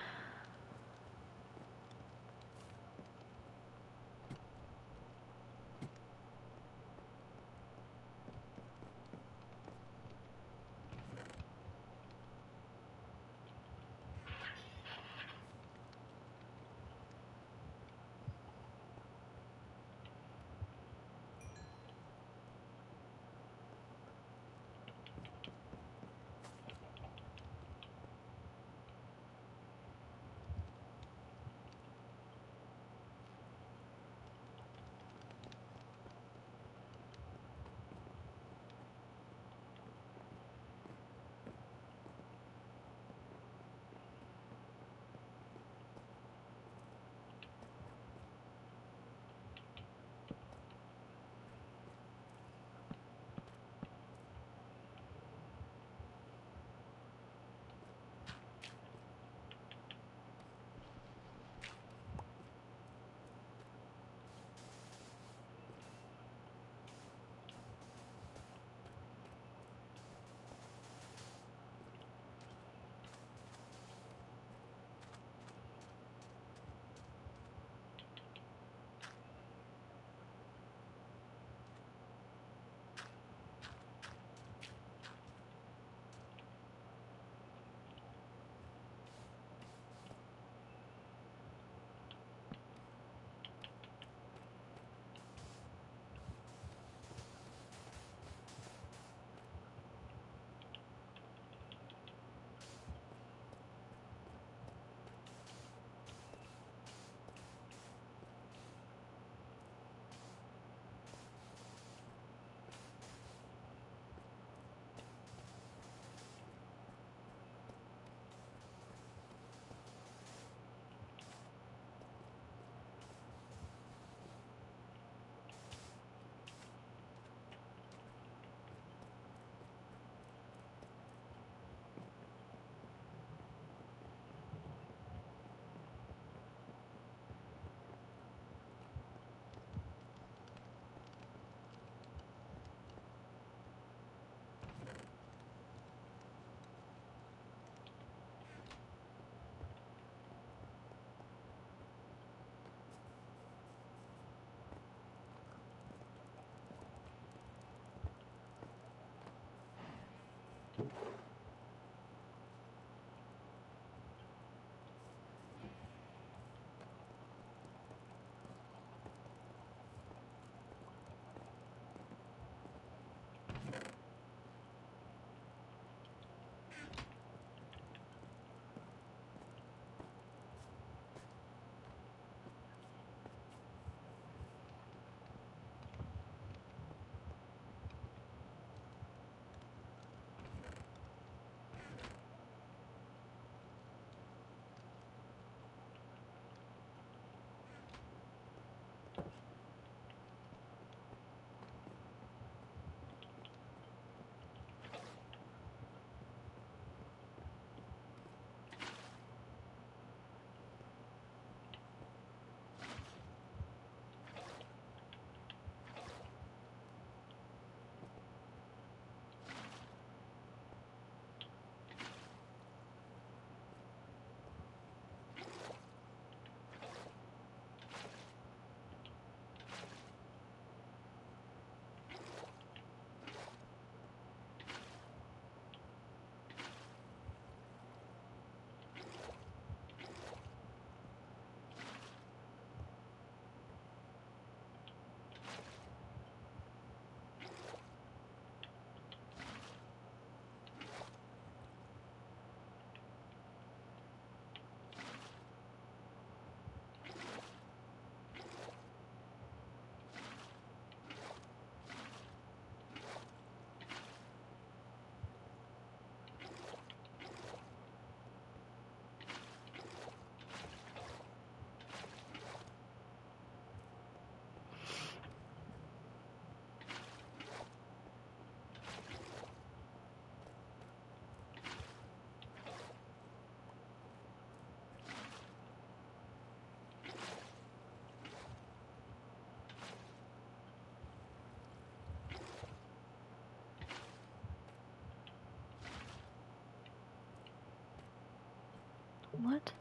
What?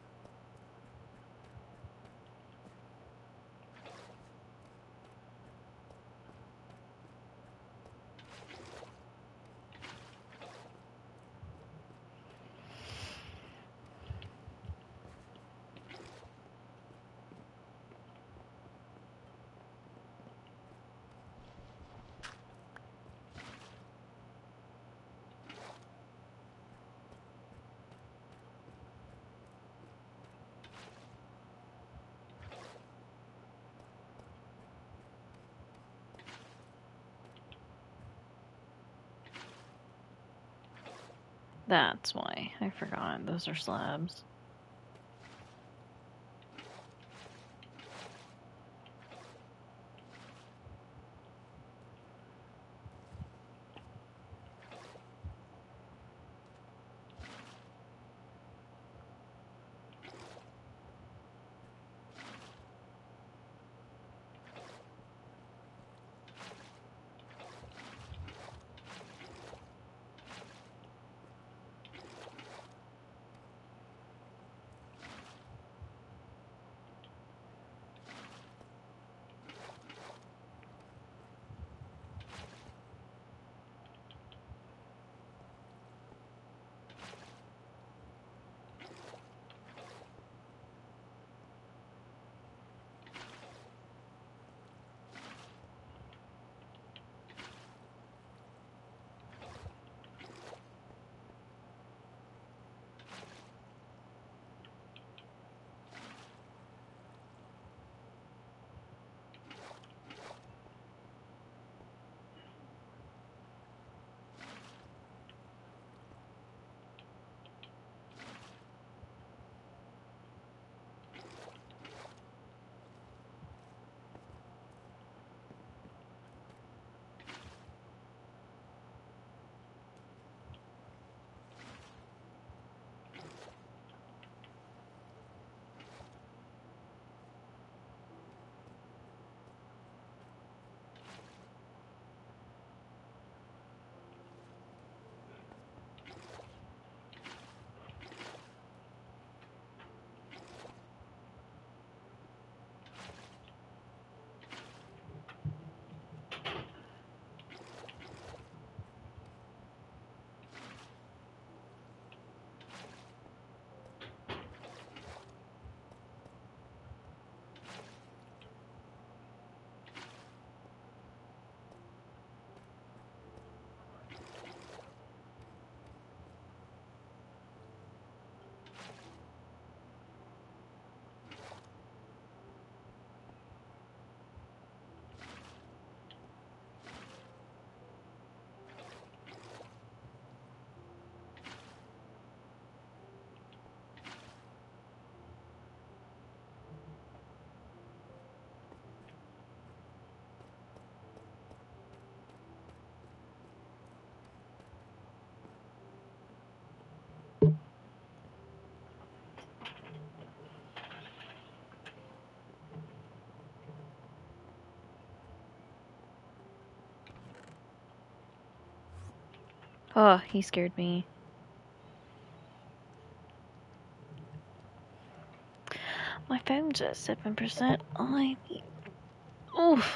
That's why. I forgot. Those are slabs. Oh, he scared me. My phone's at 7%.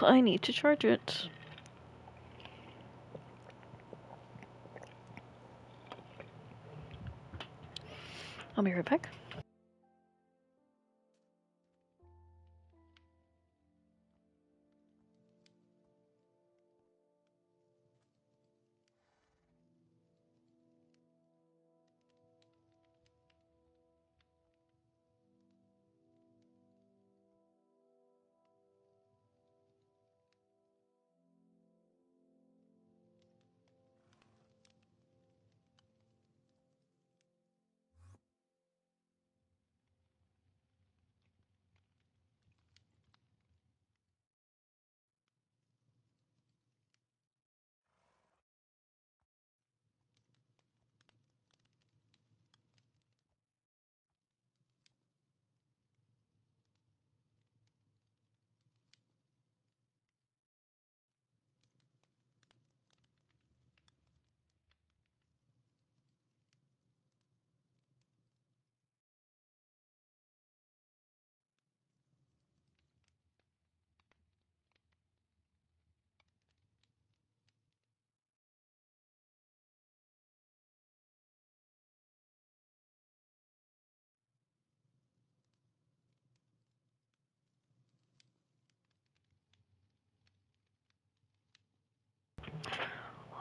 I need to charge it. I'll be right back.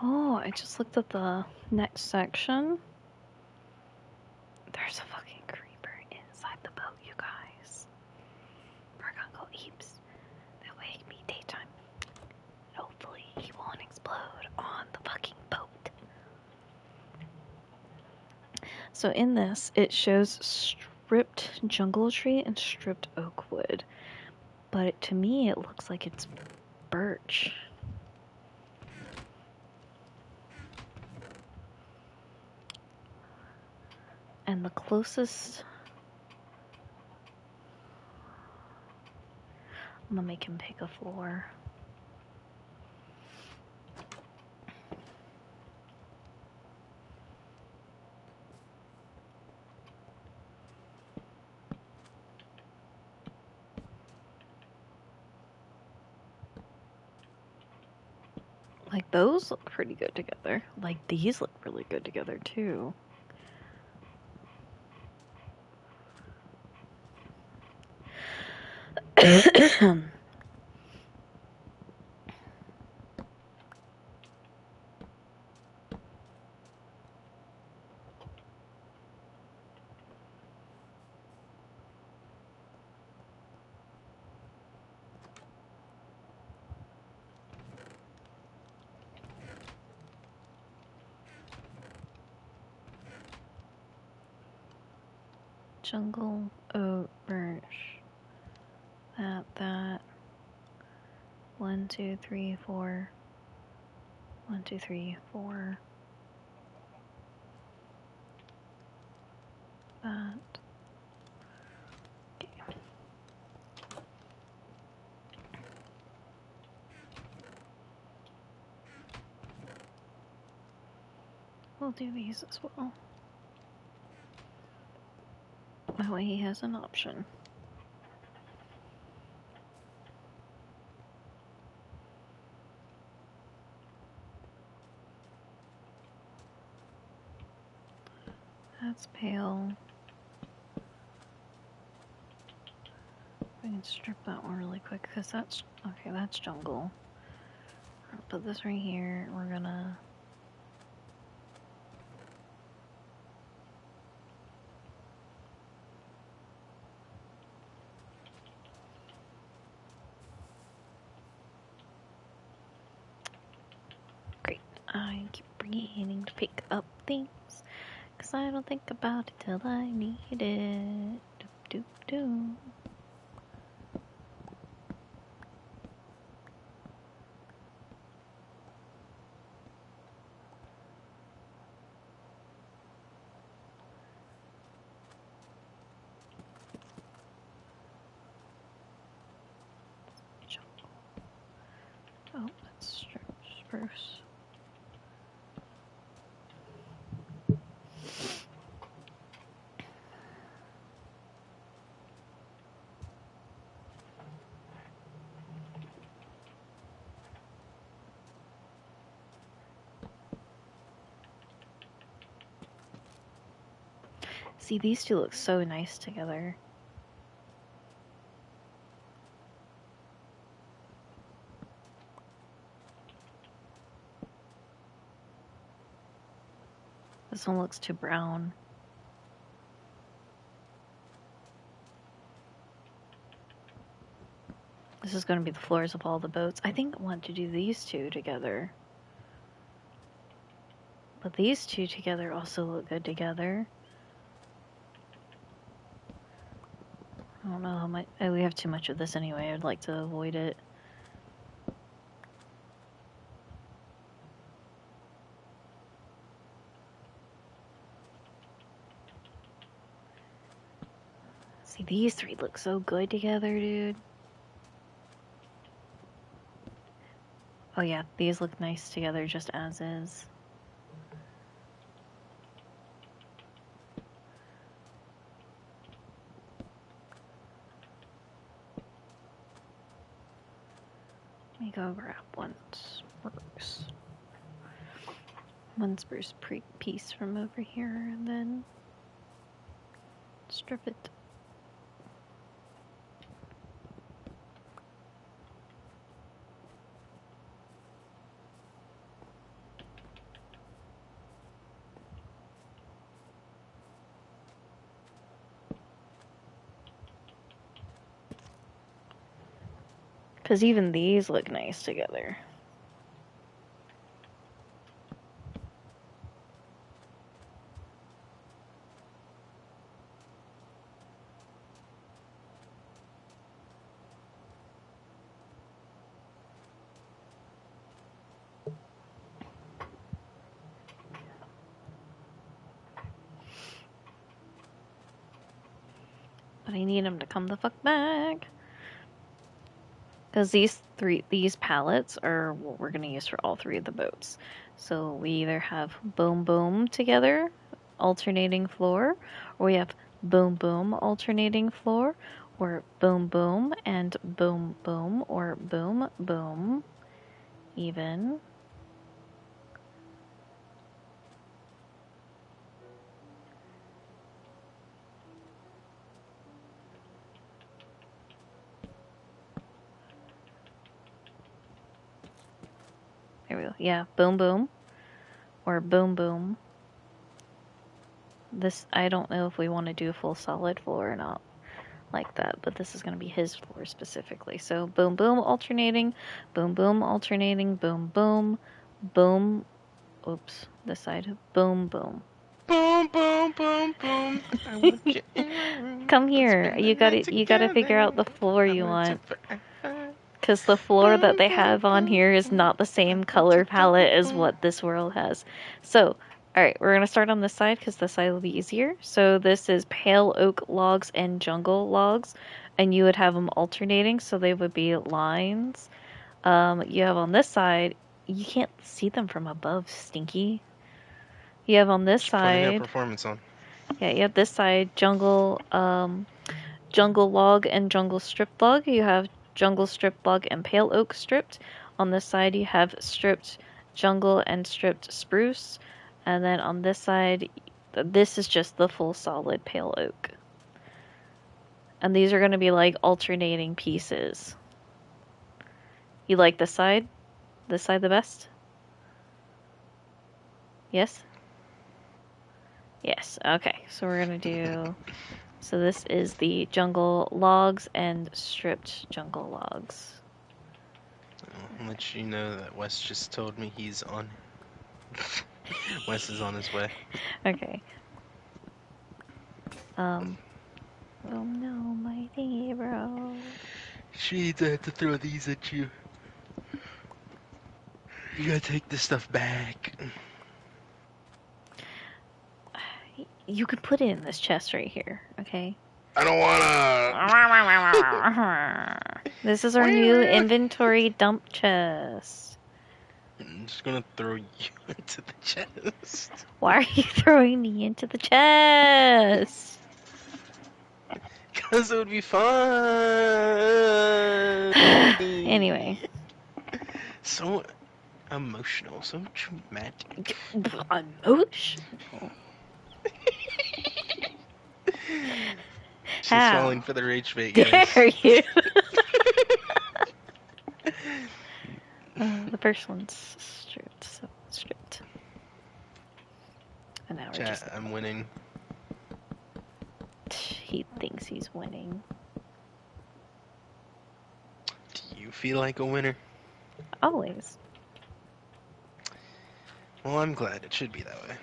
Oh, I just looked at the next section. There's a fucking creeper inside the boat, you guys. We're gonna go eeps. That way it can be daytime. Hopefully he won't explode on the fucking boat. So in this, it shows stripped jungle tree and stripped oak wood. But to me, it looks like it's birch. And the closest... I'm gonna make him pick a floor. Like, those look pretty good together. Like, these look really good together, too. Jungle, oak, birch. That. 1, 2, 3, 4. 1, 2, 3, 4. That. Okay. We'll do these as well. That way he has an option. That's pale. I can strip that one really quick because that's okay. That's jungle. I'll put this right here. We're gonna. Great. I keep forgetting to pick up things because I don't think about it till I need it. Doop doop doop. Oh, that's spruce. See, these two look so nice together. This one looks too brown. This is going to be the floors of all the boats. I think I want to do these two together. But these two together also look good together. I don't know how much... Oh, we have too much of this anyway. I'd like to avoid it. See, these three look so good together, dude. Oh yeah, these look nice together just as is. Let me go grab one spruce. One spruce piece from over here and then strip it. Because even these look nice together. But I need him to come the fuck back. Because these pallets are what we're going to use for all three of the boats. So we either have boom boom together, alternating floor, or we have boom boom alternating floor, or boom boom and boom boom, or boom boom even. There we go. Yeah, boom boom or boom boom. This, I don't know if we want to do a full solid floor or not like that, but this is going to be his floor specifically. So boom boom alternating, boom boom alternating, boom boom, boom. Oops, this side. Boom boom. Boom, boom, boom, boom. I want you in my room. Come here. Let's spend the You night gotta figure out the together. floor I you want want. to forever. Because the floor that Boom, they boom, have on boom, here is boom. not the same I want color to boom, palette as boom. what this world has. So, alright, we're gonna start on this side because this side will be easier. So this is pale oak logs and jungle logs, and you would have them alternating, so they would be lines. You have on this side, you can't see them from above, Stinky. You have on this Just putting a side, performance on. yeah, you have this side, jungle log and jungle strip log. You have jungle strip log and pale oak stripped. On this side, you have stripped jungle and stripped spruce. And then on this side, this is just the full solid pale oak. And these are going to be like alternating pieces. You like this side? This side the best? Yes? Yes. Okay. So we're going to do... So this is the jungle logs and stripped jungle logs. I'll let you know that Wes just told me he's on. Wes is on his way. Okay. Oh no, my hero. Shades, I have to throw these at you. You gotta take this stuff back. You could put it in this chest right here, okay? I don't wanna. This is our new inventory dump chest. I'm just gonna throw you into the chest. Why are you throwing me into the chest? Because it would be fun. Anyway. So emotional, so dramatic. Emotional. She's How? falling for the rage bait, guys. Dare you? The first one's stripped, so stripped. And now we're Chat, just... I'm winning. He thinks he's winning. Do you feel like a winner? Always. Well, I'm glad. It should be that way.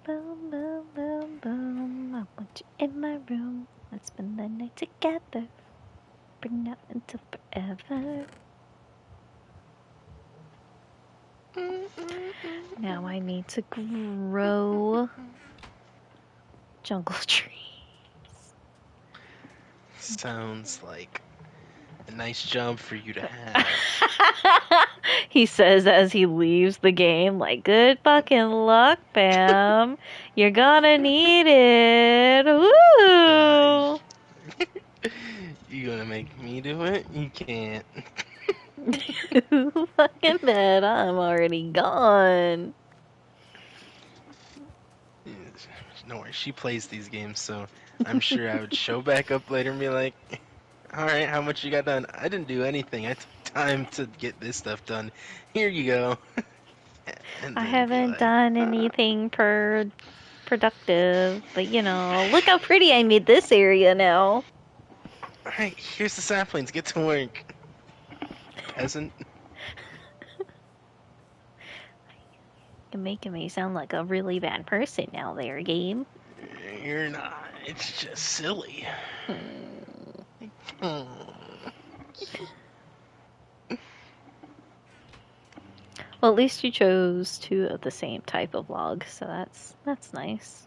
Boom, boom, boom, boom. I want you in my room. Let's spend the night together. Bring that into forever. Now I need to grow jungle trees. Sounds like a nice job for you to have. He says as he leaves the game, like, good fucking luck, Bam. You're gonna need it. Woo! You gonna make me do it? You can't. Who fucking bet I'm already gone. No worries, she plays these games, so I'm sure I would show back up later and be like, alright, how much you got done? I didn't do anything. I took time to get this stuff done. Here you go. I haven't done anything per productive. But you know, look how pretty I made this area now. Alright, here's the saplings. Get to work. Peasant. You're making me sound like a really bad person now there, game. You're not. It's just silly. Hmm. Well, at least you chose two of the same type of log, so that's nice.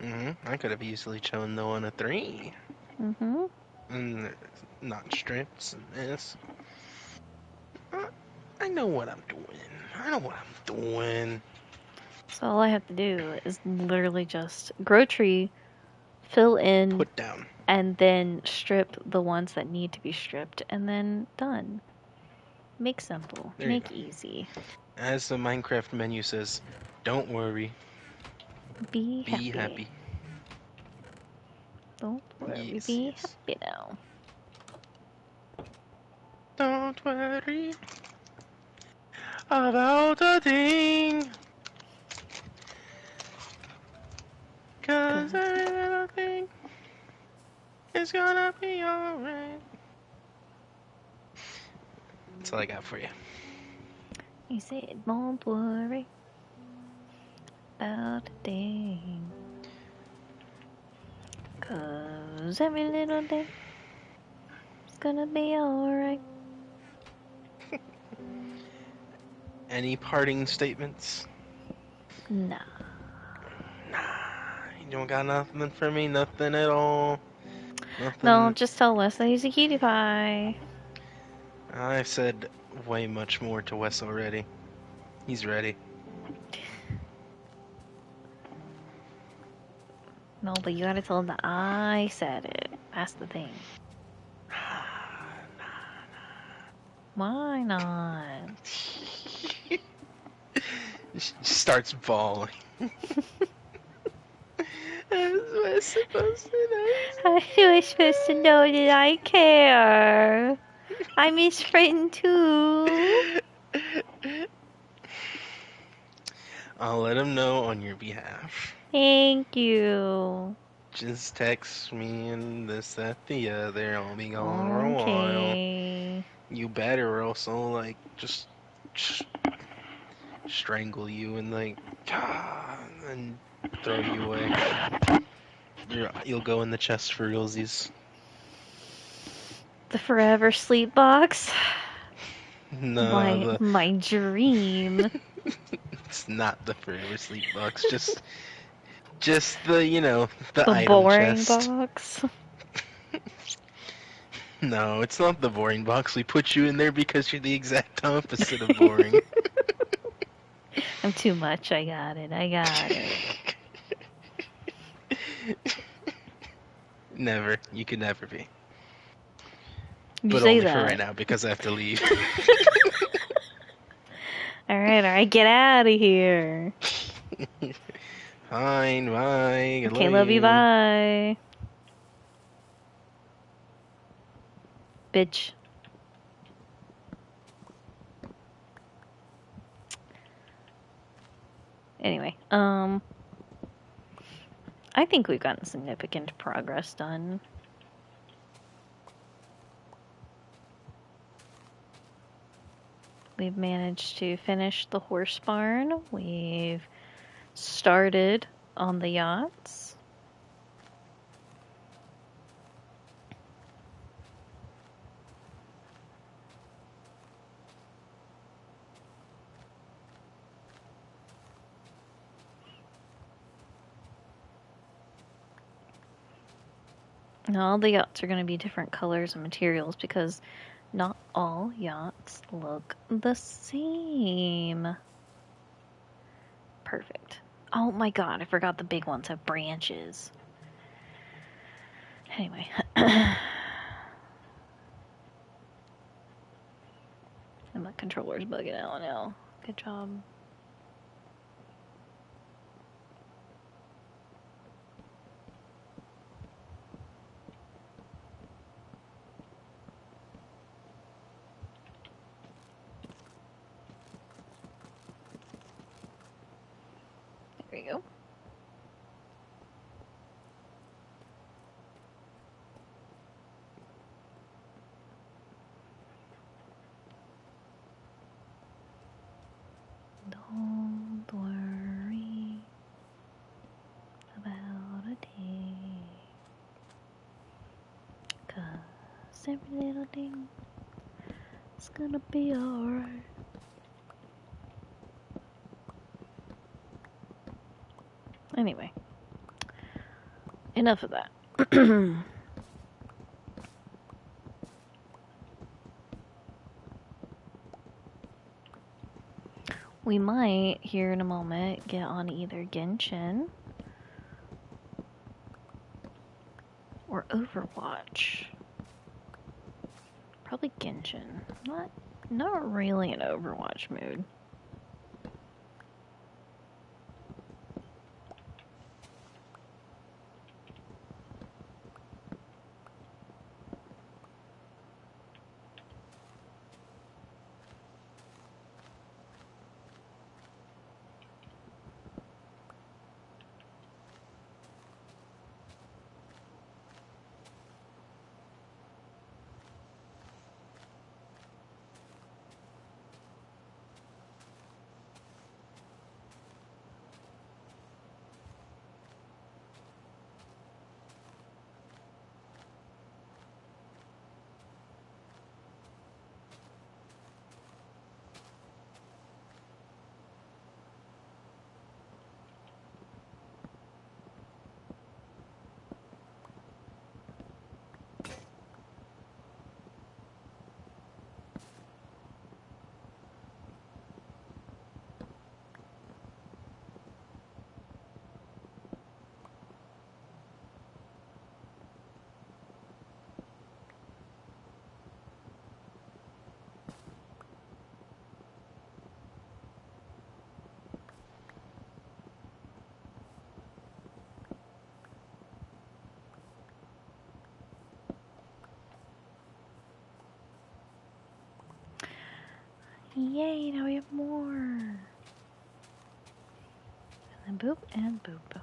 I could have easily chosen the one of 3. Mhm. And not strips and this. I know what I'm doing. I know what I'm doing. So all I have to do is literally just grow tree, fill in, Put down. and then strip the ones that need to be stripped, and then done. Make simple. There you Make go. easy. As the Minecraft menu says, don't worry, Be be happy. happy. Don't worry. Yes, Be yes. happy now. Don't worry about a thing. 'Cause every little thing is gonna be alright. That's all I got for you. You said, don't worry about a thing. 'Cause every little thing is gonna be alright. Any parting statements? Nah. Nah, you don't got nothing for me, nothing at all. Nothing. No, just tell Wes that he's a cutie pie. I've said way much more to Wes already. He's ready. No, but you gotta tell him that I said it. That's the thing. Why not? She starts bawling. How was I supposed to know? How am I supposed to know that I care? I'm his friend too. I'll let him know on your behalf. Thank you. Just text me and this, that, the other. I'll be gone for a while. Okay. You better, or else I'll, like, just strangle you and, like, and throw you away. You'll go in the chest for realsies. The forever sleep box. No, My dream. it's not the forever sleep box. Just the, the The item boring chest. box. No, it's not the boring box. We put you in there because you're the exact opposite of boring. I'm too much. I got it. Never. You could never be. You But say only that. for right now because I have to leave. Alright, get out of here. Fine, bye. Okay, love you, bye. Bitch. Anyway, I think we've gotten significant progress done. We've managed to finish the horse barn. We've started on the yachts. And all the yachts are going to be different colors and materials because not all yachts look the same. Perfect. Oh my god, I forgot the big ones have branches. Anyway. And my controller's bugging out now. Good job. There we go. Just every little thing. It's gonna be alright. Anyway, enough of that. We might, here in a moment, get on either Genshin or Overwatch. Probably Genshin. Not really in Overwatch mood. Yay, now we have more. And then boop and boop.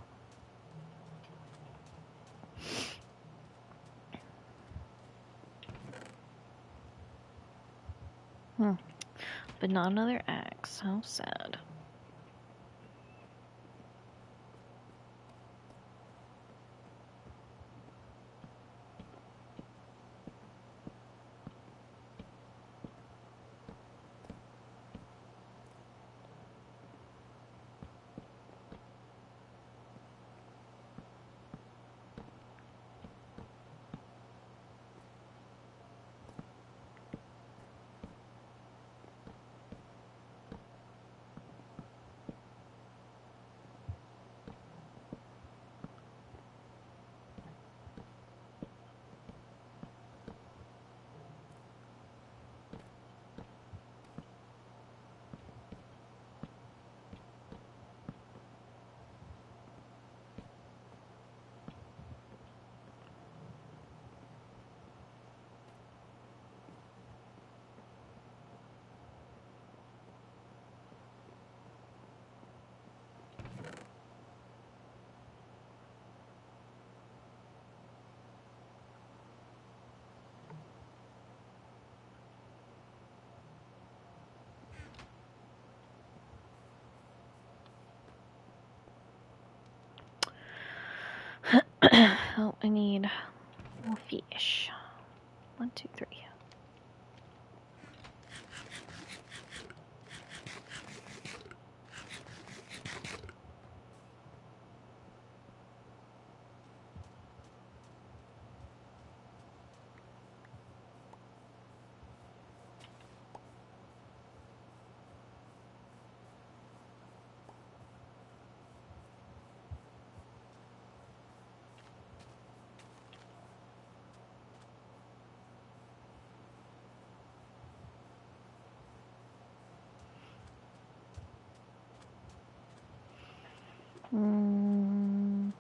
But not another axe. How sad. Oh, I need more fish. 1, 2, 3. Mm.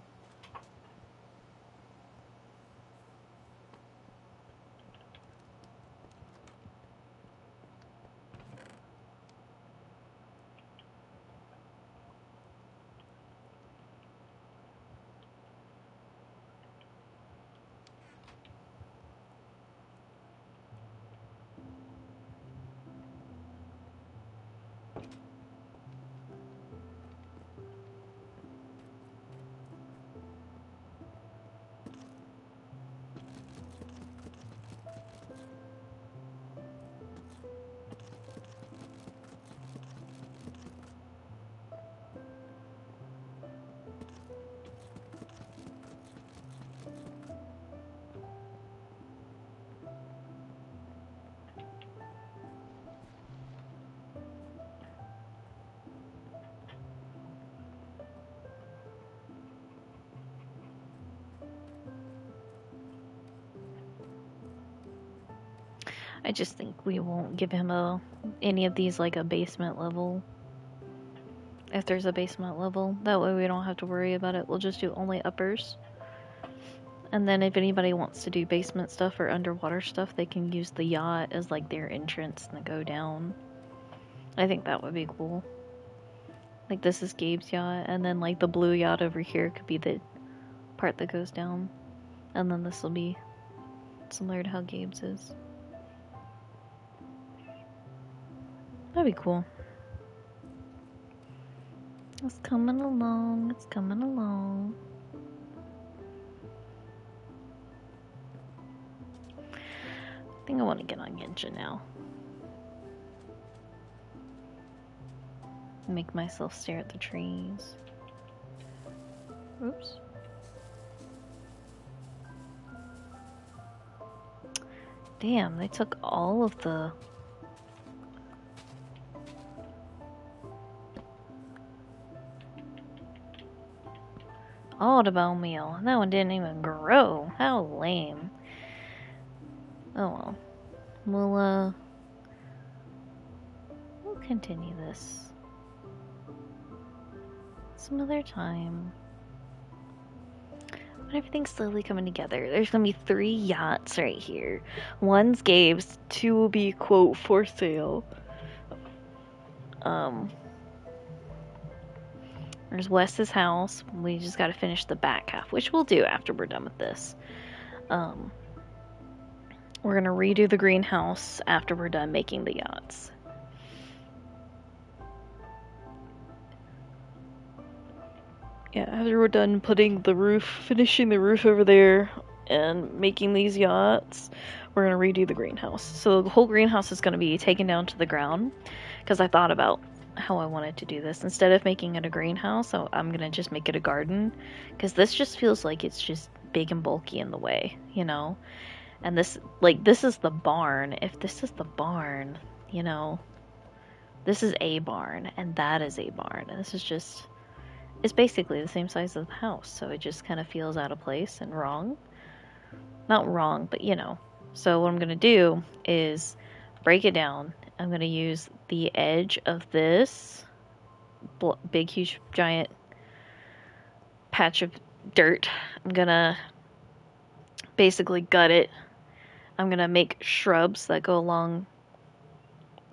I just think we won't give him any of these like a basement level. If there's a basement level, that way we don't have to worry about it. We'll just do only uppers. And then if anybody wants to do basement stuff or underwater stuff, they can use the yacht as like their entrance and go down. I think that would be cool. Like this is Gabe's yacht, and then like the blue yacht over here could be the part that goes down. And then this will be similar to how Gabe's is. That'd be cool. It's coming along, it's coming along. I think I want to get on Genshin now. Make myself stare at the trees. Oops. Damn, they took all of the... all the bone meal. That one didn't even grow. How lame. Oh well. We'll continue this some other time. But everything's slowly coming together. There's gonna be 3 yachts right here. One's Gabe's, 2 will be, quote, for sale. There's Wes's house. We just gotta finish the back half, which we'll do after we're done with this. We're gonna redo the greenhouse after we're done making the yachts. Yeah, after we're done putting the roof, finishing the roof over there, and making these yachts, we're gonna redo the greenhouse. So the whole greenhouse is gonna be taken down to the ground, because I thought about how I wanted to do this. Instead of making it a greenhouse, I'm gonna just make it a garden, because this just feels like it's just big and bulky in the way, you know? And this is the barn. If this is the barn, you know, this is a barn, and that is a barn, and this is just... it's basically the same size as the house, so it just kind of feels out of place and wrong. Not wrong, but you know. So what I'm going to do is break it down. I'm going to use the edge of this big, huge, giant patch of dirt. I'm going to basically gut it. I'm going to make shrubs that go along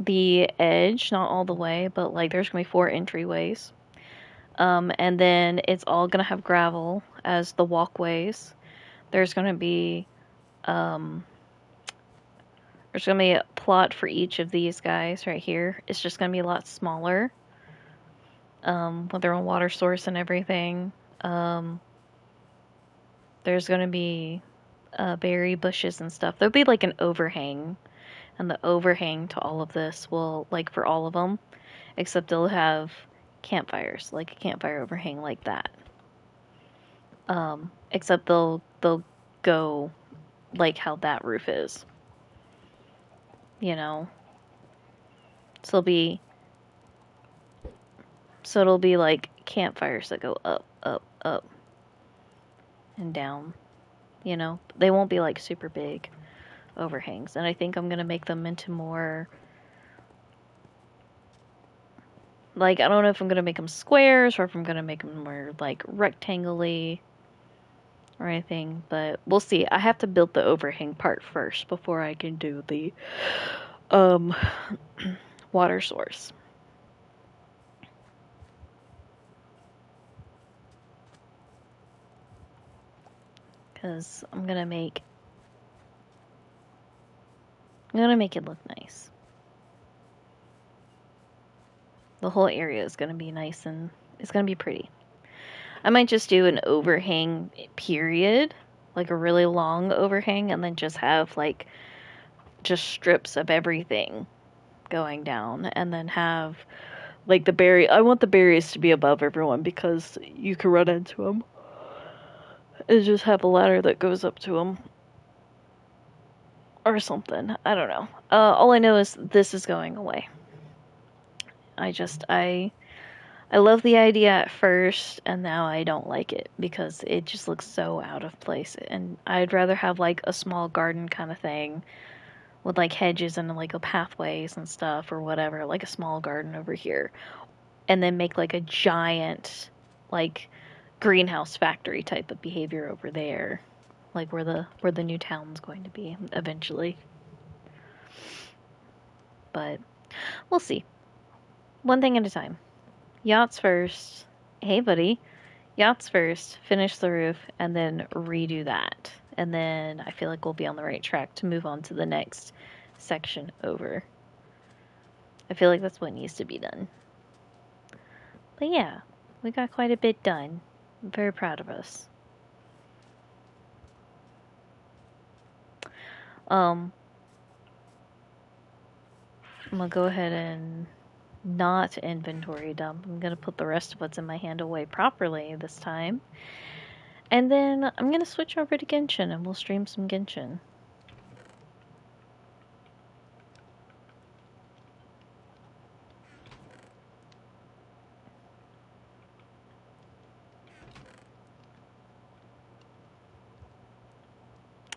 the edge, not all the way, but like there's going to be 4 entryways. And then it's all gonna have gravel as the walkways. There's gonna be a plot for each of these guys right here. It's just gonna be a lot smaller, with their own water source and everything. There's gonna be berry bushes and stuff. There'll be like an overhang, and the overhang to all of this will, like, for all of them, except they'll have campfires, like a campfire overhang like that. Except they'll go like how that roof is, you know. So it'll be like campfires that go up, up, up, and down, you know. They won't be like super big overhangs, and I think I'm gonna make them into more... like, I don't know if I'm gonna make them squares or if I'm gonna make them more like rectangle-y or anything, but we'll see. I have to build the overhang part first before I can do the water source. Because I'm gonna make it look nice. The whole area is gonna be nice and it's gonna be pretty. I might just do an overhang period, like a really long overhang, and then just have like just strips of everything going down, and then have like the berry. I want the berries to be above everyone because you can run into them. And just have a ladder that goes up to them. Or something. I don't know. All I know is this is going away. I love the idea at first, and now I don't like it because it just looks so out of place. And I'd rather have like a small garden kind of thing with like hedges and like a pathways and stuff or whatever, like a small garden over here, and then make like a giant like greenhouse factory type of behavior over there, like where the new town's going to be eventually. But we'll see. One thing at a time. Yachts first. Hey, buddy. Yachts first. Finish the roof, and then redo that. And then I feel like we'll be on the right track to move on to the next section over. I feel like that's what needs to be done. But yeah, we got quite a bit done. I'm very proud of us. I'm gonna go ahead and not inventory dump. I'm gonna put the rest of what's in my hand away properly this time. And then I'm gonna switch over to Genshin and we'll stream some Genshin.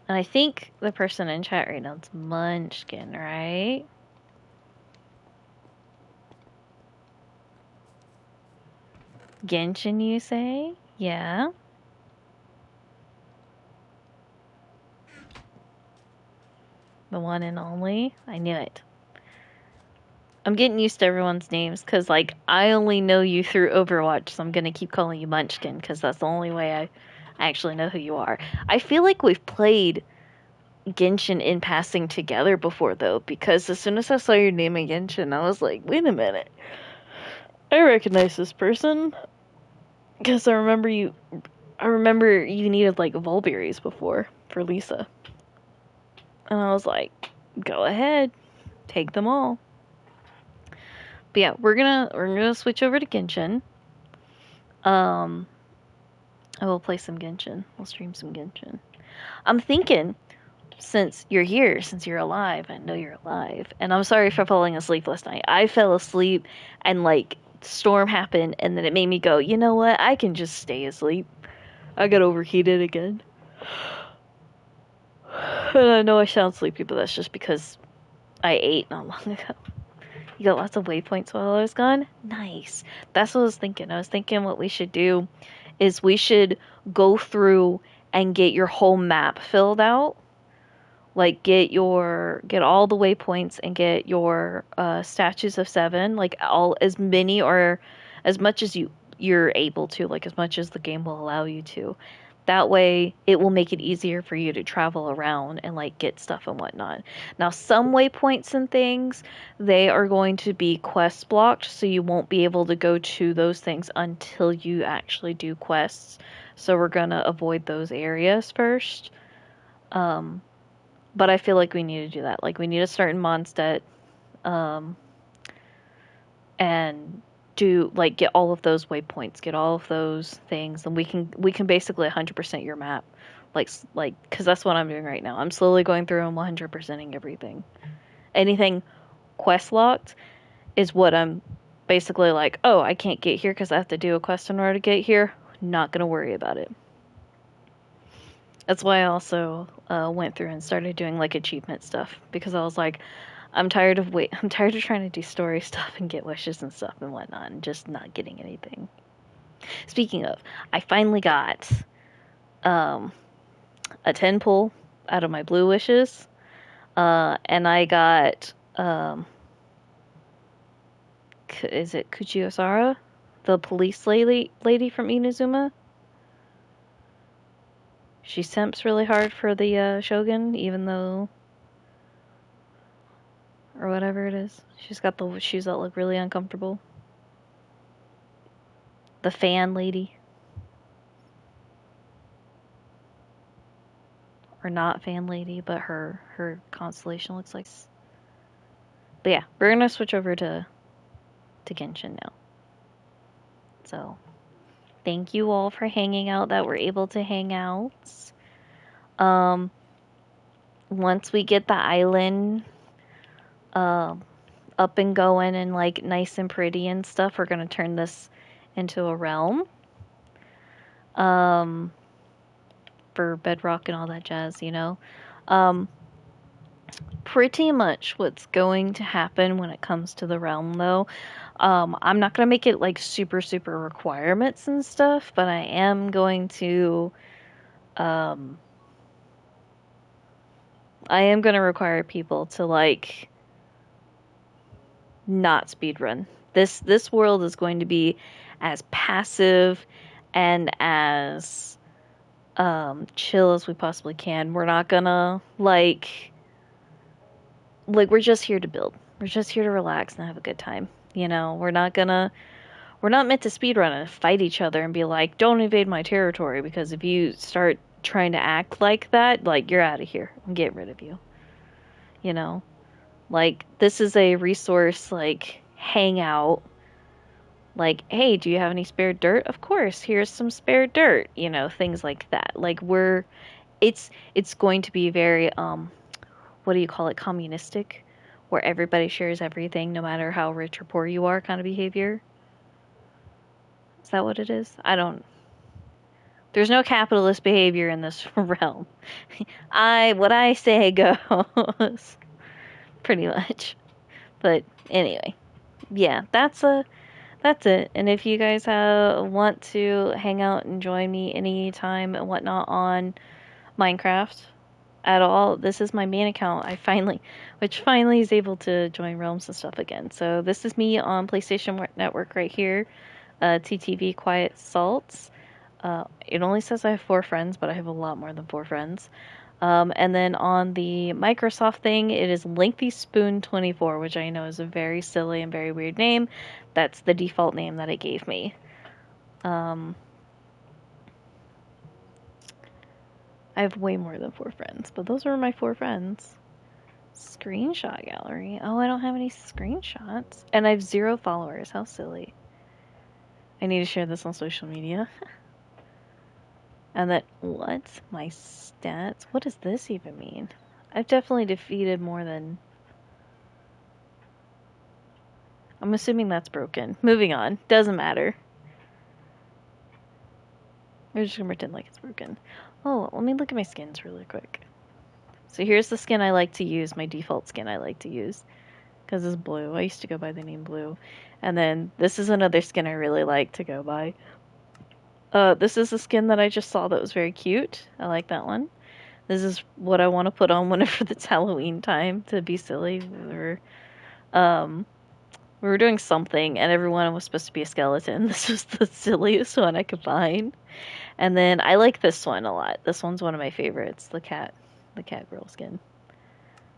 And I think the person in chat right now is Munchkin, right? Genshin, you say? Yeah. The one and only? I knew it. I'm getting used to everyone's names because, like, I only know you through Overwatch, so I'm gonna keep calling you Munchkin because that's the only way I actually know who you are. I feel like we've played Genshin in passing together before, though, because as soon as I saw your name in Genshin, I was like, wait a minute. I recognize this person. Because I remember you needed, like, Vulberries before for Lisa. And I was like, go ahead. Take them all. But yeah, we're gonna switch over to Genshin. I will play some Genshin. We'll stream some Genshin. I'm thinking, since you're here, since you're alive, I know you're alive, and I'm sorry for falling asleep last night. I fell asleep, and like storm happened, and then it made me go, you know what? I can just stay asleep. I got overheated again, and I know I sound sleepy, but that's just because I ate not long ago. You got lots of waypoints while I was gone? Nice. That's what I was thinking. I was thinking what we should do is we should go through and get your whole map filled out. Like get all the waypoints and get your statues of 7, like all as many or as much as you're able to, like as much as the game will allow you to. That way, it will make it easier for you to travel around and like get stuff and whatnot. Now, some waypoints and things, they are going to be quest blocked, so you won't be able to go to those things until you actually do quests. So we're gonna avoid those areas first. But I feel like we need to do that. Like we need to start in Mondstadt, and do like get all of those waypoints, get all of those things, and we can basically 100% your map, like because that's what I'm doing right now. I'm slowly going through and 100%ing everything. Anything quest locked is what I'm basically like. Oh, I can't get here because I have to do a quest in order to get here. Not gonna worry about it. That's why I also went through and started doing like achievement stuff because I was like, I'm tired of trying to do story stuff and get wishes and stuff and whatnot and just not getting anything. Speaking of, I finally got a 10 pull out of my blue wishes, and I got is it Kuchiosara, the police lady from Inazuma? She simps really hard for the Shogun, even though, or whatever it is. She's got the shoes that look really uncomfortable. The fan lady. Or not fan lady, but her constellation looks like. But yeah, we're gonna switch over to Genshin now. So thank you all for hanging out that we're able to hang out. Once we get the island up and going and like nice and pretty and stuff, we're gonna turn this into a realm. For bedrock and all that jazz, you know. pretty much what's going to happen when it comes to the realm, though. I'm not gonna make it like super super requirements and stuff, but I am going to um, I am gonna require people to like not speedrun. This world is going to be as passive and as chill as we possibly can. We're not gonna like we're just here to build. We're just here to relax and have a good time. You know, we're not meant to speedrun and fight each other and be like, don't invade my territory, because if you start trying to act like that, like you're out of here. I'm getting rid of you. You know? Like this is a resource like hangout. Like, hey, do you have any spare dirt? Of course, here's some spare dirt, you know, things like that. Like it's going to be very what do you call it, communistic, where everybody shares everything no matter how rich or poor you are kind of behavior. Is that what it is? I don't. There's no capitalist behavior in this realm. What I say goes, pretty much. But anyway, yeah, that's it. And if you guys want to hang out and join me anytime and whatnot on Minecraft at all, this is my main account. Which finally is able to join realms and stuff again. So this is me on PlayStation Network right here. TTV Quiet Salts. It only says I have 4 friends, but I have a lot more than 4 friends. And then on the Microsoft thing, it is LenthySpoon24, which I know is a very silly and very weird name. That's the default name that it gave me. I have way more than 4 friends, but those are my 4 friends. Screenshot gallery. Oh, I don't have any screenshots. And I have 0 followers. How silly. I need to share this on social media. And that, what? My stats? What does this even mean? I've definitely defeated more than... I'm assuming that's broken. Moving on. Doesn't matter. We're just gonna pretend like it's broken. Oh, let me look at my skins really quick. So here's the skin I like to use, my default skin I like to use. Because it's blue. I used to go by the name Blue. And then this is another skin I really like to go by. This is a skin that I just saw that was very cute. I like that one. This is what I want to put on whenever it's Halloween time, to be silly. We were doing something and everyone was supposed to be a skeleton. This was the silliest one I could find. And then I like this one a lot. This one's one of my favorites, the cat girl skin.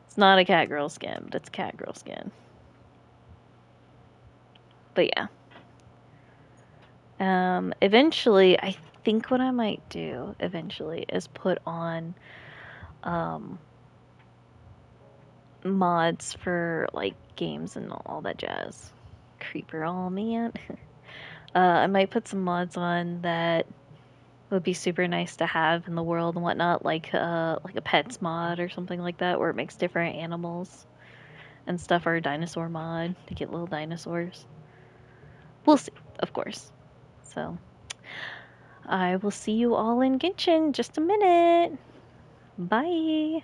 It's not a cat girl skin, but it's a cat girl skin. But yeah. Eventually, I think what I might do eventually is put on mods for like games and all that jazz. Creeper, oh man. I might put some mods on that would be super nice to have in the world and whatnot, like a pets mod or something like that, where it makes different animals and stuff, or a dinosaur mod to get little dinosaurs. We'll see, of course. So I will see you all in Genshin in just a minute. Bye.